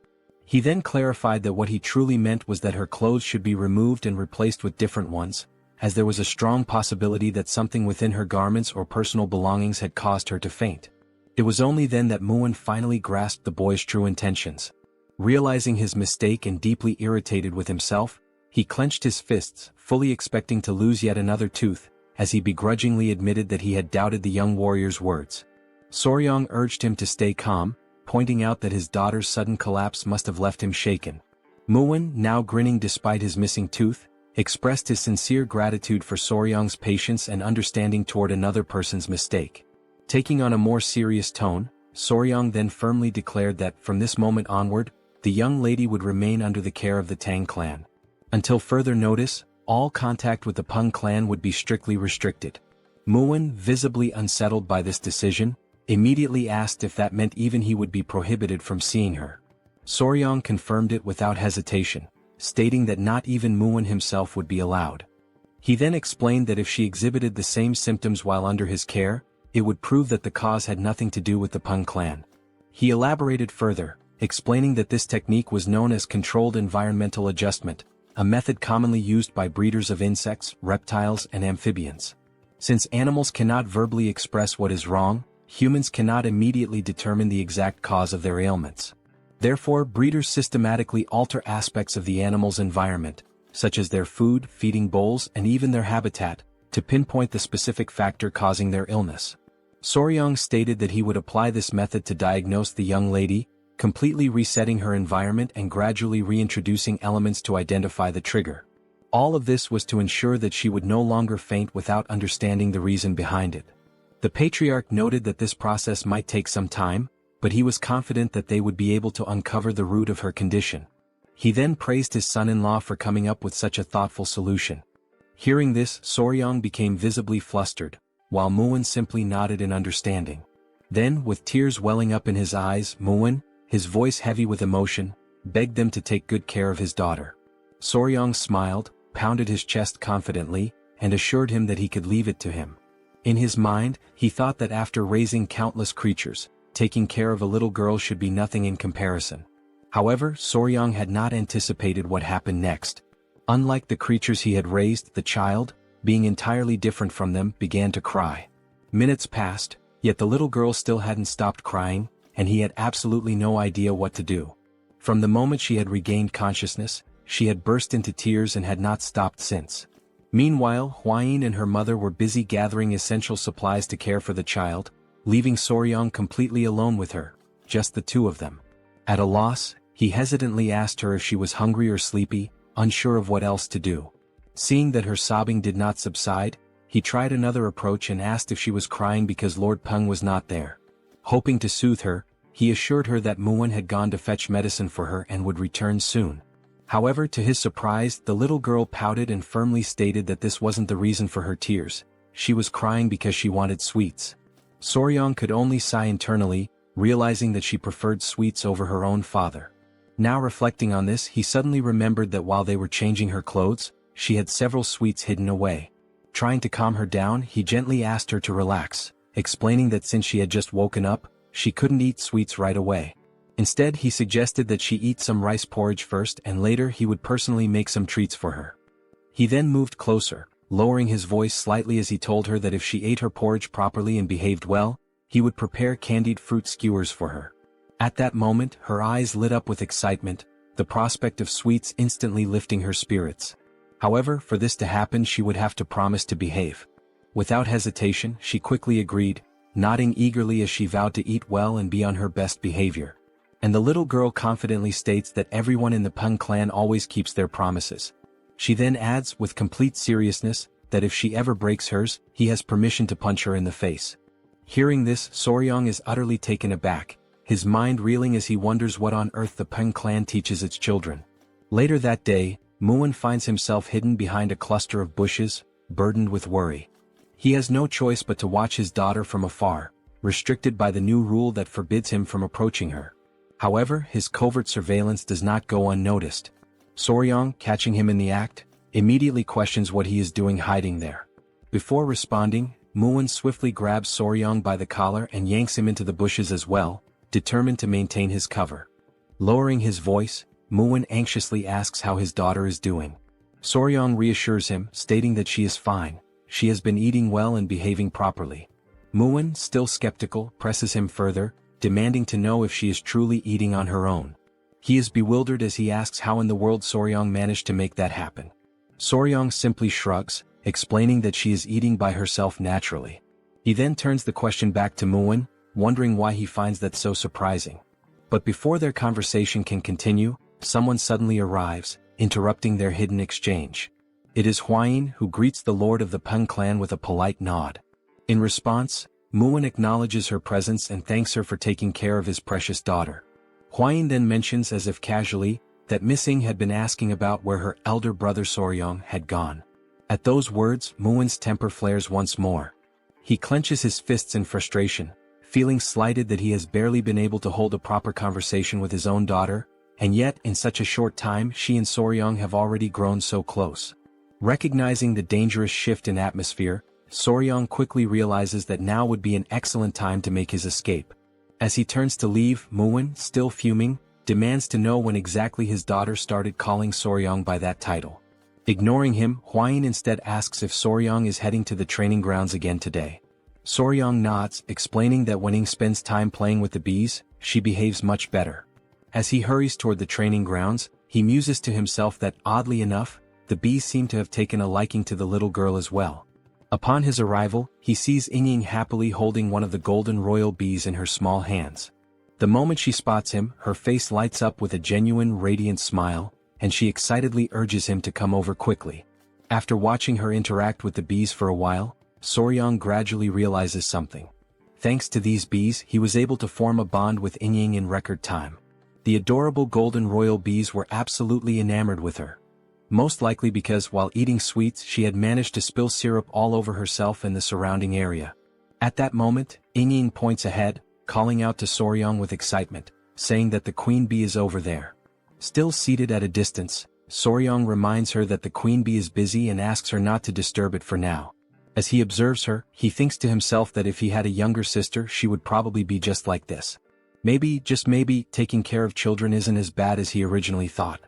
He then clarified that what he truly meant was that her clothes should be removed and replaced with different ones, as there was a strong possibility that something within her garments or personal belongings had caused her to faint. It was only then that Muwen finally grasped the boy's true intentions. Realizing his mistake and deeply irritated with himself, he clenched his fists, fully expecting to lose yet another tooth, as he begrudgingly admitted that he had doubted the young warrior's words. Soryong urged him to stay calm, pointing out that his daughter's sudden collapse must have left him shaken. Muwen, now grinning despite his missing tooth, expressed his sincere gratitude for Soryong's patience and understanding toward another person's mistake. Taking on a more serious tone, Soryong then firmly declared that, from this moment onward, the young lady would remain under the care of the Tang clan. Until further notice, all contact with the Peng clan would be strictly restricted. Muwen, visibly unsettled by this decision, immediately asked if that meant even he would be prohibited from seeing her. Soryong confirmed it without hesitation, stating that not even Muwen himself would be allowed. He then explained that if she exhibited the same symptoms while under his care, it would prove that the cause had nothing to do with the Tang clan. He elaborated further, explaining that this technique was known as controlled environmental adjustment, a method commonly used by breeders of insects, reptiles, and amphibians. Since animals cannot verbally express what is wrong, humans cannot immediately determine the exact cause of their ailments. Therefore, breeders systematically alter aspects of the animal's environment, such as their food, feeding bowls, and even their habitat, to pinpoint the specific factor causing their illness. Soryong stated that he would apply this method to diagnose the young lady, completely resetting her environment and gradually reintroducing elements to identify the trigger. All of this was to ensure that she would no longer faint without understanding the reason behind it. The patriarch noted that this process might take some time, but he was confident that they would be able to uncover the root of her condition. He then praised his son-in-law for coming up with such a thoughtful solution. Hearing this, Soryong became visibly flustered, while Muin simply nodded in understanding. Then, with tears welling up in his eyes, Muin, his voice heavy with emotion, begged them to take good care of his daughter. Soryong smiled, pounded his chest confidently, and assured him that he could leave it to him. In his mind, he thought that after raising countless creatures, taking care of a little girl should be nothing in comparison. However, Soryong had not anticipated what happened next. Unlike the creatures he had raised, the child, being entirely different from them, began to cry. Minutes passed, yet the little girl still hadn't stopped crying, and he had absolutely no idea what to do. From the moment she had regained consciousness, she had burst into tears and had not stopped since. Meanwhile, Hwayin and her mother were busy gathering essential supplies to care for the child, leaving Soryong completely alone with her, just the two of them. At a loss, he hesitantly asked her if she was hungry or sleepy, unsure of what else to do. Seeing that her sobbing did not subside, he tried another approach and asked if she was crying because Lord Peng was not there. Hoping to soothe her, he assured her that Muin had gone to fetch medicine for her and would return soon. However, to his surprise, the little girl pouted and firmly stated that this wasn't the reason for her tears. She was crying because she wanted sweets. Soryong could only sigh internally, realizing that she preferred sweets over her own father. Now reflecting on this, he suddenly remembered that while they were changing her clothes, she had several sweets hidden away. Trying to calm her down, he gently asked her to relax, explaining that since she had just woken up, she couldn't eat sweets right away. Instead, he suggested that she eat some rice porridge first and later he would personally make some treats for her. He then moved closer, lowering his voice slightly as he told her that if she ate her porridge properly and behaved well, he would prepare candied fruit skewers for her. At that moment, her eyes lit up with excitement, the prospect of sweets instantly lifting her spirits. However, for this to happen she would have to promise to behave. Without hesitation, she quickly agreed, nodding eagerly as she vowed to eat well and be on her best behavior. And the little girl confidently states that everyone in the Tang clan always keeps their promises. She then adds, with complete seriousness, that if she ever breaks hers, he has permission to punch her in the face. Hearing this, Soryong is utterly taken aback, his mind reeling as he wonders what on earth the Tang clan teaches its children. Later that day, Muin finds himself hidden behind a cluster of bushes, burdened with worry. He has no choice but to watch his daughter from afar, restricted by the new rule that forbids him from approaching her. However, his covert surveillance does not go unnoticed. Soryong, catching him in the act, immediately questions what he is doing hiding there. Before responding, Muin swiftly grabs Soryong by the collar and yanks him into the bushes as well, determined to maintain his cover. Lowering his voice, Muin anxiously asks how his daughter is doing. Soryong reassures him, stating that she is fine, she has been eating well and behaving properly. Muin, still skeptical, presses him further, demanding to know if she is truly eating on her own. He is bewildered as he asks how in the world Soryong managed to make that happen. Soryong simply shrugs, explaining that she is eating by herself naturally. He then turns the question back to Muin, wondering why he finds that so surprising. But before their conversation can continue, someone suddenly arrives, interrupting their hidden exchange. It is Hwayin, who greets the lord of the Tang clan with a polite nod. In response, Muin acknowledges her presence and thanks her for taking care of his precious daughter. Hwayin then mentions as if casually, that Miss Ing had been asking about where her elder brother Soryong had gone. At those words, Muin's temper flares once more. He clenches his fists in frustration, feeling slighted that he has barely been able to hold a proper conversation with his own daughter, and yet in such a short time she and Soryong have already grown so close. Recognizing the dangerous shift in atmosphere, Soryong quickly realizes that now would be an excellent time to make his escape. As he turns to leave, Muin, still fuming, demands to know when exactly his daughter started calling Soryong by that title. Ignoring him, Hwain instead asks if Soryong is heading to the training grounds again today. Soryong nods, explaining that when Ing spends time playing with the bees, she behaves much better. As he hurries toward the training grounds, he muses to himself that, oddly enough, the bees seem to have taken a liking to the little girl as well. Upon his arrival, he sees Ying happily holding one of the golden royal bees in her small hands. The moment she spots him, her face lights up with a genuine radiant smile, and she excitedly urges him to come over quickly. After watching her interact with the bees for a while, Soryong gradually realizes something. Thanks to these bees, he was able to form a bond with Ying in record time. The adorable golden royal bees were absolutely enamored with her. Most likely because while eating sweets she had managed to spill syrup all over herself and the surrounding area. At that moment, Ying points ahead, calling out to Soryong with excitement, saying that the queen bee is over there. Still seated at a distance, Soryong reminds her that the queen bee is busy and asks her not to disturb it for now. As he observes her, he thinks to himself that if he had a younger sister she would probably be just like this. Maybe, just maybe, taking care of children isn't as bad as he originally thought.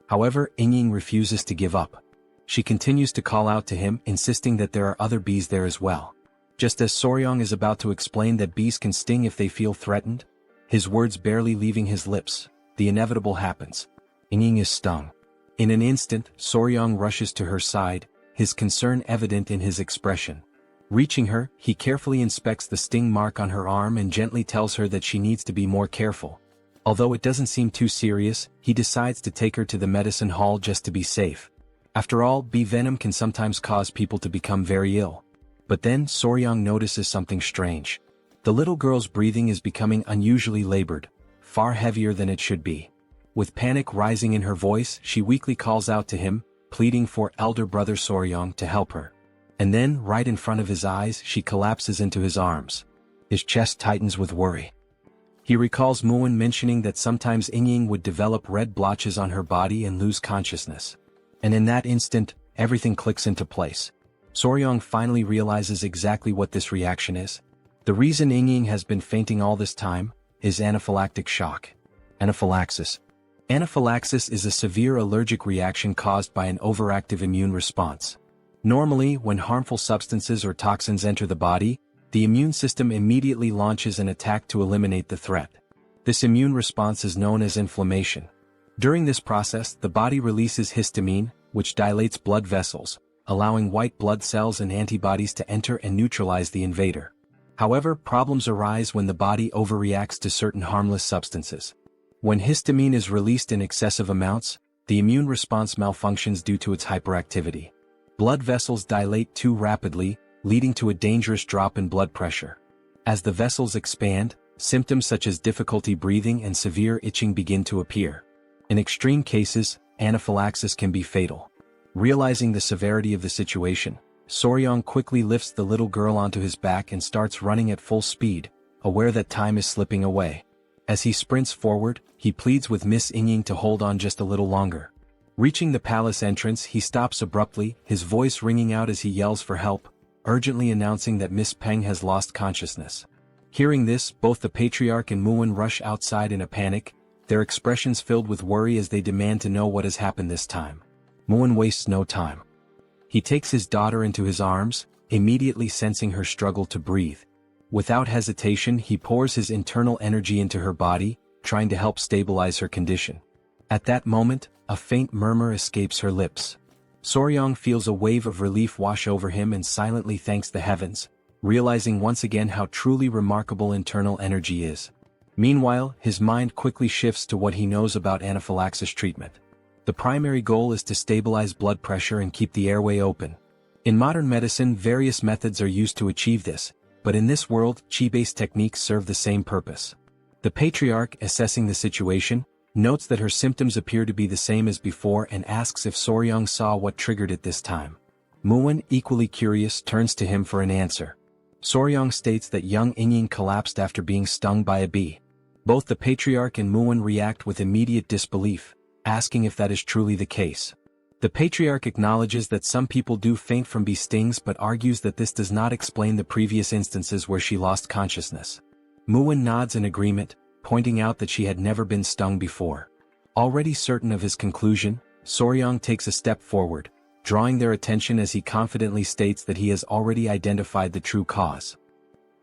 However, Ying refuses to give up. She continues to call out to him, insisting that there are other bees there as well. Just as Soryong is about to explain that bees can sting if they feel threatened, his words barely leaving his lips, the inevitable happens. Ying is stung. In an instant, Soryong rushes to her side, his concern evident in his expression. Reaching her, he carefully inspects the sting mark on her arm and gently tells her that she needs to be more careful. Although it doesn't seem too serious, he decides to take her to the medicine hall just to be safe. After all, bee venom can sometimes cause people to become very ill. But then Soryong notices something strange. The little girl's breathing is becoming unusually labored, far heavier than it should be. With panic rising in her voice, she weakly calls out to him, pleading for elder brother Soryong to help her. And then, right in front of his eyes, she collapses into his arms. His chest tightens with worry. He recalls Muin mentioning that sometimes Ying would develop red blotches on her body and lose consciousness. And in that instant, everything clicks into place. Soryong finally realizes exactly what this reaction is. The reason Ying has been fainting all this time is anaphylactic shock. Anaphylaxis. Anaphylaxis is a severe allergic reaction caused by an overactive immune response. Normally, when harmful substances or toxins enter the body, the immune system immediately launches an attack to eliminate the threat. This immune response is known as inflammation. During this process, the body releases histamine, which dilates blood vessels, allowing white blood cells and antibodies to enter and neutralize the invader. However, problems arise when the body overreacts to certain harmless substances. When histamine is released in excessive amounts, the immune response malfunctions due to its hyperactivity. Blood vessels dilate too rapidly, leading to a dangerous drop in blood pressure. As the vessels expand, symptoms such as difficulty breathing and severe itching begin to appear. In extreme cases, anaphylaxis can be fatal. Realizing the severity of the situation, Soryong quickly lifts the little girl onto his back and starts running at full speed, aware that time is slipping away. As he sprints forward, he pleads with Miss Ying to hold on just a little longer. Reaching the palace entrance, he stops abruptly, his voice ringing out as he yells for help, urgently announcing that Miss Peng has lost consciousness. Hearing this, both the patriarch and Muin rush outside in a panic, their expressions filled with worry as they demand to know what has happened this time. Muin wastes no time. He takes his daughter into his arms, immediately sensing her struggle to breathe. Without hesitation, he pours his internal energy into her body, trying to help stabilize her condition. At that moment, a faint murmur escapes her lips. Soryong feels a wave of relief wash over him and silently thanks the heavens, realizing once again how truly remarkable internal energy is. Meanwhile, his mind quickly shifts to what he knows about anaphylaxis treatment. The primary goal is to stabilize blood pressure and keep the airway open. In modern medicine, various methods are used to achieve this, but in this world, qi-based techniques serve the same purpose. The patriarch, assessing the situation, notes that her symptoms appear to be the same as before and asks if Soryong saw what triggered it this time. Muin, equally curious, turns to him for an answer. Soryong states that young Ying collapsed after being stung by a bee. Both the patriarch and Muin react with immediate disbelief, asking if that is truly the case. The patriarch acknowledges that some people do faint from bee stings but argues that this does not explain the previous instances where she lost consciousness. Muin nods in agreement, pointing out that she had never been stung before. Already certain of his conclusion, Soryang takes a step forward, drawing their attention as he confidently states that he has already identified the true cause.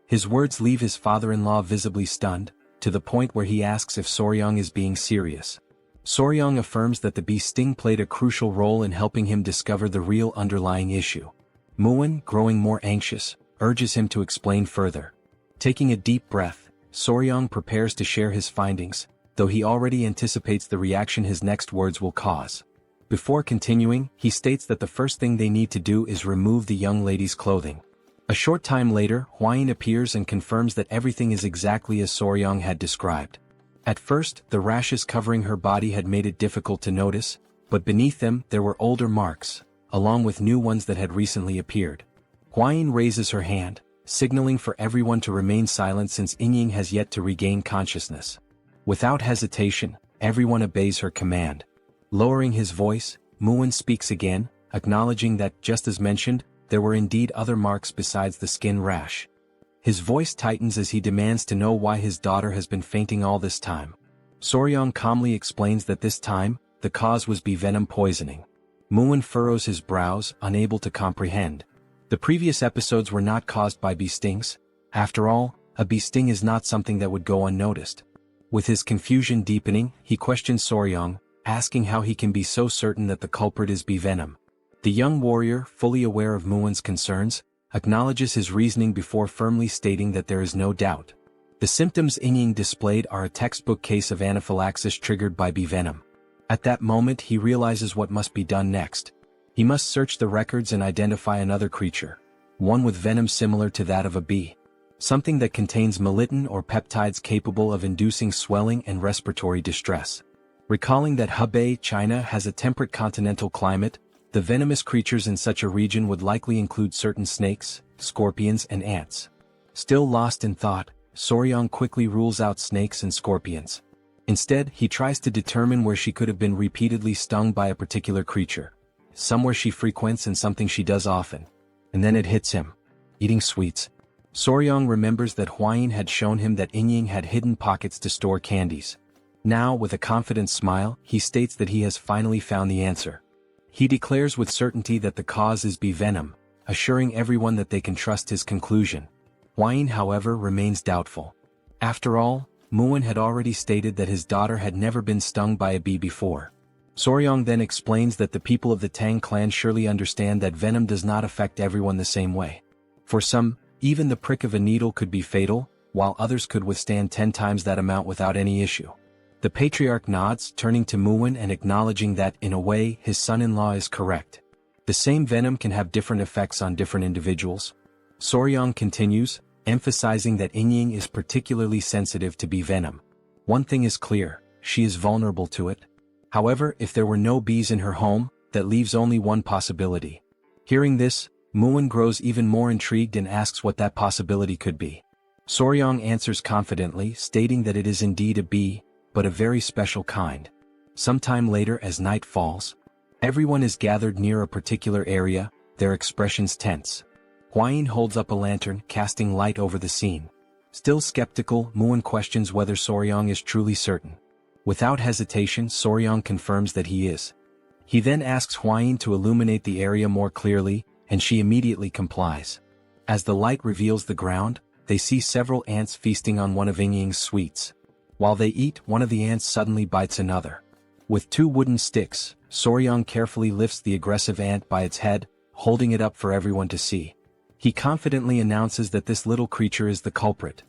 His words leave his father-in-law visibly stunned, to the point where he asks if Soryang is being serious. Soryang affirms that the bee sting played a crucial role in helping him discover the real underlying issue. Muin, growing more anxious, urges him to explain further. Taking a deep breath, Soryang prepares to share his findings, though he already anticipates the reaction his next words will cause. Before continuing, he states that the first thing they need to do is remove the young lady's clothing. A short time later, Hwain appears and confirms that everything is exactly as Soryang had described. At first, the rashes covering her body had made it difficult to notice, but beneath them there were older marks, along with new ones that had recently appeared. Hwain raises her hand, signaling for everyone to remain silent since Inying has yet to regain consciousness. Without hesitation, everyone obeys her command. Lowering his voice, Muin speaks again, acknowledging that, just as mentioned, there were indeed other marks besides the skin rash. His voice tightens as he demands to know why his daughter has been fainting all this time. Soryang calmly explains that this time, the cause was bee venom poisoning. Muin furrows his brows, unable to comprehend. The previous episodes were not caused by bee stings. After all, a bee sting is not something that would go unnoticed. With his confusion deepening, he questions Soryang, asking how he can be so certain that the culprit is bee venom. The young warrior, fully aware of Muin's concerns, acknowledges his reasoning before firmly stating that there is no doubt. The symptoms Inying displayed are a textbook case of anaphylaxis triggered by bee venom. At that moment he realizes what must be done next. He must search the records and identify another creature, one with venom similar to that of a bee. Something that contains melittin or peptides capable of inducing swelling and respiratory distress. Recalling that Hebei, China has a temperate continental climate, the venomous creatures in such a region would likely include certain snakes, scorpions and ants. Still lost in thought, Soryang quickly rules out snakes and scorpions. Instead, he tries to determine where she could have been repeatedly stung by a particular creature. Somewhere she frequents and something she does often. And then it hits him. Eating sweets. Soryang remembers that Hwain had shown him that Inying had hidden pockets to store candies. Now, with a confident smile, he states that he has finally found the answer. He declares with certainty that the cause is bee venom, assuring everyone that they can trust his conclusion. Hwain, however, remains doubtful. After all, Muin had already stated that his daughter had never been stung by a bee before. Soryang then explains that the people of the Tang clan surely understand that venom does not affect everyone the same way. For some, even the prick of a needle could be fatal, while others could withstand 10 times that amount without any issue. The patriarch nods, turning to Muin and acknowledging that, in a way, his son-in-law is correct. The same venom can have different effects on different individuals. Soryang continues, emphasizing that Inying is particularly sensitive to bee venom. One thing is clear, she is vulnerable to it. However, if there were no bees in her home, that leaves only one possibility. Hearing this, Muin grows even more intrigued and asks what that possibility could be. Soryang answers confidently, stating that it is indeed a bee, but a very special kind. Sometime later, as night falls, everyone is gathered near a particular area, their expressions tense. Hwain holds up a lantern, casting light over the scene. Still skeptical, Muin questions whether Soryang is truly certain. Without hesitation, Soryang confirms that he is. He then asks Hwain to illuminate the area more clearly, and she immediately complies. As the light reveals the ground, they see several ants feasting on one of Inying's sweets. While they eat, one of the ants suddenly bites another. With 2 wooden sticks, Soryang carefully lifts the aggressive ant by its head, holding it up for everyone to see. He confidently announces that this little creature is the culprit.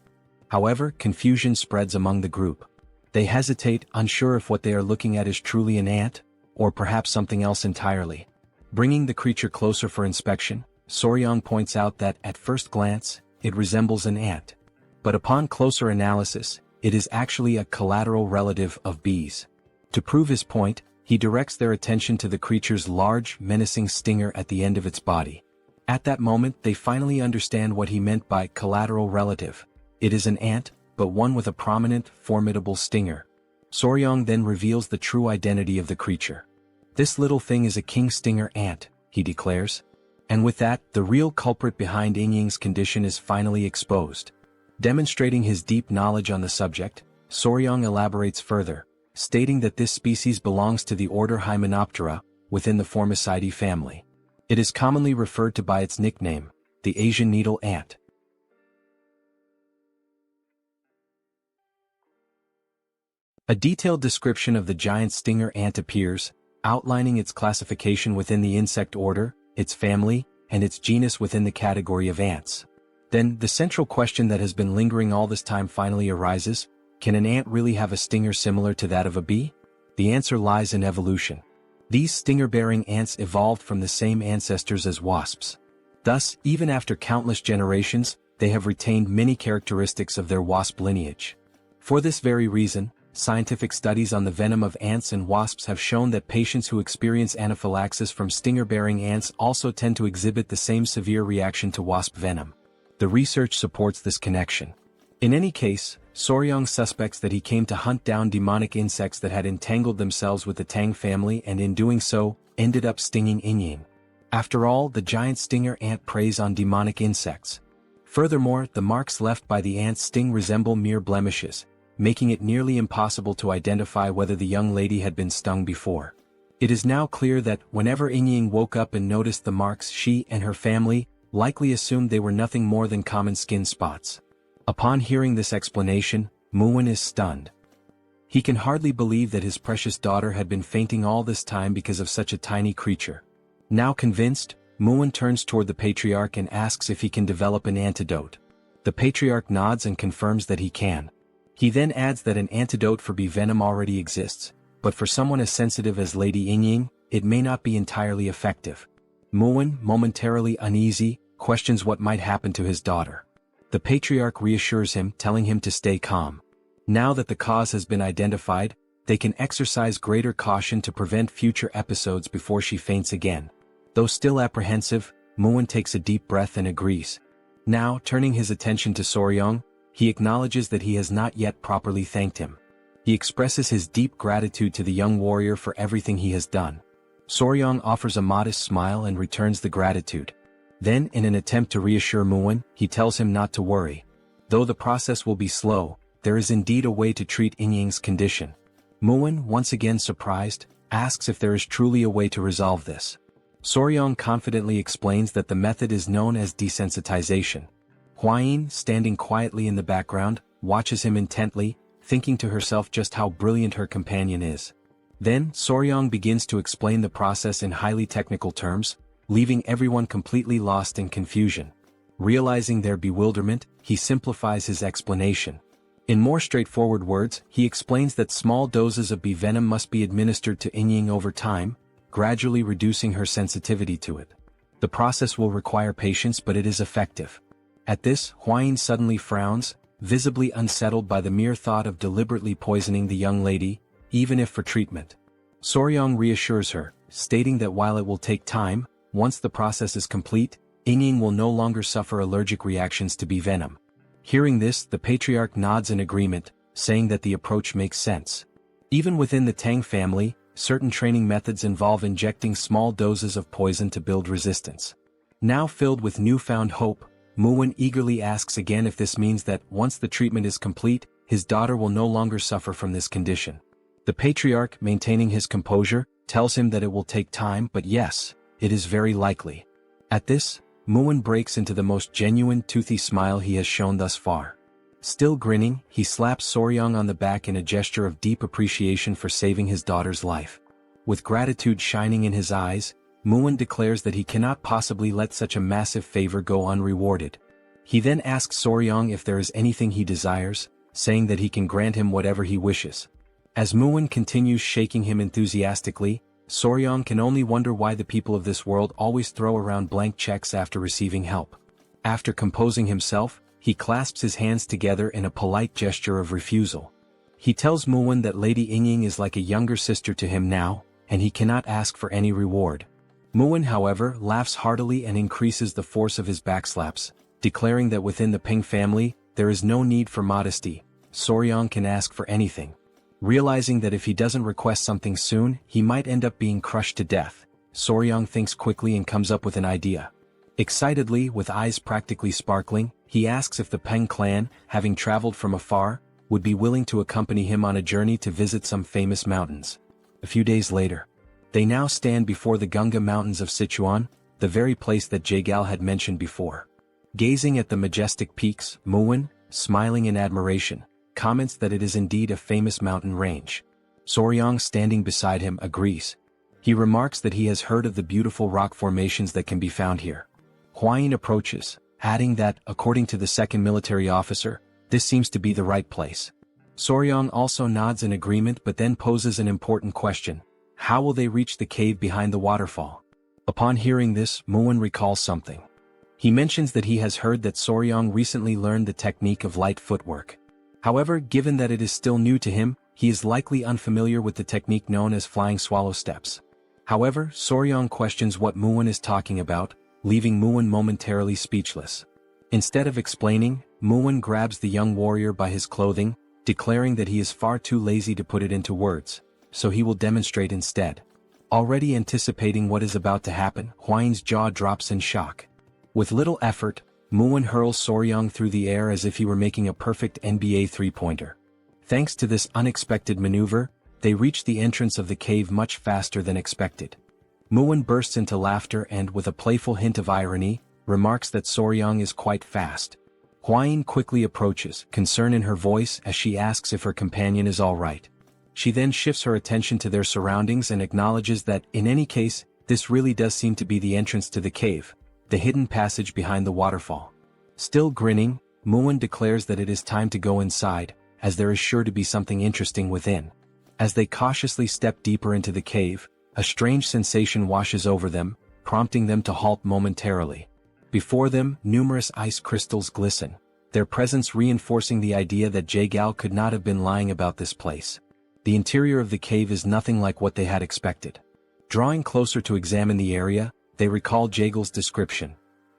However, confusion spreads among the group. They hesitate, unsure if what they are looking at is truly an ant, or perhaps something else entirely. Bringing the creature closer for inspection, Soryang points out that, at first glance, it resembles an ant. But upon closer analysis, it is actually a collateral relative of bees. To prove his point, he directs their attention to the creature's large, menacing stinger at the end of its body. At that moment, they finally understand what he meant by collateral relative. It is an ant, but one with a prominent, formidable stinger. Soryang then reveals the true identity of the creature. "This little thing is a king stinger ant," he declares. And with that, the real culprit behind Yingying's condition is finally exposed. Demonstrating his deep knowledge on the subject, Soryong elaborates further, stating that this species belongs to the order Hymenoptera, within the Formicidae family. It is commonly referred to by its nickname, the Asian needle ant. A detailed description of the giant stinger ant appears, outlining its classification within the insect order, its family, and its genus within the category of ants. Then, the central question that has been lingering all this time finally arises: can an ant really have a stinger similar to that of a bee? The answer lies in evolution. These stinger-bearing ants evolved from the same ancestors as wasps. Thus, even after countless generations, they have retained many characteristics of their wasp lineage. For this very reason, scientific studies on the venom of ants and wasps have shown that patients who experience anaphylaxis from stinger-bearing ants also tend to exhibit the same severe reaction to wasp venom. The research supports this connection. In any case, Soryong suspects that he came to hunt down demonic insects that had entangled themselves with the Tang family and in doing so, ended up stinging Yingying. After all, the giant stinger ant preys on demonic insects. Furthermore, the marks left by the ant's sting resemble mere blemishes, making it nearly impossible to identify whether the young lady had been stung before. It is now clear that, whenever Yingying woke up and noticed the marks, she and her family likely assumed they were nothing more than common skin spots. Upon hearing this explanation, Murim is stunned. He can hardly believe that his precious daughter had been fainting all this time because of such a tiny creature. Now convinced, Murim turns toward the patriarch and asks if he can develop an antidote. The patriarch nods and confirms that he can. He then adds that an antidote for bee venom already exists, but for someone as sensitive as Lady Yingying, it may not be entirely effective. Murim, momentarily uneasy, questions what might happen to his daughter. The patriarch reassures him, telling him to stay calm. Now that the cause has been identified, they can exercise greater caution to prevent future episodes before she faints again. Though still apprehensive, Murim takes a deep breath and agrees. Now, turning his attention to Soryong, he acknowledges that he has not yet properly thanked him. He expresses his deep gratitude to the young warrior for everything he has done. Soryong offers a modest smile and returns the gratitude. Then, in an attempt to reassure Murim, he tells him not to worry. Though the process will be slow, there is indeed a way to treat Yingying's condition. Murim, once again surprised, asks if there is truly a way to resolve this. Soryong confidently explains that the method is known as desensitization. Hwayin, standing quietly in the background, watches him intently, thinking to herself just how brilliant her companion is. Then, Soryong begins to explain the process in highly technical terms, leaving everyone completely lost in confusion. Realizing their bewilderment, he simplifies his explanation. In more straightforward words, he explains that small doses of bee venom must be administered to Yingying over time, gradually reducing her sensitivity to it. The process will require patience, but it is effective. At this, Hwayin suddenly frowns, visibly unsettled by the mere thought of deliberately poisoning the young lady, even if for treatment. Soryong reassures her, stating that while it will take time, once the process is complete, Yingying will no longer suffer allergic reactions to bee venom. Hearing this, the patriarch nods in agreement, saying that the approach makes sense. Even within the Tang family, certain training methods involve injecting small doses of poison to build resistance. Now filled with newfound hope, Murim eagerly asks again if this means that, once the treatment is complete, his daughter will no longer suffer from this condition. The patriarch, maintaining his composure, tells him that it will take time, but yes, it is very likely. At this, Murim breaks into the most genuine toothy smile he has shown thus far. Still grinning, he slaps Soryong on the back in a gesture of deep appreciation for saving his daughter's life. With gratitude shining in his eyes, Murim declares that he cannot possibly let such a massive favor go unrewarded. He then asks Soryong if there is anything he desires, saying that he can grant him whatever he wishes. As Murim continues shaking him enthusiastically, Soryong can only wonder why the people of this world always throw around blank checks after receiving help. After composing himself, he clasps his hands together in a polite gesture of refusal. He tells Murim that Lady Yingying is like a younger sister to him now, and he cannot ask for any reward. Murim, however, laughs heartily and increases the force of his backslaps, declaring that within the Ping family, there is no need for modesty. Soryong can ask for anything. Realizing that if he doesn't request something soon, he might end up being crushed to death, Soryang thinks quickly and comes up with an idea. Excitedly, with eyes practically sparkling, he asks if the Peng clan, having traveled from afar, would be willing to accompany him on a journey to visit some famous mountains. A few days later, they now stand before the Gunga Mountains of Sichuan, the very place that Jaegal had mentioned before. Gazing at the majestic peaks, Muin, smiling in admiration, comments that it is indeed a famous mountain range. Soryang, standing beside him, agrees. He remarks that he has heard of the beautiful rock formations that can be found here. Hwayin approaches, adding that, according to the second military officer, this seems to be the right place. Soryang also nods in agreement but then poses an important question. How will they reach the cave behind the waterfall? Upon hearing this, Muin recalls something. He mentions that he has heard that Soryang recently learned the technique of light footwork. However, given that it is still new to him, he is likely unfamiliar with the technique known as flying swallow steps. However, Soryang questions what Muin is talking about, leaving Muin momentarily speechless. Instead of explaining, Muin grabs the young warrior by his clothing, declaring that he is far too lazy to put it into words, so he will demonstrate instead. Already anticipating what is about to happen, Hwayin's jaw drops in shock. With little effort, Muin hurls Soryang through the air as if he were making a perfect NBA three-pointer. Thanks to this unexpected maneuver, they reach the entrance of the cave much faster than expected. Muin bursts into laughter and, with a playful hint of irony, remarks that Soryang is quite fast. Hwayin quickly approaches, concern in her voice as she asks if her companion is all right. She then shifts her attention to their surroundings and acknowledges that, in any case, this really does seem to be the entrance to the cave, the hidden passage behind the waterfall. Still grinning, Muin declares that it is time to go inside, as there is sure to be something interesting within. As they cautiously step deeper into the cave, a strange sensation washes over them, prompting them to halt momentarily. Before them, numerous ice crystals glisten, their presence reinforcing the idea that Jaegal could not have been lying about this place. The interior of the cave is nothing like what they had expected. Drawing closer to examine the area, they recall Jaegal's description.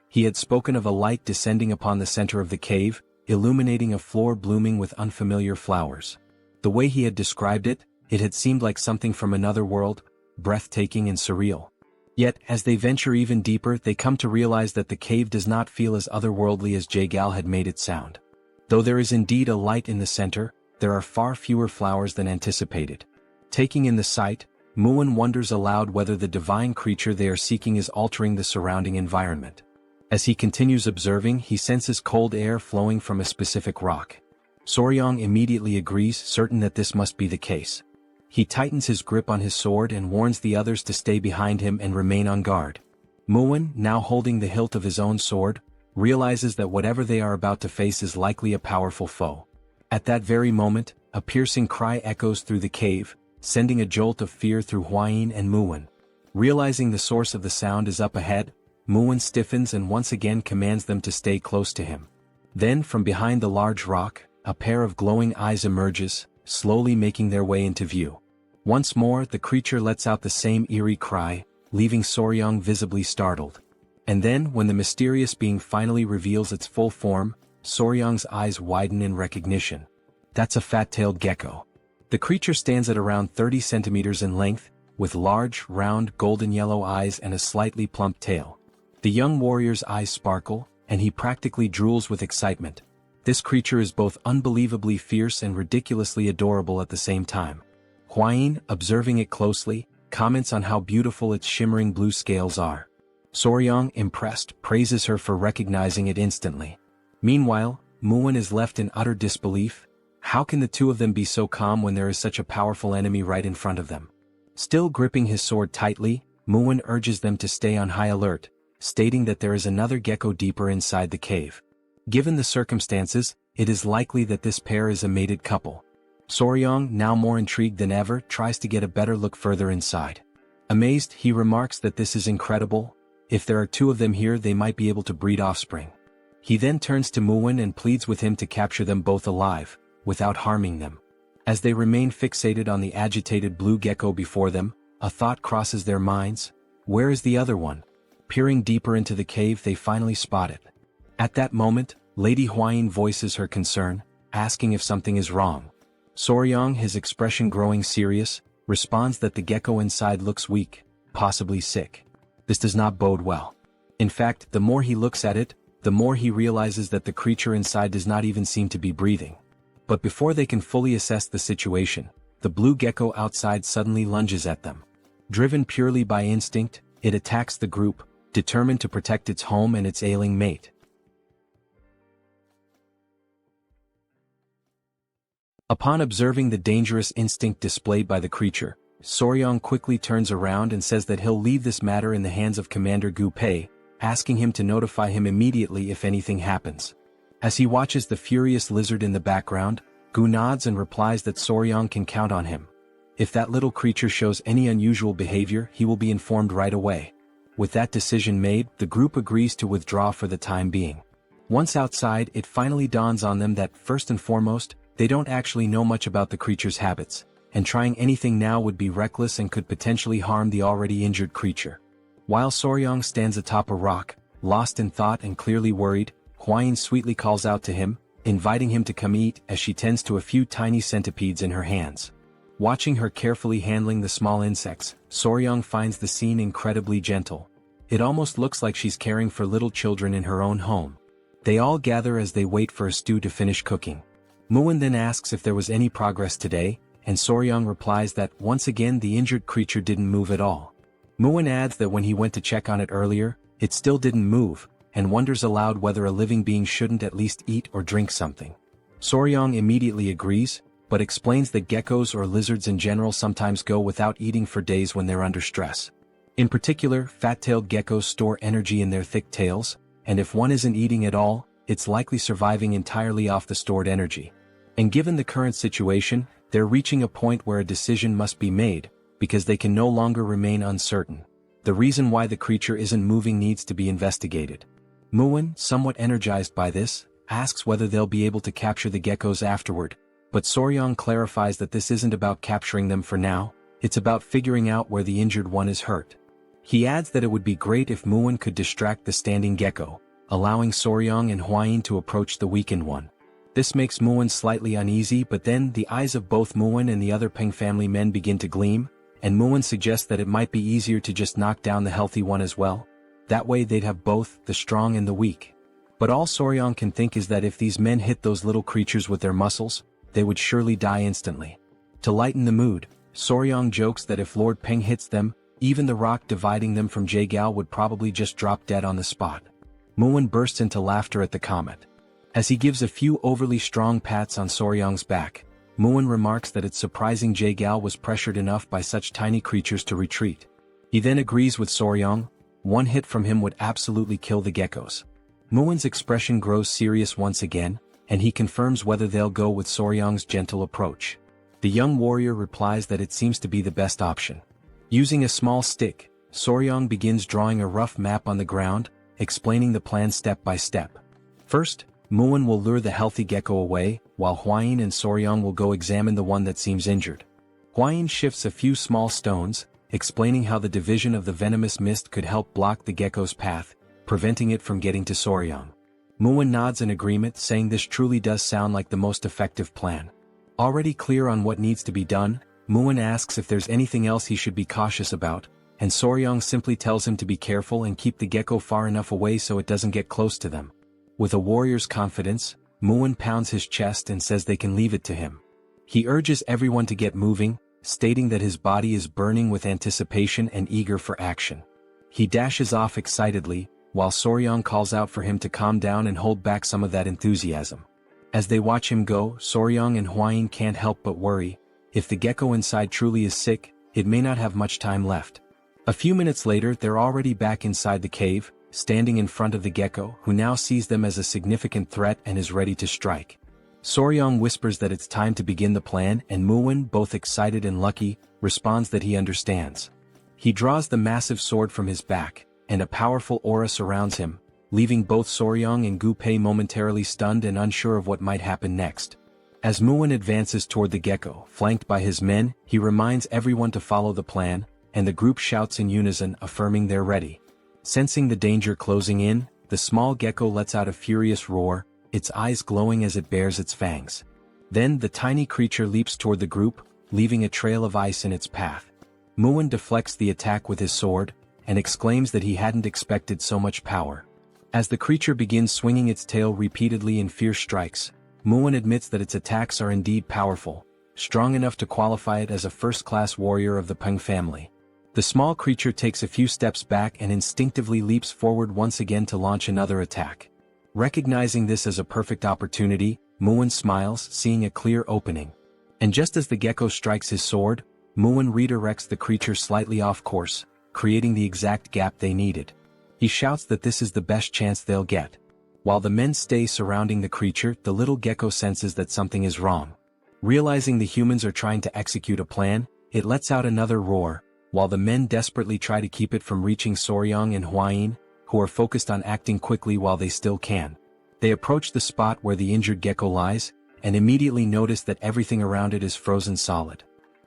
He had spoken of a light descending upon the center of the cave, illuminating a floor blooming with unfamiliar flowers. The way he had described it, it had seemed like something from another world, breathtaking and surreal. Yet, as they venture even deeper, they come to realize that the cave does not feel as otherworldly as Jaegal had made it sound. Though there is indeed a light in the center, there are far fewer flowers than anticipated. Taking in the sight, Muin wonders aloud whether the divine creature they are seeking is altering the surrounding environment. As he continues observing, he senses cold air flowing from a specific rock. Soryang immediately agrees, certain that this must be the case. He tightens his grip on his sword and warns the others to stay behind him and remain on guard. Muin, now holding the hilt of his own sword, realizes that whatever they are about to face is likely a powerful foe. At that very moment, a piercing cry echoes through the cave, sending a jolt of fear through Hwayin and Muin. Realizing the source of the sound is up ahead, Muin stiffens and once again commands them to stay close to him. Then, from behind the large rock, a pair of glowing eyes emerges, slowly making their way into view. Once more, the creature lets out the same eerie cry, leaving Soryang visibly startled. And then, when the mysterious being finally reveals its full form, Soryang's eyes widen in recognition. That's a fat-tailed gecko. The creature stands at around 30 centimeters in length, with large, round, golden-yellow eyes and a slightly plump tail. The young warrior's eyes sparkle, and he practically drools with excitement. This creature is both unbelievably fierce and ridiculously adorable at the same time. Hwayin, observing it closely, comments on how beautiful its shimmering blue scales are. Soryang, impressed, praises her for recognizing it instantly. Meanwhile, Muin is left in utter disbelief. How can the two of them be so calm when there is such a powerful enemy right in front of them? Still gripping his sword tightly, Muin urges them to stay on high alert, stating that there is another gecko deeper inside the cave. Given the circumstances, it is likely that this pair is a mated couple. Soryang, now more intrigued than ever, tries to get a better look further inside. Amazed, he remarks that this is incredible. If there are two of them here, they might be able to breed offspring. He then turns to Muin and pleads with him to capture them both alive, without harming them. As they remain fixated on the agitated blue gecko before them, a thought crosses their minds. Where is the other one? Peering deeper into the cave, they finally spot it. At that moment, Lady Hwayin voices her concern, asking if something is wrong. Soryong, his expression growing serious, responds that the gecko inside looks weak, possibly sick. This does not bode well. In fact, the more he looks at it, the more he realizes that the creature inside does not even seem to be breathing. But before they can fully assess the situation, the blue gecko outside suddenly lunges at them. Driven purely by instinct, it attacks the group, determined to protect its home and its ailing mate. Upon observing the dangerous instinct displayed by the creature, Soryong quickly turns around and says that he'll leave this matter in the hands of Commander Gu Pei, asking him to notify him immediately if anything happens. As he watches the furious lizard in the background, Gu nods and replies that Soryong can count on him. If that little creature shows any unusual behavior, he will be informed right away. With that decision made, the group agrees to withdraw for the time being. Once outside, it finally dawns on them that, first and foremost, they don't actually know much about the creature's habits, and trying anything now would be reckless and could potentially harm the already injured creature. While Soryong stands atop a rock, lost in thought and clearly worried, Hwayin sweetly calls out to him, inviting him to come eat as she tends to a few tiny centipedes in her hands. Watching her carefully handling the small insects, Soryong finds the scene incredibly gentle. It almost looks like she's caring for little children in her own home. They all gather as they wait for a stew to finish cooking. Muin then asks if there was any progress today, and Soryong replies that once again the injured creature didn't move at all. Muin adds that when he went to check on it earlier, it still didn't move, and wonders aloud whether a living being shouldn't at least eat or drink something. Soryong immediately agrees, but explains that geckos or lizards in general sometimes go without eating for days when they're under stress. In particular, fat-tailed geckos store energy in their thick tails, and if one isn't eating at all, it's likely surviving entirely off the stored energy. And given the current situation, they're reaching a point where a decision must be made, because they can no longer remain uncertain. The reason why the creature isn't moving needs to be investigated. Muin, somewhat energized by this, asks whether they'll be able to capture the geckos afterward, but Soryong clarifies that this isn't about capturing them for now, it's about figuring out where the injured one is hurt. He adds that it would be great if Muin could distract the standing gecko, allowing Soryong and Hwayin to approach the weakened one. This makes Muin slightly uneasy, but then the eyes of both Muin and the other Peng family men begin to gleam, and Muin suggests that it might be easier to just knock down the healthy one as well. That way they'd have both, the strong and the weak. But all Soryong can think is that if these men hit those little creatures with their muscles, they would surely die instantly. To lighten the mood, Soryong jokes that if Lord Peng hits them, even the rock dividing them from Jaegal would probably just drop dead on the spot. Muin bursts into laughter at the comment. As he gives a few overly strong pats on Soryong's back, Muin remarks that it's surprising Jaegal was pressured enough by such tiny creatures to retreat. He then agrees with Soryong, one hit from him would absolutely kill the geckos. Muin's expression grows serious once again, and he confirms whether they'll go with Soryong's gentle approach. The young warrior replies that it seems to be the best option. Using a small stick, Soryong begins drawing a rough map on the ground, explaining the plan step by step. First, Muin will lure the healthy gecko away, while Hwayin and Soryong will go examine the one that seems injured. Hwayin shifts a few small stones, explaining how the division of the venomous mist could help block the gecko's path, preventing it from getting to Soryong. Muin nods in agreement, saying this truly does sound like the most effective plan. Already clear on what needs to be done, Muin asks if there's anything else he should be cautious about, and Soryong simply tells him to be careful and keep the gecko far enough away so it doesn't get close to them. With a warrior's confidence, Muin pounds his chest and says they can leave it to him. He urges everyone to get moving, stating that his body is burning with anticipation and eager for action. He dashes off excitedly, while Soryong calls out for him to calm down and hold back some of that enthusiasm. As they watch him go, Soryong and Hwayin can't help but worry. If the gecko inside truly is sick, it may not have much time left. A few minutes later, they're already back inside the cave, standing in front of the gecko, who now sees them as a significant threat and is ready to strike. Soryong whispers that it's time to begin the plan, and Muin, both excited and lucky, responds that he understands. He draws the massive sword from his back, and a powerful aura surrounds him, leaving both Soryong and Gu Pei momentarily stunned and unsure of what might happen next. As Muin advances toward the gecko, flanked by his men, he reminds everyone to follow the plan, and the group shouts in unison, affirming they're ready. Sensing the danger closing in, the small gecko lets out a furious roar, its eyes glowing as it bares its fangs. Then the tiny creature leaps toward the group, leaving a trail of ice in its path. Muin deflects the attack with his sword, and exclaims that he hadn't expected so much power. As the creature begins swinging its tail repeatedly in fierce strikes, Muin admits that its attacks are indeed powerful, strong enough to qualify it as a first-class warrior of the Peng family. The small creature takes a few steps back and instinctively leaps forward once again to launch another attack. Recognizing this as a perfect opportunity, Muin smiles, seeing a clear opening. And just as the gecko strikes his sword, Muin redirects the creature slightly off course, creating the exact gap they needed. He shouts that this is the best chance they'll get. While the men stay surrounding the creature, the little gecko senses that something is wrong. Realizing the humans are trying to execute a plan, it lets out another roar, while the men desperately try to keep it from reaching Soryang and Huayin, who are focused on acting quickly while they still can. They approach the spot where the injured gecko lies, and immediately notice that everything around it is frozen solid.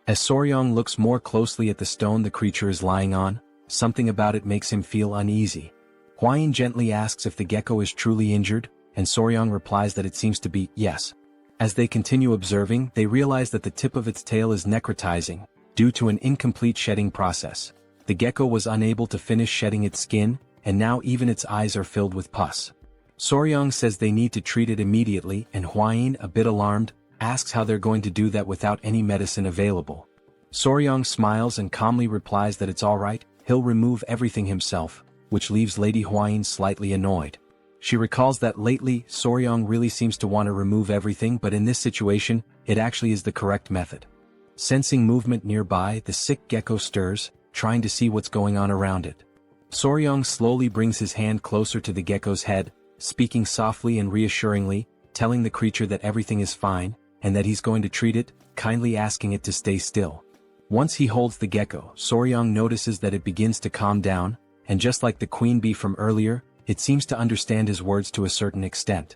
As Soryang looks more closely at the stone the creature is lying on, something about it makes him feel uneasy. Huayin gently asks if the gecko is truly injured, and Soryang replies that it seems to be, yes. As they continue observing, they realize that the tip of its tail is necrotizing, due to an incomplete shedding process. The gecko was unable to finish shedding its skin, and now even its eyes are filled with pus. Soryang says they need to treat it immediately, and Huayin, a bit alarmed, asks how they're going to do that without any medicine available. Soryang smiles and calmly replies that it's alright, he'll remove everything himself, which leaves Lady Huayin slightly annoyed. She recalls that lately, Soryang really seems to want to remove everything, but in this situation, it actually is the correct method. Sensing movement nearby, the sick gecko stirs, trying to see what's going on around it. Soryang slowly brings his hand closer to the gecko's head, speaking softly and reassuringly, telling the creature that everything is fine, and that he's going to treat it, kindly asking it to stay still. Once he holds the gecko, Soryang notices that it begins to calm down, and just like the queen bee from earlier, it seems to understand his words to a certain extent.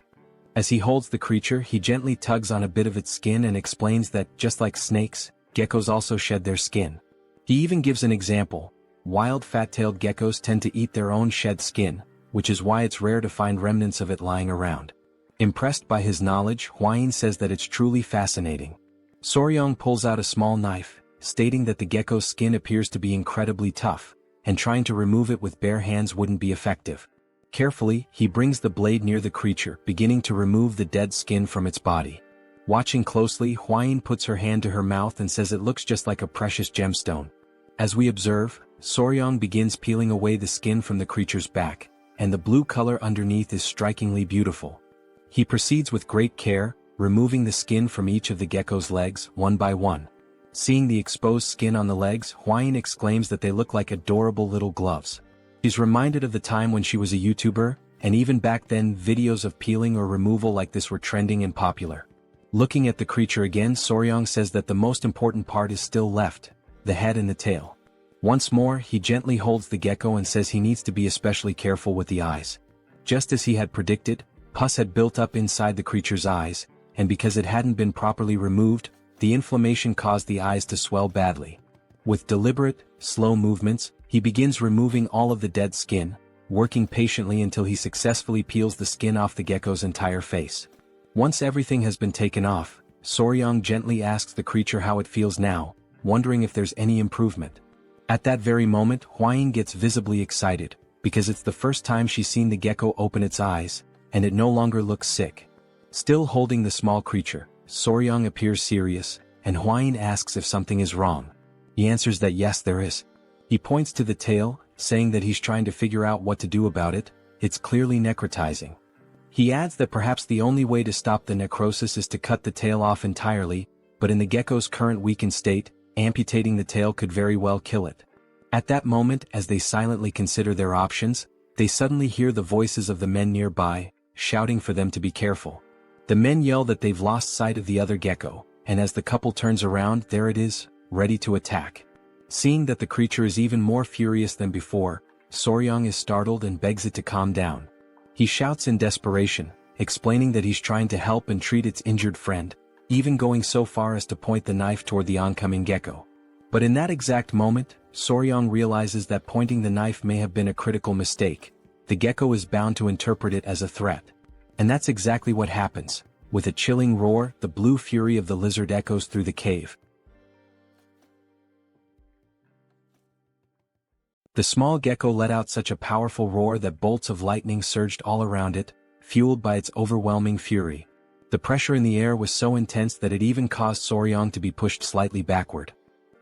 As he holds the creature, he gently tugs on a bit of its skin and explains that, just like snakes, geckos also shed their skin. He even gives an example. Wild fat-tailed geckos tend to eat their own shed skin, which is why it's rare to find remnants of it lying around. Impressed by his knowledge, Huayin says that it's truly fascinating. Soryang pulls out a small knife, stating that the gecko's skin appears to be incredibly tough, and trying to remove it with bare hands wouldn't be effective. Carefully, he brings the blade near the creature, beginning to remove the dead skin from its body. Watching closely, Huayin puts her hand to her mouth and says it looks just like a precious gemstone. As we observe, Soryang begins peeling away the skin from the creature's back, and the blue color underneath is strikingly beautiful. He proceeds with great care, removing the skin from each of the gecko's legs, one by one. Seeing the exposed skin on the legs, Huayin exclaims that they look like adorable little gloves. She's reminded of the time when she was a YouTuber, and even back then videos of peeling or removal like this were trending and popular. Looking at the creature again, Soryang says that the most important part is still left, the head and the tail. Once more, he gently holds the gecko and says he needs to be especially careful with the eyes. Just as he had predicted, pus had built up inside the creature's eyes, and because it hadn't been properly removed, the inflammation caused the eyes to swell badly. With deliberate, slow movements, he begins removing all of the dead skin, working patiently until he successfully peels the skin off the gecko's entire face. Once everything has been taken off, Soryang gently asks the creature how it feels now, wondering if there's any improvement. At that very moment, Huayin gets visibly excited, because it's the first time she's seen the gecko open its eyes, and it no longer looks sick. Still holding the small creature, Soryang appears serious, and Huayin asks if something is wrong. He answers that yes, there is. He points to the tail, saying that he's trying to figure out what to do about it. It's clearly necrotizing. He adds that perhaps the only way to stop the necrosis is to cut the tail off entirely, but in the gecko's current weakened state, amputating the tail could very well kill it. At that moment, as they silently consider their options, they suddenly hear the voices of the men nearby, shouting for them to be careful. The men yell that they've lost sight of the other gecko, and as the couple turns around, there it is, ready to attack. Seeing that the creature is even more furious than before, Soryang is startled and begs it to calm down. He shouts in desperation, explaining that he's trying to help and treat its injured friend, even going so far as to point the knife toward the oncoming gecko. But in that exact moment, Soryang realizes that pointing the knife may have been a critical mistake. The gecko is bound to interpret it as a threat. And that's exactly what happens. With a chilling roar, the blue fury of the lizard echoes through the cave. The small gecko let out such a powerful roar that bolts of lightning surged all around it, fueled by its overwhelming fury. The pressure in the air was so intense that it even caused Soryang to be pushed slightly backward.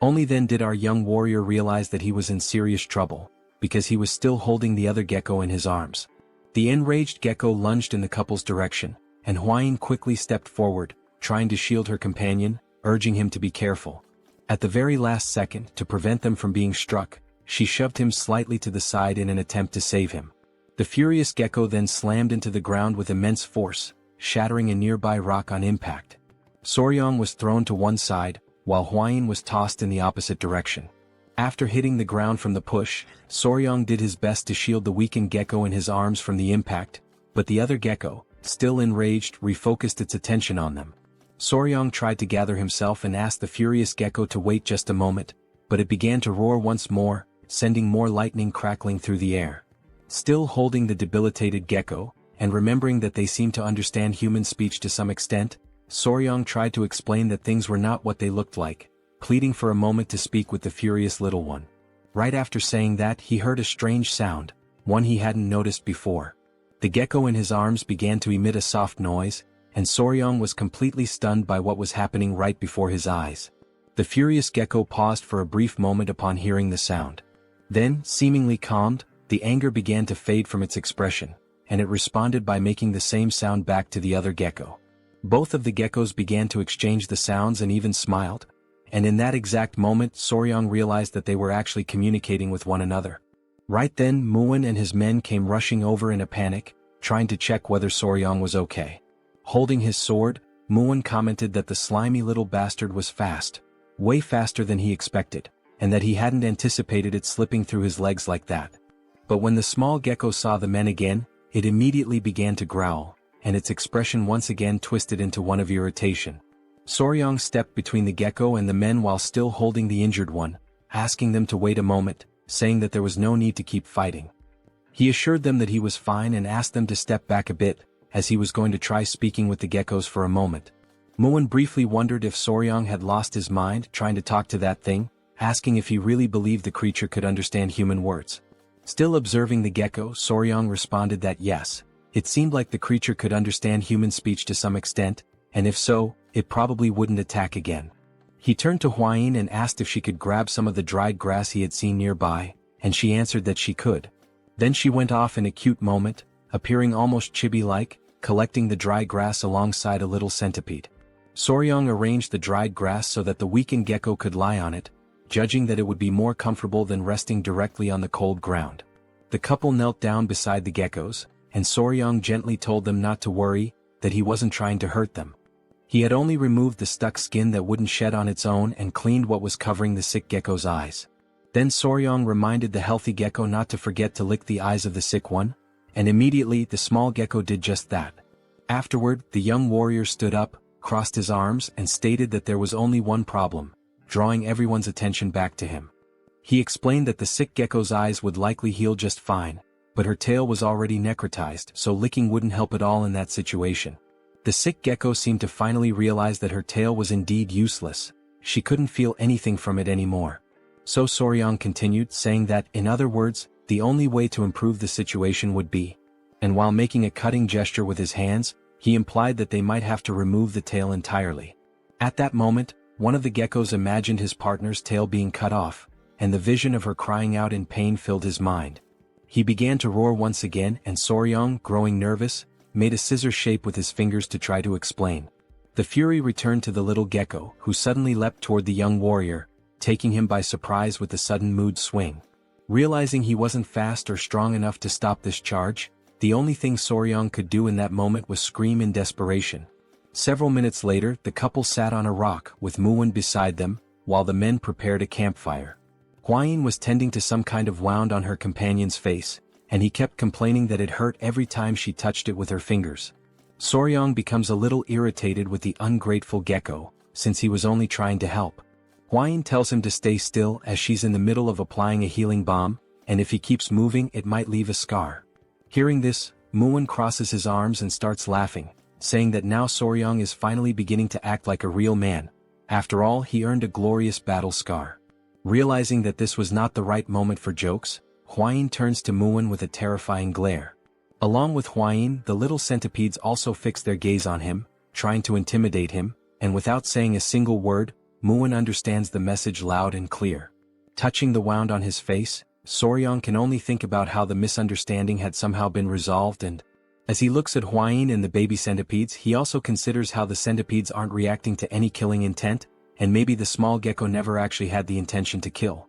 Only then did our young warrior realize that he was in serious trouble, because he was still holding the other gecko in his arms. The enraged gecko lunged in the couple's direction, and Hwayin quickly stepped forward, trying to shield her companion, urging him to be careful. At the very last second, to prevent them from being struck, she shoved him slightly to the side in an attempt to save him. The furious gecko then slammed into the ground with immense force, shattering a nearby rock on impact. Soryang was thrown to one side, while Hwayin was tossed in the opposite direction. After hitting the ground from the push, Soryang did his best to shield the weakened gecko in his arms from the impact, but the other gecko, still enraged, refocused its attention on them. Soryang tried to gather himself and asked the furious gecko to wait just a moment, but it began to roar once more, sending more lightning crackling through the air. Still holding the debilitated gecko, and remembering that they seemed to understand human speech to some extent, Soryang tried to explain that things were not what they looked like, pleading for a moment to speak with the furious little one. Right after saying that, he heard a strange sound, one he hadn't noticed before. The gecko in his arms began to emit a soft noise, and Soryang was completely stunned by what was happening right before his eyes. The furious gecko paused for a brief moment upon hearing the sound. Then, seemingly calmed, the anger began to fade from its expression, and it responded by making the same sound back to the other gecko. Both of the geckos began to exchange the sounds and even smiled, and in that exact moment Soryang realized that they were actually communicating with one another. Right then Muin and his men came rushing over in a panic, trying to check whether Soryang was okay. Holding his sword, Muin commented that the slimy little bastard was fast, way faster than he expected, and that he hadn't anticipated it slipping through his legs like that. But when the small gecko saw the men again, it immediately began to growl, and its expression once again twisted into one of irritation. Soryang stepped between the gecko and the men while still holding the injured one, asking them to wait a moment, saying that there was no need to keep fighting. He assured them that he was fine and asked them to step back a bit, as he was going to try speaking with the geckos for a moment. Muin briefly wondered if Soryang had lost his mind trying to talk to that thing, asking if he really believed the creature could understand human words. Still observing the gecko, Soryang responded that yes, it seemed like the creature could understand human speech to some extent, and if so, it probably wouldn't attack again. He turned to Hwayin and asked if she could grab some of the dried grass he had seen nearby, and she answered that she could. Then she went off in a cute moment, appearing almost chibi-like, collecting the dry grass alongside a little centipede. Soryang arranged the dried grass so that the weakened gecko could lie on it, judging that it would be more comfortable than resting directly on the cold ground. The couple knelt down beside the geckos, and Soryang gently told them not to worry, that he wasn't trying to hurt them. He had only removed the stuck skin that wouldn't shed on its own and cleaned what was covering the sick gecko's eyes. Then Soryang reminded the healthy gecko not to forget to lick the eyes of the sick one, and immediately the small gecko did just that. Afterward, the young warrior stood up, crossed his arms and stated that there was only one problem, drawing everyone's attention back to him. He explained that the sick gecko's eyes would likely heal just fine, but her tail was already necrotized, so licking wouldn't help at all in that situation. The sick gecko seemed to finally realize that her tail was indeed useless. She couldn't feel anything from it anymore. So Soryang continued, saying that, in other words, the only way to improve the situation would be, and while making a cutting gesture with his hands, he implied that they might have to remove the tail entirely. At that moment, one of the geckos imagined his partner's tail being cut off, and the vision of her crying out in pain filled his mind. He began to roar once again, and Soryang, growing nervous, made a scissor shape with his fingers to try to explain. The fury returned to the little gecko, who suddenly leapt toward the young warrior, taking him by surprise with the sudden mood swing. Realizing he wasn't fast or strong enough to stop this charge, the only thing Soryang could do in that moment was scream in desperation. Several minutes later, the couple sat on a rock with Muin beside them, while the men prepared a campfire. Hwayin was tending to some kind of wound on her companion's face, and he kept complaining that it hurt every time she touched it with her fingers. Soryang becomes a little irritated with the ungrateful gecko, since he was only trying to help. Hwayin tells him to stay still as she's in the middle of applying a healing balm, and if he keeps moving it might leave a scar. Hearing this, Muin crosses his arms and starts laughing, saying that now Soryong is finally beginning to act like a real man. After all, he earned a glorious battle scar. Realizing that this was not the right moment for jokes, Hwain turns to Muin with a terrifying glare. Along with Hwain, the little centipedes also fix their gaze on him, trying to intimidate him, and without saying a single word, Muin understands the message loud and clear. Touching the wound on his face, Soryong can only think about how the misunderstanding had somehow been resolved, and as he looks at Hwain and the baby centipedes, he also considers how the centipedes aren't reacting to any killing intent, and maybe the small gecko never actually had the intention to kill.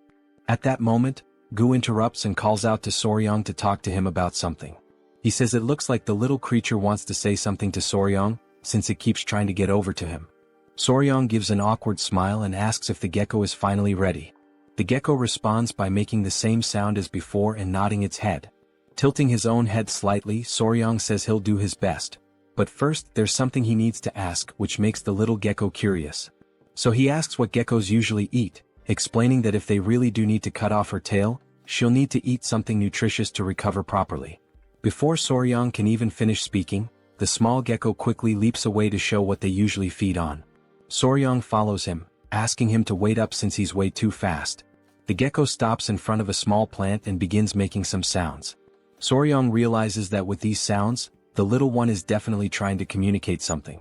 At that moment, Gu interrupts and calls out to Soryong to talk to him about something. He says it looks like the little creature wants to say something to Soryong, since it keeps trying to get over to him. Soryong gives an awkward smile and asks if the gecko is finally ready. The gecko responds by making the same sound as before and nodding its head. Tilting his own head slightly, Soryong says he'll do his best. But first, there's something he needs to ask, which makes the little gecko curious. So he asks what geckos usually eat, explaining that if they really do need to cut off her tail, she'll need to eat something nutritious to recover properly. Before Soryong can even finish speaking, the small gecko quickly leaps away to show what they usually feed on. Soryong follows him, asking him to wait up since he's way too fast. The gecko stops in front of a small plant and begins making some sounds. Soryong realizes that with these sounds, the little one is definitely trying to communicate something.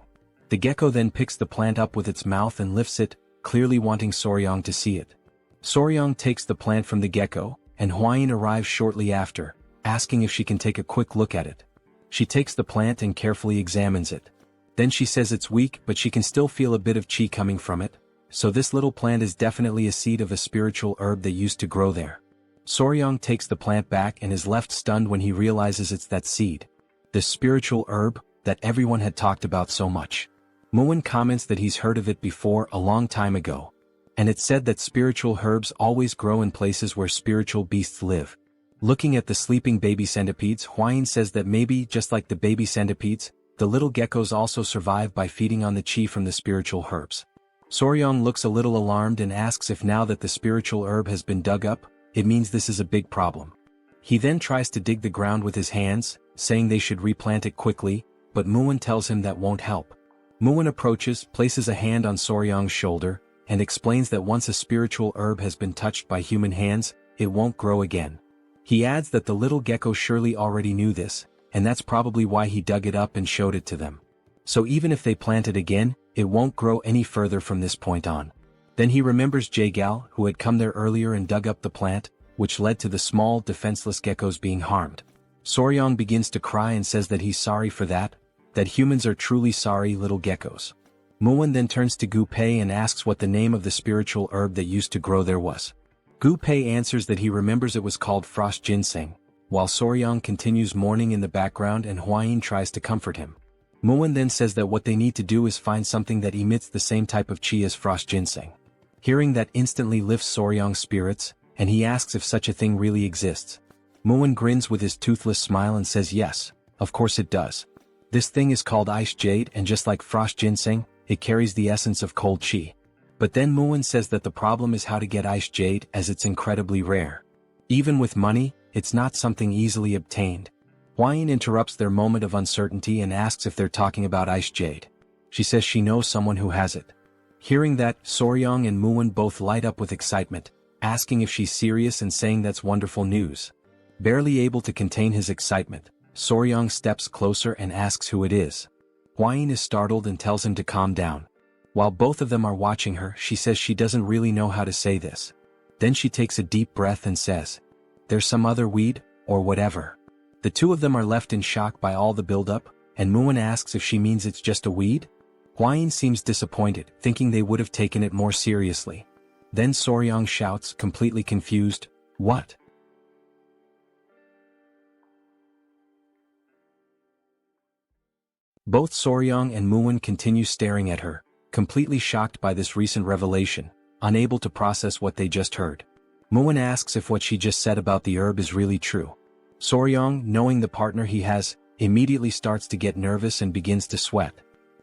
The gecko then picks the plant up with its mouth and lifts it, clearly wanting Soryong to see it. Soryong takes the plant from the gecko, and Hwain arrives shortly after, asking if she can take a quick look at it. She takes the plant and carefully examines it. Then she says it's weak, but she can still feel a bit of chi coming from it, so this little plant is definitely a seed of a spiritual herb that used to grow there. Soryong takes the plant back and is left stunned when he realizes it's that seed. This spiritual herb that everyone had talked about so much. Muin comments that he's heard of it before a long time ago. And it's said that spiritual herbs always grow in places where spiritual beasts live. Looking at the sleeping baby centipedes, Hwain says that maybe, just like the baby centipedes, the little geckos also survive by feeding on the chi from the spiritual herbs. Soryong looks a little alarmed and asks if now that the spiritual herb has been dug up, it means this is a big problem. He then tries to dig the ground with his hands, saying they should replant it quickly, but Muin tells him that won't help. Muin approaches, places a hand on Soryong's shoulder, and explains that once a spiritual herb has been touched by human hands, it won't grow again. He adds that the little gecko surely already knew this, and that's probably why he dug it up and showed it to them. So even if they plant it again, it won't grow any further from this point on. Then he remembers Jagal, who had come there earlier and dug up the plant, which led to the small, defenseless geckos being harmed. Soryong begins to cry and says that he's sorry for that humans are truly sorry little geckos. Muin then turns to Gu Pei and asks what the name of the spiritual herb that used to grow there was. Gu Pei answers that he remembers it was called frost ginseng, while Soryong continues mourning in the background and Hwain tries to comfort him. Muin then says that what they need to do is find something that emits the same type of chi as frost ginseng. Hearing that instantly lifts Soryong's spirits, and he asks if such a thing really exists. Muin grins with his toothless smile and says yes, of course it does. This thing is called ice jade, and just like frost ginseng, it carries the essence of cold chi. But then Muin says that the problem is how to get ice jade, as it's incredibly rare. Even with money, it's not something easily obtained. Hwain interrupts their moment of uncertainty and asks if they're talking about ice jade. She says she knows someone who has it. Hearing that, Soryong and Muin both light up with excitement, asking if she's serious and saying that's wonderful news. Barely able to contain his excitement, Soryong steps closer and asks who it is. Hwain is startled and tells him to calm down. While both of them are watching her, she says she doesn't really know how to say this. Then she takes a deep breath and says, "There's some other weed, or whatever." The two of them are left in shock by all the buildup, and Muin asks if she means it's just a weed. Hwain seems disappointed, thinking they would have taken it more seriously. Then Soryong shouts, completely confused, "What?" Both Soryong and Muin continue staring at her, completely shocked by this recent revelation, unable to process what they just heard. Muin asks if what she just said about the herb is really true. Soryong, knowing the partner he has, immediately starts to get nervous and begins to sweat.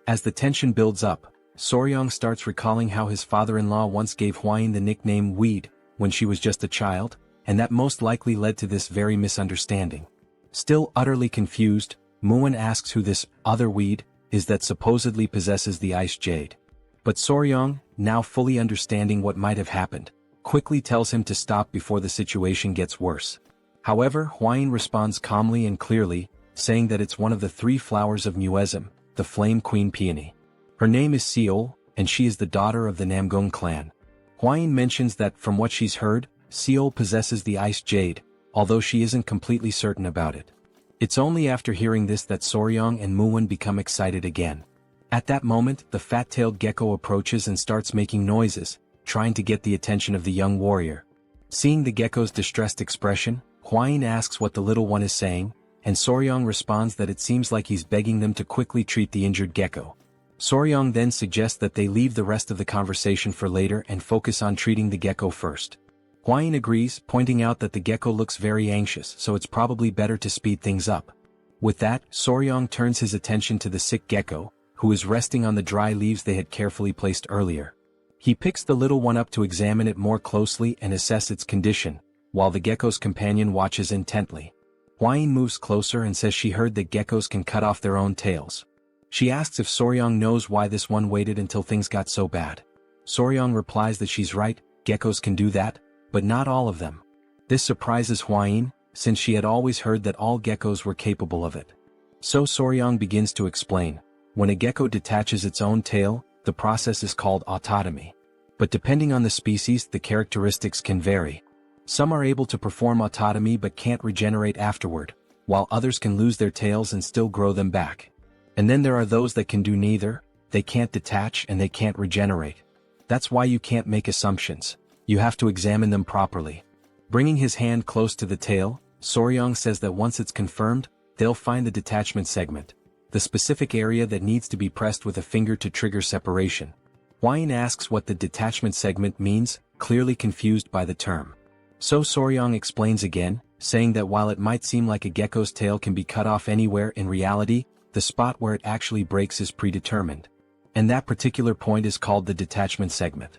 As the tension builds up, Soryong starts recalling how his father-in-law once gave Hwain the nickname Weed when she was just a child, and that most likely led to this very misunderstanding. Still utterly confused, Muin asks who this other weed is that supposedly possesses the ice jade. But Soryong, now fully understanding what might have happened, quickly tells him to stop before the situation gets worse. However, Hwain responds calmly and clearly, saying that it's one of the 3 flowers of Muism, the Flame Queen Peony. Her name is Seol, and she is the daughter of the Namgung clan. Hwain mentions that from what she's heard, Seol possesses the ice jade, although she isn't completely certain about it. It's only after hearing this that Soryong and Muwon become excited again. At that moment, the fat-tailed gecko approaches and starts making noises, trying to get the attention of the young warrior. Seeing the gecko's distressed expression, Hwain asks what the little one is saying, and Soryong responds that it seems like he's begging them to quickly treat the injured gecko. Soryong then suggests that they leave the rest of the conversation for later and focus on treating the gecko first. Hwain agrees, pointing out that the gecko looks very anxious, so it's probably better to speed things up. With that, Soryong turns his attention to the sick gecko, who is resting on the dry leaves they had carefully placed earlier. He picks the little one up to examine it more closely and assess its condition, while the gecko's companion watches intently. Hwain moves closer and says she heard that geckos can cut off their own tails. She asks if Soryong knows why this one waited until things got so bad. Soryong replies that she's right, geckos can do that, but not all of them. This surprises Hwain, since she had always heard that all geckos were capable of it. So Soryong begins to explain. When a gecko detaches its own tail, the process is called autotomy. But depending on the species, the characteristics can vary. Some are able to perform autotomy but can't regenerate afterward, while others can lose their tails and still grow them back. And then there are those that can do neither, they can't detach and they can't regenerate. That's why you can't make assumptions. You have to examine them properly. Bringing his hand close to the tail, Soryong says that once it's confirmed, they'll find the detachment segment, the specific area that needs to be pressed with a finger to trigger separation. Hwain asks what the detachment segment means, clearly confused by the term. So Soryong explains again, saying that while it might seem like a gecko's tail can be cut off anywhere, in reality, the spot where it actually breaks is predetermined. And that particular point is called the detachment segment.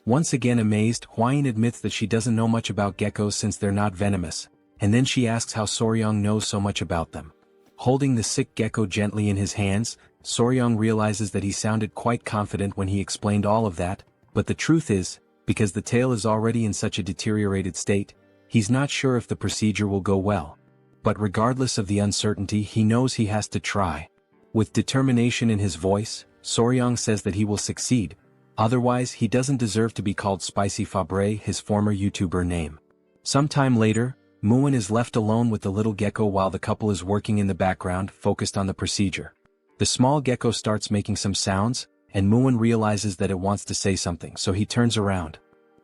Once again amazed, Hwain admits that she doesn't know much about geckos since they're not venomous, and then she asks how Soryong knows so much about them. Holding the sick gecko gently in his hands, Soryong realizes that he sounded quite confident when he explained all of that, but the truth is, because the tail is already in such a deteriorated state, he's not sure if the procedure will go well. But regardless of the uncertainty, he knows he has to try. With determination in his voice, Soryong says that he will succeed. Otherwise, he doesn't deserve to be called Spicy Fabre, his former YouTuber name. Sometime later, Muwon is left alone with the little gecko while the couple is working in the background, focused on the procedure. The small gecko starts making some sounds, and Muwon realizes that it wants to say something, so he turns around.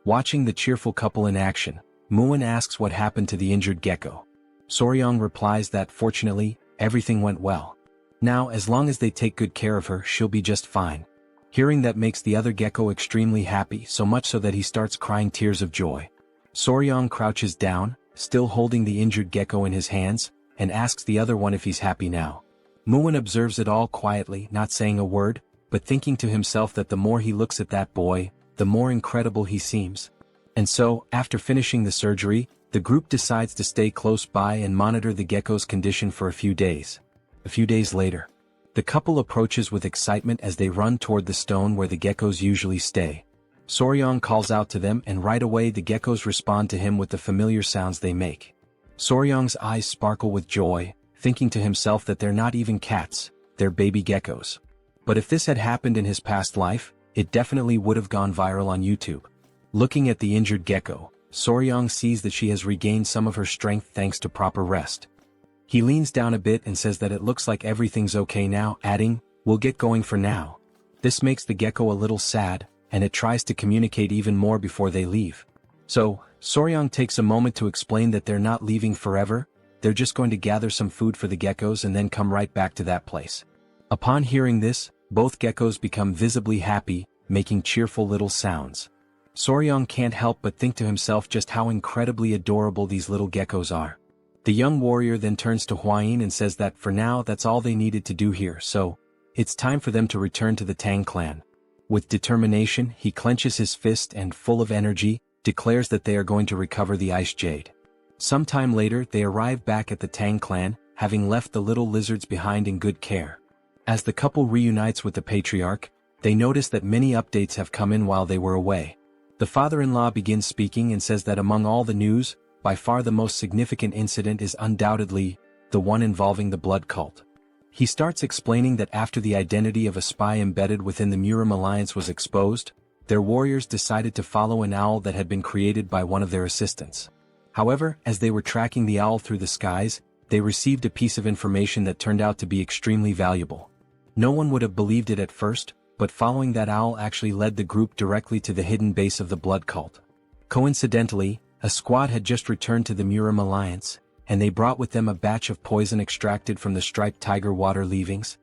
Watching the cheerful couple in action, Muwon asks what happened to the injured gecko. Soryong replies that fortunately, everything went well. Now, as long as they take good care of her, she'll be just fine. Hearing that makes the other gecko extremely happy, so much so that he starts crying tears of joy. Soryong crouches down, still holding the injured gecko in his hands, and asks the other one if he's happy now. Muwon observes it all quietly, not saying a word, but thinking to himself that the more he looks at that boy, the more incredible he seems. And so, after finishing the surgery, the group decides to stay close by and monitor the gecko's condition for a few days. A few days later, the couple approaches with excitement as they run toward the stone where the geckos usually stay. Soryong calls out to them, and right away the geckos respond to him with the familiar sounds they make. Soryong's eyes sparkle with joy, thinking to himself that they're not even cats, they're baby geckos. But if this had happened in his past life, it definitely would have gone viral on YouTube. Looking at the injured gecko, Soryong sees that she has regained some of her strength thanks to proper rest. He leans down a bit and says that it looks like everything's okay now, adding, "We'll get going for now." This makes the gecko a little sad, and it tries to communicate even more before they leave. So, Soryong takes a moment to explain that they're not leaving forever, they're just going to gather some food for the geckos and then come right back to that place. Upon hearing this, both geckos become visibly happy, making cheerful little sounds. Soryong can't help but think to himself just how incredibly adorable these little geckos are. The young warrior then turns to Hwain and says that for now that's all they needed to do here, so it's time for them to return to the Tang clan. With determination, he clenches his fist and, full of energy, declares that they are going to recover the ice jade. Sometime later they arrive back at the Tang clan, having left the little lizards behind in good care. As the couple reunites with the patriarch, they notice that many updates have come in while they were away. The father-in-law begins speaking and says that among all the news, by far the most significant incident is undoubtedly the one involving the blood cult. He starts explaining that after the identity of a spy embedded within the Murim alliance was exposed, their warriors decided to follow an owl that had been created by one of their assistants. However, as they were tracking the owl through the skies, they received a piece of information that turned out to be extremely valuable. No one would have believed it at first, but following that owl actually led the group directly to the hidden base of the blood cult. Coincidentally, a squad had just returned to the Murim alliance, and they brought with them a batch of poison extracted from the striped tiger water leavings.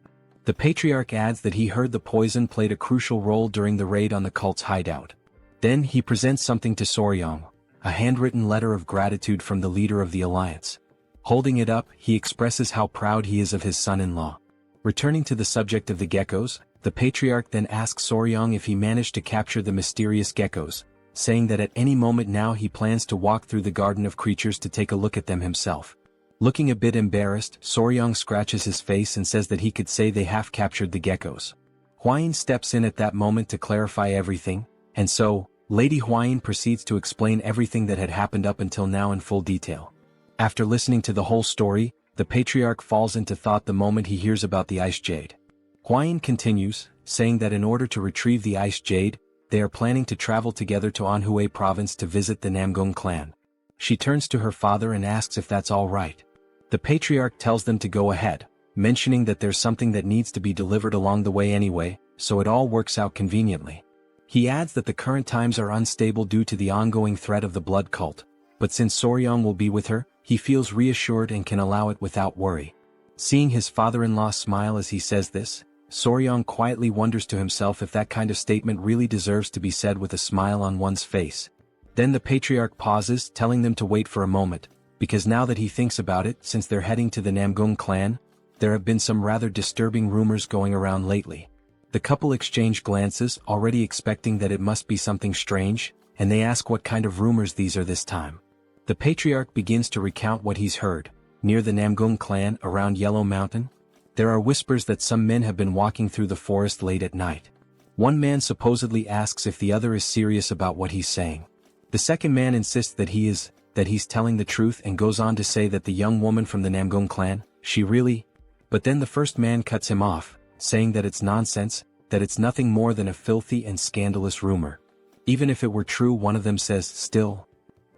The patriarch adds that he heard the poison played a crucial role during the raid on the cult's hideout. Then he presents something to Soryong, a handwritten letter of gratitude from the leader of the alliance. Holding it up, he expresses how proud he is of his son-in-law. Returning to the subject of the geckos, the patriarch then asks Soryong if he managed to capture the mysterious geckos, saying that at any moment now he plans to walk through the garden of creatures to take a look at them himself. Looking a bit embarrassed, Soryong scratches his face and says that he could say they half captured the geckos. Hwain steps in at that moment to clarify everything, and so, Lady Hwain proceeds to explain everything that had happened up until now in full detail. After listening to the whole story, the patriarch falls into thought the moment he hears about the ice jade. Hwain continues, saying that in order to retrieve the ice jade, they are planning to travel together to Anhui province to visit the Namgung clan. She turns to her father and asks if that's all right. The patriarch tells them to go ahead, mentioning that there's something that needs to be delivered along the way anyway, so it all works out conveniently. He adds that the current times are unstable due to the ongoing threat of the blood cult, but since Soryong will be with her, he feels reassured and can allow it without worry. Seeing his father-in-law smile as he says this, Soryong quietly wonders to himself if that kind of statement really deserves to be said with a smile on one's face. Then the patriarch pauses, telling them to wait for a moment, because now that he thinks about it, since they're heading to the Namgung clan, there have been some rather disturbing rumors going around lately. The couple exchange glances, already expecting that it must be something strange, and they ask what kind of rumors these are this time. The patriarch begins to recount what he's heard. Near the Namgung clan, around Yellow Mountain, there are whispers that some men have been walking through the forest late at night. One man supposedly asks if the other is serious about what he's saying. The second man insists that he's telling the truth and goes on to say that the young woman from the Namgung clan, she really... But then the first man cuts him off, saying that it's nonsense, that it's nothing more than a filthy and scandalous rumor. Even if it were true, one of them says, still.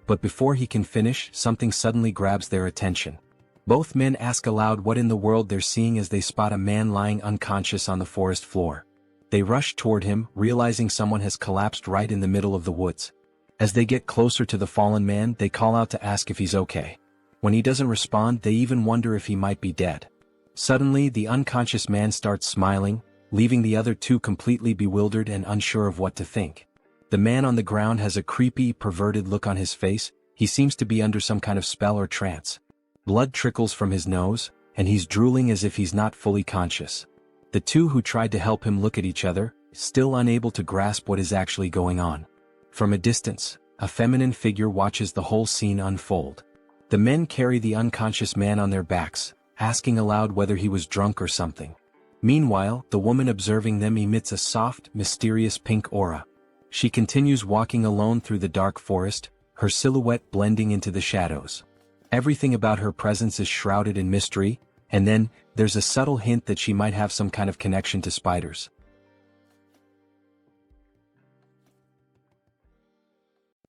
But before he can finish, something suddenly grabs their attention. Both men ask aloud what in the world they're seeing as they spot a man lying unconscious on the forest floor. They rush toward him, realizing someone has collapsed right in the middle of the woods. As they get closer to the fallen man, they call out to ask if he's okay. When he doesn't respond, they even wonder if he might be dead. Suddenly, the unconscious man starts smiling, leaving the other two completely bewildered and unsure of what to think. The man on the ground has a creepy, perverted look on his face. He seems to be under some kind of spell or trance. Blood trickles from his nose, and he's drooling as if he's not fully conscious. The two who tried to help him look at each other, still unable to grasp what is actually going on. From a distance, a feminine figure watches the whole scene unfold. The men carry the unconscious man on their backs, asking aloud whether he was drunk or something. Meanwhile, the woman observing them emits a soft, mysterious pink aura. She continues walking alone through the dark forest, her silhouette blending into the shadows. Everything about her presence is shrouded in mystery, and then, there's a subtle hint that she might have some kind of connection to spiders.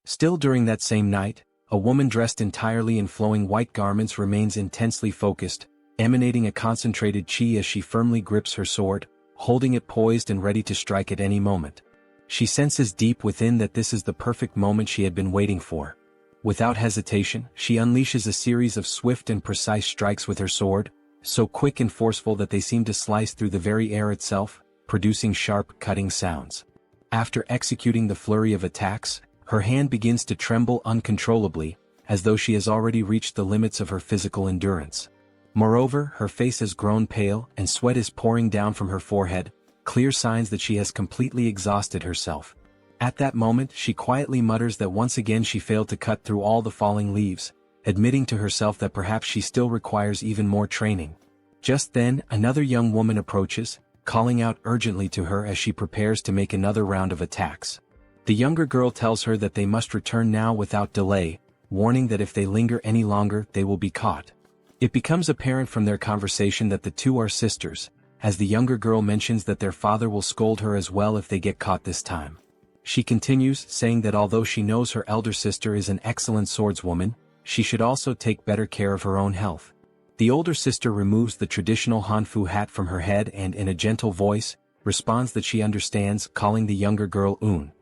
Still during that same night, a woman dressed entirely in flowing white garments remains intensely focused, emanating a concentrated chi as she firmly grips her sword, holding it poised and ready to strike at any moment. She senses deep within that this is the perfect moment she had been waiting for. Without hesitation, she unleashes a series of swift and precise strikes with her sword, so quick and forceful that they seem to slice through the very air itself, producing sharp, cutting sounds. After executing the flurry of attacks, her hand begins to tremble uncontrollably, as though she has already reached the limits of her physical endurance. Moreover, her face has grown pale, and sweat is pouring down from her forehead, clear signs that she has completely exhausted herself. At that moment, she quietly mutters that once again she failed to cut through all the falling leaves, admitting to herself that perhaps she still requires even more training. Just then, another young woman approaches, calling out urgently to her as she prepares to make another round of attacks. The younger girl tells her that they must return now without delay, warning that if they linger any longer they will be caught. It becomes apparent from their conversation that the two are sisters, as the younger girl mentions that their father will scold her as well if they get caught this time. She continues, saying that although she knows her elder sister is an excellent swordswoman, she should also take better care of her own health. The older sister removes the traditional Hanfu hat from her head and in a gentle voice, responds that she understands, calling the younger girl Un.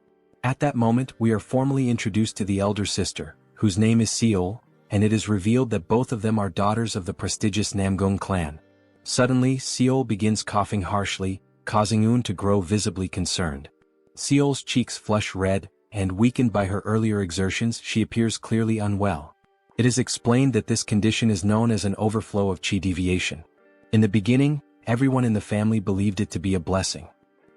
At that moment we are formally introduced to the elder sister, whose name is Seol, and it is revealed that both of them are daughters of the prestigious Namgung clan. Suddenly, Seol begins coughing harshly, causing Un to grow visibly concerned. Seol's cheeks flush red, and weakened by her earlier exertions, she appears clearly unwell. It is explained that this condition is known as an overflow of qi deviation. In the beginning, everyone in the family believed it to be a blessing.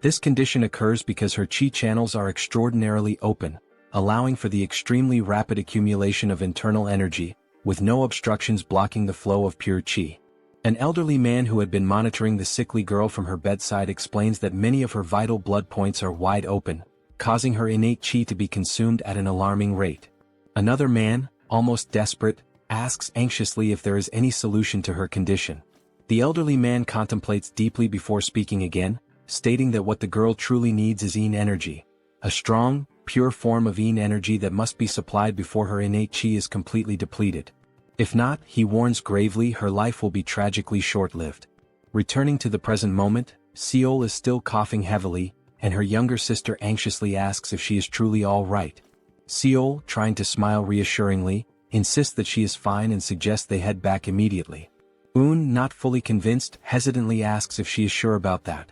This condition occurs because her qi channels are extraordinarily open, allowing for the extremely rapid accumulation of internal energy, with no obstructions blocking the flow of pure qi. An elderly man who had been monitoring the sickly girl from her bedside explains that many of her vital blood points are wide open, causing her innate qi to be consumed at an alarming rate. Another man, almost desperate, asks anxiously if there is any solution to her condition. The elderly man contemplates deeply before speaking again, stating that what the girl truly needs is yin energy, a strong, pure form of yin energy that must be supplied before her innate qi is completely depleted. If not, he warns gravely, her life will be tragically short-lived. Returning to the present moment, Seol is still coughing heavily, and her younger sister anxiously asks if she is truly all right. Seol, trying to smile reassuringly, insists that she is fine and suggests they head back immediately. Un, not fully convinced, hesitantly asks if she is sure about that.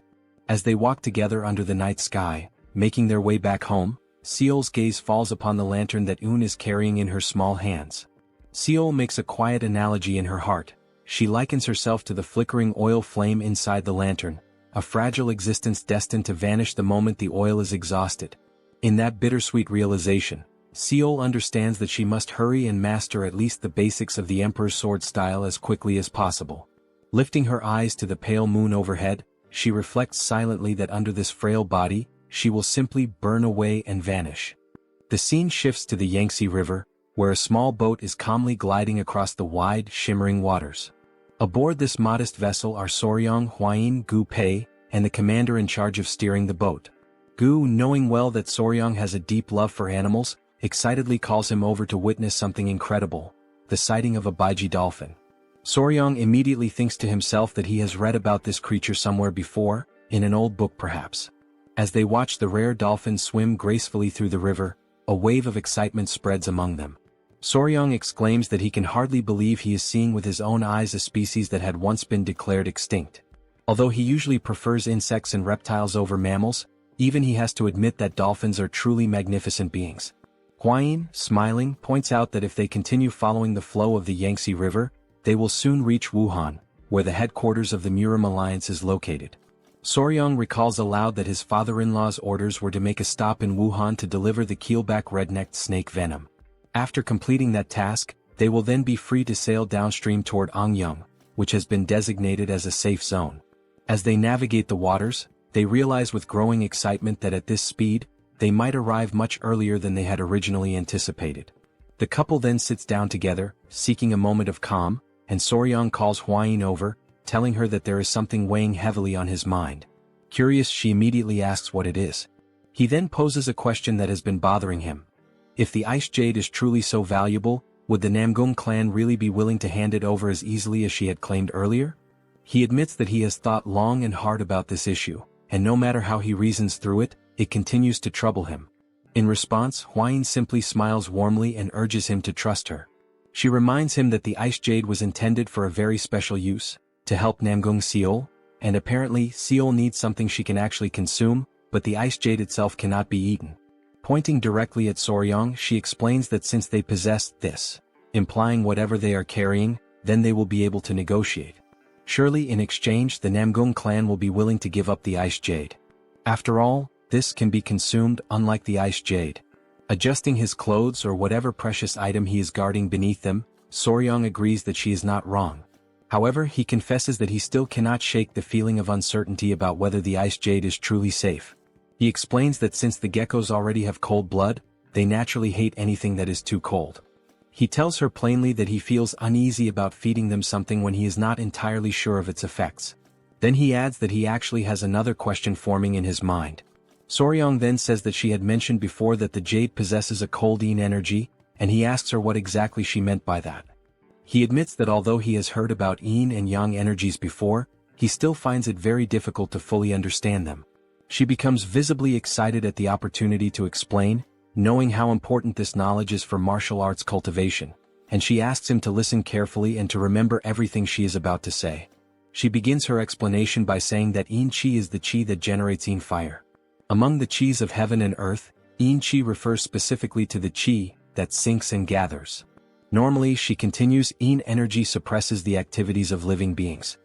As they walk together under the night sky, making their way back home, Seol's gaze falls upon the lantern that Un is carrying in her small hands. Seol makes a quiet analogy in her heart. She likens herself to the flickering oil flame inside the lantern, a fragile existence destined to vanish the moment the oil is exhausted. In that bittersweet realization, Seol understands that she must hurry and master at least the basics of the Emperor's sword style as quickly as possible. Lifting her eyes to the pale moon overhead, she reflects silently that under this frail body, she will simply burn away and vanish. The scene shifts to the Yangtze River, where a small boat is calmly gliding across the wide, shimmering waters. Aboard this modest vessel are Soryong, Huayin, Gu Pei, and the commander in charge of steering the boat. Gu, knowing well that Soryong has a deep love for animals, excitedly calls him over to witness something incredible, the sighting of a baiji dolphin. Soryong immediately thinks to himself that he has read about this creature somewhere before, in an old book perhaps. As they watch the rare dolphin swim gracefully through the river, a wave of excitement spreads among them. Soryong exclaims that he can hardly believe he is seeing with his own eyes a species that had once been declared extinct. Although he usually prefers insects and reptiles over mammals, even he has to admit that dolphins are truly magnificent beings. Huayin, smiling, points out that if they continue following the flow of the Yangtze River, they will soon reach Wuhan, where the headquarters of the Murim alliance is located. Soryong recalls aloud that his father-in-law's orders were to make a stop in Wuhan to deliver the keelback red-necked snake venom. After completing that task, they will then be free to sail downstream toward Angyang, which has been designated as a safe zone. As they navigate the waters, they realize with growing excitement that at this speed, they might arrive much earlier than they had originally anticipated. The couple then sits down together, seeking a moment of calm, and Soryong calls Huayin over, telling her that there is something weighing heavily on his mind. Curious, she immediately asks what it is. He then poses a question that has been bothering him. If the ice jade is truly so valuable, would the Namgung clan really be willing to hand it over as easily as she had claimed earlier? He admits that he has thought long and hard about this issue, and no matter how he reasons through it, it continues to trouble him. In response, Huayin simply smiles warmly and urges him to trust her. She reminds him that the ice jade was intended for a very special use, to help Namgung Seol, and apparently Seol needs something she can actually consume, but the ice jade itself cannot be eaten. Pointing directly at Soryong, she explains that since they possess this, implying whatever they are carrying, then they will be able to negotiate. Surely in exchange the Namgung clan will be willing to give up the ice jade. After all, this can be consumed unlike the ice jade. Adjusting his clothes or whatever precious item he is guarding beneath them, Soryong agrees that she is not wrong. However, he confesses that he still cannot shake the feeling of uncertainty about whether the ice jade is truly safe. He explains that since the geckos already have cold blood, they naturally hate anything that is too cold. He tells her plainly that he feels uneasy about feeding them something when he is not entirely sure of its effects. Then he adds that he actually has another question forming in his mind. Soryong then says that she had mentioned before that the jade possesses a cold yin energy, and he asks her what exactly she meant by that. He admits that although he has heard about yin and yang energies before, he still finds it very difficult to fully understand them. She becomes visibly excited at the opportunity to explain, knowing how important this knowledge is for martial arts cultivation, and she asks him to listen carefully and to remember everything she is about to say. She begins her explanation by saying that yin qi is the qi that generates yin fire. Among the qis of heaven and earth, yin qi refers specifically to the qi that sinks and gathers. Normally, she continues, yin energy suppresses the activities of living beings.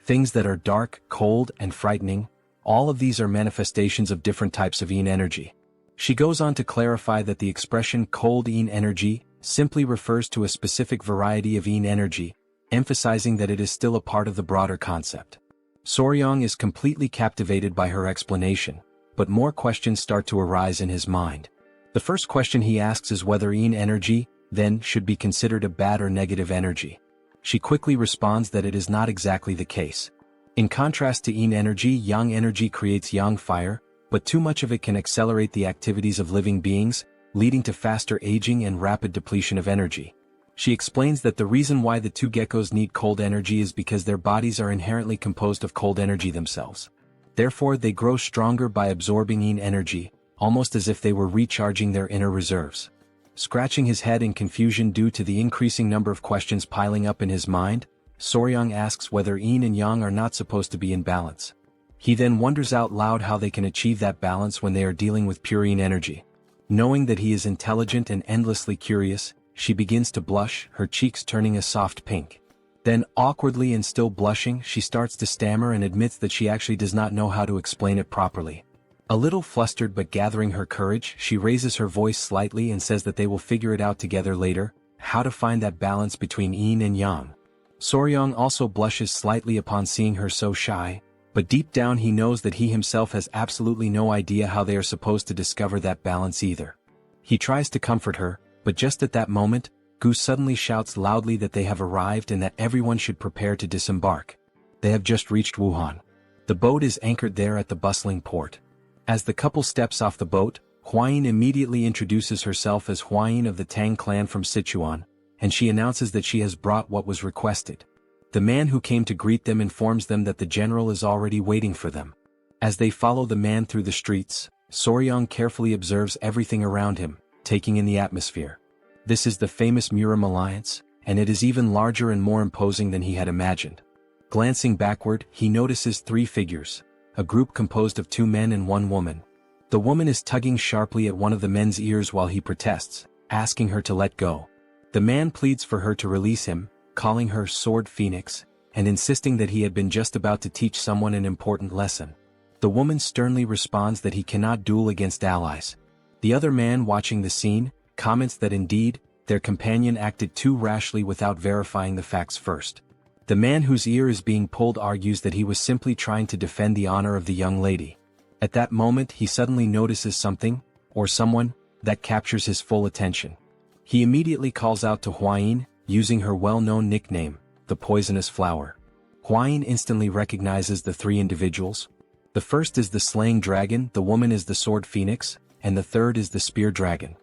Things that are dark, cold, and frightening, all of these are manifestations of different types of yin energy. She goes on to clarify that the expression cold yin energy simply refers to a specific variety of yin energy, emphasizing that it is still a part of the broader concept. Soryong is completely captivated by her explanation, but more questions start to arise in his mind. The first question he asks is whether yin energy, then, should be considered a bad or negative energy. She quickly responds that it is not exactly the case. In contrast to yin energy, yang energy creates yang fire, but too much of it can accelerate the activities of living beings, leading to faster aging and rapid depletion of energy. She explains that the reason why the two geckos need cold energy is because their bodies are inherently composed of cold energy themselves. Therefore, they grow stronger by absorbing yin energy, almost as if they were recharging their inner reserves. Scratching his head in confusion due to the increasing number of questions piling up in his mind, Soryong asks whether yin and yang are not supposed to be in balance. He then wonders out loud how they can achieve that balance when they are dealing with pure yin energy. Knowing that he is intelligent and endlessly curious, she begins to blush, her cheeks turning a soft pink. Then, awkwardly and still blushing, she starts to stammer and admits that she actually does not know how to explain it properly. A little flustered but gathering her courage, she raises her voice slightly and says that they will figure it out together later, how to find that balance between yin and yang. Soryong also blushes slightly upon seeing her so shy, but deep down he knows that he himself has absolutely no idea how they are supposed to discover that balance either. He tries to comfort her, but just at that moment, Gu suddenly shouts loudly that they have arrived and that everyone should prepare to disembark. They have just reached Wuhan. The boat is anchored there at the bustling port. As the couple steps off the boat, Huayin immediately introduces herself as Huayin of the Tang Clan from Sichuan, and she announces that she has brought what was requested. The man who came to greet them informs them that the general is already waiting for them. As they follow the man through the streets, Soryong carefully observes everything around him, taking in the atmosphere. This is the famous Murim alliance, and it is even larger and more imposing than he had imagined. Glancing backward, he notices three figures, a group composed of 2 men and 1 woman. The woman is tugging sharply at one of the men's ears while he protests, asking her to let go. The man pleads for her to release him, calling her Sword Phoenix, and insisting that he had been just about to teach someone an important lesson. The woman sternly responds that he cannot duel against allies. The other man watching the scene, comments that indeed, their companion acted too rashly without verifying the facts first. The man whose ear is being pulled argues that he was simply trying to defend the honor of the young lady. At that moment he suddenly notices something, or someone, that captures his full attention. He immediately calls out to Huayin, using her well-known nickname, the Poisonous Flower. Huayin instantly recognizes the 3 individuals. The first is the Slaying Dragon, the woman is the Sword Phoenix, and the third is the Spear Dragon.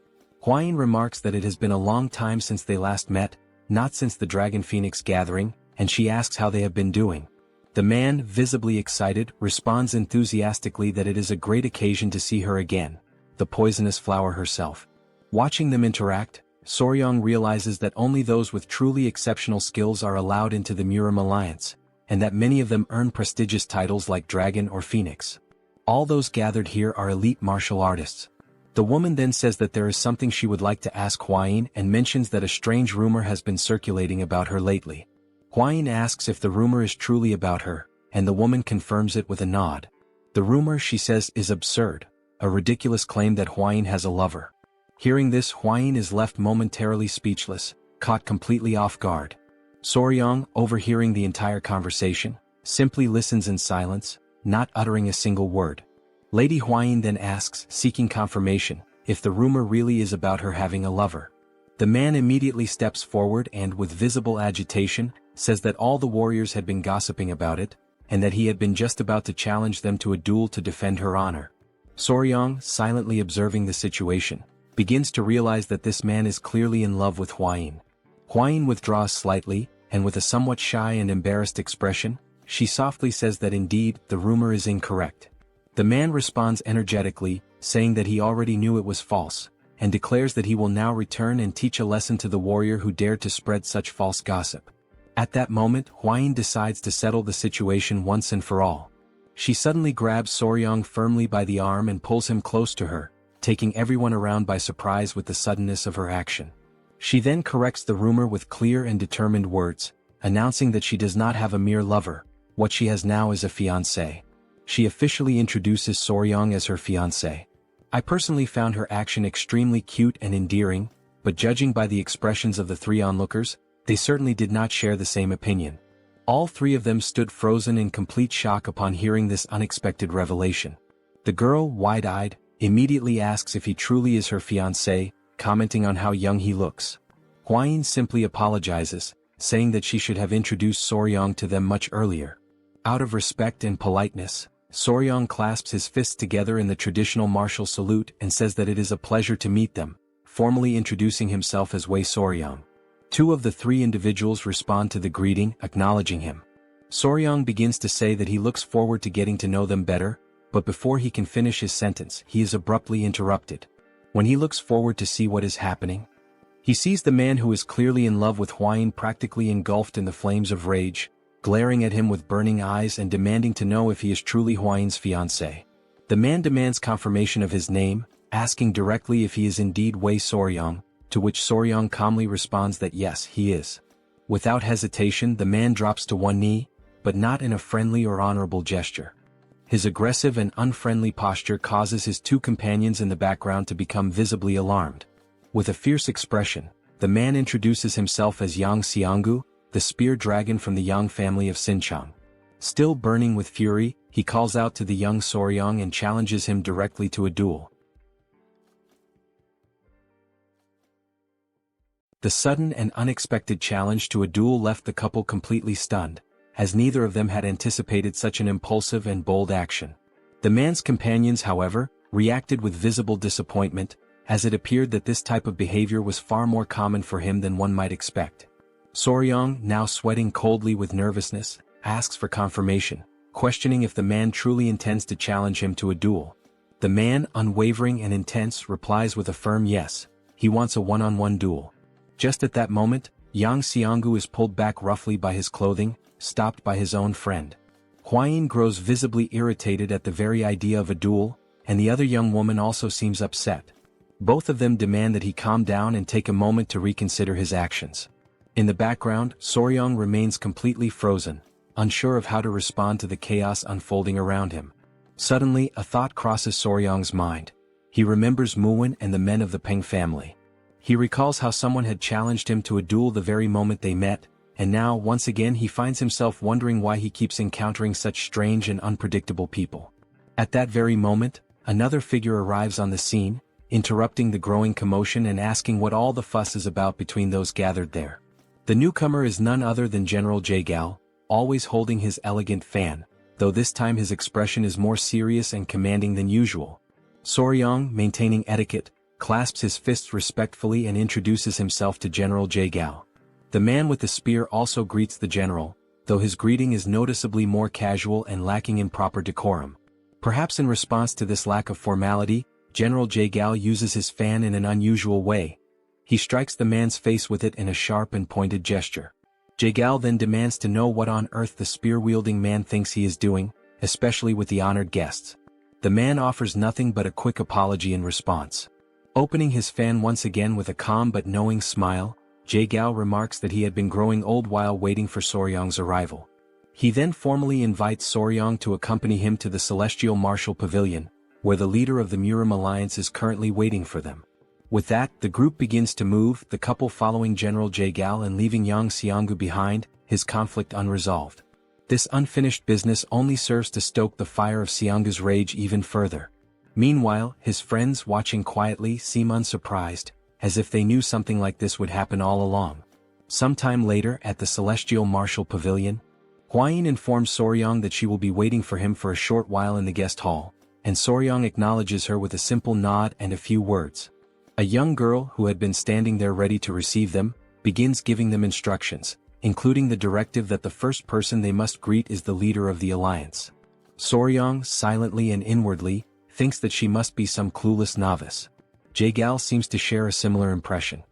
Huayin remarks that it has been a long time since they last met, not since the Dragon Phoenix gathering, and she asks how they have been doing. The man, visibly excited, responds enthusiastically that it is a great occasion to see her again, the Poisonous Flower herself. Watching them interact, Soryong realizes that only those with truly exceptional skills are allowed into the Murim Alliance, and that many of them earn prestigious titles like Dragon or Phoenix. All those gathered here are elite martial artists. The woman then says that there is something she would like to ask Huayin and mentions that a strange rumor has been circulating about her lately. Huayin asks if the rumor is truly about her, and the woman confirms it with a nod. The rumor, she says, is absurd, a ridiculous claim that Huayin has a lover. Hearing this, Huayin is left momentarily speechless, caught completely off guard. Soryang, overhearing the entire conversation, simply listens in silence, not uttering a single word. Lady Huayin then asks, seeking confirmation, if the rumor really is about her having a lover. The man immediately steps forward and, with visible agitation, says that all the warriors had been gossiping about it, and that he had been just about to challenge them to a duel to defend her honor. Soryang, silently observing the situation, begins to realize that this man is clearly in love with Huayin. Huayin withdraws slightly, and with a somewhat shy and embarrassed expression, she softly says that indeed, the rumor is incorrect. The man responds energetically, saying that he already knew it was false, and declares that he will now return and teach a lesson to the warrior who dared to spread such false gossip. At that moment, Huayin decides to settle the situation once and for all. She suddenly grabs Soryang firmly by the arm and pulls him close to her, taking everyone around by surprise with the suddenness of her action. She then corrects the rumor with clear and determined words, announcing that she does not have a mere lover, what she has now is a fiancé. She officially introduces Soryang as her fiancé. I personally found her action extremely cute and endearing, but judging by the expressions of the three onlookers, they certainly did not share the same opinion. All three of them stood frozen in complete shock upon hearing this unexpected revelation. The girl, wide-eyed, immediately asks if he truly is her fiancé, commenting on how young he looks. Huayin simply apologizes, saying that she should have introduced Soryang to them much earlier. Out of respect and politeness, Soryang clasps his fists together in the traditional martial salute and says that it is a pleasure to meet them, formally introducing himself as Wei Soryang. Two of the three individuals respond to the greeting, acknowledging him. Soryang begins to say that he looks forward to getting to know them better, but before he can finish his sentence, he is abruptly interrupted. When he looks forward to see what is happening, he sees the man who is clearly in love with Huayin practically engulfed in the flames of rage, glaring at him with burning eyes and demanding to know if he is truly Huayin's fiancé. The man demands confirmation of his name, asking directly if he is indeed Wei Soryang, to which Soryang calmly responds that yes, he is. Without hesitation, the man drops to one knee, but not in a friendly or honorable gesture. His aggressive and unfriendly posture causes his two companions in the background to become visibly alarmed. With a fierce expression, the man introduces himself as Yang Xianggu, the spear dragon from the Yang family of Sichuan. Still burning with fury, he calls out to the young Soryang and challenges him directly to a duel. The sudden and unexpected challenge to a duel left the couple completely stunned, as neither of them had anticipated such an impulsive and bold action. The man's companions, however, reacted with visible disappointment, as it appeared that this type of behavior was far more common for him than one might expect. Soryang, now sweating coldly with nervousness, asks for confirmation, questioning if the man truly intends to challenge him to a duel. The man, unwavering and intense, replies with a firm yes, he wants a one-on-one duel. Just at that moment, Yang Xianggu is pulled back roughly by his clothing, stopped by his own friend. Huayin grows visibly irritated at the very idea of a duel, and the other young woman also seems upset. Both of them demand that he calm down and take a moment to reconsider his actions. In the background, Soryang remains completely frozen, unsure of how to respond to the chaos unfolding around him. Suddenly, a thought crosses Soryang's mind. He remembers Murim and the men of the Peng family. He recalls how someone had challenged him to a duel the very moment they met, and now, once again, he finds himself wondering why he keeps encountering such strange and unpredictable people. At that very moment, another figure arrives on the scene, interrupting the growing commotion and asking what all the fuss is about between those gathered there. The newcomer is none other than General Jaegao, always holding his elegant fan, though this time his expression is more serious and commanding than usual. Soryang, maintaining etiquette, clasps his fists respectfully and introduces himself to General Jaegao. The man with the spear also greets the general, though his greeting is noticeably more casual and lacking in proper decorum. Perhaps in response to this lack of formality, General Jaegao uses his fan in an unusual way. He strikes the man's face with it in a sharp and pointed gesture. Jaegao then demands to know what on earth the spear-wielding man thinks he is doing, especially with the honored guests. The man offers nothing but a quick apology in response. Opening his fan once again with a calm but knowing smile, Jaegao remarks that he had been growing old while waiting for Soryang's arrival. He then formally invites Soryang to accompany him to the Celestial Martial Pavilion, where the leader of the Murim alliance is currently waiting for them. With that, the group begins to move, the couple following General Jaegal and leaving Yang Xianggu behind, his conflict unresolved. This unfinished business only serves to stoke the fire of Xianggu's rage even further. Meanwhile, his friends watching quietly seem unsurprised, as if they knew something like this would happen all along. Sometime later at the Celestial Martial Pavilion, Huayin informs Soryang that she will be waiting for him for a short while in the guest hall, and Soryang acknowledges her with a simple nod and a few words. A young girl who had been standing there ready to receive them, begins giving them instructions, including the directive that the first person they must greet is the leader of the alliance. Soryang, silently and inwardly, thinks that she must be some clueless novice. Jaegal seems to share a similar impression.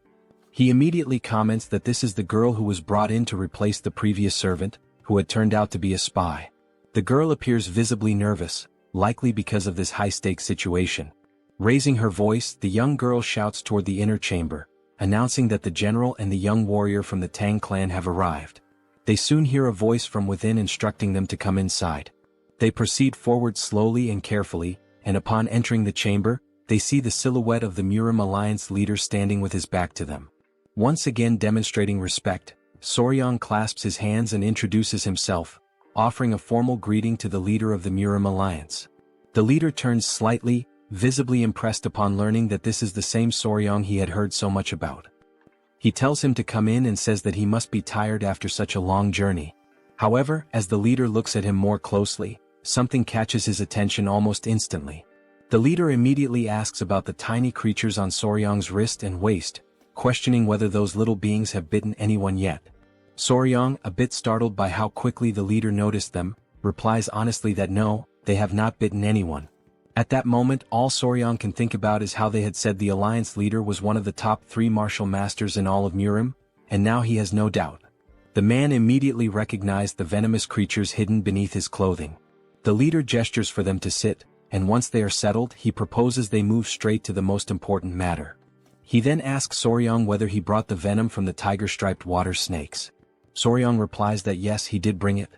He immediately comments that this is the girl who was brought in to replace the previous servant, who had turned out to be a spy. The girl appears visibly nervous, likely because of this high-stakes situation. Raising her voice, the young girl shouts toward the inner chamber, announcing that the general and the young warrior from the Tang clan have arrived. They soon hear a voice from within instructing them to come inside. They proceed forward slowly and carefully, and upon entering the chamber, they see the silhouette of the Murim alliance leader standing with his back to them. Once again demonstrating respect, Soryang clasps his hands and introduces himself, offering a formal greeting to the leader of the Murim alliance. The leader turns slightly, visibly impressed upon learning that this is the same Soryang he had heard so much about. He tells him to come in and says that he must be tired after such a long journey. However, as the leader looks at him more closely, something catches his attention almost instantly. The leader immediately asks about the tiny creatures on Soryang's wrist and waist, questioning whether those little beings have bitten anyone yet. Soryang, a bit startled by how quickly the leader noticed them, replies honestly that no, they have not bitten anyone. At that moment, all Soryang can think about is how they had said the alliance leader was one of the top 3 martial masters in all of Murim, and now he has no doubt. The man immediately recognized the venomous creatures hidden beneath his clothing. The leader gestures for them to sit, and once they are settled, he proposes they move straight to the most important matter. He then asks Soryang whether he brought the venom from the tiger-striped water snakes. Soryang replies that yes, he did bring it.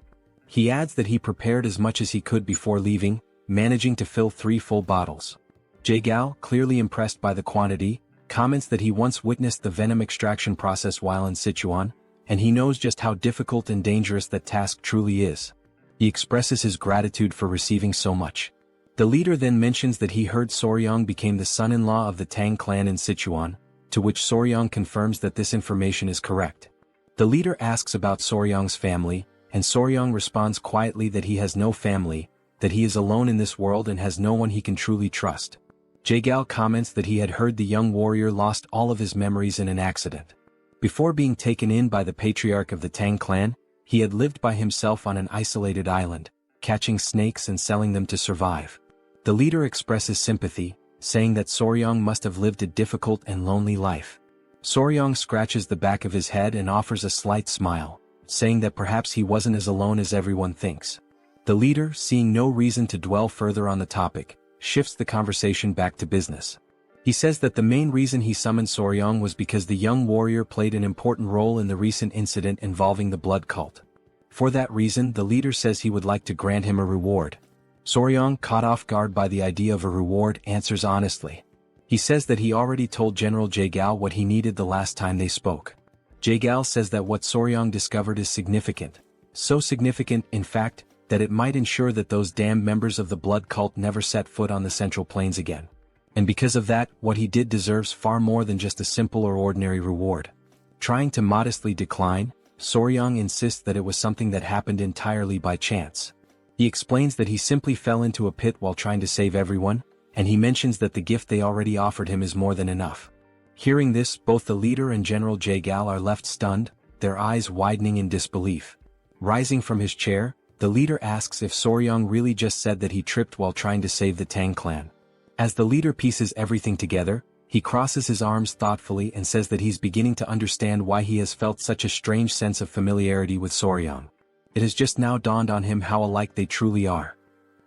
He adds that he prepared as much as he could before leaving, managing to fill 3 full bottles. Jaegal, clearly impressed by the quantity, comments that he once witnessed the venom extraction process while in Sichuan, and he knows just how difficult and dangerous that task truly is. He expresses his gratitude for receiving so much. The leader then mentions that he heard Soryang became the son-in-law of the Tang clan in Sichuan, to which Soryang confirms that this information is correct. The leader asks about Soryang's family, and Soryang responds quietly that he has no family, that he is alone in this world and has no one he can truly trust. Jaegal comments that he had heard the young warrior lost all of his memories in an accident. Before being taken in by the patriarch of the Tang clan, he had lived by himself on an isolated island, catching snakes and selling them to survive. The leader expresses sympathy, saying that Soryang must have lived a difficult and lonely life. Soryang scratches the back of his head and offers a slight smile, saying that perhaps he wasn't as alone as everyone thinks. The leader, seeing no reason to dwell further on the topic, shifts the conversation back to business. He says that the main reason he summoned Soryang was because the young warrior played an important role in the recent incident involving the blood cult. For that reason, the leader says he would like to grant him a reward. Soryang, caught off guard by the idea of a reward, answers honestly. He says that he already told General Jaegal what he needed the last time they spoke. Jaegal says that what Soryang discovered is significant. So significant, in fact, that it might ensure that those damned members of the blood cult never set foot on the Central Plains again. And because of that, what he did deserves far more than just a simple or ordinary reward. Trying to modestly decline, Soryang insists that it was something that happened entirely by chance. He explains that he simply fell into a pit while trying to save everyone, and he mentions that the gift they already offered him is more than enough. Hearing this, both the leader and General Jaegal are left stunned, their eyes widening in disbelief. Rising from his chair, the leader asks if Soryang really just said that he tripped while trying to save the Tang clan. As the leader pieces everything together, he crosses his arms thoughtfully and says that he's beginning to understand why he has felt such a strange sense of familiarity with Soryang. It has just now dawned on him how alike they truly are.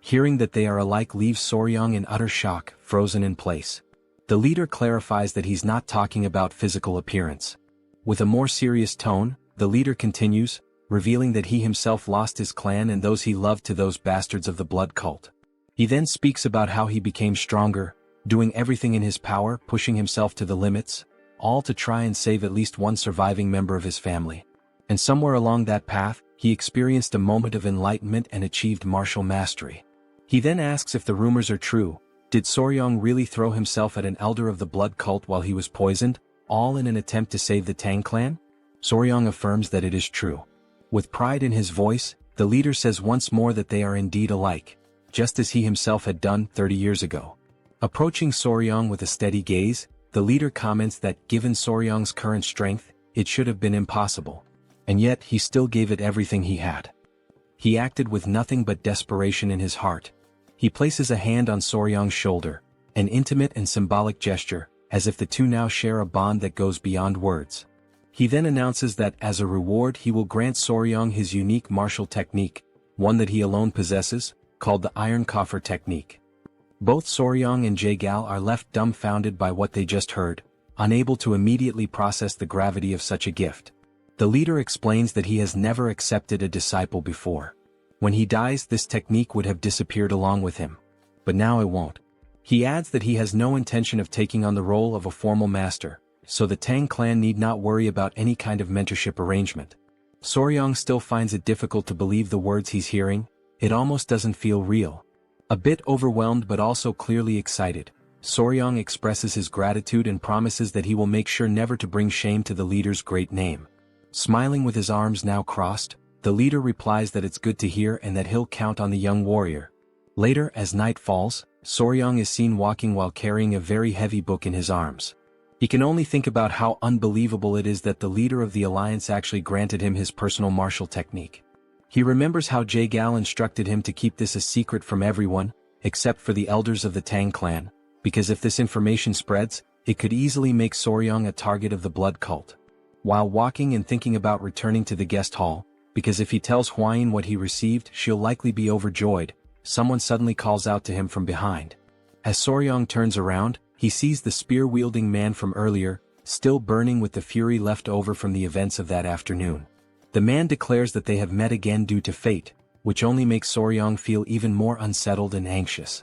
Hearing that they are alike leaves Soryang in utter shock, frozen in place. The leader clarifies that he's not talking about physical appearance. With a more serious tone, the leader continues, revealing that he himself lost his clan and those he loved to those bastards of the blood cult. He then speaks about how he became stronger, doing everything in his power, pushing himself to the limits, all to try and save at least one surviving member of his family. And somewhere along that path, he experienced a moment of enlightenment and achieved martial mastery. He then asks if the rumors are true. Did Soryong really throw himself at an elder of the blood cult while he was poisoned, all in an attempt to save the Tang clan? Soryong affirms that it is true. With pride in his voice, the leader says once more that they are indeed alike, just as he himself had done 30 years ago. Approaching Soryong with a steady gaze, the leader comments that given Soryong's current strength, it should have been impossible. And yet he still gave it everything he had. He acted with nothing but desperation in his heart. He places a hand on Soryong's shoulder, an intimate and symbolic gesture, as if the two now share a bond that goes beyond words. He then announces that as a reward he will grant Soryong his unique martial technique, one that he alone possesses, called the Iron Coffer technique. Both Soryong and Jaegal are left dumbfounded by what they just heard, unable to immediately process the gravity of such a gift. The leader explains that he has never accepted a disciple before. When he dies, this technique would have disappeared along with him. But now it won't. He adds that he has no intention of taking on the role of a formal master, so the Tang clan need not worry about any kind of mentorship arrangement. Soryong still finds it difficult to believe the words he's hearing. It almost doesn't feel real. A bit overwhelmed but also clearly excited, Soryong expresses his gratitude and promises that he will make sure never to bring shame to the leader's great name. Smiling with his arms now crossed, the leader replies that it's good to hear and that he'll count on the young warrior. Later, as night falls, Soryong is seen walking while carrying a very heavy book in his arms. He can only think about how unbelievable it is that the leader of the alliance actually granted him his personal martial technique. He remembers how Jaegal instructed him to keep this a secret from everyone, except for the elders of the Tang clan, because if this information spreads, it could easily make Soryong a target of the blood cult. While walking and thinking about returning to the guest hall, because if he tells Hwayin what he received, she'll likely be overjoyed, someone suddenly calls out to him from behind. As Soryong turns around, he sees the spear-wielding man from earlier, still burning with the fury left over from the events of that afternoon. The man declares that they have met again due to fate, which only makes Soryong feel even more unsettled and anxious.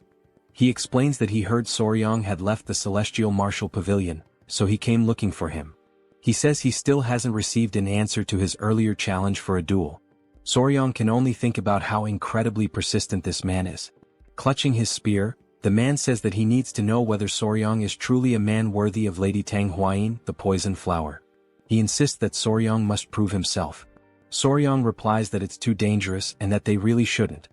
He explains that he heard Soryong had left the Celestial Martial Pavilion, so he came looking for him. He says he still hasn't received an answer to his earlier challenge for a duel. Soryong can only think about how incredibly persistent this man is. Clutching his spear, the man says that he needs to know whether Soryong is truly a man worthy of Lady Tang Hwayin, the poison flower. He insists that Soryong must prove himself. Soryong replies that it's too dangerous and that they really shouldn't.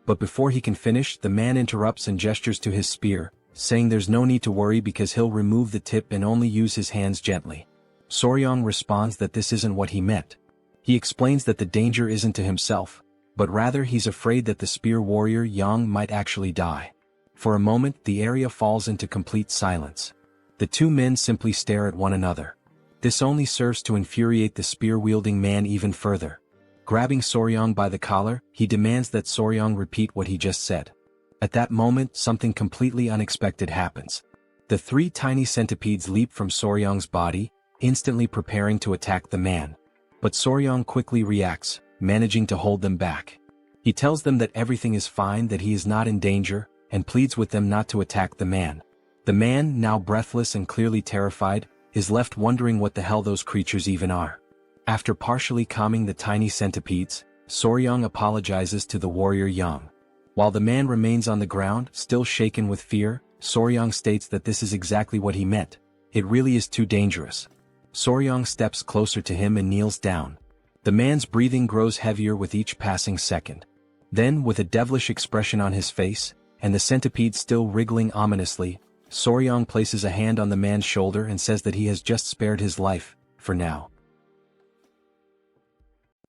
But before he can finish, the man interrupts and gestures to his spear, saying there's no need to worry because he'll remove the tip and only use his hands gently. Soryong responds that this isn't what he meant. He explains that the danger isn't to himself, but rather he's afraid that the spear warrior Yang might actually die. For a moment, the area falls into complete silence. The two men simply stare at one another. This only serves to infuriate the spear-wielding man even further. Grabbing Soryong by the collar, he demands that Soryong repeat what he just said. At that moment, something completely unexpected happens. The three tiny centipedes leap from Soryong's body, instantly preparing to attack the man. But Soryong quickly reacts, managing to hold them back. He tells them that everything is fine, that he is not in danger, and pleads with them not to attack the man. The man, now breathless and clearly terrified, is left wondering what the hell those creatures even are. After partially calming the tiny centipedes, Soryong apologizes to the warrior Yang. While the man remains on the ground, still shaken with fear, Soryong states that this is exactly what he meant. It really is too dangerous. Soryong steps closer to him and kneels down. The man's breathing grows heavier with each passing second. Then, with a devilish expression on his face, and the centipede still wriggling ominously, Soryong places a hand on the man's shoulder and says that he has just spared his life, for now.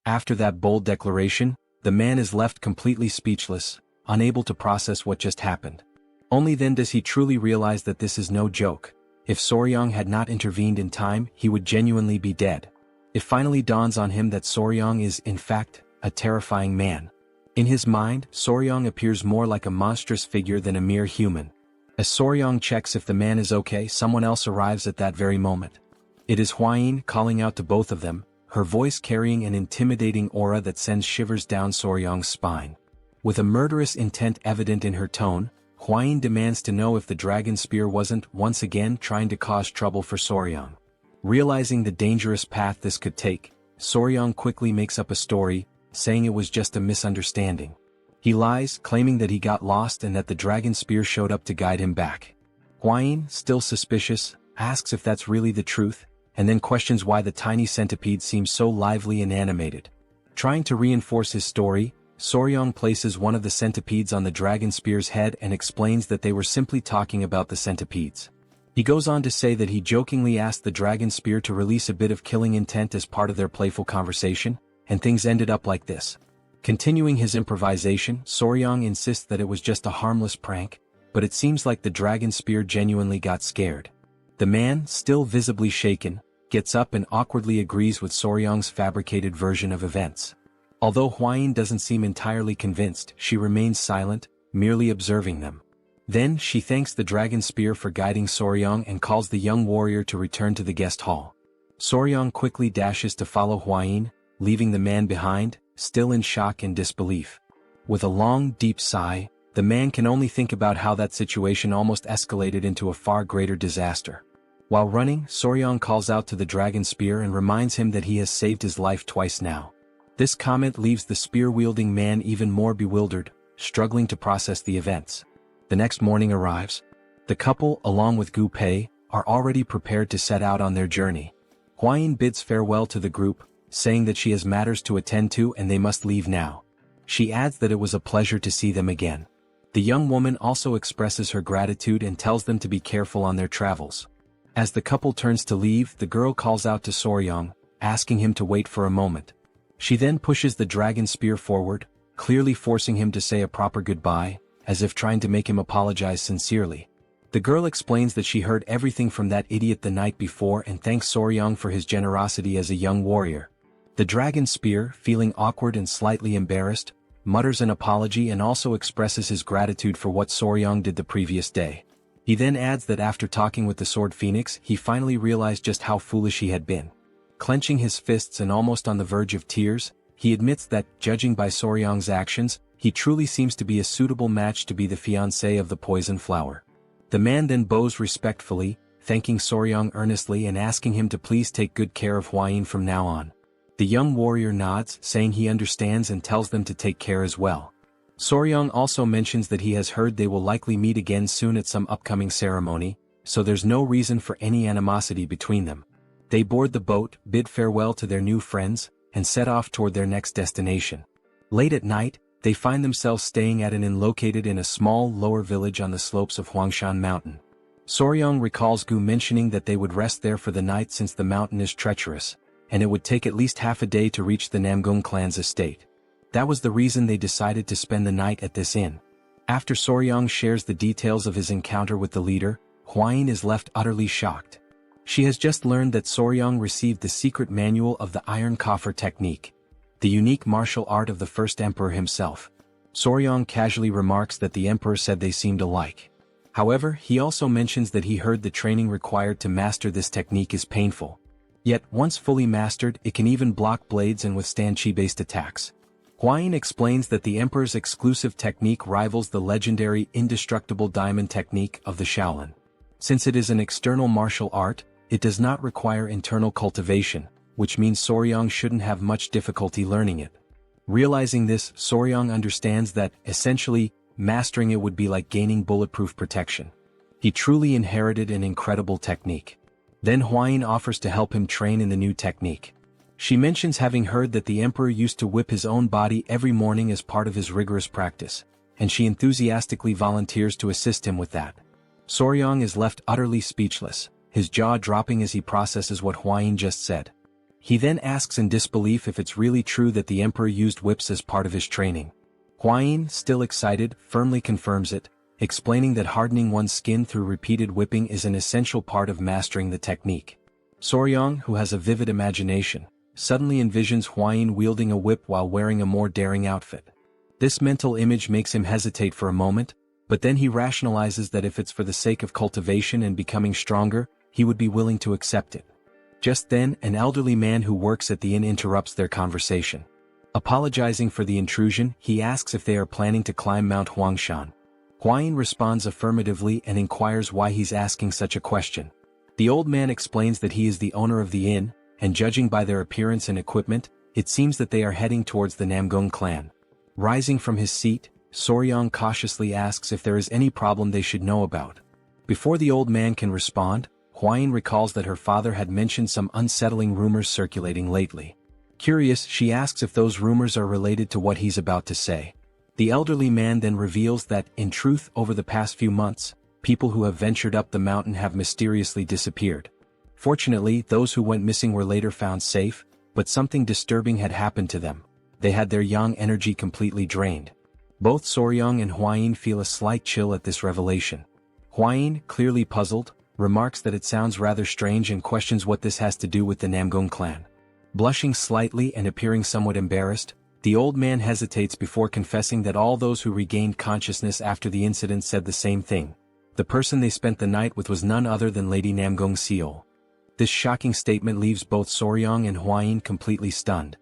After that bold declaration, the man is left completely speechless, unable to process what just happened. Only then does he truly realize that this is no joke. If Soryong had not intervened in time, he would genuinely be dead. It finally dawns on him that Soryong is, in fact, a terrifying man. In his mind, Soryong appears more like a monstrous figure than a mere human. As Soryong checks if the man is okay, someone else arrives at that very moment. It is Hwayin calling out to both of them, her voice carrying an intimidating aura that sends shivers down Soryong's spine. With a murderous intent evident in her tone, Huayin demands to know if the dragon spear wasn't once again trying to cause trouble for Soryang. Realizing the dangerous path this could take, Soryang quickly makes up a story, saying it was just a misunderstanding. He lies, claiming that he got lost and that the dragon spear showed up to guide him back. Huayin, still suspicious, asks if that's really the truth, and then questions why the tiny centipede seems so lively and animated. Trying to reinforce his story, Soryang places one of the centipedes on the dragon spear's head and explains that they were simply talking about the centipedes. He goes on to say that he jokingly asked the dragon spear to release a bit of killing intent as part of their playful conversation, and things ended up like this. Continuing his improvisation, Soryang insists that it was just a harmless prank, but it seems like the dragon spear genuinely got scared. The man, still visibly shaken, gets up and awkwardly agrees with Soryang's fabricated version of events. Although Huayin doesn't seem entirely convinced, she remains silent, merely observing them. Then she thanks the dragon spear for guiding Soryang and calls the young warrior to return to the guest hall. Soryang quickly dashes to follow Huayin, leaving the man behind, still in shock and disbelief. With a long, deep sigh, the man can only think about how that situation almost escalated into a far greater disaster. While running, Soryang calls out to the dragon spear and reminds him that he has saved his life twice now. This comment leaves the spear-wielding man even more bewildered, struggling to process the events. The next morning arrives. The couple, along with Gu Pei, are already prepared to set out on their journey. Huayin bids farewell to the group, saying that she has matters to attend to and they must leave now. She adds that it was a pleasure to see them again. The young woman also expresses her gratitude and tells them to be careful on their travels. As the couple turns to leave, the girl calls out to Soryang, asking him to wait for a moment. She then pushes the dragon spear forward, clearly forcing him to say a proper goodbye, as if trying to make him apologize sincerely. The girl explains that she heard everything from that idiot the night before and thanks Soryang for his generosity as a young warrior. The dragon spear, feeling awkward and slightly embarrassed, mutters an apology and also expresses his gratitude for what Soryang did the previous day. He then adds that after talking with the Sword Phoenix, he finally realized just how foolish he had been. Clenching his fists and almost on the verge of tears, he admits that, judging by Soryang's actions, he truly seems to be a suitable match to be the fiancé of the poison flower. The man then bows respectfully, thanking Soryang earnestly and asking him to please take good care of Huayin from now on. The young warrior nods, saying he understands and tells them to take care as well. Soryang also mentions that he has heard they will likely meet again soon at some upcoming ceremony, so there's no reason for any animosity between them. They board the boat, bid farewell to their new friends, and set off toward their next destination. Late at night, they find themselves staying at an inn located in a small lower village on the slopes of Huangshan Mountain. Soryang recalls Gu mentioning that they would rest there for the night since the mountain is treacherous, and it would take at least half a day to reach the Namgung clan's estate. That was the reason they decided to spend the night at this inn. After Soryang shares the details of his encounter with the leader, Huayin is left utterly shocked. She has just learned that Soryang received the secret manual of the Iron Coffer technique, the unique martial art of the first emperor himself. Soryang casually remarks that the emperor said they seemed alike. However, he also mentions that he heard the training required to master this technique is painful. Yet, once fully mastered, it can even block blades and withstand chi-based attacks. Huayin explains that the emperor's exclusive technique rivals the legendary indestructible diamond technique of the Shaolin. Since it is an external martial art, it does not require internal cultivation, which means Soryang shouldn't have much difficulty learning it. Realizing this, Soryang understands that, essentially, mastering it would be like gaining bulletproof protection. He truly inherited an incredible technique. Then Huayin offers to help him train in the new technique. She mentions having heard that the emperor used to whip his own body every morning as part of his rigorous practice, and she enthusiastically volunteers to assist him with that. Soryang is left utterly speechless, his jaw dropping as he processes what Huayin just said. He then asks in disbelief if it's really true that the emperor used whips as part of his training. Huayin, still excited, firmly confirms it, explaining that hardening one's skin through repeated whipping is an essential part of mastering the technique. Soryang, who has a vivid imagination, suddenly envisions Huayin wielding a whip while wearing a more daring outfit. This mental image makes him hesitate for a moment, but then he rationalizes that if it's for the sake of cultivation and becoming stronger, he would be willing to accept it. Just then, an elderly man who works at the inn interrupts their conversation. Apologizing for the intrusion, he asks if they are planning to climb Mount Huangshan. Huayin responds affirmatively and inquires why he's asking such a question. The old man explains that he is the owner of the inn, and judging by their appearance and equipment, it seems that they are heading towards the Namgung clan. Rising from his seat, Soryong cautiously asks if there is any problem they should know about. Before the old man can respond, Huayin recalls that her father had mentioned some unsettling rumors circulating lately. Curious, she asks if those rumors are related to what he's about to say. The elderly man then reveals that, in truth, over the past few months, people who have ventured up the mountain have mysteriously disappeared. Fortunately, those who went missing were later found safe, but something disturbing had happened to them. They had their yang energy completely drained. Both Soryong and Huayin feel a slight chill at this revelation. Huayin, clearly puzzled, remarks that it sounds rather strange and questions what this has to do with the Namgung clan. Blushing slightly and appearing somewhat embarrassed, the old man hesitates before confessing that all those who regained consciousness after the incident said the same thing. The person they spent the night with was none other than Lady Namgung Seol. This shocking statement leaves both Soryong and Huayin completely stunned.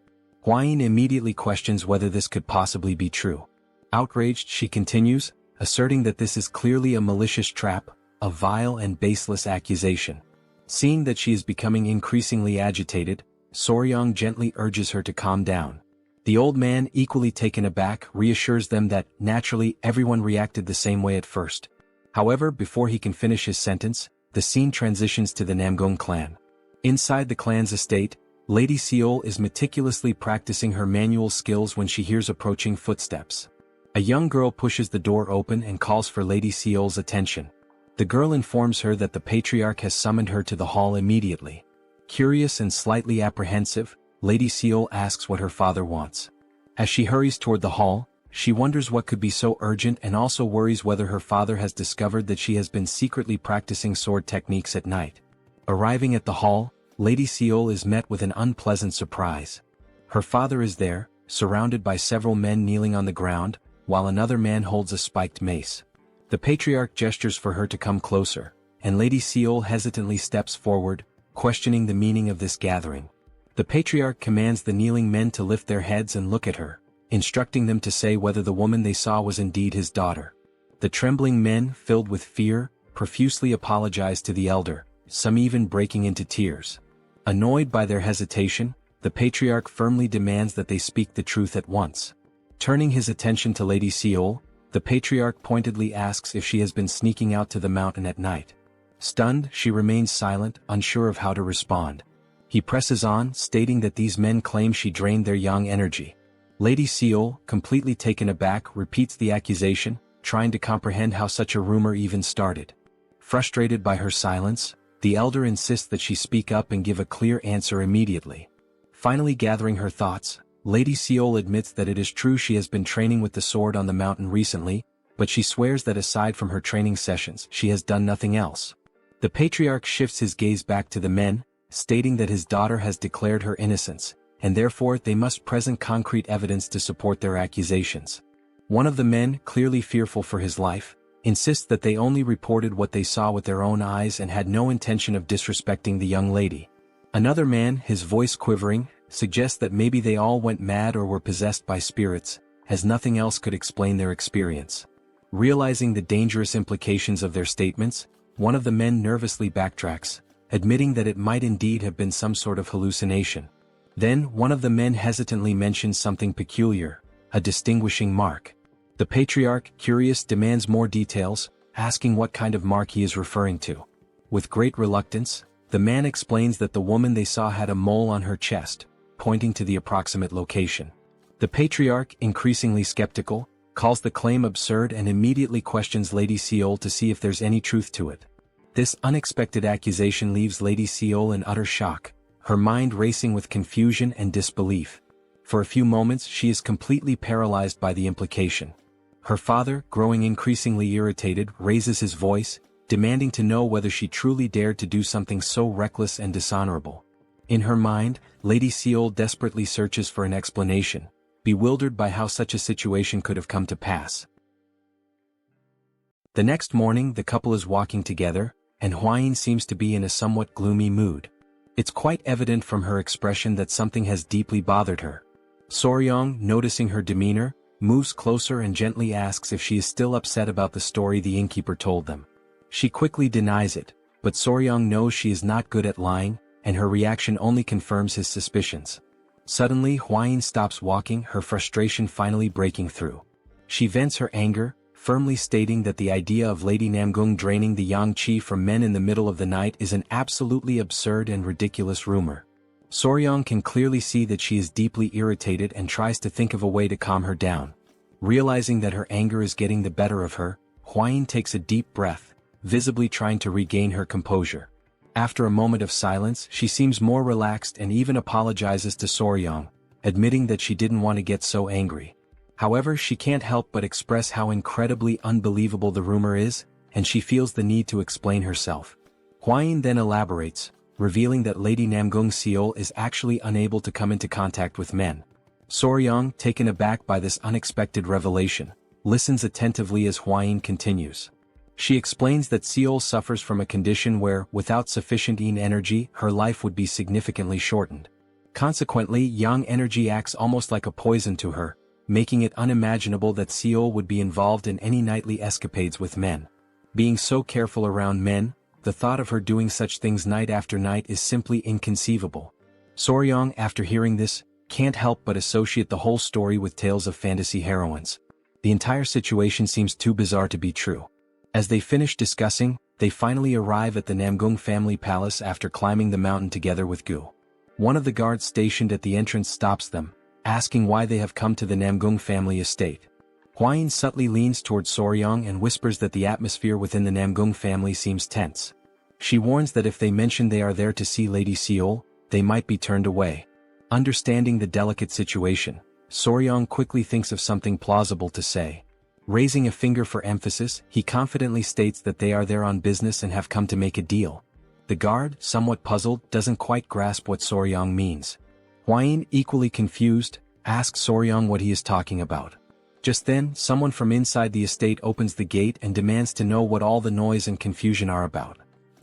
Huayin immediately questions whether this could possibly be true. Outraged, she continues, asserting that this is clearly a malicious trap, a vile and baseless accusation. Seeing that she is becoming increasingly agitated, Soryong gently urges her to calm down. The old man, equally taken aback, reassures them that, naturally, everyone reacted the same way at first. However, before he can finish his sentence, the scene transitions to the Namgung clan. Inside the clan's estate, Lady Seol is meticulously practicing her manual skills when she hears approaching footsteps. A young girl pushes the door open and calls for Lady Seol's attention. The girl informs her that the patriarch has summoned her to the hall immediately. Curious and slightly apprehensive, Lady Seol asks what her father wants. As she hurries toward the hall, she wonders what could be so urgent and also worries whether her father has discovered that she has been secretly practicing sword techniques at night. Arriving at the hall, Lady Seol is met with an unpleasant surprise. Her father is there, surrounded by several men kneeling on the ground, while another man holds a spiked mace. The patriarch gestures for her to come closer, and Lady Seol hesitantly steps forward, questioning the meaning of this gathering. The patriarch commands the kneeling men to lift their heads and look at her, instructing them to say whether the woman they saw was indeed his daughter. The trembling men, filled with fear, profusely apologize to the elder, some even breaking into tears. Annoyed by their hesitation, the patriarch firmly demands that they speak the truth at once. Turning his attention to Lady Seol, the patriarch pointedly asks if she has been sneaking out to the mountain at night. Stunned, she remains silent, unsure of how to respond. He presses on, stating that these men claim she drained their yang energy. Lady Seol, completely taken aback, repeats the accusation, trying to comprehend how such a rumor even started. Frustrated by her silence, the elder insists that she speak up and give a clear answer immediately. Finally gathering her thoughts, Lady Seol admits that it is true she has been training with the sword on the mountain recently, but she swears that aside from her training sessions, she has done nothing else. The patriarch shifts his gaze back to the men, stating that his daughter has declared her innocence, and therefore they must present concrete evidence to support their accusations. One of the men, clearly fearful for his life, insists that they only reported what they saw with their own eyes and had no intention of disrespecting the young lady. Another man, his voice quivering, suggests that maybe they all went mad or were possessed by spirits, as nothing else could explain their experience. Realizing the dangerous implications of their statements, one of the men nervously backtracks, admitting that it might indeed have been some sort of hallucination. Then, one of the men hesitantly mentions something peculiar, a distinguishing mark. The patriarch, curious, demands more details, asking what kind of mark he is referring to. With great reluctance, the man explains that the woman they saw had a mole on her chest, pointing to the approximate location. The patriarch, increasingly skeptical, calls the claim absurd and immediately questions Lady Seol to see if there's any truth to it. This unexpected accusation leaves Lady Seol in utter shock, her mind racing with confusion and disbelief. For a few moments she is completely paralyzed by the implication. Her father, growing increasingly irritated, raises his voice, demanding to know whether she truly dared to do something so reckless and dishonorable. In her mind, Lady Seol desperately searches for an explanation, bewildered by how such a situation could have come to pass. The next morning the couple is walking together, and Huayin seems to be in a somewhat gloomy mood. It's quite evident from her expression that something has deeply bothered her. Soryong, noticing her demeanor, moves closer and gently asks if she is still upset about the story the innkeeper told them. She quickly denies it, but Soryong knows she is not good at lying, and her reaction only confirms his suspicions. Suddenly Hwain stops walking, her frustration finally breaking through. She vents her anger, firmly stating that the idea of Lady Namgung draining the yang qi from men in the middle of the night is an absolutely absurd and ridiculous rumor. Soryong can clearly see that she is deeply irritated and tries to think of a way to calm her down. Realizing that her anger is getting the better of her, Hwain takes a deep breath, visibly trying to regain her composure. After a moment of silence, she seems more relaxed and even apologizes to Soryong, admitting that she didn't want to get so angry. However, she can't help but express how incredibly unbelievable the rumor is, and she feels the need to explain herself. Hwain then elaborates, revealing that Lady Namgung Seol is actually unable to come into contact with men. Soryong, taken aback by this unexpected revelation, listens attentively as Hwain continues. She explains that Seol suffers from a condition where, without sufficient yin energy, her life would be significantly shortened. Consequently, yang energy acts almost like a poison to her, making it unimaginable that Seol would be involved in any nightly escapades with men. Being so careful around men, the thought of her doing such things night after night is simply inconceivable. Soryong, after hearing this, can't help but associate the whole story with tales of fantasy heroines. The entire situation seems too bizarre to be true. As they finish discussing, they finally arrive at the Namgung family palace after climbing the mountain together with Gu. One of the guards stationed at the entrance stops them, asking why they have come to the Namgung family estate. Hwain subtly leans towards Soryong and whispers that the atmosphere within the Namgung family seems tense. She warns that if they mention they are there to see Lady Seol, they might be turned away. Understanding the delicate situation, Soryong quickly thinks of something plausible to say. Raising a finger for emphasis, he confidently states that they are there on business and have come to make a deal. The guard, somewhat puzzled, doesn't quite grasp what Soryong means. Hwain, equally confused, asks Soryong what he is talking about. Just then, someone from inside the estate opens the gate and demands to know what all the noise and confusion are about.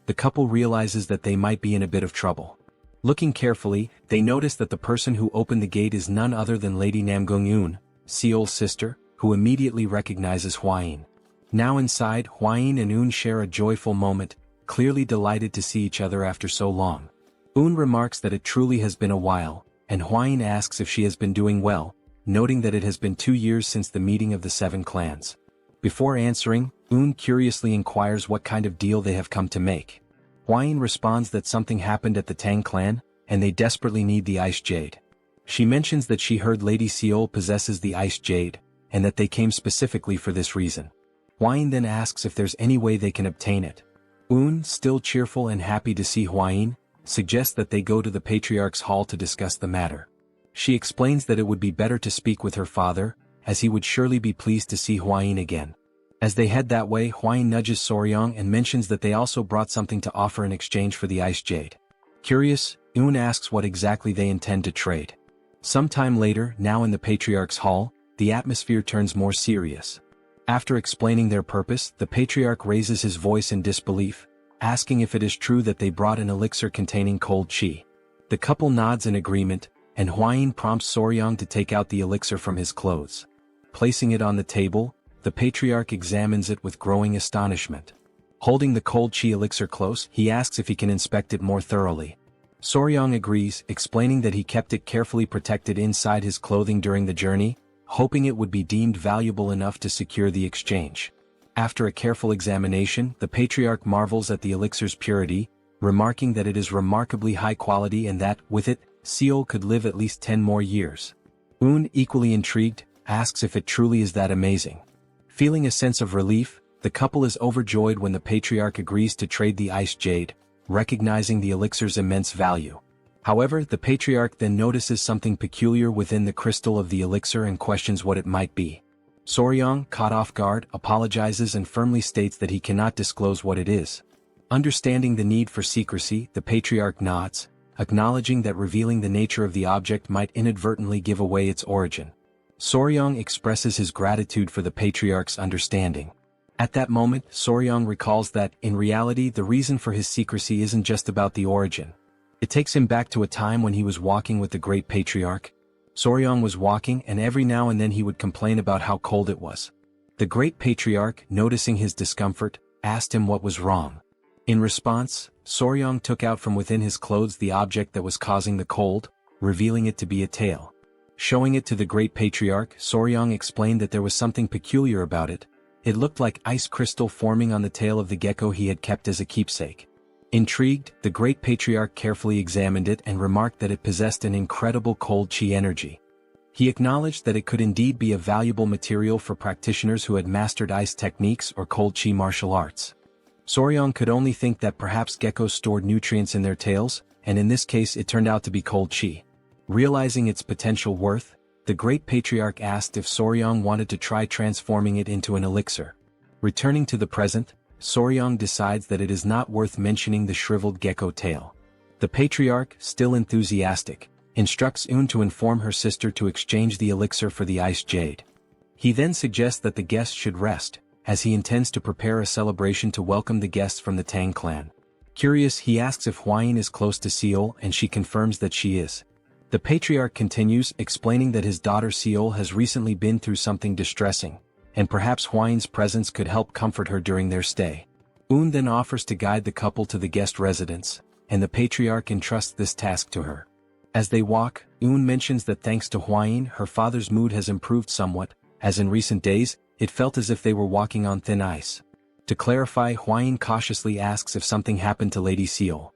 The couple realizes that they might be in a bit of trouble. Looking carefully, they notice that the person who opened the gate is none other than Lady Namgung Eun, Seol's sister, who immediately recognizes Hwain. Now inside, Hwain and Eun share a joyful moment, clearly delighted to see each other after so long. Eun remarks that it truly has been a while, and Hwain asks if she has been doing well, noting that it has been 2 years since the meeting of the 7 clans. Before answering, Eun curiously inquires what kind of deal they have come to make. Hwain responds that something happened at the Tang clan, and they desperately need the Ice Jade. She mentions that she heard Lady Seol possesses the Ice Jade, and that they came specifically for this reason. Hwain then asks if there's any way they can obtain it. Eun, still cheerful and happy to see Hwain, suggests that they go to the Patriarch's hall to discuss the matter. She explains that it would be better to speak with her father, as he would surely be pleased to see Hwain again. As they head that way, Hwain nudges Soryong and mentions that they also brought something to offer in exchange for the Ice Jade. Curious, Eun asks what exactly they intend to trade. Sometime later, now in the Patriarch's hall, the atmosphere turns more serious. After explaining their purpose, the Patriarch raises his voice in disbelief, asking if it is true that they brought an elixir containing cold qi. The couple nods in agreement, and Hwain prompts Soryong to take out the elixir from his clothes. Placing it on the table, the Patriarch examines it with growing astonishment. Holding the cold qi elixir close, he asks if he can inspect it more thoroughly. Soryong agrees, explaining that he kept it carefully protected inside his clothing during the journey, hoping it would be deemed valuable enough to secure the exchange. After a careful examination, the Patriarch marvels at the elixir's purity, remarking that it is remarkably high quality and that, with it, Seol could live at least 10 more years. Eun, equally intrigued, asks if it truly is that amazing. Feeling a sense of relief, the couple is overjoyed when the Patriarch agrees to trade the Ice Jade, recognizing the elixir's immense value. However, the Patriarch then notices something peculiar within the crystal of the elixir and questions what it might be. Soryong, caught off guard, apologizes and firmly states that he cannot disclose what it is. Understanding the need for secrecy, the Patriarch nods, acknowledging that revealing the nature of the object might inadvertently give away its origin. Soryong expresses his gratitude for the Patriarch's understanding. At that moment, Soryong recalls that, in reality, the reason for his secrecy isn't just about the origin. It takes him back to a time when he was walking with the Great Patriarch. Soryong was walking and every now and then he would complain about how cold it was. The great patriarch, noticing his discomfort, asked him what was wrong. In response, Soryong took out from within his clothes the object that was causing the cold, revealing it to be a tail. Showing it to the great patriarch, Soryong explained that there was something peculiar about it. It looked like ice crystal forming on the tail of the gecko he had kept as a keepsake. Intrigued, the great patriarch carefully examined it and remarked that it possessed an incredible cold chi energy. He acknowledged that it could indeed be a valuable material for practitioners who had mastered ice techniques or cold chi martial arts. Soryong could only think that perhaps geckos stored nutrients in their tails, and in this case it turned out to be cold chi. Realizing its potential worth, the great patriarch asked if Soryong wanted to try transforming it into an elixir. Returning to the present, Soryong decides that it is not worth mentioning the shriveled gecko tail. The patriarch, still enthusiastic, instructs Un to inform her sister to exchange the elixir for the ice jade. He then suggests that the guests should rest, as he intends to prepare a celebration to welcome the guests from the Tang clan. Curious, he asks if Hwayin is close to Seol and she confirms that she is. The patriarch continues, explaining that his daughter Seol has recently been through something distressing, and perhaps Hwayin's presence could help comfort her during their stay. Un then offers to guide the couple to the guest residence, and the patriarch entrusts this task to her. As they walk, Un mentions that thanks to Hwayin, her father's mood has improved somewhat, as in recent days, it felt as if they were walking on thin ice. To clarify, Hwayin cautiously asks if something happened to Lady Seol.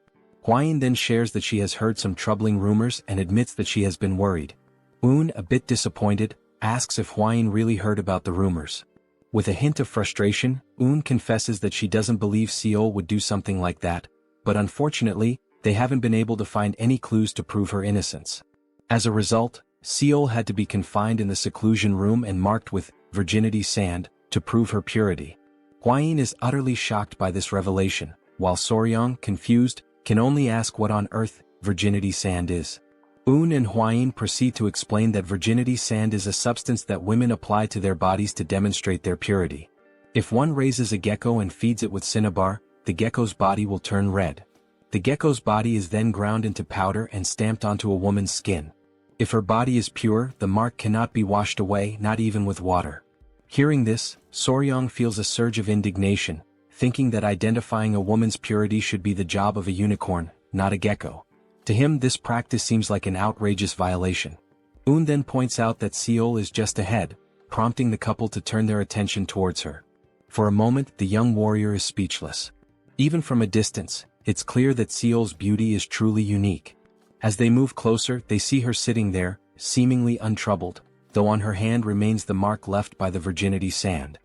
Hwayin then shares that she has heard some troubling rumors and admits that she has been worried. Un, a bit disappointed, asks if Hwayin really heard about the rumors. With a hint of frustration, Un confesses that she doesn't believe Seol would do something like that, but unfortunately, they haven't been able to find any clues to prove her innocence. As a result, Seol had to be confined in the seclusion room and marked with virginity sand to prove her purity. Hwayin is utterly shocked by this revelation, while Soryong, confused, can only ask what on earth virginity sand is. Un and Hwayin proceed to explain that virginity sand is a substance that women apply to their bodies to demonstrate their purity. If one raises a gecko and feeds it with cinnabar, the gecko's body will turn red. The gecko's body is then ground into powder and stamped onto a woman's skin. If her body is pure, the mark cannot be washed away, not even with water. Hearing this, Soryong feels a surge of indignation, thinking that identifying a woman's purity should be the job of a unicorn, not a gecko. To him, this practice seems like an outrageous violation. Un then points out that Seol is just ahead, prompting the couple to turn their attention towards her. For a moment, the young warrior is speechless. Even from a distance, it's clear that Seol's beauty is truly unique. As they move closer, they see her sitting there, seemingly untroubled, though on her hand remains the mark left by the virginity sand.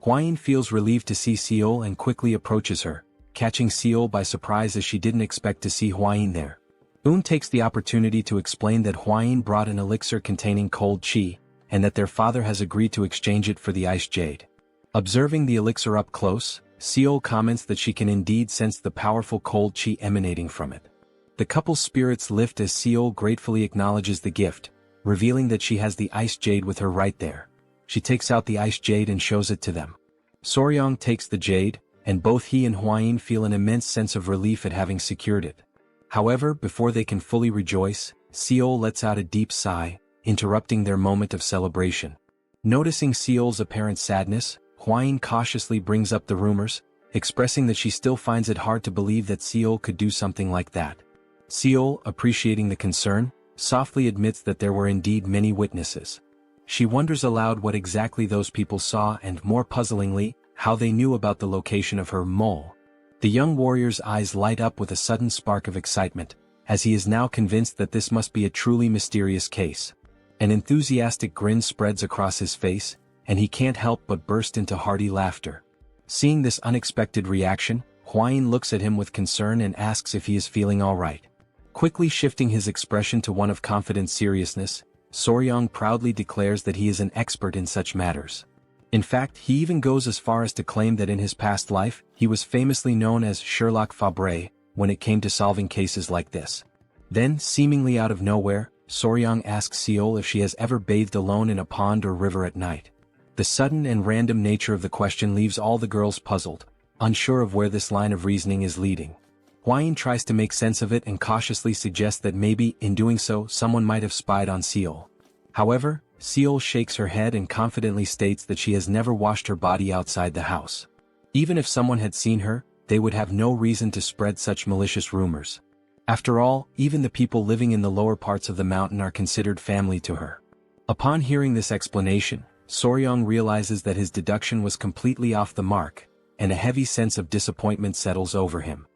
Hwayin feels relieved to see Seol and quickly approaches her, catching Seol by surprise as she didn't expect to see Hwayin there. Un takes the opportunity to explain that Hwayin brought an elixir containing cold chi, and that their father has agreed to exchange it for the ice jade. Observing the elixir up close, Seol comments that she can indeed sense the powerful cold chi emanating from it. The couple's spirits lift as Seol gratefully acknowledges the gift, revealing that she has the ice jade with her right there. She takes out the ice jade and shows it to them. Soryong takes the jade, and both he and Hwayin feel an immense sense of relief at having secured it. However, before they can fully rejoice, Seol lets out a deep sigh, interrupting their moment of celebration. Noticing Seol's apparent sadness, Hwayin cautiously brings up the rumors, expressing that she still finds it hard to believe that Seol could do something like that. Seol, appreciating the concern, softly admits that there were indeed many witnesses. She wonders aloud what exactly those people saw and, more puzzlingly, how they knew about the location of her mole. The young warrior's eyes light up with a sudden spark of excitement, as he is now convinced that this must be a truly mysterious case. An enthusiastic grin spreads across his face, and he can't help but burst into hearty laughter. Seeing this unexpected reaction, Hwayin looks at him with concern and asks if he is feeling all right. Quickly shifting his expression to one of confident seriousness, Soryong proudly declares that he is an expert in such matters. In fact, he even goes as far as to claim that in his past life, he was famously known as Sherlock Fabre when it came to solving cases like this. Then, seemingly out of nowhere, Soryong asks Seol if she has ever bathed alone in a pond or river at night. The sudden and random nature of the question leaves all the girls puzzled, unsure of where this line of reasoning is leading. Hwayin tries to make sense of it and cautiously suggests that maybe, in doing so, someone might have spied on Seol. However, Seol shakes her head and confidently states that she has never washed her body outside the house. Even if someone had seen her, they would have no reason to spread such malicious rumors. After all, even the people living in the lower parts of the mountain are considered family to her. Upon hearing this explanation, Soryong realizes that his deduction was completely off the mark, and a heavy sense of disappointment settles over him.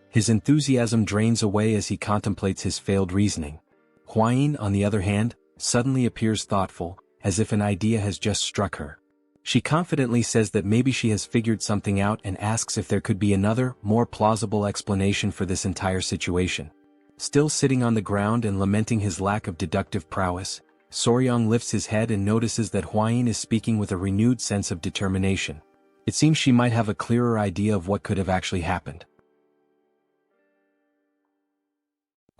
His enthusiasm drains away as he contemplates his failed reasoning. Hwayin, on the other hand, suddenly appears thoughtful, as if an idea has just struck her. She confidently says that maybe she has figured something out and asks if there could be another, more plausible explanation for this entire situation. Still sitting on the ground and lamenting his lack of deductive prowess, Soryong lifts his head and notices that Hwayin is speaking with a renewed sense of determination. It seems she might have a clearer idea of what could have actually happened.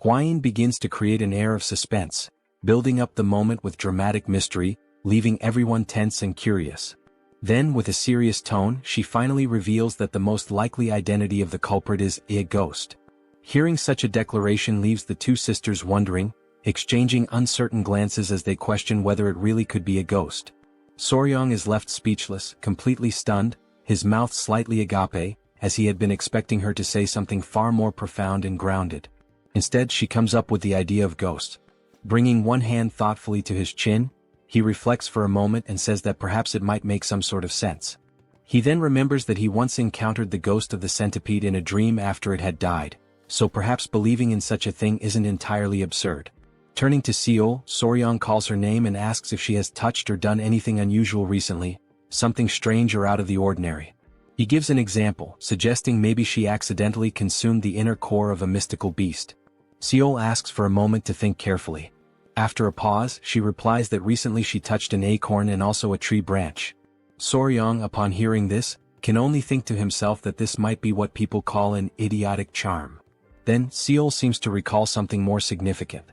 Hwayin begins to create an air of suspense, building up the moment with dramatic mystery, leaving everyone tense and curious. Then, with a serious tone, she finally reveals that the most likely identity of the culprit is a ghost. Hearing such a declaration leaves the two sisters wondering, exchanging uncertain glances as they question whether it really could be a ghost. Soryong is left speechless, completely stunned, his mouth slightly agape, as he had been expecting her to say something far more profound and grounded. Instead, she comes up with the idea of ghost. Bringing one hand thoughtfully to his chin, he reflects for a moment and says that perhaps it might make some sort of sense. He then remembers that he once encountered the ghost of the centipede in a dream after it had died, so perhaps believing in such a thing isn't entirely absurd. Turning to Seol, Soryong calls her name and asks if she has touched or done anything unusual recently, something strange or out of the ordinary. He gives an example, suggesting maybe she accidentally consumed the inner core of a mystical beast. Seol asks for a moment to think carefully. After a pause, she replies that recently she touched an acorn and also a tree branch. Soryong, upon hearing this, can only think to himself that this might be what people call an idiotic charm. Then, Seol seems to recall something more significant.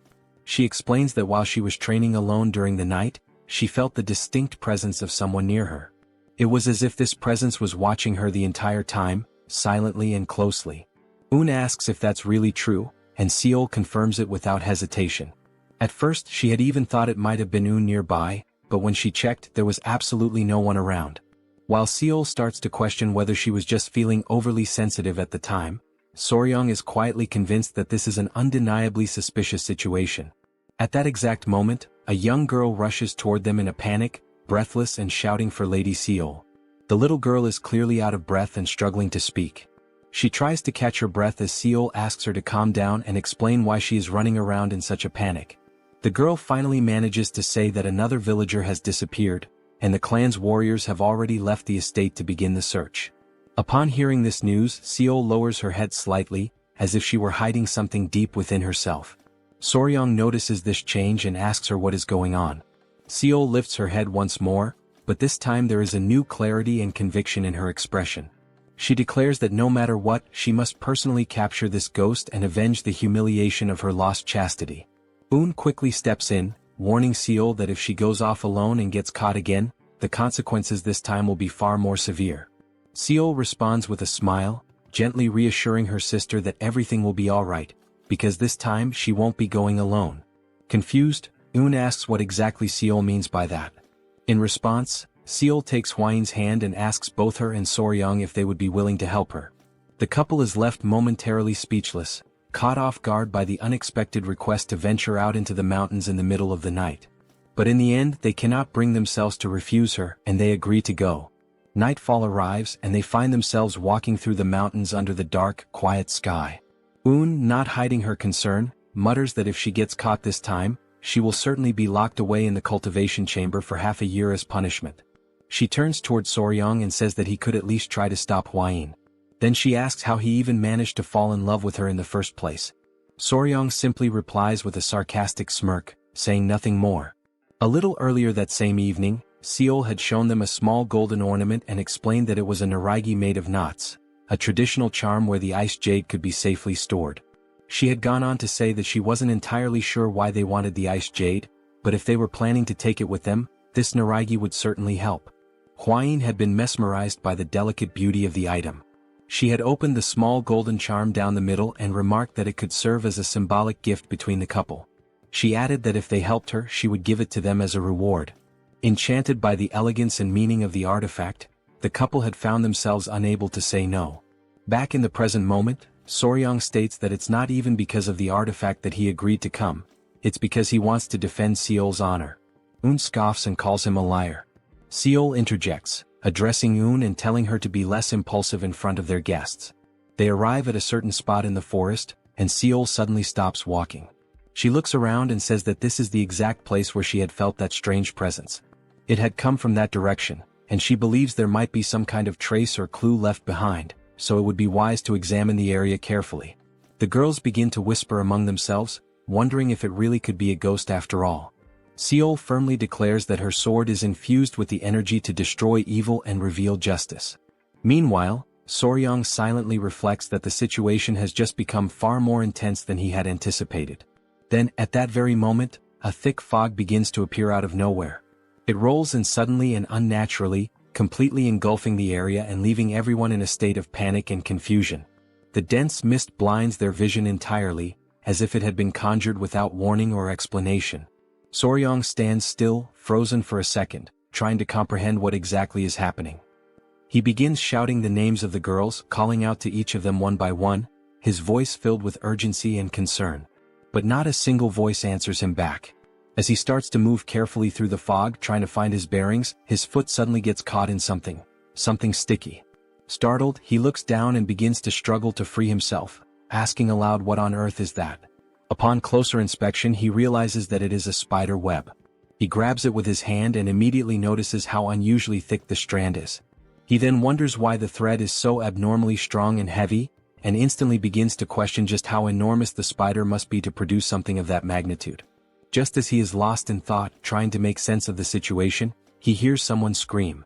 She explains that while she was training alone during the night, she felt the distinct presence of someone near her. It was as if this presence was watching her the entire time, silently and closely. Un asks if that's really true, and Seol confirms it without hesitation. At first she had even thought it might have been Un nearby, but when she checked there was absolutely no one around. While Seol starts to question whether she was just feeling overly sensitive at the time, Soryong is quietly convinced that this is an undeniably suspicious situation. At that exact moment, a young girl rushes toward them in a panic, breathless and shouting for Lady Seol. The little girl is clearly out of breath and struggling to speak. She tries to catch her breath as Seol asks her to calm down and explain why she is running around in such a panic. The girl finally manages to say that another villager has disappeared, and the clan's warriors have already left the estate to begin the search. Upon hearing this news, Seol lowers her head slightly, as if she were hiding something deep within herself. Soryong notices this change and asks her what is going on. Seol lifts her head once more, but this time there is a new clarity and conviction in her expression. She declares that no matter what, she must personally capture this ghost and avenge the humiliation of her lost chastity. Un quickly steps in, warning Seol that if she goes off alone and gets caught again, the consequences this time will be far more severe. Seol responds with a smile, gently reassuring her sister that everything will be alright, because this time she won't be going alone. Confused, Un asks what exactly Seol means by that. In response, Seol takes Hwayin's hand and asks both her and Soryong if they would be willing to help her. The couple is left momentarily speechless, caught off guard by the unexpected request to venture out into the mountains in the middle of the night. But in the end they cannot bring themselves to refuse her, and they agree to go. Nightfall arrives and they find themselves walking through the mountains under the dark, quiet sky. Un, not hiding her concern, mutters that if she gets caught this time, she will certainly be locked away in the cultivation chamber for half a year as punishment. She turns toward Soryong and says that he could at least try to stop Hwayin. Then she asks how he even managed to fall in love with her in the first place. Soryong simply replies with a sarcastic smirk, saying nothing more. A little earlier that same evening, Seol had shown them a small golden ornament and explained that it was a naragi made of knots, a traditional charm where the ice jade could be safely stored. She had gone on to say that she wasn't entirely sure why they wanted the ice jade, but if they were planning to take it with them, this naragi would certainly help. Hwayin had been mesmerized by the delicate beauty of the item. She had opened the small golden charm down the middle and remarked that it could serve as a symbolic gift between the couple. She added that if they helped her she would give it to them as a reward. Enchanted by the elegance and meaning of the artifact, the couple had found themselves unable to say no. Back in the present moment, Soryang states that it's not even because of the artifact that he agreed to come, it's because he wants to defend Seol's honor. Eun scoffs and calls him a liar. Seol interjects, addressing Eun and telling her to be less impulsive in front of their guests. They arrive at a certain spot in the forest, and Seol suddenly stops walking. She looks around and says that this is the exact place where she had felt that strange presence. It had come from that direction, and she believes there might be some kind of trace or clue left behind, so it would be wise to examine the area carefully. The girls begin to whisper among themselves, wondering if it really could be a ghost after all. Seol firmly declares that her sword is infused with the energy to destroy evil and reveal justice. Meanwhile, Soryang silently reflects that the situation has just become far more intense than he had anticipated. Then, at that very moment, a thick fog begins to appear out of nowhere. It rolls in suddenly and unnaturally, completely engulfing the area and leaving everyone in a state of panic and confusion. The dense mist blinds their vision entirely, as if it had been conjured without warning or explanation. Soryang stands still, frozen for a second, trying to comprehend what exactly is happening. He begins shouting the names of the girls, calling out to each of them one by one, his voice filled with urgency and concern. But not a single voice answers him back. As he starts to move carefully through the fog trying to find his bearings, his foot suddenly gets caught in something sticky. Startled, he looks down and begins to struggle to free himself, asking aloud what on earth is that? Upon closer inspection he realizes that it is a spider web. He grabs it with his hand and immediately notices how unusually thick the strand is. He then wonders why the thread is so abnormally strong and heavy, and instantly begins to question just how enormous the spider must be to produce something of that magnitude. Just as he is lost in thought, trying to make sense of the situation, he hears someone scream.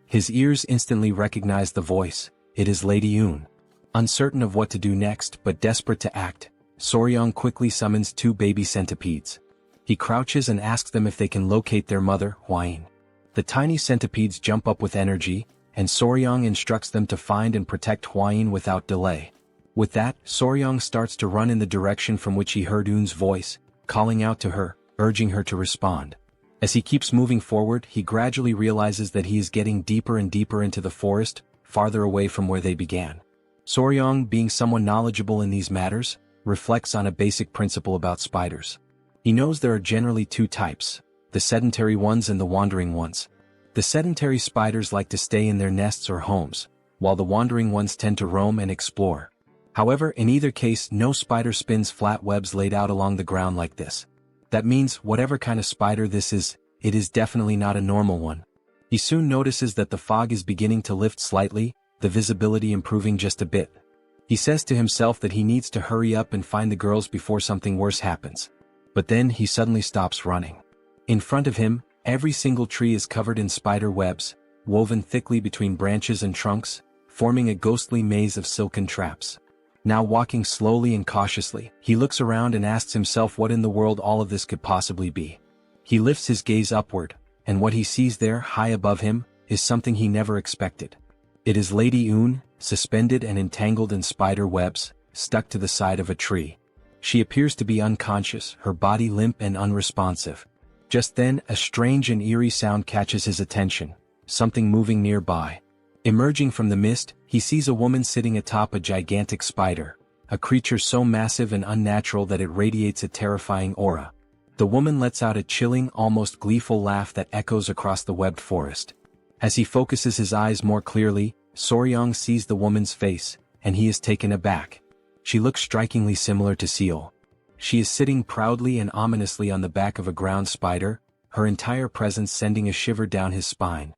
His ears instantly recognize the voice. It is Lady Eun. Uncertain of what to do next but desperate to act, Soryang quickly summons 2 baby centipedes. He crouches and asks them if they can locate their mother, Hwain. The tiny centipedes jump up with energy, and Soryang instructs them to find and protect Hwain without delay. With that, Soryang starts to run in the direction from which he heard Eun's voice, calling out to her, urging her to respond. As he keeps moving forward, he gradually realizes that he is getting deeper and deeper into the forest, farther away from where they began. Soryang, being someone knowledgeable in these matters, reflects on a basic principle about spiders. He knows there are generally 2 types, the sedentary ones and the wandering ones. The sedentary spiders like to stay in their nests or homes, while the wandering ones tend to roam and explore. However, in either case, no spider spins flat webs laid out along the ground like this. That means, whatever kind of spider this is, it is definitely not a normal one. He soon notices that the fog is beginning to lift slightly, the visibility improving just a bit. He says to himself that he needs to hurry up and find the girls before something worse happens. But then he suddenly stops running. In front of him, every single tree is covered in spider webs, woven thickly between branches and trunks, forming a ghostly maze of silken traps. Now walking slowly and cautiously, he looks around and asks himself what in the world all of this could possibly be. He lifts his gaze upward, and what he sees there, high above him, is something he never expected. It is Lady Eun, suspended and entangled in spider webs, stuck to the side of a tree. She appears to be unconscious, her body limp and unresponsive. Just then, a strange and eerie sound catches his attention, something moving nearby. Emerging from the mist, he sees a woman sitting atop a gigantic spider, a creature so massive and unnatural that it radiates a terrifying aura. The woman lets out a chilling, almost gleeful laugh that echoes across the webbed forest. As he focuses his eyes more clearly, Soryang sees the woman's face, and he is taken aback. She looks strikingly similar to Seol. She is sitting proudly and ominously on the back of a ground spider, her entire presence sending a shiver down his spine.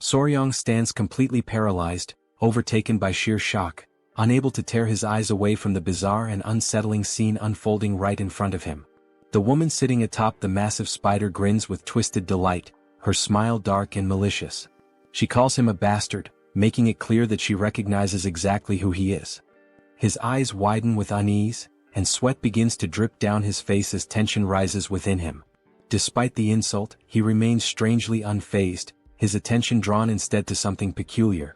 Soryang stands completely paralyzed, overtaken by sheer shock, unable to tear his eyes away from the bizarre and unsettling scene unfolding right in front of him. The woman sitting atop the massive spider grins with twisted delight, her smile dark and malicious. She calls him a bastard, making it clear that she recognizes exactly who he is. His eyes widen with unease, and sweat begins to drip down his face as tension rises within him. Despite the insult, he remains strangely unfazed, his attention drawn instead to something peculiar.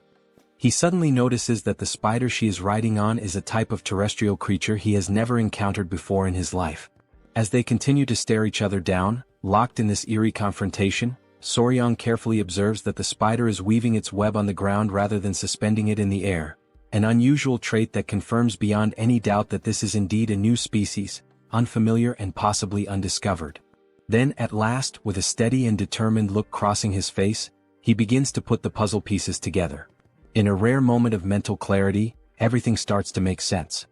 He suddenly notices that the spider she is riding on is a type of terrestrial creature he has never encountered before in his life. As they continue to stare each other down, locked in this eerie confrontation, Soryang carefully observes that the spider is weaving its web on the ground rather than suspending it in the air, an unusual trait that confirms beyond any doubt that this is indeed a new species, unfamiliar and possibly undiscovered. Then, at last, with a steady and determined look crossing his face, he begins to put the puzzle pieces together. In a rare moment of mental clarity, everything starts to make sense.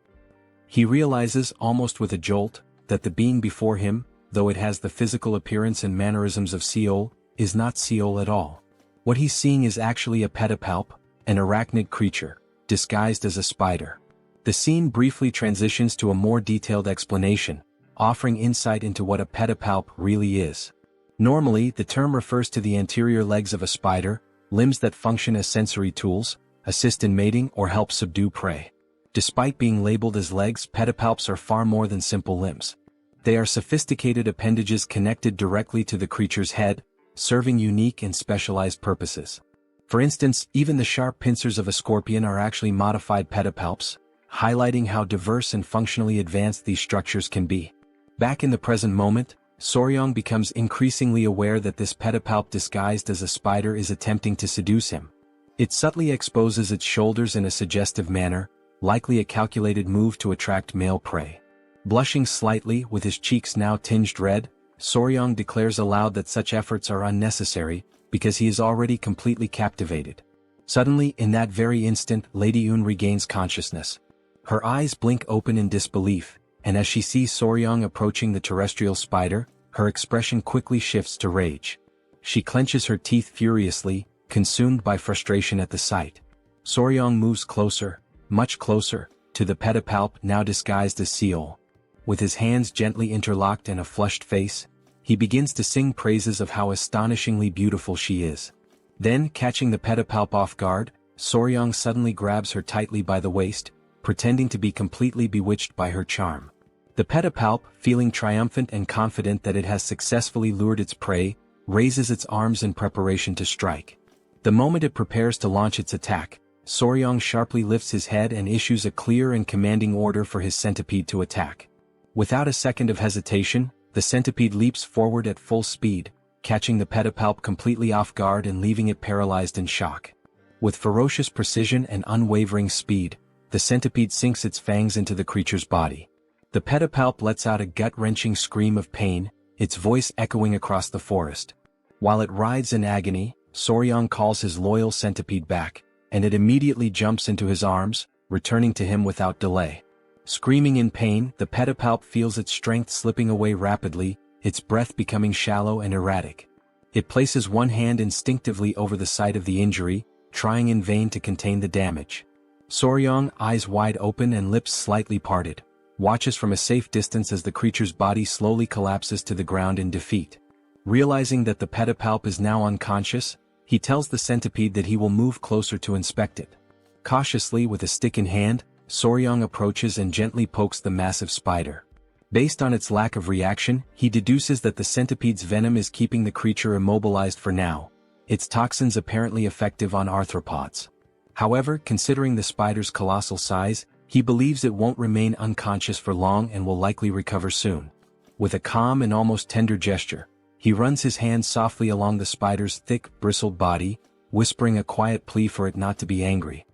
He realizes, almost with a jolt, that the being before him, though it has the physical appearance and mannerisms of Seol, is not Seol at all. What he's seeing is actually a pedipalp, an arachnid creature, disguised as a spider. The scene briefly transitions to a more detailed explanation, offering insight into what a pedipalp really is. Normally, the term refers to the anterior legs of a spider, limbs that function as sensory tools, assist in mating or help subdue prey. Despite being labeled as legs, pedipalps are far more than simple limbs. They are sophisticated appendages connected directly to the creature's head, serving unique and specialized purposes. For instance, even the sharp pincers of a scorpion are actually modified pedipalps, highlighting how diverse and functionally advanced these structures can be. Back in the present moment, Soryang becomes increasingly aware that this pedipalp disguised as a spider is attempting to seduce him. It subtly exposes its shoulders in a suggestive manner, likely a calculated move to attract male prey. Blushing slightly, with his cheeks now tinged red, Soryang declares aloud that such efforts are unnecessary, because he is already completely captivated. Suddenly, in that very instant, Lady Yun regains consciousness. Her eyes blink open in disbelief, and as she sees Soryang approaching the terrestrial spider, her expression quickly shifts to rage. She clenches her teeth furiously, consumed by frustration at the sight. Soryang moves closer, much closer, to the pedipalp now disguised as Seol. With his hands gently interlocked and a flushed face, he begins to sing praises of how astonishingly beautiful she is. Then, catching the pedipalp off guard, Soryang suddenly grabs her tightly by the waist, pretending to be completely bewitched by her charm. The pedipalp, feeling triumphant and confident that it has successfully lured its prey, raises its arms in preparation to strike. The moment it prepares to launch its attack, Soryang sharply lifts his head and issues a clear and commanding order for his centipede to attack. Without a second of hesitation, the centipede leaps forward at full speed, catching the pedipalp completely off guard and leaving it paralyzed in shock. With ferocious precision and unwavering speed, the centipede sinks its fangs into the creature's body. The pedipalp lets out a gut-wrenching scream of pain, its voice echoing across the forest. While it writhes in agony, Soryang calls his loyal centipede back, and it immediately jumps into his arms, returning to him without delay. Screaming in pain, the pedipalp feels its strength slipping away rapidly, its breath becoming shallow and erratic. It places one hand instinctively over the site of the injury, trying in vain to contain the damage. Soryang, eyes wide open and lips slightly parted, watches from a safe distance as the creature's body slowly collapses to the ground in defeat. Realizing that the pedipalp is now unconscious, he tells the centipede that he will move closer to inspect it. Cautiously, with a stick in hand, Soryang approaches and gently pokes the massive spider. Based on its lack of reaction, he deduces that the centipede's venom is keeping the creature immobilized for now, its toxins apparently effective on arthropods. However, considering the spider's colossal size, he believes it won't remain unconscious for long and will likely recover soon. With a calm and almost tender gesture, he runs his hand softly along the spider's thick, bristled body, whispering a quiet plea for it not to be angry.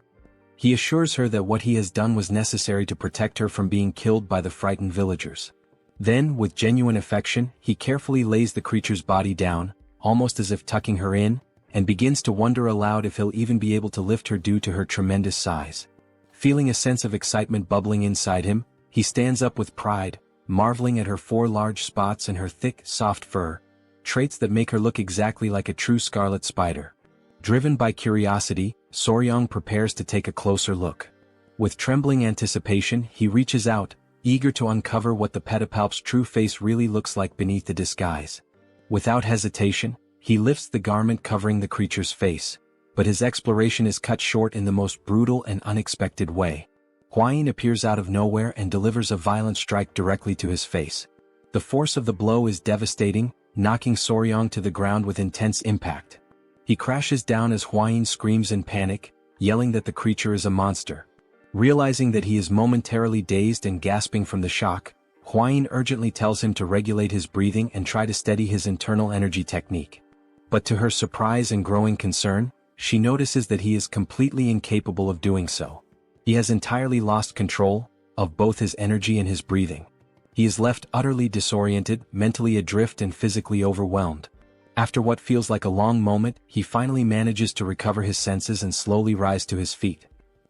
He assures her that what he has done was necessary to protect her from being killed by the frightened villagers. Then, with genuine affection, he carefully lays the creature's body down, almost as if tucking her in, and begins to wonder aloud if he'll even be able to lift her due to her tremendous size. Feeling a sense of excitement bubbling inside him, he stands up with pride, marveling at her 4 large spots and her thick, soft fur, traits that make her look exactly like a true scarlet spider. Driven by curiosity, Soryang prepares to take a closer look. With trembling anticipation, he reaches out, eager to uncover what the pedipalp's true face really looks like beneath the disguise. Without hesitation, he lifts the garment covering the creature's face, but his exploration is cut short in the most brutal and unexpected way. Hwayin appears out of nowhere and delivers a violent strike directly to his face. The force of the blow is devastating, knocking Soryang to the ground with intense impact. He crashes down as Hwayin screams in panic, yelling that the creature is a monster. Realizing that he is momentarily dazed and gasping from the shock, Huayin urgently tells him to regulate his breathing and try to steady his internal energy technique. But to her surprise and growing concern, she notices that he is completely incapable of doing so. He has entirely lost control of both his energy and his breathing. He is left utterly disoriented, mentally adrift and physically overwhelmed. After what feels like a long moment, he finally manages to recover his senses and slowly rise to his feet.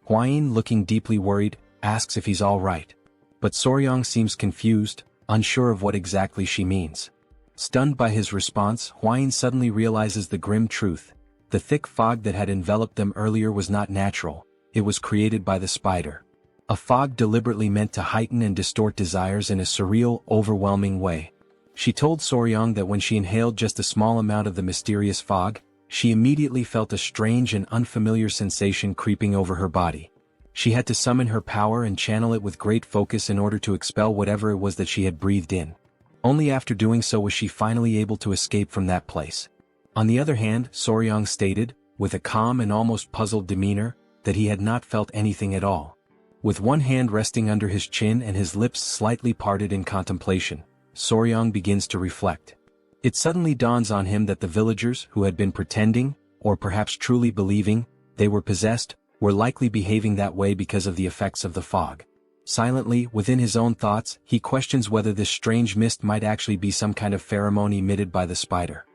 Huayin, looking deeply worried, asks if he's all right. But Soryang seems confused, unsure of what exactly she means. Stunned by his response, Huayin suddenly realizes the grim truth. The thick fog that had enveloped them earlier was not natural, it was created by the spider. A fog deliberately meant to heighten and distort desires in a surreal, overwhelming way. She told Soryang that when she inhaled just a small amount of the mysterious fog, she immediately felt a strange and unfamiliar sensation creeping over her body. She had to summon her power and channel it with great focus in order to expel whatever it was that she had breathed in. Only after doing so was she finally able to escape from that place. On the other hand, Soryang stated, with a calm and almost puzzled demeanor, that he had not felt anything at all. With one hand resting under his chin and his lips slightly parted in contemplation, Soryang begins to reflect. It suddenly dawns on him that the villagers who had been pretending, or perhaps truly believing, they were possessed, were likely behaving that way because of the effects of the fog. Silently, within his own thoughts, he questions whether this strange mist might actually be some kind of pheromone emitted by the spider.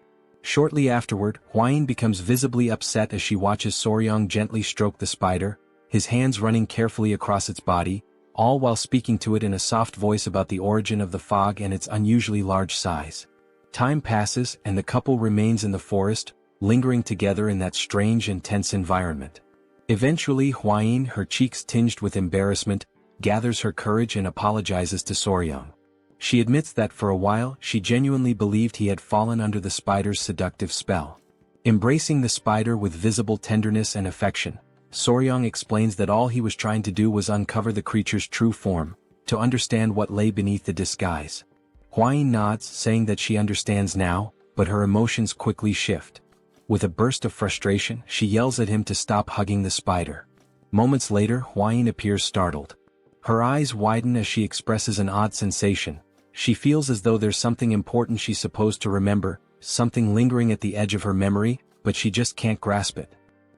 Shortly afterward, Huayin becomes visibly upset as she watches Soryang gently stroke the spider, his hands running carefully across its body, all while speaking to it in a soft voice about the origin of the fog and its unusually large size. Time passes and the couple remains in the forest, lingering together in that strange and tense environment. Eventually Huayin, her cheeks tinged with embarrassment, gathers her courage and apologizes to Soryang. She admits that for a while she genuinely believed he had fallen under the spider's seductive spell. Embracing the spider with visible tenderness and affection, Soryang explains that all he was trying to do was uncover the creature's true form, to understand what lay beneath the disguise. Huayin nods, saying that she understands now, but her emotions quickly shift. With a burst of frustration, she yells at him to stop hugging the spider. Moments later, Huayin appears startled. Her eyes widen as she expresses an odd sensation. She feels as though there's something important she's supposed to remember, something lingering at the edge of her memory, but she just can't grasp it.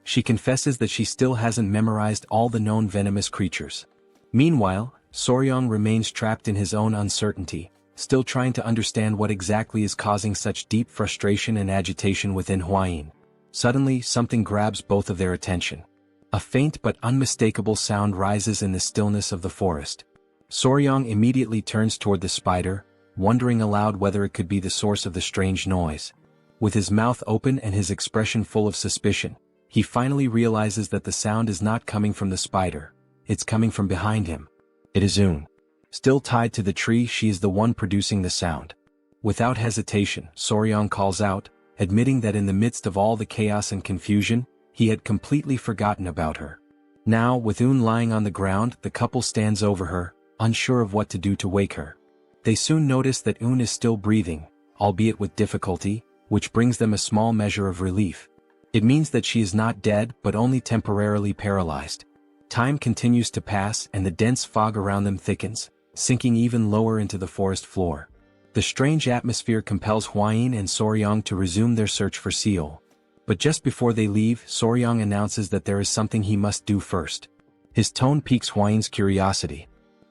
She confesses that she still hasn't memorized all the known venomous creatures. Meanwhile, Soryang remains trapped in his own uncertainty, still trying to understand what exactly is causing such deep frustration and agitation within Huayin. Suddenly, something grabs both of their attention. A faint but unmistakable sound rises in the stillness of the forest. Soryang immediately turns toward the spider, wondering aloud whether it could be the source of the strange noise. With his mouth open and his expression full of suspicion, he finally realizes that the sound is not coming from the spider, it's coming from behind him. It is Un. Still tied to the tree, she is the one producing the sound. Without hesitation, Soryang calls out, admitting that in the midst of all the chaos and confusion, he had completely forgotten about her. Now, with Un lying on the ground, the couple stands over her, unsure of what to do to wake her. They soon notice that Un is still breathing, albeit with difficulty, which brings them a small measure of relief. It means that she is not dead but only temporarily paralyzed. Time continues to pass and the dense fog around them thickens, sinking even lower into the forest floor. The strange atmosphere compels Huayin and Soryang to resume their search for Seol. But just before they leave, Soryang announces that there is something he must do first. His tone piques Huayin's curiosity.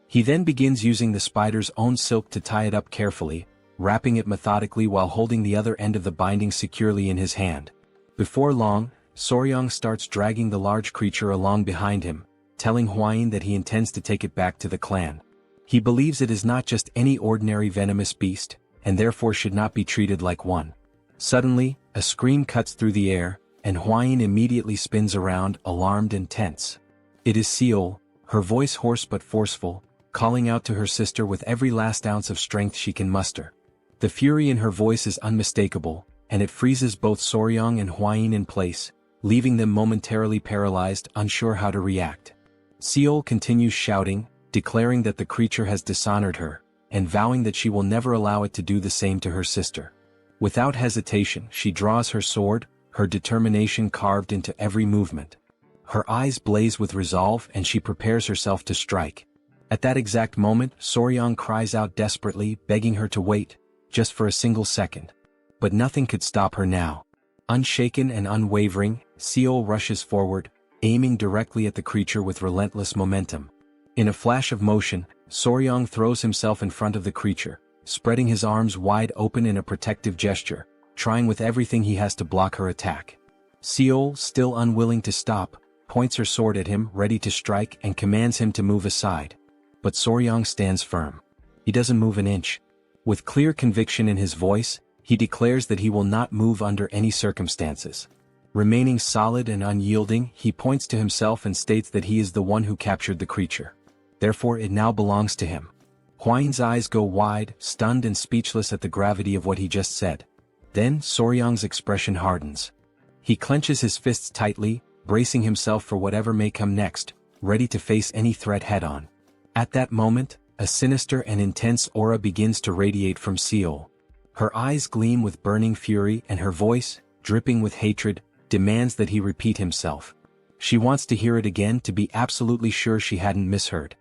He then begins using the spider's own silk to tie it up carefully, wrapping it methodically while holding the other end of the binding securely in his hand. Before long, Soryang starts dragging the large creature along behind him, telling Huayin that he intends to take it back to the clan. He believes it is not just any ordinary venomous beast, and therefore should not be treated like one. Suddenly, a scream cuts through the air, and Huayin immediately spins around, alarmed and tense. It is Seol, her voice hoarse but forceful, calling out to her sister with every last ounce of strength she can muster. The fury in her voice is unmistakable, and it freezes both Soryang and Huayin in place, leaving them momentarily paralyzed, unsure how to react. Seol continues shouting, declaring that the creature has dishonored her, and vowing that she will never allow it to do the same to her sister. Without hesitation, she draws her sword, her determination carved into every movement. Her eyes blaze with resolve and she prepares herself to strike. At that exact moment, Soryang cries out desperately, begging her to wait, just for a single second. But nothing could stop her now. Unshaken and unwavering, Seol rushes forward, aiming directly at the creature with relentless momentum. In a flash of motion, Soryang throws himself in front of the creature, spreading his arms wide open in a protective gesture, trying with everything he has to block her attack. Seol, still unwilling to stop, points her sword at him, ready to strike, and commands him to move aside. But Soryang stands firm. He doesn't move an inch. With clear conviction in his voice, he declares that he will not move under any circumstances. Remaining solid and unyielding, he points to himself and states that he is the one who captured the creature. Therefore it now belongs to him. Hwain's eyes go wide, stunned and speechless at the gravity of what he just said. Then Soryang's expression hardens. He clenches his fists tightly, bracing himself for whatever may come next, ready to face any threat head-on. At that moment, a sinister and intense aura begins to radiate from Seol. Her eyes gleam with burning fury and her voice, dripping with hatred, demands that he repeat himself. She wants to hear it again to be absolutely sure she hadn't misheard.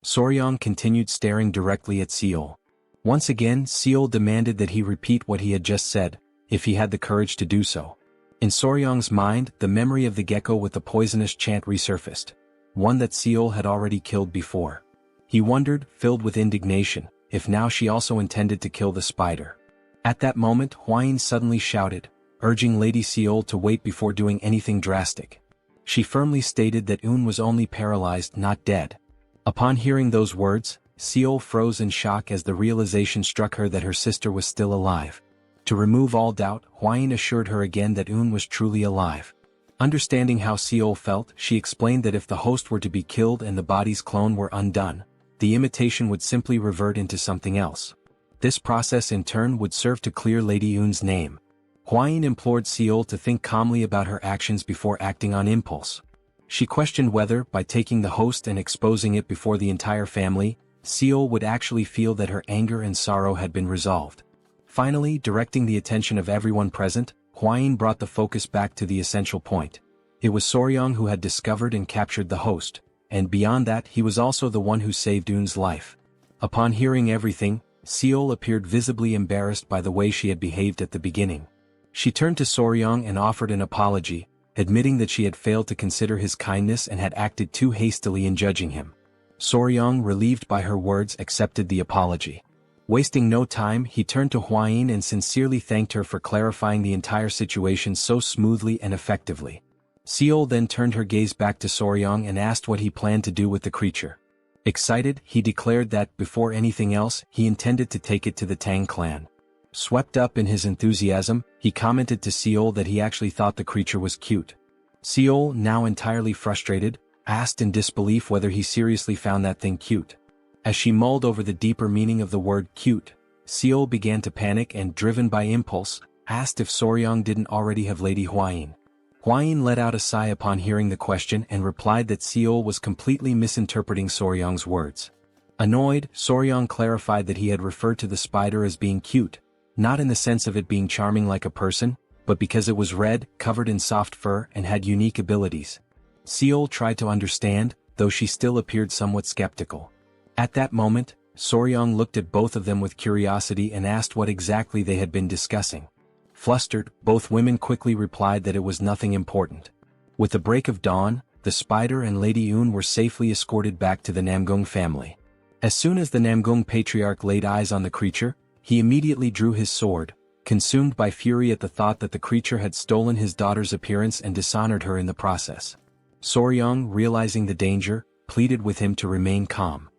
Soryang continued staring directly at Seol. Once again, Seol demanded that he repeat what he had just said, if he had the courage to do so. In Soryang's mind, the memory of the gecko with the poisonous chant resurfaced, one that Seol had already killed before. He wondered, filled with indignation, if now she also intended to kill the spider. At that moment, Hwain suddenly shouted, urging Lady Seol to wait before doing anything drastic. She firmly stated that Un was only paralyzed, not dead. Upon hearing those words, Seol froze in shock as the realization struck her that her sister was still alive. To remove all doubt, Hwain assured her again that Un was truly alive. Understanding how Seol felt, she explained that if the host were to be killed and the body's clone were undone, the imitation would simply revert into something else. This process in turn would serve to clear Lady Un's name. Hwain implored Seol to think calmly about her actions before acting on impulse. She questioned whether, by taking the host and exposing it before the entire family, Seol would actually feel that her anger and sorrow had been resolved. Finally, directing the attention of everyone present, Hwain brought the focus back to the essential point. It was Soryang who had discovered and captured the host, and beyond that he was also the one who saved Un's life. Upon hearing everything, Seol appeared visibly embarrassed by the way she had behaved at the beginning. She turned to Soryang and offered an apology, admitting that she had failed to consider his kindness and had acted too hastily in judging him. Soryang, relieved by her words, accepted the apology. Wasting no time, he turned to Hwain and sincerely thanked her for clarifying the entire situation so smoothly and effectively. Seol then turned her gaze back to Soryang and asked what he planned to do with the creature. Excited, he declared that, before anything else, he intended to take it to the Tang clan. Swept up in his enthusiasm, he commented to Seol that he actually thought the creature was cute. Seol, now entirely frustrated, asked in disbelief whether he seriously found that thing cute. As she mulled over the deeper meaning of the word cute, Seol began to panic and, driven by impulse, asked if Soryang didn't already have Lady Hwain. Hwain let out a sigh upon hearing the question and replied that Seol was completely misinterpreting Soryang's words. Annoyed, Soryang clarified that he had referred to the spider as being cute, not in the sense of it being charming like a person, but because it was red, covered in soft fur, and had unique abilities. Seol tried to understand, though she still appeared somewhat skeptical. At that moment, Soryang looked at both of them with curiosity and asked what exactly they had been discussing. Flustered, both women quickly replied that it was nothing important. With the break of dawn, the spider and Lady Un were safely escorted back to the Namgung family. As soon as the Namgung patriarch laid eyes on the creature, he immediately drew his sword, consumed by fury at the thought that the creature had stolen his daughter's appearance and dishonored her in the process. Soryang, realizing the danger, pleaded with him to remain calm.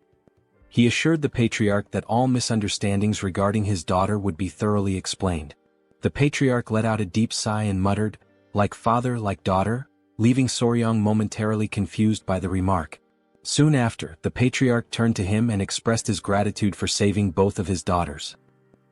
He assured the patriarch that all misunderstandings regarding his daughter would be thoroughly explained. The patriarch let out a deep sigh and muttered, "Like father, like daughter," leaving Soryang momentarily confused by the remark. Soon after, the patriarch turned to him and expressed his gratitude for saving both of his daughters.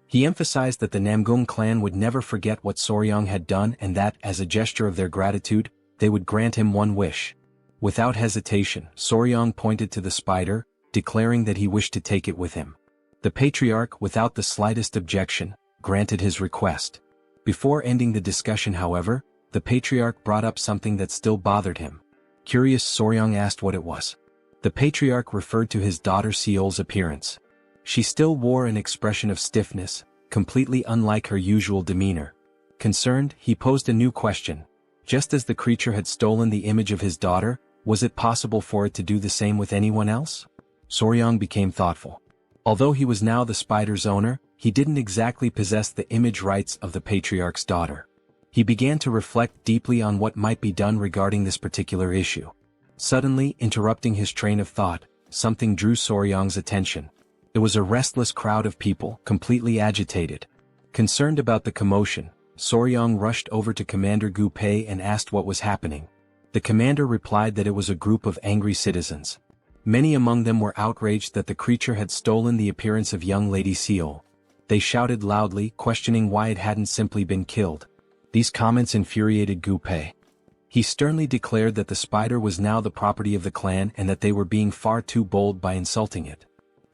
He emphasized that the Namgung clan would never forget what Soryang had done and that, as a gesture of their gratitude, they would grant him one wish. Without hesitation, Soryang pointed to the spider, declaring that he wished to take it with him. The patriarch, without the slightest objection, granted his request. Before ending the discussion, however, the patriarch brought up something that still bothered him. Curious, Soryang asked what it was. The patriarch referred to his daughter Seol's appearance. She still wore an expression of stiffness, completely unlike her usual demeanor. Concerned, he posed a new question. Just as the creature had stolen the image of his daughter, was it possible for it to do the same with anyone else? Soryang became thoughtful. Although he was now the spider's owner, he didn't exactly possess the image rights of the patriarch's daughter. He began to reflect deeply on what might be done regarding this particular issue. Suddenly, interrupting his train of thought, something drew Soryang's attention. It was a restless crowd of people, completely agitated. Concerned about the commotion, Soryang rushed over to Commander Gu Pei and asked what was happening. The commander replied that it was a group of angry citizens. Many among them were outraged that the creature had stolen the appearance of young Lady Seol. They shouted loudly, questioning why it hadn't simply been killed. These comments infuriated Gu Pei. He sternly declared that the spider was now the property of the clan and that they were being far too bold by insulting it.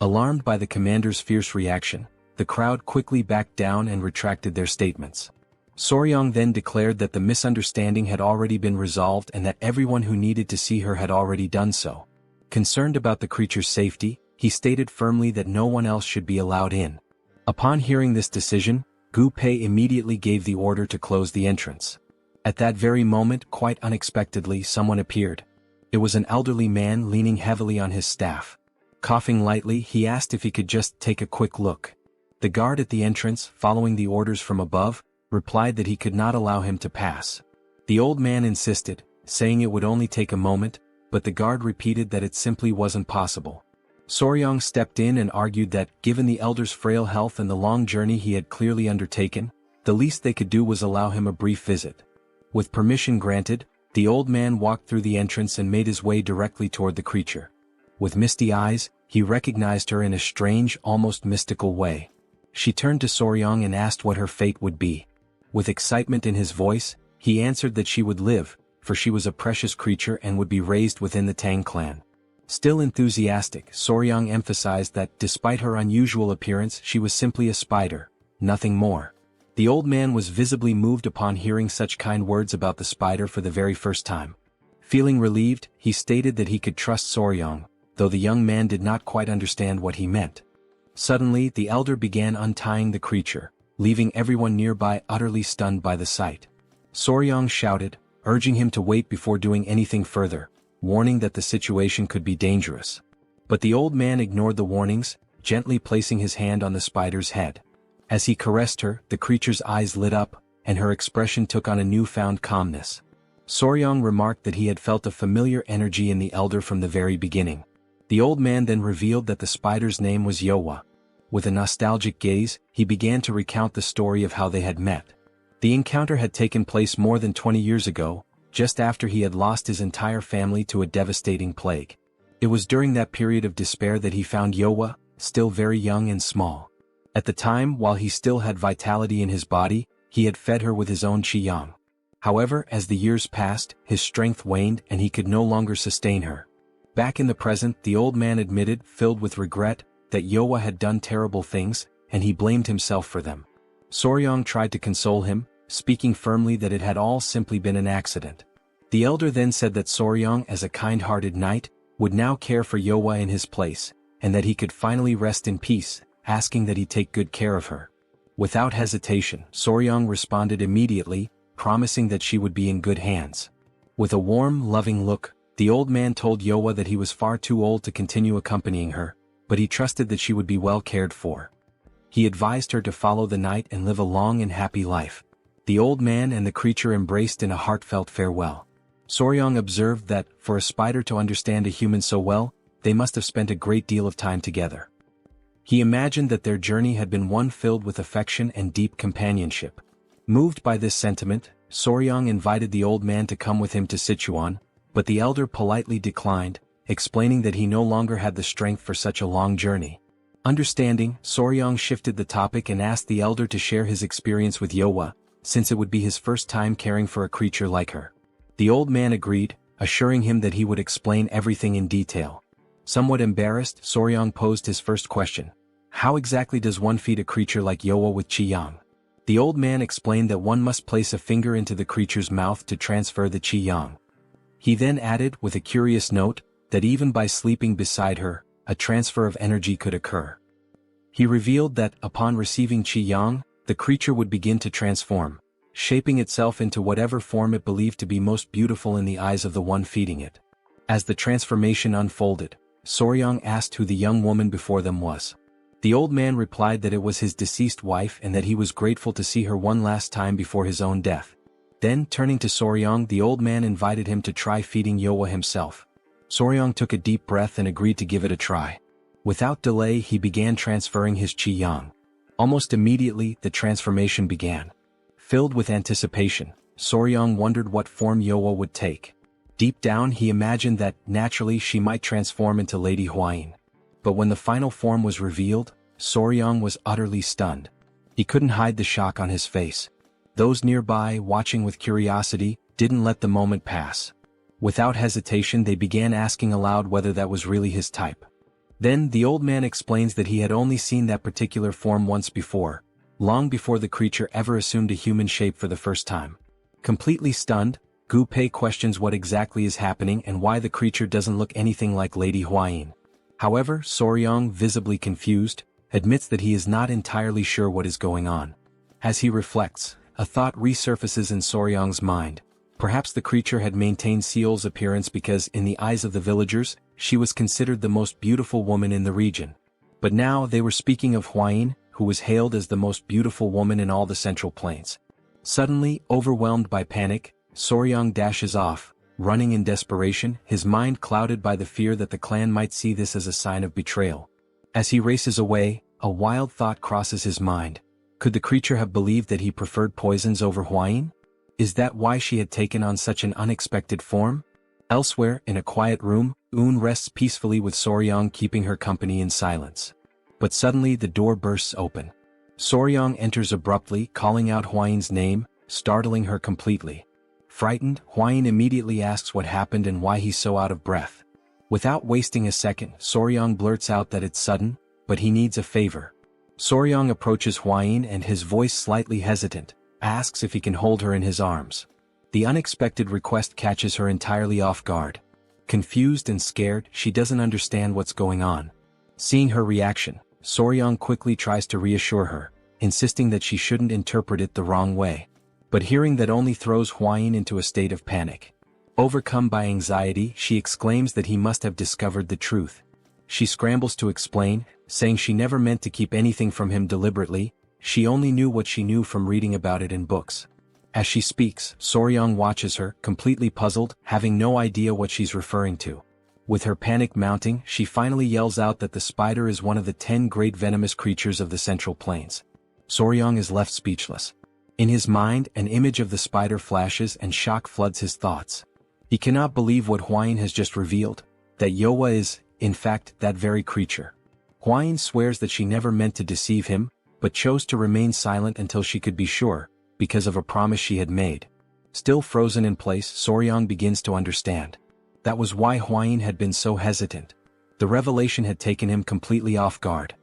Alarmed by the commander's fierce reaction, the crowd quickly backed down and retracted their statements. Soryang then declared that the misunderstanding had already been resolved and that everyone who needed to see her had already done so. Concerned about the creature's safety, he stated firmly that no one else should be allowed in. Upon hearing this decision, Gu Pei immediately gave the order to close the entrance. At that very moment, quite unexpectedly, someone appeared. It was an elderly man leaning heavily on his staff. Coughing lightly, he asked if he could just take a quick look. The guard at the entrance, following the orders from above, replied that he could not allow him to pass. The old man insisted, saying it would only take a moment, but the guard repeated that it simply wasn't possible. Soryang stepped in and argued that, given the elder's frail health and the long journey he had clearly undertaken, the least they could do was allow him a brief visit. With permission granted, the old man walked through the entrance and made his way directly toward the creature. With misty eyes, he recognized her in a strange, almost mystical way. She turned to Soryang and asked what her fate would be. With excitement in his voice, he answered that she would live, for she was a precious creature and would be raised within the Tang clan. Still enthusiastic, Soryang emphasized that, despite her unusual appearance, she was simply a spider, nothing more. The old man was visibly moved upon hearing such kind words about the spider for the very first time. Feeling relieved, he stated that he could trust Soryang, though the young man did not quite understand what he meant. Suddenly, the elder began untying the creature, leaving everyone nearby utterly stunned by the sight. Soryang shouted, urging him to wait before doing anything further, warning that the situation could be dangerous. But the old man ignored the warnings, gently placing his hand on the spider's head. As he caressed her, the creature's eyes lit up, and her expression took on a newfound calmness. Soryang remarked that he had felt a familiar energy in the elder from the very beginning. The old man then revealed that the spider's name was Yowa. With a nostalgic gaze, he began to recount the story of how they had met. The encounter had taken place more than 20 years ago, just after he had lost his entire family to a devastating plague. It was during that period of despair that he found Yowa, still very young and small. At the time, while he still had vitality in his body, he had fed her with his own qiyang. However, as the years passed, his strength waned and he could no longer sustain her. Back in the present, the old man admitted, filled with regret, that Yowa had done terrible things, and he blamed himself for them. Soryang tried to console him, speaking firmly that it had all simply been an accident. The elder then said that Soryang, as a kind-hearted knight, would now care for Yowa in his place, and that he could finally rest in peace, asking that he take good care of her. Without hesitation, Soryang responded immediately, promising that she would be in good hands. With a warm, loving look, the old man told Yowa that he was far too old to continue accompanying her, but he trusted that she would be well cared for. He advised her to follow the knight and live a long and happy life. The old man and the creature embraced in a heartfelt farewell. Soryang observed that, for a spider to understand a human so well, they must have spent a great deal of time together. He imagined that their journey had been one filled with affection and deep companionship. Moved by this sentiment, Soryang invited the old man to come with him to Sichuan, but the elder politely declined, explaining that he no longer had the strength for such a long journey. Understanding, Soryang shifted the topic and asked the elder to share his experience with Yowa, since it would be his first time caring for a creature like her. The old man agreed, assuring him that he would explain everything in detail. Somewhat embarrassed, Soryang posed his first question. How exactly does one feed a creature like Yowa with qiyang? The old man explained that one must place a finger into the creature's mouth to transfer the qi yang. He then added, with a curious note, that even by sleeping beside her, a transfer of energy could occur. He revealed that, upon receiving qi yang, the creature would begin to transform, shaping itself into whatever form it believed to be most beautiful in the eyes of the one feeding it. As the transformation unfolded, Soryang asked who the young woman before them was. The old man replied that it was his deceased wife and that he was grateful to see her one last time before his own death. Then, turning to Soryang, the old man invited him to try feeding Yowa himself. Soryang took a deep breath and agreed to give it a try. Without delay, he began transferring his qi yang. Almost immediately, the transformation began. Filled with anticipation, Soryang wondered what form Yowa would take. Deep down, he imagined that, naturally, she might transform into Lady Huayin. But when the final form was revealed, Soryang was utterly stunned. He couldn't hide the shock on his face. Those nearby, watching with curiosity, didn't let the moment pass. Without hesitation, they began asking aloud whether that was really his type. Then, the old man explains that he had only seen that particular form once before, long before the creature ever assumed a human shape for the first time. Completely stunned, Gu Pei questions what exactly is happening and why the creature doesn't look anything like Lady Huayin. However, Soryang, visibly confused, admits that he is not entirely sure what is going on. As he reflects, a thought resurfaces in Soryang's mind. Perhaps the creature had maintained Seol's appearance because, in the eyes of the villagers, she was considered the most beautiful woman in the region. But now they were speaking of Huayin, who was hailed as the most beautiful woman in all the Central Plains. Suddenly, overwhelmed by panic, Soryang dashes off, running in desperation, his mind clouded by the fear that the clan might see this as a sign of betrayal. As he races away, a wild thought crosses his mind. Could the creature have believed that he preferred poisons over Huayin? Is that why she had taken on such an unexpected form? Elsewhere, in a quiet room, rests peacefully with Soryang keeping her company in silence. But suddenly the door bursts open. Soryang enters abruptly, calling out Huayin's name, startling her completely. Frightened, Huayin immediately asks what happened and why he's so out of breath. Without wasting a second, Soryang blurts out that it's sudden, but he needs a favor. Soryang approaches Huayin and, his voice slightly hesitant, asks if he can hold her in his arms. The unexpected request catches her entirely off guard. Confused and scared, she doesn't understand what's going on. Seeing her reaction, Soryang quickly tries to reassure her, insisting that she shouldn't interpret it the wrong way. But hearing that only throws Huayin into a state of panic. Overcome by anxiety, she exclaims that he must have discovered the truth. She scrambles to explain, saying she never meant to keep anything from him deliberately, she only knew what she knew from reading about it in books. As she speaks, Soryang watches her, completely puzzled, having no idea what she's referring to. With her panic mounting, she finally yells out that the spider is one of the 10 great venomous creatures of the Central Plains. Soryang is left speechless. In his mind, an image of the spider flashes and shock floods his thoughts. He cannot believe what Huayin has just revealed, that Yowa is, in fact, that very creature. Huayin swears that she never meant to deceive him, but chose to remain silent until she could be sure, because of a promise she had made. Still frozen in place, Soryang begins to understand. That was why Huayin had been so hesitant. The revelation had taken him completely off guard.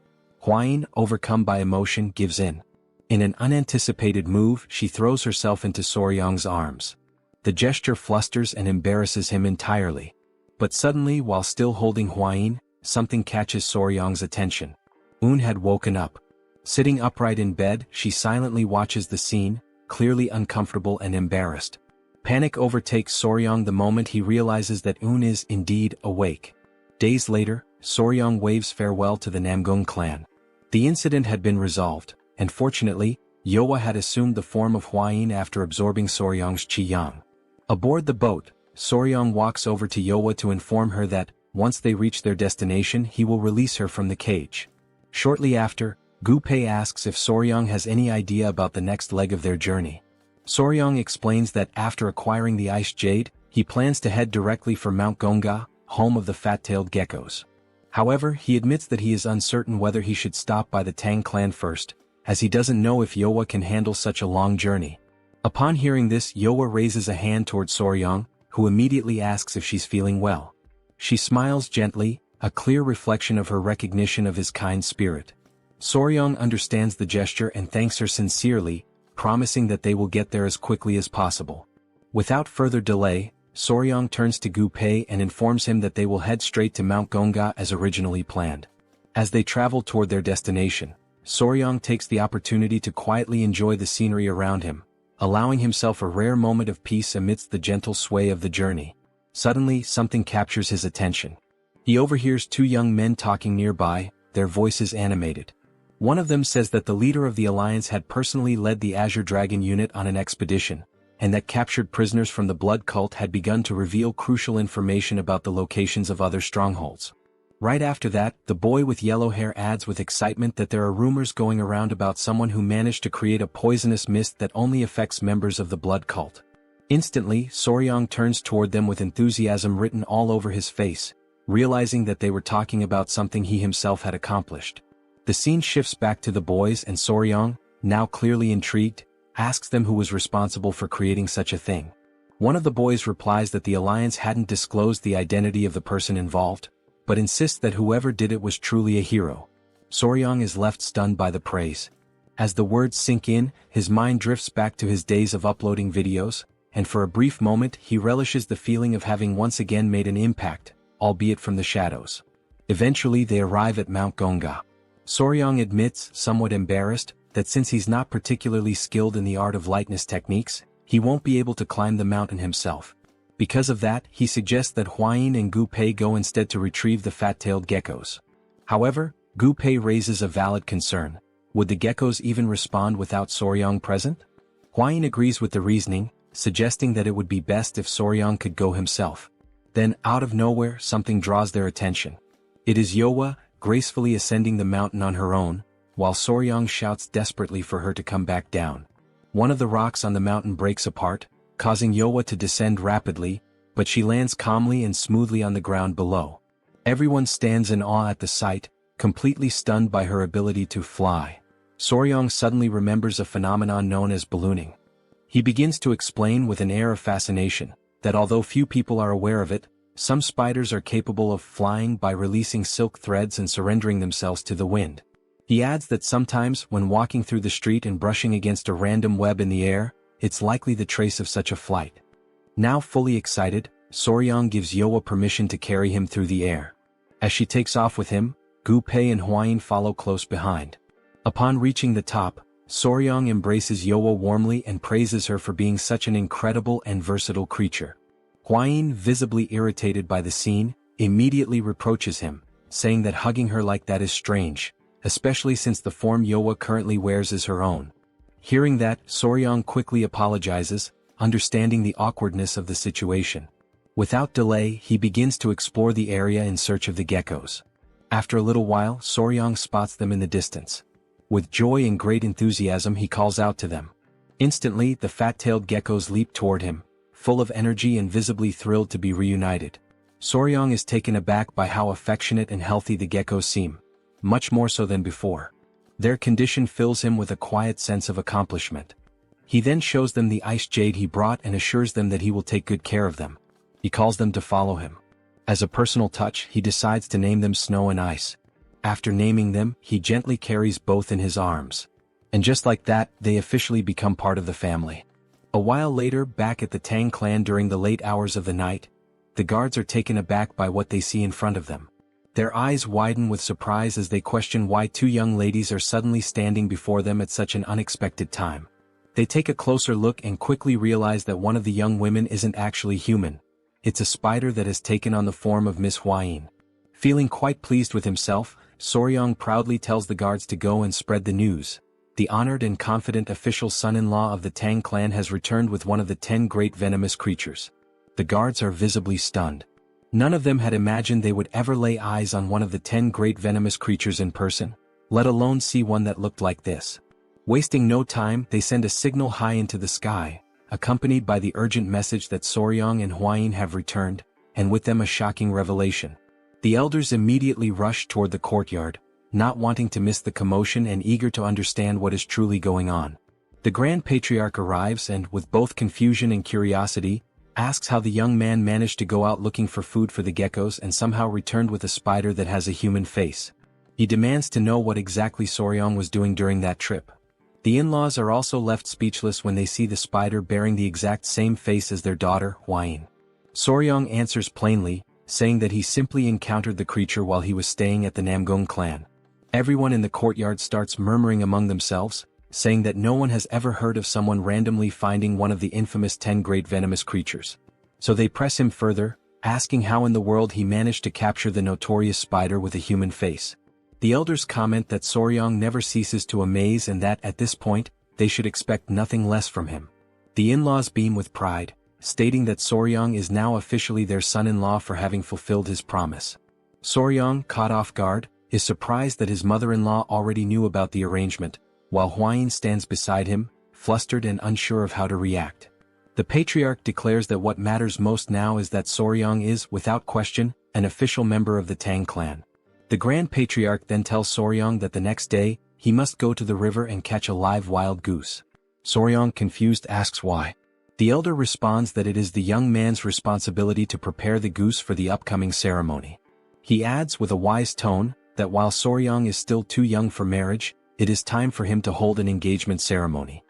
Huayin, overcome by emotion, gives in. In an unanticipated move, she throws herself into Soryang's arms. The gesture flusters and embarrasses him entirely. But suddenly, while still holding Huayin, something catches Soryang's attention. Had woken up. Sitting upright in bed, she silently watches the scene, clearly uncomfortable and embarrassed. Panic overtakes Soryang the moment he realizes that is indeed awake. Days later, Soryang waves farewell to the Namgung clan. The incident had been resolved, and fortunately, Yowa had assumed the form of Huayin after absorbing Soryang's qi yang. Aboard the boat, Soryang walks over to Yowa to inform her that, once they reach their destination, he will release her from the cage. Shortly after, Gu Pei asks if Soryang has any idea about the next leg of their journey. Soryang explains that after acquiring the ice jade, he plans to head directly for Mount Gonga, home of the fat-tailed geckos. However, he admits that he is uncertain whether he should stop by the Tang clan first, as he doesn't know if Yowa can handle such a long journey. Upon hearing this, Yowa raises a hand toward Soryang, who immediately asks if she's feeling well. She smiles gently, a clear reflection of her recognition of his kind spirit. Soryang understands the gesture and thanks her sincerely, promising that they will get there as quickly as possible. Without further delay, Soryang turns to Gu Pei and informs him that they will head straight to Mount Gonga as originally planned. As they travel toward their destination, Soryang takes the opportunity to quietly enjoy the scenery around him, allowing himself a rare moment of peace amidst the gentle sway of the journey. Suddenly, something captures his attention. He overhears two young men talking nearby, their voices animated. One of them says that the leader of the alliance had personally led the Azure Dragon unit on an expedition, and that captured prisoners from the Blood Cult had begun to reveal crucial information about the locations of other strongholds. Right after that, the boy with yellow hair adds with excitement that there are rumors going around about someone who managed to create a poisonous mist that only affects members of the Blood Cult. Instantly, Soryang turns toward them with enthusiasm written all over his face, realizing that they were talking about something he himself had accomplished. The scene shifts back to the boys and Soryang, now clearly intrigued, asks them who was responsible for creating such a thing. One of the boys replies that the alliance hadn't disclosed the identity of the person involved, but insists that whoever did it was truly a hero. Soryang is left stunned by the praise. As the words sink in, his mind drifts back to his days of uploading videos, and for a brief moment he relishes the feeling of having once again made an impact, albeit from the shadows. Eventually they arrive at Mount Gonga. Soryang admits, somewhat embarrassed, that since he's not particularly skilled in the art of lightness techniques, he won't be able to climb the mountain himself. Because of that, he suggests that Huayin and Gu Pei go instead to retrieve the fat-tailed geckos. However, Gu Pei raises a valid concern. Would the geckos even respond without Soryang present? Huayin agrees with the reasoning, suggesting that it would be best if Soryang could go himself. Then, out of nowhere, something draws their attention. It is Yowa, gracefully ascending the mountain on her own, while Soryang shouts desperately for her to come back down. One of the rocks on the mountain breaks apart, causing Yowa to descend rapidly, but she lands calmly and smoothly on the ground below. Everyone stands in awe at the sight, completely stunned by her ability to fly. Soryang suddenly remembers a phenomenon known as ballooning. He begins to explain with an air of fascination that although few people are aware of it, some spiders are capable of flying by releasing silk threads and surrendering themselves to the wind. He adds that sometimes when walking through the street and brushing against a random web in the air, it's likely the trace of such a flight. Now fully excited, Soryang gives Yowa permission to carry him through the air. As she takes off with him, Gu Pei and Huayin follow close behind. Upon reaching the top, Soryang embraces Yowa warmly and praises her for being such an incredible and versatile creature. Huayin, visibly irritated by the scene, immediately reproaches him, saying that hugging her like that is strange, especially since the form Yowa currently wears is her own. Hearing that, Soryang quickly apologizes, understanding the awkwardness of the situation. Without delay, he begins to explore the area in search of the geckos. After a little while, Soryang spots them in the distance. With joy and great enthusiasm he calls out to them. Instantly, the fat-tailed geckos leap toward him, full of energy and visibly thrilled to be reunited. Soryang is taken aback by how affectionate and healthy the geckos seem, much more so than before. Their condition fills him with a quiet sense of accomplishment. He then shows them the ice jade he brought and assures them that he will take good care of them. He calls them to follow him. As a personal touch, he decides to name them Snow and Ice. After naming them, he gently carries both in his arms. And just like that, they officially become part of the family. A while later, back at the Tang Clan during the late hours of the night, the guards are taken aback by what they see in front of them. Their eyes widen with surprise as they question why two young ladies are suddenly standing before them at such an unexpected time. They take a closer look and quickly realize that one of the young women isn't actually human. It's a spider that has taken on the form of Miss Huayin. Feeling quite pleased with himself, Soryang proudly tells the guards to go and spread the news. The honored and confident official son-in-law of the Tang Clan has returned with one of the 10 great venomous creatures. The guards are visibly stunned. None of them had imagined they would ever lay eyes on one of the 10 great venomous creatures in person, let alone see one that looked like this. Wasting no time, they send a signal high into the sky, accompanied by the urgent message that Soryang and Huayin have returned, and with them a shocking revelation. The elders immediately rush toward the courtyard, not wanting to miss the commotion and eager to understand what is truly going on. The Grand Patriarch arrives and, with both confusion and curiosity, asks how the young man managed to go out looking for food for the geckos and somehow returned with a spider that has a human face. He demands to know what exactly Soryang was doing during that trip. The in-laws are also left speechless when they see the spider bearing the exact same face as their daughter, Hwain. Soryong answers plainly, saying that he simply encountered the creature while he was staying at the Namgung clan. Everyone in the courtyard starts murmuring among themselves, saying that no one has ever heard of someone randomly finding one of the infamous 10 great venomous creatures. So they press him further, asking how in the world he managed to capture the notorious spider with a human face. The elders comment that Soryong never ceases to amaze and that at this point, they should expect nothing less from him. The in-laws beam with pride, stating that Soryong is now officially their son-in-law for having fulfilled his promise. Soryong, caught off guard, is surprised that his mother-in-law already knew about the arrangement, while Hwain stands beside him, flustered and unsure of how to react. The patriarch declares that what matters most now is that Soryong is, without question, an official member of the Tang clan. The Grand Patriarch then tells Soryong that the next day, he must go to the river and catch a live wild goose. Soryong, confused, asks why. The elder responds that it is the young man's responsibility to prepare the goose for the upcoming ceremony. He adds with a wise tone, that while Soryong is still too young for marriage, it is time for him to hold an engagement ceremony.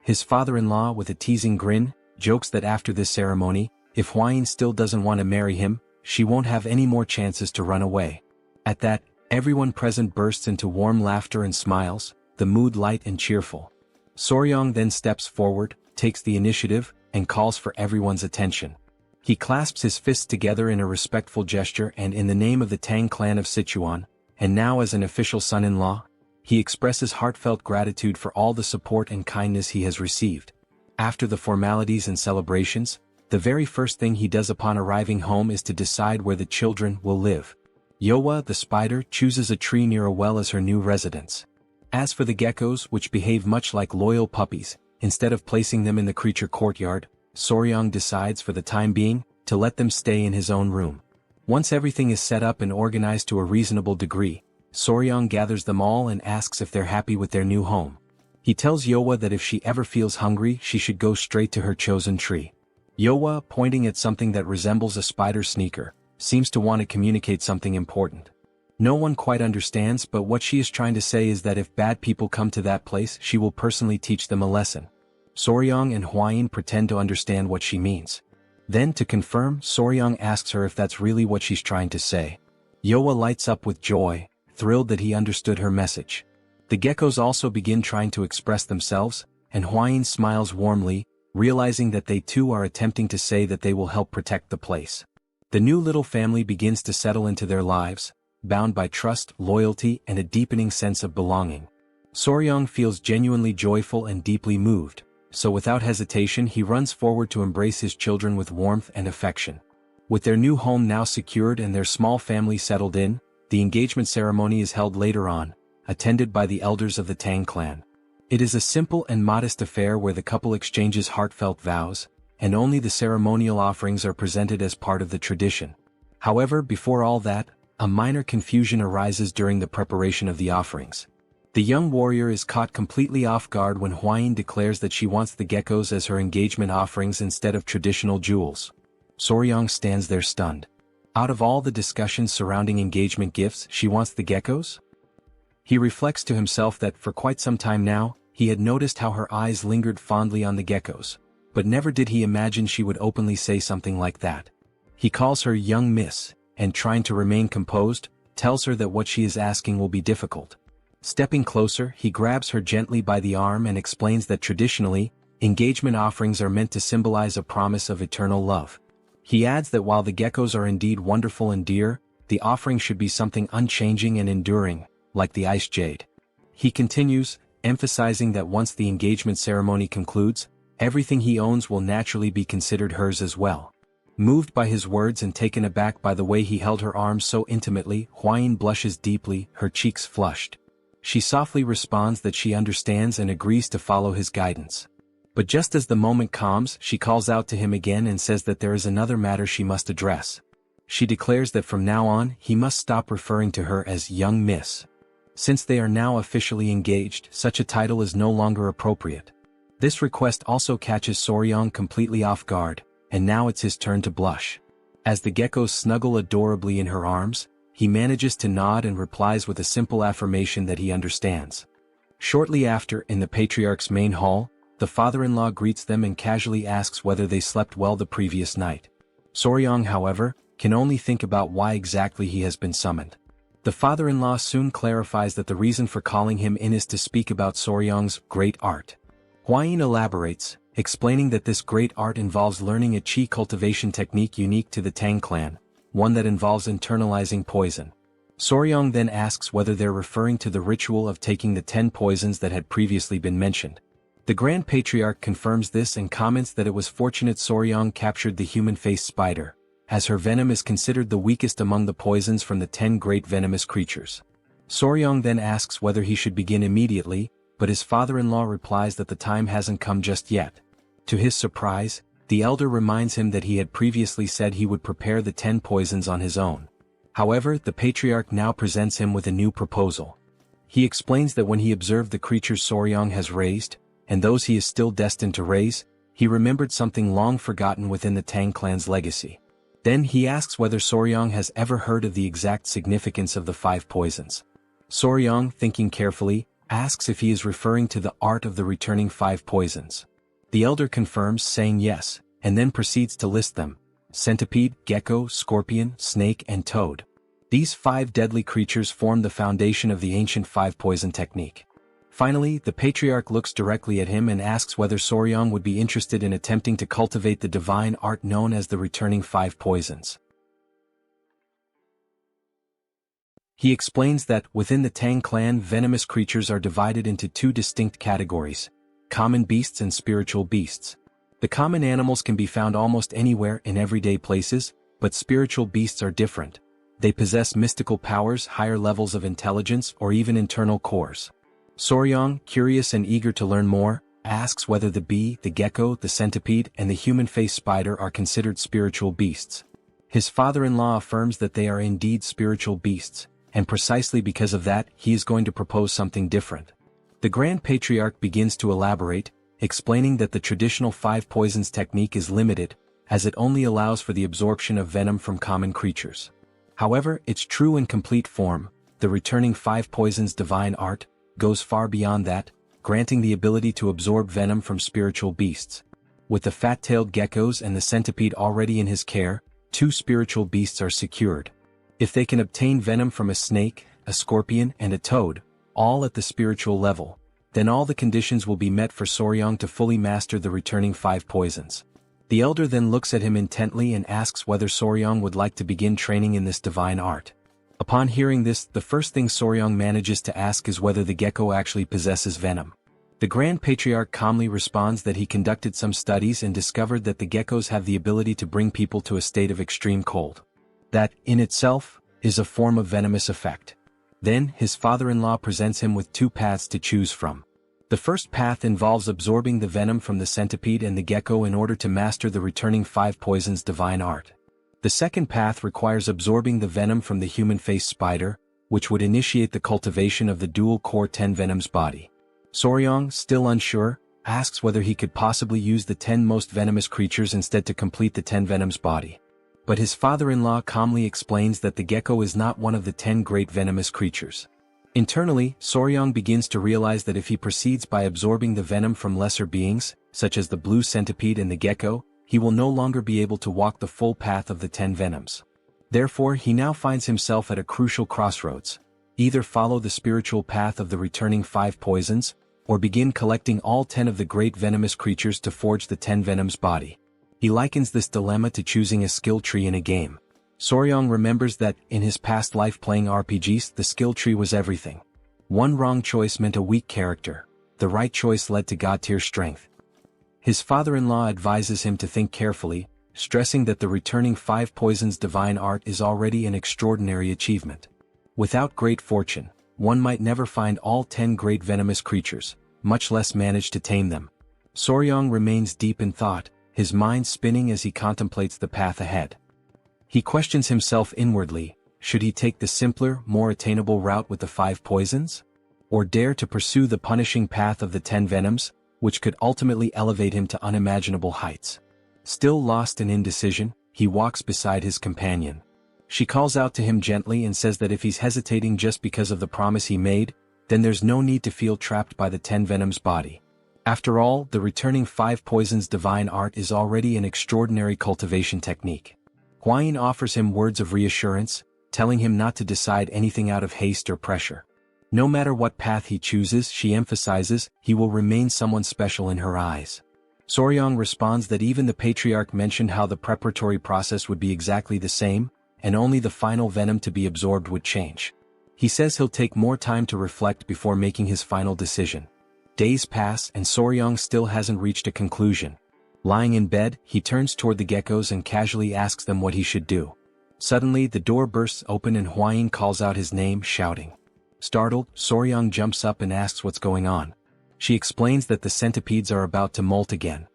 His father-in-law, with a teasing grin, jokes that after this ceremony, if Hwain still doesn't want to marry him, she won't have any more chances to run away. At that, everyone present bursts into warm laughter and smiles, the mood light and cheerful. Soryong then steps forward, takes the initiative, and calls for everyone's attention. He clasps his fists together in a respectful gesture and in the name of the Tang clan of Sichuan, and now as an official son-in-law, he expresses heartfelt gratitude for all the support and kindness he has received. After the formalities and celebrations, the very first thing he does upon arriving home is to decide where the children will live. Yowa, the spider, chooses a tree near a well as her new residence. As for the geckos, which behave much like loyal puppies, instead of placing them in the creature courtyard, Soryong decides for the time being, to let them stay in his own room. Once everything is set up and organized to a reasonable degree, Soryong gathers them all and asks if they're happy with their new home. He tells Yowa that if she ever feels hungry, she should go straight to her chosen tree. Yowa, pointing at something that resembles a spider sneaker, seems to want to communicate something important. No one quite understands, but what she is trying to say is that if bad people come to that place, she will personally teach them a lesson. Soryong and Hwain pretend to understand what she means. Then, to confirm, Soryong asks her if that's really what she's trying to say. Yowa lights up with joy, thrilled that he understood her message. The geckos also begin trying to express themselves, and Hwain smiles warmly, realizing that they too are attempting to say that they will help protect the place. The new little family begins to settle into their lives, bound by trust, loyalty, and a deepening sense of belonging. Soryong feels genuinely joyful and deeply moved, so without hesitation he runs forward to embrace his children with warmth and affection. With their new home now secured and their small family settled in, the engagement ceremony is held later on, attended by the elders of the Tang clan. It is a simple and modest affair where the couple exchanges heartfelt vows, and only the ceremonial offerings are presented as part of the tradition. However, before all that, a minor confusion arises during the preparation of the offerings. The young warrior is caught completely off guard when Hwain declares that she wants the geckos as her engagement offerings instead of traditional jewels. Soryong stands there stunned. Out of all the discussions surrounding engagement gifts, she wants the geckos? He reflects to himself that for quite some time now, he had noticed how her eyes lingered fondly on the geckos, but never did he imagine she would openly say something like that. He calls her young miss, and trying to remain composed, tells her that what she is asking will be difficult. Stepping closer, he grabs her gently by the arm and explains that traditionally, engagement offerings are meant to symbolize a promise of eternal love. He adds that while the geckos are indeed wonderful and dear, the offering should be something unchanging and enduring, like the ice jade. He continues, emphasizing that once the engagement ceremony concludes, everything he owns will naturally be considered hers as well. Moved by his words and taken aback by the way he held her arms so intimately, Hwain blushes deeply, her cheeks flushed. She softly responds that she understands and agrees to follow his guidance. But just as the moment calms, she calls out to him again and says that there is another matter she must address. She declares that from now on, he must stop referring to her as young miss. Since they are now officially engaged, such a title is no longer appropriate. This request also catches Soryong completely off guard, and now it's his turn to blush. As the geckos snuggle adorably in her arms, he manages to nod and replies with a simple affirmation that he understands. Shortly after, in the patriarch's main hall, the father-in-law greets them and casually asks whether they slept well the previous night. Soryong, however, can only think about why exactly he has been summoned. The father-in-law soon clarifies that the reason for calling him in is to speak about Soryong's great art. Hwayin elaborates, explaining that this great art involves learning a qi cultivation technique unique to the Tang Clan, one that involves internalizing poison. Soryong then asks whether they're referring to the ritual of taking the 10 poisons that had previously been mentioned. The Grand Patriarch confirms this and comments that it was fortunate Soryong captured the human-faced spider, as her venom is considered the weakest among the poisons from the 10 great venomous creatures. Soryong then asks whether he should begin immediately, but his father-in-law replies that the time hasn't come just yet. To his surprise, the elder reminds him that he had previously said he would prepare the 10 poisons on his own. However, the patriarch now presents him with a new proposal. He explains that when he observed the creatures Soryong has raised, and those he is still destined to raise, he remembered something long forgotten within the Tang clan's legacy. Then he asks whether Soryong has ever heard of the exact significance of the 5 poisons. Soryong, thinking carefully, asks if he is referring to the art of the returning 5 poisons. The elder confirms, saying yes, and then proceeds to list them: centipede, gecko, scorpion, snake, and toad. These 5 deadly creatures form the foundation of the ancient 5 poison technique. Finally, the patriarch looks directly at him and asks whether Soryong would be interested in attempting to cultivate the divine art known as the returning 5 poisons. He explains that, within the Tang clan, venomous creatures are divided into 2 distinct categories: common beasts and spiritual beasts. The common animals can be found almost anywhere in everyday places, but spiritual beasts are different. They possess mystical powers, higher levels of intelligence, or even internal cores. Soryong, curious and eager to learn more, asks whether the bee, the gecko, the centipede, and the human-faced spider are considered spiritual beasts. His father-in-law affirms that they are indeed spiritual beasts, and precisely because of that, he is going to propose something different. The Grand Patriarch begins to elaborate, explaining that the traditional 5 poisons technique is limited, as it only allows for the absorption of venom from common creatures. However, its true and complete form, the returning 5 poisons divine art, goes far beyond that, granting the ability to absorb venom from spiritual beasts. With the fat-tailed geckos and the centipede already in his care, 2 spiritual beasts are secured. If they can obtain venom from a snake, a scorpion, and a toad, all at the spiritual level, then all the conditions will be met for Soryong to fully master the returning 5 poisons. The elder then looks at him intently and asks whether Soryong would like to begin training in this divine art. Upon hearing this, the first thing Soryong manages to ask is whether the gecko actually possesses venom. The Grand Patriarch calmly responds that he conducted some studies and discovered that the geckos have the ability to bring people to a state of extreme cold. That, in itself, is a form of venomous effect. Then, his father-in-law presents him with 2 paths to choose from. The first path involves absorbing the venom from the centipede and the gecko in order to master the returning 5 poisons divine art. The second path requires absorbing the venom from the human-faced spider, which would initiate the cultivation of the dual-core 10 venoms body. Soryong, still unsure, asks whether he could possibly use the 10 most venomous creatures instead to complete the 10 venoms body. But his father-in-law calmly explains that the gecko is not one of the 10 great venomous creatures. Internally, Soryong begins to realize that if he proceeds by absorbing the venom from lesser beings, such as the blue centipede and the gecko, he will no longer be able to walk the full path of the 10 venoms. Therefore, he now finds himself at a crucial crossroads: either follow the spiritual path of the returning 5 poisons, or begin collecting all 10 of the great venomous creatures to forge the 10 venoms body. He likens this dilemma to choosing a skill tree in a game. Soryong remembers that, in his past life playing RPGs, the skill tree was everything. One wrong choice meant a weak character, the right choice led to god-tier strength. His father-in-law advises him to think carefully, stressing that the returning 5 poisons divine art is already an extraordinary achievement. Without great fortune, one might never find all 10 great venomous creatures, much less manage to tame them. Soryong remains deep in thought, his mind spinning as he contemplates the path ahead. He questions himself inwardly: should he take the simpler, more attainable route with the 5 poisons? Or dare to pursue the punishing path of the 10 venoms, which could ultimately elevate him to unimaginable heights? Still lost in indecision, he walks beside his companion. She calls out to him gently and says that if he's hesitating just because of the promise he made, then there's no need to feel trapped by the 10 venoms body. After all, the returning 5 poisons divine art is already an extraordinary cultivation technique. Huayin offers him words of reassurance, telling him not to decide anything out of haste or pressure. No matter what path he chooses, she emphasizes, he will remain someone special in her eyes. Soryang responds that even the patriarch mentioned how the preparatory process would be exactly the same, and only the final venom to be absorbed would change. He says he'll take more time to reflect before making his final decision. Days pass and Soryang still hasn't reached a conclusion. Lying in bed, he turns toward the geckos and casually asks them what he should do. Suddenly, the door bursts open and Huayin calls out his name, shouting. Startled, Soryang jumps up and asks what's going on. She explains that the centipedes are about to molt again.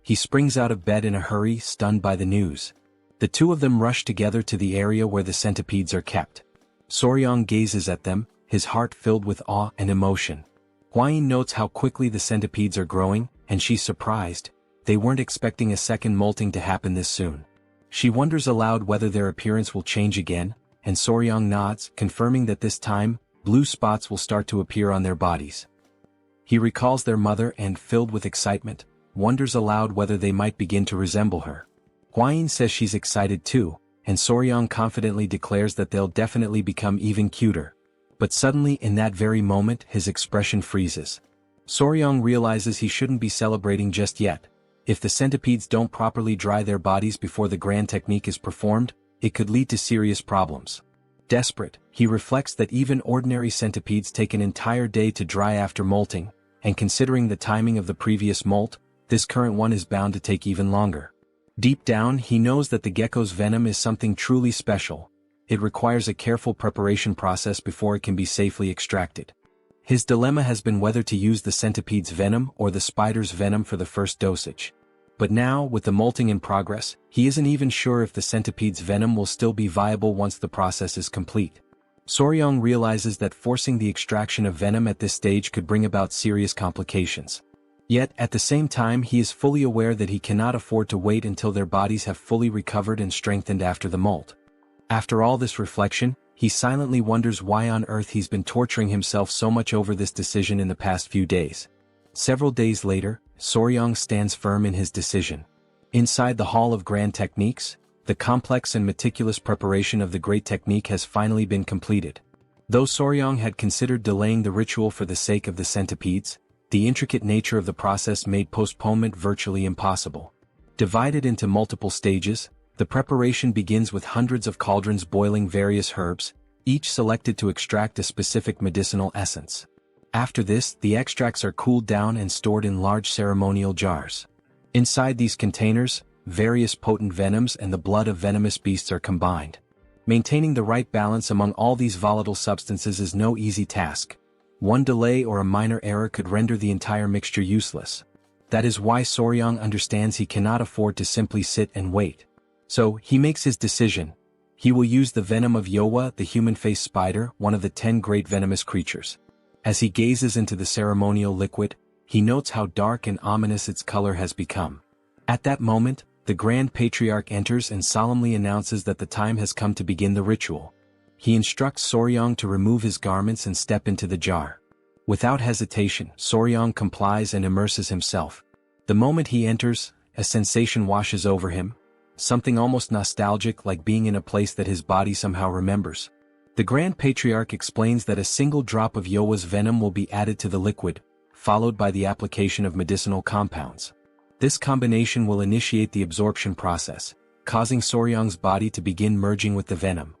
He springs out of bed in a hurry, stunned by the news. The two of them rush together to the area where the centipedes are kept. Soryang gazes at them, his heart filled with awe and emotion. Huayin notes how quickly the centipedes are growing, and she's surprised. They weren't expecting a second molting to happen this soon. She wonders aloud whether their appearance will change again, and Soryang nods, confirming that this time, blue spots will start to appear on their bodies. He recalls their mother and, filled with excitement, wonders aloud whether they might begin to resemble her. Huayin says she's excited too, and Soryang confidently declares that they'll definitely become even cuter. But suddenly in that very moment his expression freezes. Soryang realizes he shouldn't be celebrating just yet. If the centipedes don't properly dry their bodies before the grand technique is performed, it could lead to serious problems. Desperate, he reflects that even ordinary centipedes take an entire day to dry after molting, and considering the timing of the previous molt, this current one is bound to take even longer. Deep down, he knows that the gecko's venom is something truly special. It requires a careful preparation process before it can be safely extracted. His dilemma has been whether to use the centipede's venom or the spider's venom for the first dosage. But now, with the molting in progress, he isn't even sure if the centipede's venom will still be viable once the process is complete. Soryang realizes that forcing the extraction of venom at this stage could bring about serious complications. Yet, at the same time, he is fully aware that he cannot afford to wait until their bodies have fully recovered and strengthened after the molt. After all this reflection, he silently wonders why on earth he's been torturing himself so much over this decision in the past few days. Several days later, Soryang stands firm in his decision. Inside the Hall of Grand Techniques, the complex and meticulous preparation of the great technique has finally been completed. Though Soryang had considered delaying the ritual for the sake of the centipedes, the intricate nature of the process made postponement virtually impossible. Divided into multiple stages, the preparation begins with hundreds of cauldrons boiling various herbs, each selected to extract a specific medicinal essence. After this, the extracts are cooled down and stored in large ceremonial jars. Inside these containers, various potent venoms and the blood of venomous beasts are combined. Maintaining the right balance among all these volatile substances is no easy task. One delay or a minor error could render the entire mixture useless. That is why Soryang understands he cannot afford to simply sit and wait. So, he makes his decision. He will use the venom of Yowa, the human-faced spider, one of the 10 great venomous creatures. As he gazes into the ceremonial liquid, he notes how dark and ominous its color has become. At that moment, the Grand Patriarch enters and solemnly announces that the time has come to begin the ritual. He instructs Soryang to remove his garments and step into the jar. Without hesitation, Soryang complies and immerses himself. The moment he enters, a sensation washes over him, something almost nostalgic like being in a place that his body somehow remembers. The Grand Patriarch explains that a single drop of Yowa's venom will be added to the liquid, followed by the application of medicinal compounds. This combination will initiate the absorption process, causing Soryang's body to begin merging with the venom.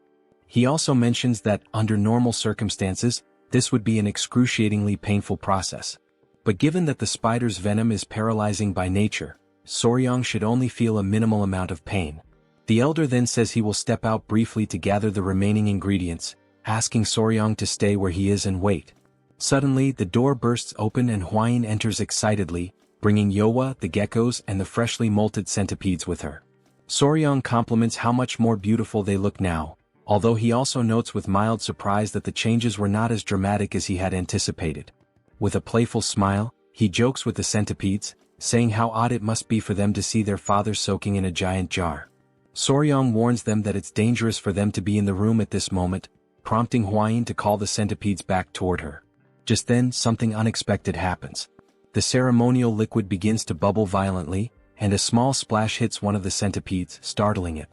He also mentions that, under normal circumstances, this would be an excruciatingly painful process. But given that the spider's venom is paralyzing by nature, Soryang should only feel a minimal amount of pain. The elder then says he will step out briefly to gather the remaining ingredients, asking Soryang to stay where he is and wait. Suddenly, the door bursts open and Huayin enters excitedly, bringing Yowa, the geckos, and the freshly molted centipedes with her. Soryang compliments how much more beautiful they look now, although he also notes with mild surprise that the changes were not as dramatic as he had anticipated. With a playful smile, he jokes with the centipedes, saying how odd it must be for them to see their father soaking in a giant jar. Soryang warns them that it's dangerous for them to be in the room at this moment, prompting Huayin to call the centipedes back toward her. Just then, something unexpected happens. The ceremonial liquid begins to bubble violently, and a small splash hits one of the centipedes, startling it.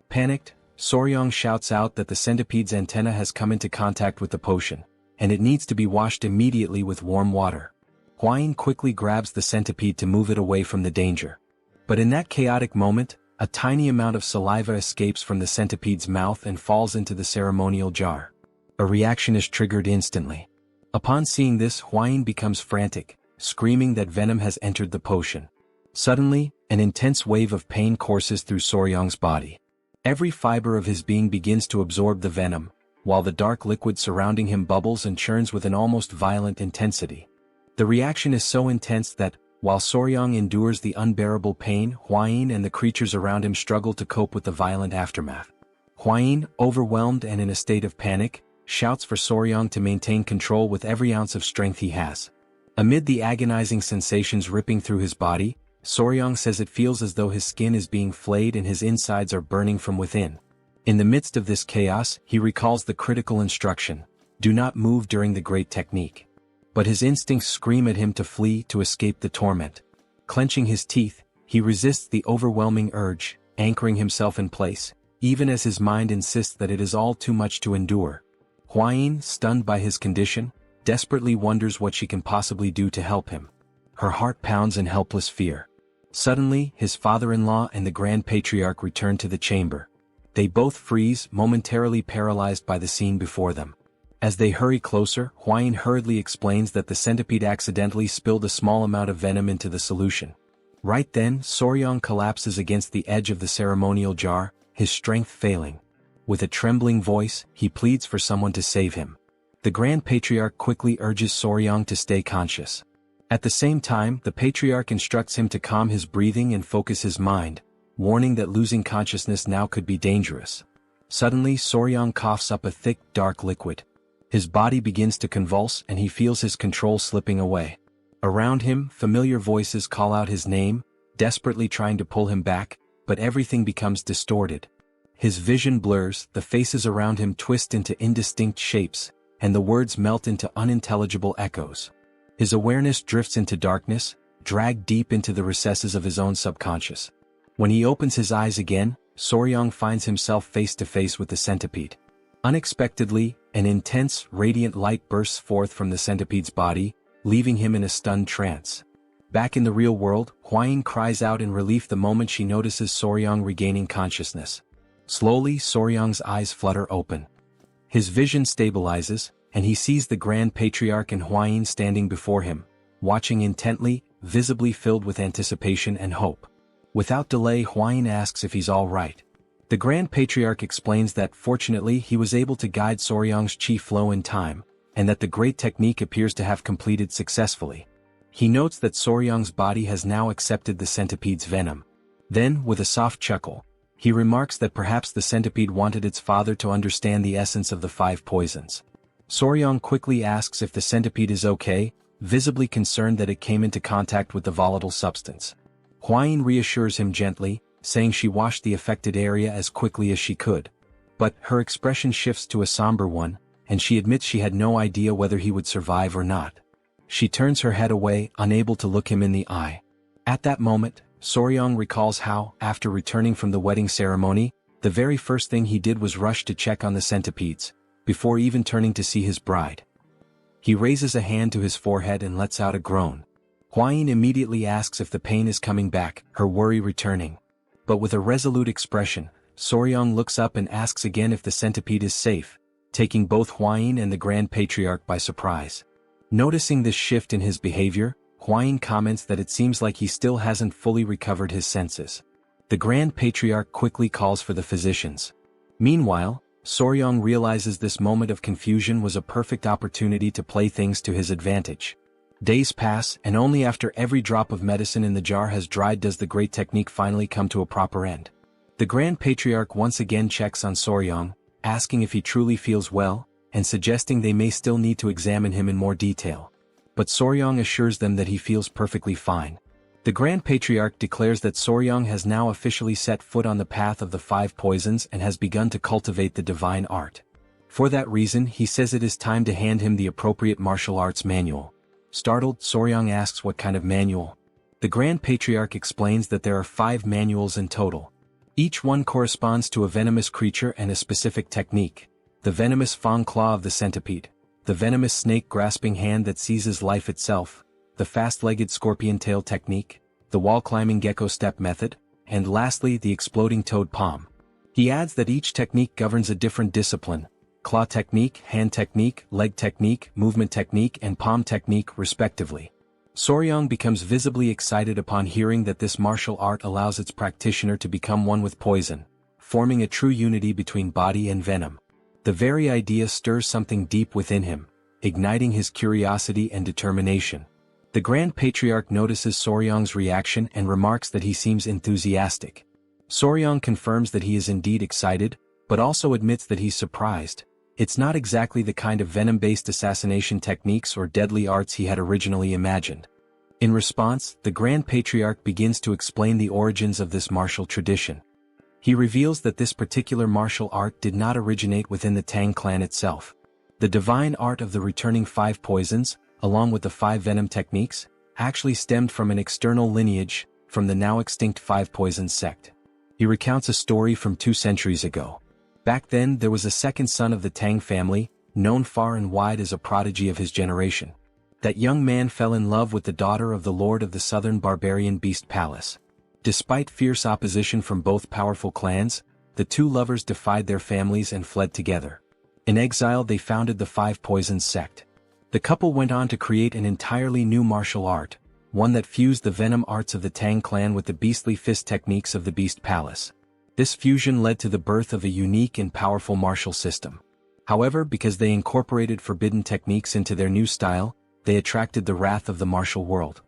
Panicked, Soryong shouts out that the centipede's antenna has come into contact with the potion, and it needs to be washed immediately with warm water. Hwain quickly grabs the centipede to move it away from the danger. But in that chaotic moment, a tiny amount of saliva escapes from the centipede's mouth and falls into the ceremonial jar. A reaction is triggered instantly. Upon seeing this, Hwain becomes frantic, screaming that venom has entered the potion. Suddenly, an intense wave of pain courses through Soryong's body. Every fiber of his being begins to absorb the venom, while the dark liquid surrounding him bubbles and churns with an almost violent intensity. The reaction is so intense that, while Soryong endures the unbearable pain, Hwain and the creatures around him struggle to cope with the violent aftermath. Hwain, overwhelmed and in a state of panic, shouts for Soryong to maintain control with every ounce of strength he has. Amid the agonizing sensations ripping through his body, Soryong says it feels as though his skin is being flayed and his insides are burning from within. In the midst of this chaos, he recalls the critical instruction: do not move during the great technique. But his instincts scream at him to flee to escape the torment. Clenching his teeth, he resists the overwhelming urge, anchoring himself in place, even as his mind insists that it is all too much to endure. Hwain, stunned by his condition, desperately wonders what she can possibly do to help him. Her heart pounds in helpless fear. Suddenly, his father-in-law and the Grand Patriarch return to the chamber. They both freeze, momentarily paralyzed by the scene before them. As they hurry closer, Hwain hurriedly explains that the centipede accidentally spilled a small amount of venom into the solution. Right then, Soryong collapses against the edge of the ceremonial jar, his strength failing. With a trembling voice, he pleads for someone to save him. The Grand Patriarch quickly urges Soryong to stay conscious. At the same time, the Patriarch instructs him to calm his breathing and focus his mind, warning that losing consciousness now could be dangerous. Suddenly, Soryong coughs up a thick, dark liquid. His body begins to convulse and he feels his control slipping away. Around him, familiar voices call out his name, desperately trying to pull him back, but everything becomes distorted. His vision blurs, the faces around him twist into indistinct shapes, and the words melt into unintelligible echoes. His awareness drifts into darkness, dragged deep into the recesses of his own subconscious. When he opens his eyes again, Soryong finds himself face to face with the centipede. Unexpectedly, an intense, radiant light bursts forth from the centipede's body, leaving him in a stunned trance. Back in the real world, Hwain cries out in relief the moment she notices Soryong regaining consciousness. Slowly, Soryong's eyes flutter open. His vision stabilizes, and he sees the Grand Patriarch and Hwain standing before him, watching intently, visibly filled with anticipation and hope. Without delay, Hwain asks if he's all right. The Grand Patriarch explains that fortunately he was able to guide Soryong's chi flow in time, and that the great technique appears to have completed successfully. He notes that Soryong's body has now accepted the centipede's venom. Then, with a soft chuckle, he remarks that perhaps the centipede wanted its father to understand the essence of the 5 poisons. Soryong quickly asks if the centipede is okay, visibly concerned that it came into contact with the volatile substance. Hwain reassures him gently, saying she washed the affected area as quickly as she could. But her expression shifts to a somber one, and she admits she had no idea whether he would survive or not. She turns her head away, unable to look him in the eye. At that moment, Soryong recalls how, after returning from the wedding ceremony, the very first thing he did was rush to check on the centipedes, before even turning to see his bride. He raises a hand to his forehead and lets out a groan. Hwain immediately asks if the pain is coming back, her worry returning. But with a resolute expression, Soryong looks up and asks again if the centipede is safe, taking both Hwain and the Grand Patriarch by surprise. Noticing this shift in his behavior, Hwain comments that it seems like he still hasn't fully recovered his senses. The Grand Patriarch quickly calls for the physicians. Meanwhile, Soryong realizes this moment of confusion was a perfect opportunity to play things to his advantage. Days pass, and only after every drop of medicine in the jar has dried does the great technique finally come to a proper end. The Grand Patriarch once again checks on Soryong, asking if he truly feels well, and suggesting they may still need to examine him in more detail. But Soryong assures them that he feels perfectly fine. The Grand Patriarch declares that Soryong has now officially set foot on the path of the 5 poisons and has begun to cultivate the divine art. For that reason, he says it is time to hand him the appropriate martial arts manual. Startled, Soryang asks what kind of manual. The Grand Patriarch explains that there are 5 manuals in total. Each one corresponds to a venomous creature and a specific technique. The venomous fang claw of the centipede, the venomous snake grasping hand that seizes life itself, the fast-legged scorpion tail technique, the wall-climbing gecko step method, and lastly the exploding toad palm. He adds that each technique governs a different discipline: claw technique, hand technique, leg technique, movement technique, and palm technique respectively. Soryang becomes visibly excited upon hearing that this martial art allows its practitioner to become one with poison, forming a true unity between body and venom. The very idea stirs something deep within him, igniting his curiosity and determination. The Grand Patriarch notices Soryang's reaction and remarks that he seems enthusiastic. Soryang confirms that he is indeed excited, but also admits that he's surprised. It's not exactly the kind of venom-based assassination techniques or deadly arts he had originally imagined. In response, the Grand Patriarch begins to explain the origins of this martial tradition. He reveals that this particular martial art did not originate within the Tang clan itself. The divine art of the returning 5 poisons, along with the 5 venom techniques, actually stemmed from an external lineage, from the now extinct 5 Poisons sect. He recounts a story from 2 centuries ago. Back then there was a second son of the Tang family, known far and wide as a prodigy of his generation. That young man fell in love with the daughter of the lord of the southern barbarian beast palace. Despite fierce opposition from both powerful clans, the 2 lovers defied their families and fled together. In exile they founded the 5 Poisons sect. The couple went on to create an entirely new martial art, one that fused the venom arts of the Tang clan with the beastly fist techniques of the Beast Palace. This fusion led to the birth of a unique and powerful martial system. However, because they incorporated forbidden techniques into their new style, they attracted the wrath of the martial world.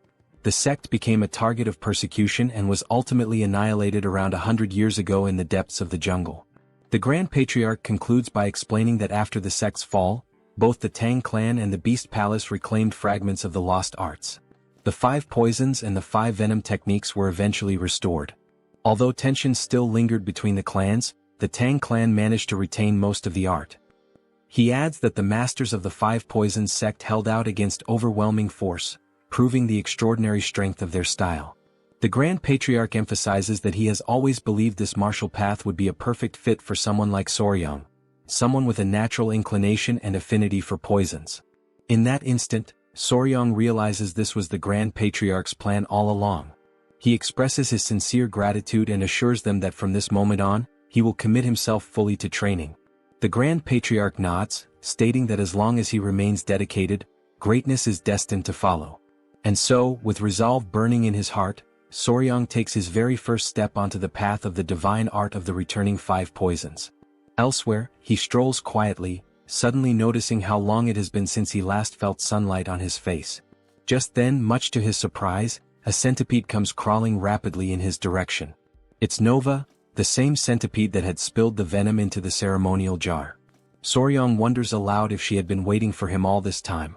The sect became a target of persecution and was ultimately annihilated around 100 years ago in the depths of the jungle. The Grand Patriarch concludes by explaining that after the sect's fall, both the Tang clan and the Beast Palace reclaimed fragments of the lost arts. The 5 poisons and the 5 venom techniques were eventually restored. Although tensions still lingered between the clans, the Tang clan managed to retain most of the art. He adds that the masters of the 5 Poisons sect held out against overwhelming force, proving the extraordinary strength of their style. The Grand Patriarch emphasizes that he has always believed this martial path would be a perfect fit for someone like Soryang, someone with a natural inclination and affinity for poisons. In that instant, Soryang realizes this was the Grand Patriarch's plan all along. He expresses his sincere gratitude and assures them that from this moment on, he will commit himself fully to training. The Grand Patriarch nods, stating that as long as he remains dedicated, greatness is destined to follow. And so, with resolve burning in his heart, Soryang takes his very first step onto the path of the divine art of the returning 5 poisons. Elsewhere, he strolls quietly, suddenly noticing how long it has been since he last felt sunlight on his face. Just then, much to his surprise, a centipede comes crawling rapidly in his direction. It's Nova, the same centipede that had spilled the venom into the ceremonial jar. Soryang wonders aloud if she had been waiting for him all this time.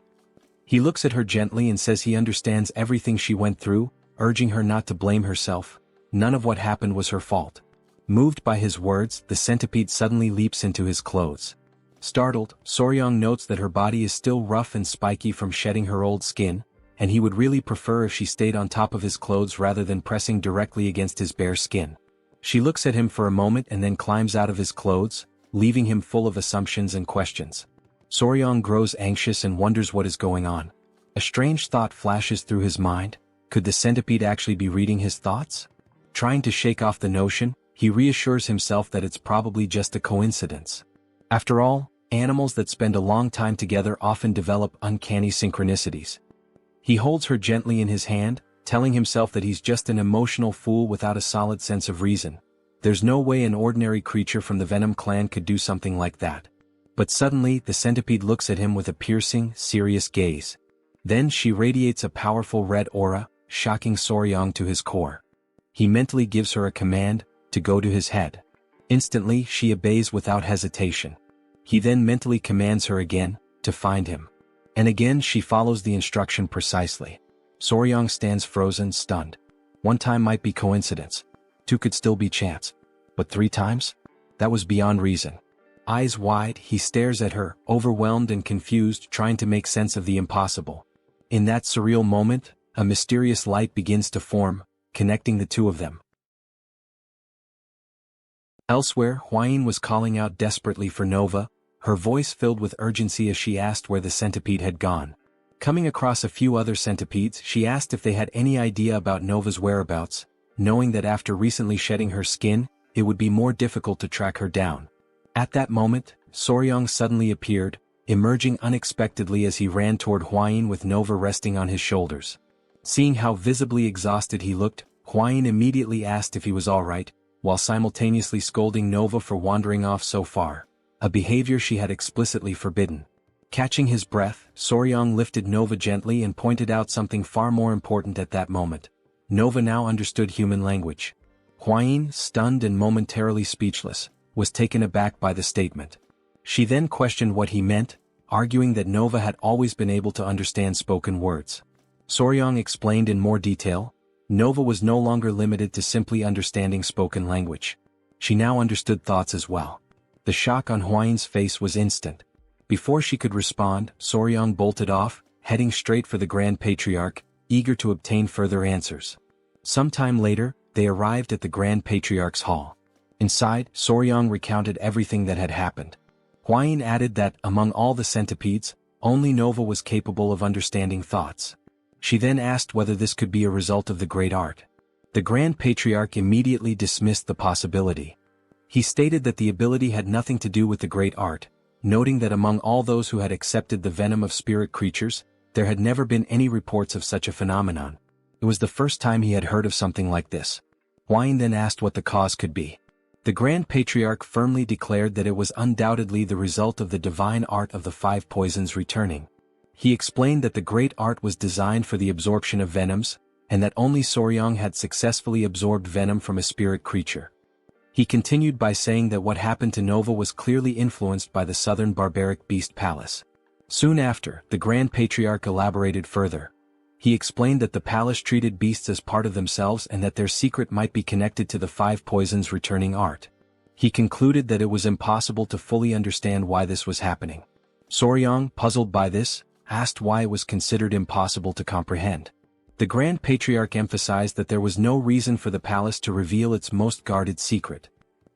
He looks at her gently and says he understands everything she went through, urging her not to blame herself. None of what happened was her fault. Moved by his words, the centipede suddenly leaps into his clothes. Startled, Soryang notes that her body is still rough and spiky from shedding her old skin, and he would really prefer if she stayed on top of his clothes rather than pressing directly against his bare skin. She looks at him for a moment and then climbs out of his clothes, leaving him full of assumptions and questions. Soryang grows anxious and wonders what is going on. A strange thought flashes through his mind. Could the centipede actually be reading his thoughts? Trying to shake off the notion, he reassures himself that it's probably just a coincidence. After all, animals that spend a long time together often develop uncanny synchronicities. He holds her gently in his hand, telling himself that he's just an emotional fool without a solid sense of reason. There's no way an ordinary creature from the Venom clan could do something like that. But suddenly, the centipede looks at him with a piercing, serious gaze. Then she radiates a powerful red aura, shocking Soryang to his core. He mentally gives her a command, to go to his head. Instantly, she obeys without hesitation. He then mentally commands her again, to find him. And again she follows the instruction precisely. Soryang stands frozen, stunned. 1 time might be coincidence. 2 could still be chance. But 3 times? That was beyond reason. Eyes wide, he stares at her, overwhelmed and confused, trying to make sense of the impossible. In that surreal moment, a mysterious light begins to form, connecting the two of them. Elsewhere, Huayin was calling out desperately for Nova, her voice filled with urgency as she asked where the centipede had gone. Coming across a few other centipedes, she asked if they had any idea about Nova's whereabouts, knowing that after recently shedding her skin, it would be more difficult to track her down. At that moment, Soryong suddenly appeared, emerging unexpectedly as he ran toward Huayin with Nova resting on his shoulders. Seeing how visibly exhausted he looked, Huayin immediately asked if he was alright, while simultaneously scolding Nova for wandering off so far, a behavior she had explicitly forbidden. Catching his breath, Soryong lifted Nova gently and pointed out something far more important at that moment. Nova now understood human language. Huayin, stunned and momentarily speechless, was taken aback by the statement. She then questioned what he meant, arguing that Nova had always been able to understand spoken words. Soryong explained in more detail, Nova was no longer limited to simply understanding spoken language. She now understood thoughts as well. The shock on Huayin's face was instant. Before she could respond, Soryong bolted off, heading straight for the Grand Patriarch, eager to obtain further answers. Sometime later, they arrived at the Grand Patriarch's hall. Inside, Soryong recounted everything that had happened. Huayin added that, among all the centipedes, only Nova was capable of understanding thoughts. She then asked whether this could be a result of the great art. The Grand Patriarch immediately dismissed the possibility. He stated that the ability had nothing to do with the great art, noting that among all those who had accepted the venom of spirit creatures, there had never been any reports of such a phenomenon. It was the first time he had heard of something like this. Huayin then asked what the cause could be. The Grand Patriarch firmly declared that it was undoubtedly the result of the divine art of the five poisons returning. He explained that the great art was designed for the absorption of venoms, and that only Soryong had successfully absorbed venom from a spirit creature. He continued by saying that what happened to Nova was clearly influenced by the southern barbaric beast palace. Soon after, the Grand Patriarch elaborated further. He explained that the palace treated beasts as part of themselves and that their secret might be connected to the five poisons returning art. He concluded that it was impossible to fully understand why this was happening. Soryong, puzzled by this, asked why it was considered impossible to comprehend. The Grand Patriarch emphasized that there was no reason for the palace to reveal its most guarded secret.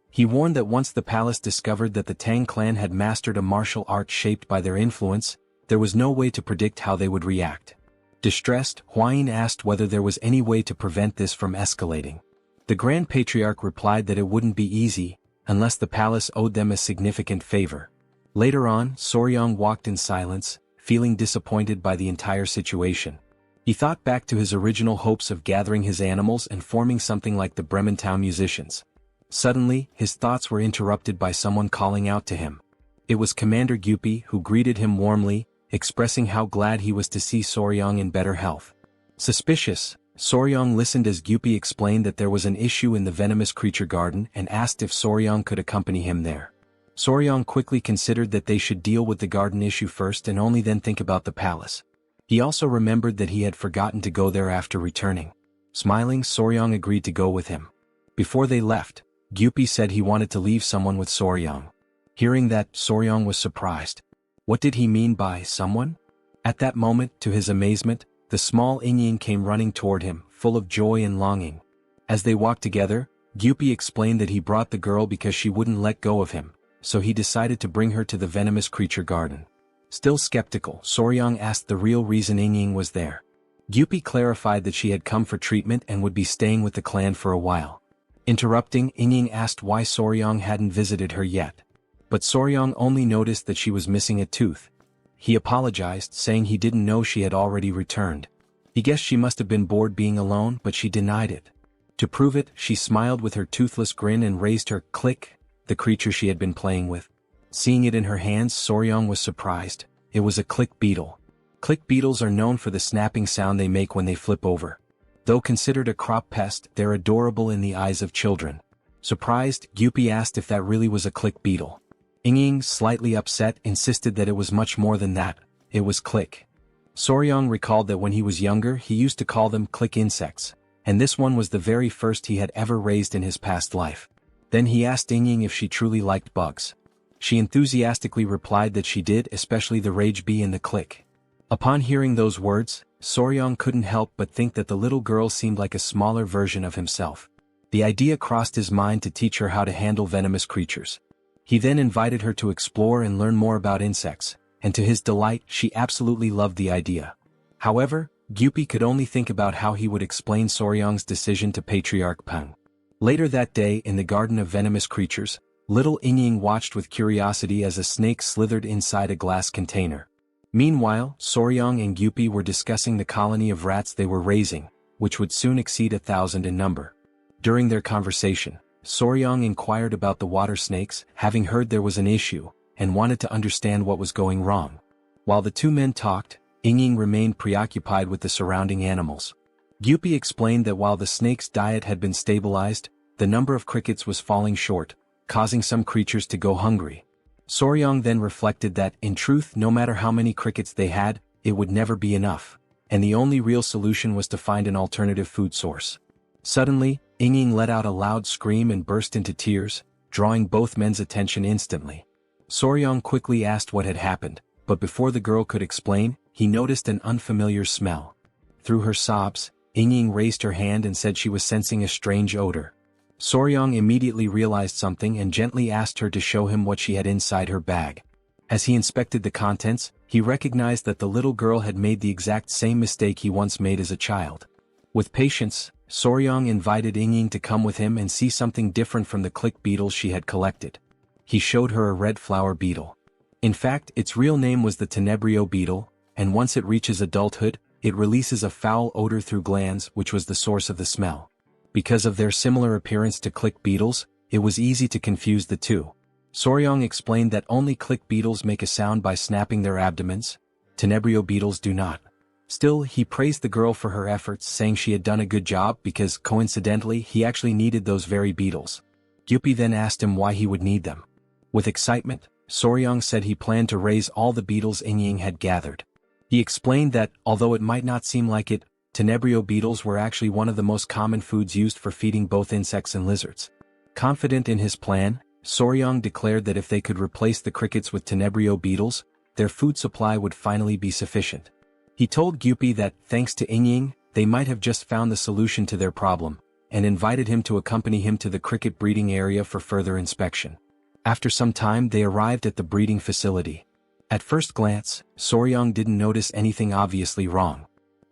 He warned that once the palace discovered that the Tang clan had mastered a martial art shaped by their influence, there was no way to predict how they would react. Distressed, Huayin asked whether there was any way to prevent this from escalating. The Grand Patriarch replied that it wouldn't be easy, unless the palace owed them a significant favor. Later on, Soryong walked in silence, feeling disappointed by the entire situation. He thought back to his original hopes of gathering his animals and forming something like the Brementown musicians. Suddenly, his thoughts were interrupted by someone calling out to him. It was Commander Gyupi who greeted him warmly, expressing how glad he was to see Soryong in better health. Suspicious, Soryong listened as Gyupi explained that there was an issue in the venomous creature garden and asked if Soryong could accompany him there. Soryong quickly considered that they should deal with the garden issue first and only then think about the palace. He also remembered that he had forgotten to go there after returning. Smiling, Soryong agreed to go with him. Before they left, Gyupi said he wanted to leave someone with Soryong. Hearing that, Soryong was surprised. What did he mean by someone? At that moment, to his amazement, the small Inying came running toward him, full of joy and longing. As they walked together, Gyupi explained that he brought the girl because she wouldn't let go of him, so he decided to bring her to the venomous creature garden. Still skeptical, Soryong asked the real reason Inying was there. Gyupi clarified that she had come for treatment and would be staying with the clan for a while. Interrupting, Inying asked why Soryong hadn't visited her yet. But Soryong only noticed that she was missing a tooth. He apologized, saying he didn't know she had already returned. He guessed she must have been bored being alone, but she denied it. To prove it, she smiled with her toothless grin and raised her click, the creature she had been playing with. Seeing it in her hands, Soryong was surprised. It was a click beetle. Click beetles are known for the snapping sound they make when they flip over. Though considered a crop pest, they're adorable in the eyes of children. Surprised, Gyupi asked if that really was a click beetle. Inying, slightly upset, insisted that it was much more than that. It was click. Soryong recalled that when he was younger he used to call them click insects, and this one was the very first he had ever raised in his past life. Then he asked Inying if she truly liked bugs. She enthusiastically replied that she did, especially the rage bee in the clique. Upon hearing those words, Soryong couldn't help but think that the little girl seemed like a smaller version of himself. The idea crossed his mind to teach her how to handle venomous creatures. He then invited her to explore and learn more about insects, and to his delight, she absolutely loved the idea. However, Gyupi could only think about how he would explain Soryong's decision to Patriarch Peng. Later that day in the Garden of Venomous Creatures, little Ying watched with curiosity as a snake slithered inside a glass container. Meanwhile, Soryong and Gyupi were discussing the colony of rats they were raising, which would soon exceed 1,000 in number. During their conversation, Soryong inquired about the water snakes, having heard there was an issue, and wanted to understand what was going wrong. While the two men talked, Ying remained preoccupied with the surrounding animals. Gyupi explained that while the snake's diet had been stabilized, the number of crickets was falling short, causing some creatures to go hungry. Soryong then reflected that, in truth, no matter how many crickets they had, it would never be enough, and the only real solution was to find an alternative food source. Suddenly, Ying let out a loud scream and burst into tears, drawing both men's attention instantly. Soryong quickly asked what had happened, but before the girl could explain, he noticed an unfamiliar smell. Through her sobs, Ying raised her hand and said she was sensing a strange odor. Soryong immediately realized something and gently asked her to show him what she had inside her bag. As he inspected the contents, he recognized that the little girl had made the exact same mistake he once made as a child. With patience, Soryong invited Ying to come with him and see something different from the click beetles she had collected. He showed her a red flower beetle. In fact, its real name was the tenebrio beetle, and once it reaches adulthood, it releases a foul odor through glands, which was the source of the smell. Because of their similar appearance to click beetles, it was easy to confuse the two. Soryong explained that only click beetles make a sound by snapping their abdomens. Tenebrio beetles do not. Still, he praised the girl for her efforts, saying she had done a good job because, coincidentally, he actually needed those very beetles. Gyupi then asked him why he would need them. With excitement, Soryong said he planned to raise all the beetles Ying had gathered. He explained that, although it might not seem like it, tenebrio beetles were actually one of the most common foods used for feeding both insects and lizards. Confident in his plan, Soryong declared that if they could replace the crickets with tenebrio beetles, their food supply would finally be sufficient. He told Gyupi that, thanks to Ying, they might have just found the solution to their problem, and invited him to accompany him to the cricket breeding area for further inspection. After some time they arrived at the breeding facility. At first glance, Soryong didn't notice anything obviously wrong.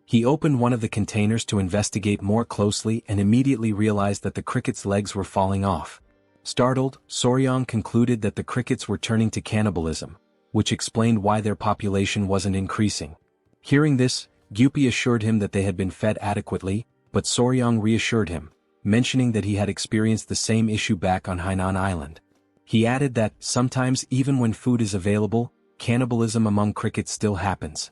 He opened one of the containers to investigate more closely and immediately realized that the crickets' legs were falling off. Startled, Soryong concluded that the crickets were turning to cannibalism, which explained why their population wasn't increasing. Hearing this, Gyupi assured him that they had been fed adequately, but Soryong reassured him, mentioning that he had experienced the same issue back on Hainan Island. He added that, sometimes even when food is available, cannibalism among crickets still happens.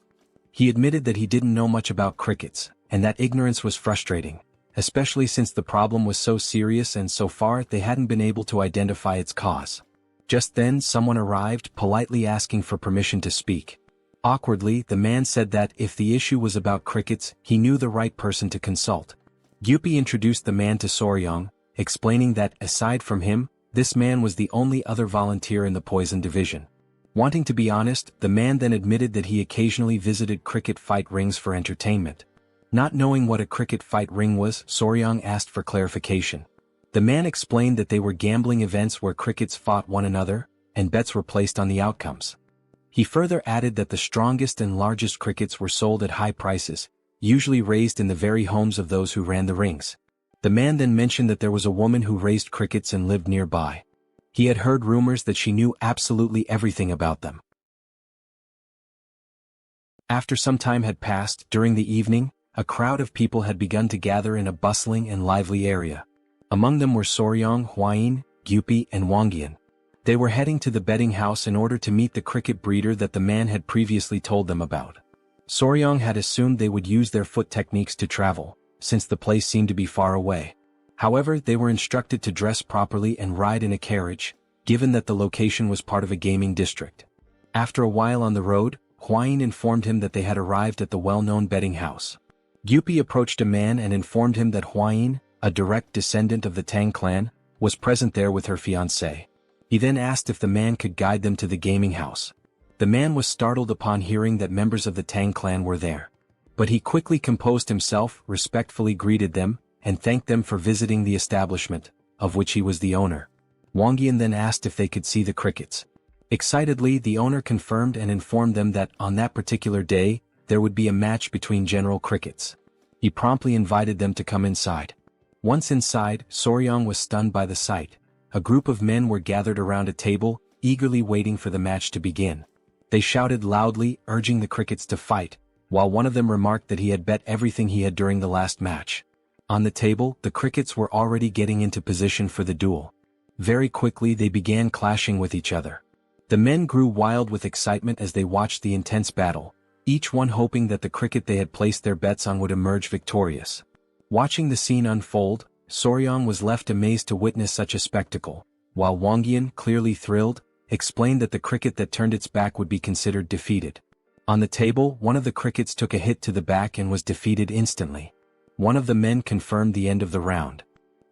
He admitted that he didn't know much about crickets, and that ignorance was frustrating, especially since the problem was so serious and so far they hadn't been able to identify its cause. Just then someone arrived, politely asking for permission to speak. Awkwardly, the man said that if the issue was about crickets, he knew the right person to consult. Gyupi introduced the man to Soryong, explaining that, aside from him, this man was the only other volunteer in the poison division. Wanting to be honest, the man then admitted that he occasionally visited cricket fight rings for entertainment. Not knowing what a cricket fight ring was, Soryong asked for clarification. The man explained that they were gambling events where crickets fought one another, and bets were placed on the outcomes. He further added that the strongest and largest crickets were sold at high prices, usually raised in the very homes of those who ran the rings. The man then mentioned that there was a woman who raised crickets and lived nearby. He had heard rumors that she knew absolutely everything about them. After some time had passed, during the evening, a crowd of people had begun to gather in a bustling and lively area. Among them were Soryong, Hwayin, Gyupi, and Wangyan. They were heading to the betting house in order to meet the cricket breeder that the man had previously told them about. Soryong had assumed they would use their foot techniques to travel, since the place seemed to be far away. However, they were instructed to dress properly and ride in a carriage, given that the location was part of a gaming district. After a while on the road, Hwayin informed him that they had arrived at the well-known betting house. Gyupi approached a man and informed him that Hwayin, a direct descendant of the Tang clan, was present there with her fiancé. He then asked if the man could guide them to the gaming house. The man was startled upon hearing that members of the Tang clan were there. But he quickly composed himself, respectfully greeted them, and thanked them for visiting the establishment, of which he was the owner. Wangyan then asked if they could see the crickets. Excitedly, the owner confirmed and informed them that on that particular day, there would be a match between General Crickets. He promptly invited them to come inside. Once inside, Soryong was stunned by the sight. A group of men were gathered around a table, eagerly waiting for the match to begin. They shouted loudly, urging the crickets to fight, while one of them remarked that he had bet everything he had during the last match. On the table, the crickets were already getting into position for the duel. Very quickly they began clashing with each other. The men grew wild with excitement as they watched the intense battle, each one hoping that the cricket they had placed their bets on would emerge victorious. Watching the scene unfold, Soryong was left amazed to witness such a spectacle, while Wangyan, clearly thrilled, explained that the cricket that turned its back would be considered defeated. On the table, one of the crickets took a hit to the back and was defeated instantly. One of the men confirmed the end of the round.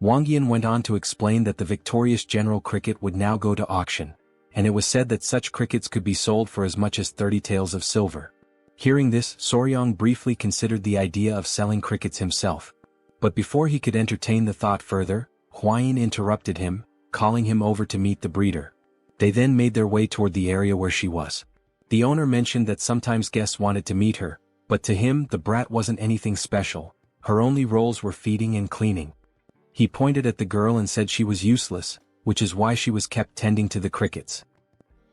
Wangyan went on to explain that the victorious General Cricket would now go to auction, and it was said that such crickets could be sold for as much as 30 taels of silver. Hearing this, Soryong briefly considered the idea of selling crickets himself. But before he could entertain the thought further, Hwayin interrupted him, calling him over to meet the breeder. They then made their way toward the area where she was. The owner mentioned that sometimes guests wanted to meet her, but to him the brat wasn't anything special. Her only roles were feeding and cleaning. He pointed at the girl and said she was useless, which is why she was kept tending to the crickets.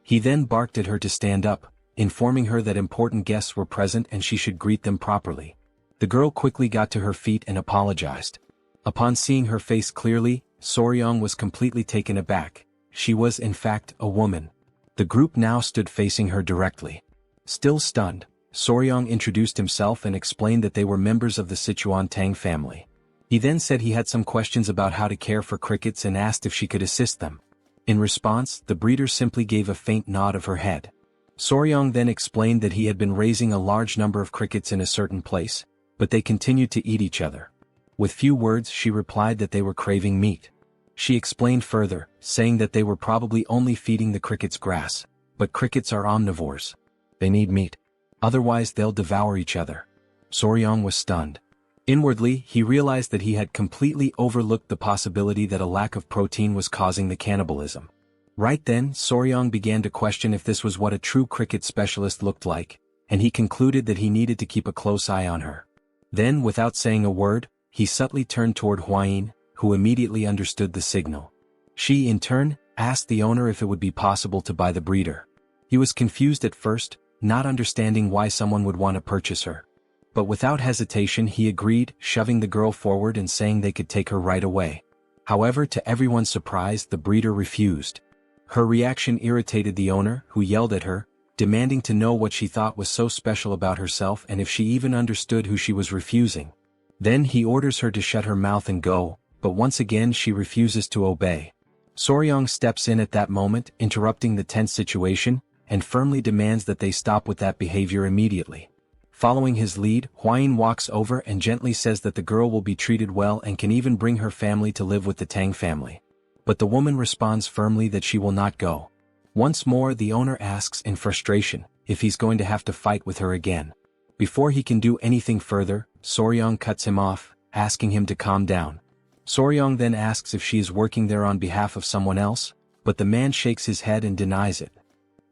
He then barked at her to stand up, informing her that important guests were present and she should greet them properly. The girl quickly got to her feet and apologized. Upon seeing her face clearly, Soryong was completely taken aback. She was in fact a woman. The group now stood facing her directly. Still stunned, Soryong introduced himself and explained that they were members of the Sichuan Tang family. He then said he had some questions about how to care for crickets and asked if she could assist them. In response, the breeder simply gave a faint nod of her head. Soryong then explained that he had been raising a large number of crickets in a certain place, but they continued to eat each other. With few words she replied that they were craving meat. She explained further, saying that they were probably only feeding the crickets grass, but crickets are omnivores. They need meat. Otherwise they'll devour each other. Soryong was stunned. Inwardly, he realized that he had completely overlooked the possibility that a lack of protein was causing the cannibalism. Right then, Soryong began to question if this was what a true cricket specialist looked like, and he concluded that he needed to keep a close eye on her. Then, without saying a word, he subtly turned toward Hwayin, who immediately understood the signal. She, in turn, asked the owner if it would be possible to buy the breeder. He was confused at first, not understanding why someone would want to purchase her. But without hesitation he agreed, shoving the girl forward and saying they could take her right away. However, to everyone's surprise, the breeder refused. Her reaction irritated the owner, who yelled at her, demanding to know what she thought was so special about herself and if she even understood who she was refusing. Then he orders her to shut her mouth and go, but once again she refuses to obey. Soryong steps in at that moment, interrupting the tense situation, and firmly demands that they stop with that behavior immediately. Following his lead, Hwayin walks over and gently says that the girl will be treated well and can even bring her family to live with the Tang family. But the woman responds firmly that she will not go. Once more the owner asks in frustration if he's going to have to fight with her again. Before he can do anything further, Soryong cuts him off, asking him to calm down. Soryong then asks if she is working there on behalf of someone else, but the man shakes his head and denies it.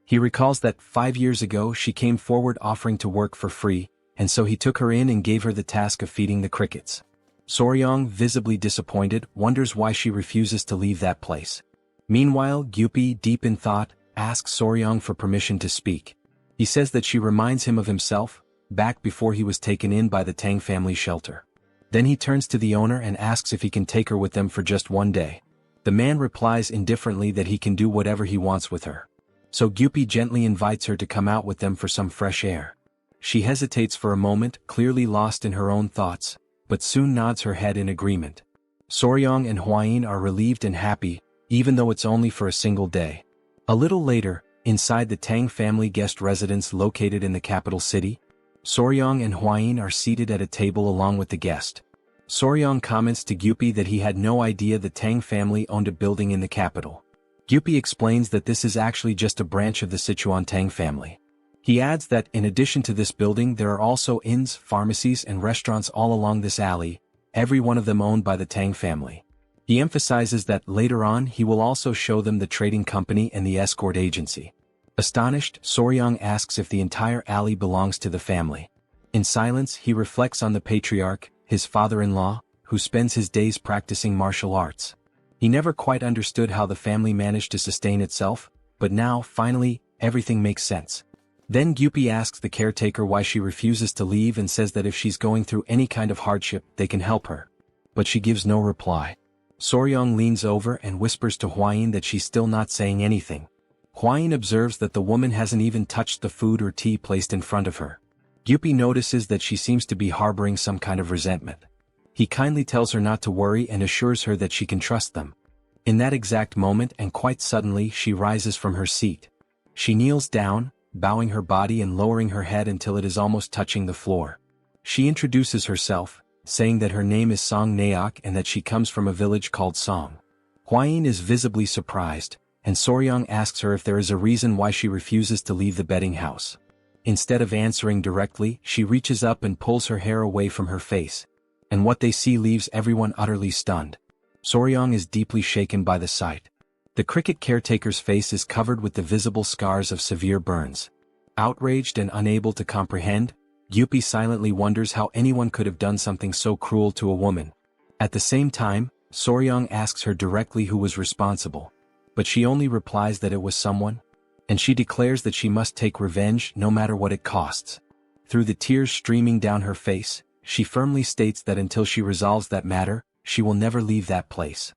He recalls that 5 years ago she came forward offering to work for free, and so he took her in and gave her the task of feeding the crickets. Soryong, visibly disappointed, wonders why she refuses to leave that place. Meanwhile, Gyupi, deep in thought, asks Soryong for permission to speak. He says that she reminds him of himself, back before he was taken in by the Tang family shelter. Then he turns to the owner and asks if he can take her with them for just one day. The man replies indifferently that he can do whatever he wants with her. So Gyupi gently invites her to come out with them for some fresh air. She hesitates for a moment, clearly lost in her own thoughts, but soon nods her head in agreement. Soryong and Hwayin are relieved and happy, even though it's only for a single day. A little later, inside the Tang family guest residence located in the capital city, Soryong and Hwayin are seated at a table along with the guest. Soryong comments to Gyupi that he had no idea the Tang family owned a building in the capital. Gyupi explains that this is actually just a branch of the Sichuan Tang family. He adds that in addition to this building there are also inns, pharmacies and restaurants all along this alley, every one of them owned by the Tang family. He emphasizes that later on he will also show them the trading company and the escort agency. Astonished, Soryang asks if the entire alley belongs to the family. In silence he reflects on the patriarch, his father-in-law, who spends his days practicing martial arts. He never quite understood how the family managed to sustain itself, but now, finally, everything makes sense. Then Gyupi asks the caretaker why she refuses to leave and says that if she's going through any kind of hardship, they can help her. But she gives no reply. Soryang leans over and whispers to Hwayin that she's still not saying anything. Hwayin observes that the woman hasn't even touched the food or tea placed in front of her. Gyupi notices that she seems to be harboring some kind of resentment. He kindly tells her not to worry and assures her that she can trust them. In that exact moment and quite suddenly she rises from her seat. She kneels down, bowing her body and lowering her head until it is almost touching the floor. She introduces herself, saying that her name is Song Naok and that she comes from a village called Song. Hwayin is visibly surprised, and Soryang asks her if there is a reason why she refuses to leave the betting house. Instead of answering directly, she reaches up and pulls her hair away from her face, and what they see leaves everyone utterly stunned. Soryang is deeply shaken by the sight. The cricket caretaker's face is covered with the visible scars of severe burns. Outraged and unable to comprehend, Gyupi silently wonders how anyone could have done something so cruel to a woman. At the same time, Soryang asks her directly who was responsible, but she only replies that it was someone, and she declares that she must take revenge no matter what it costs. Through the tears streaming down her face, she firmly states that until she resolves that matter, she will never leave that place.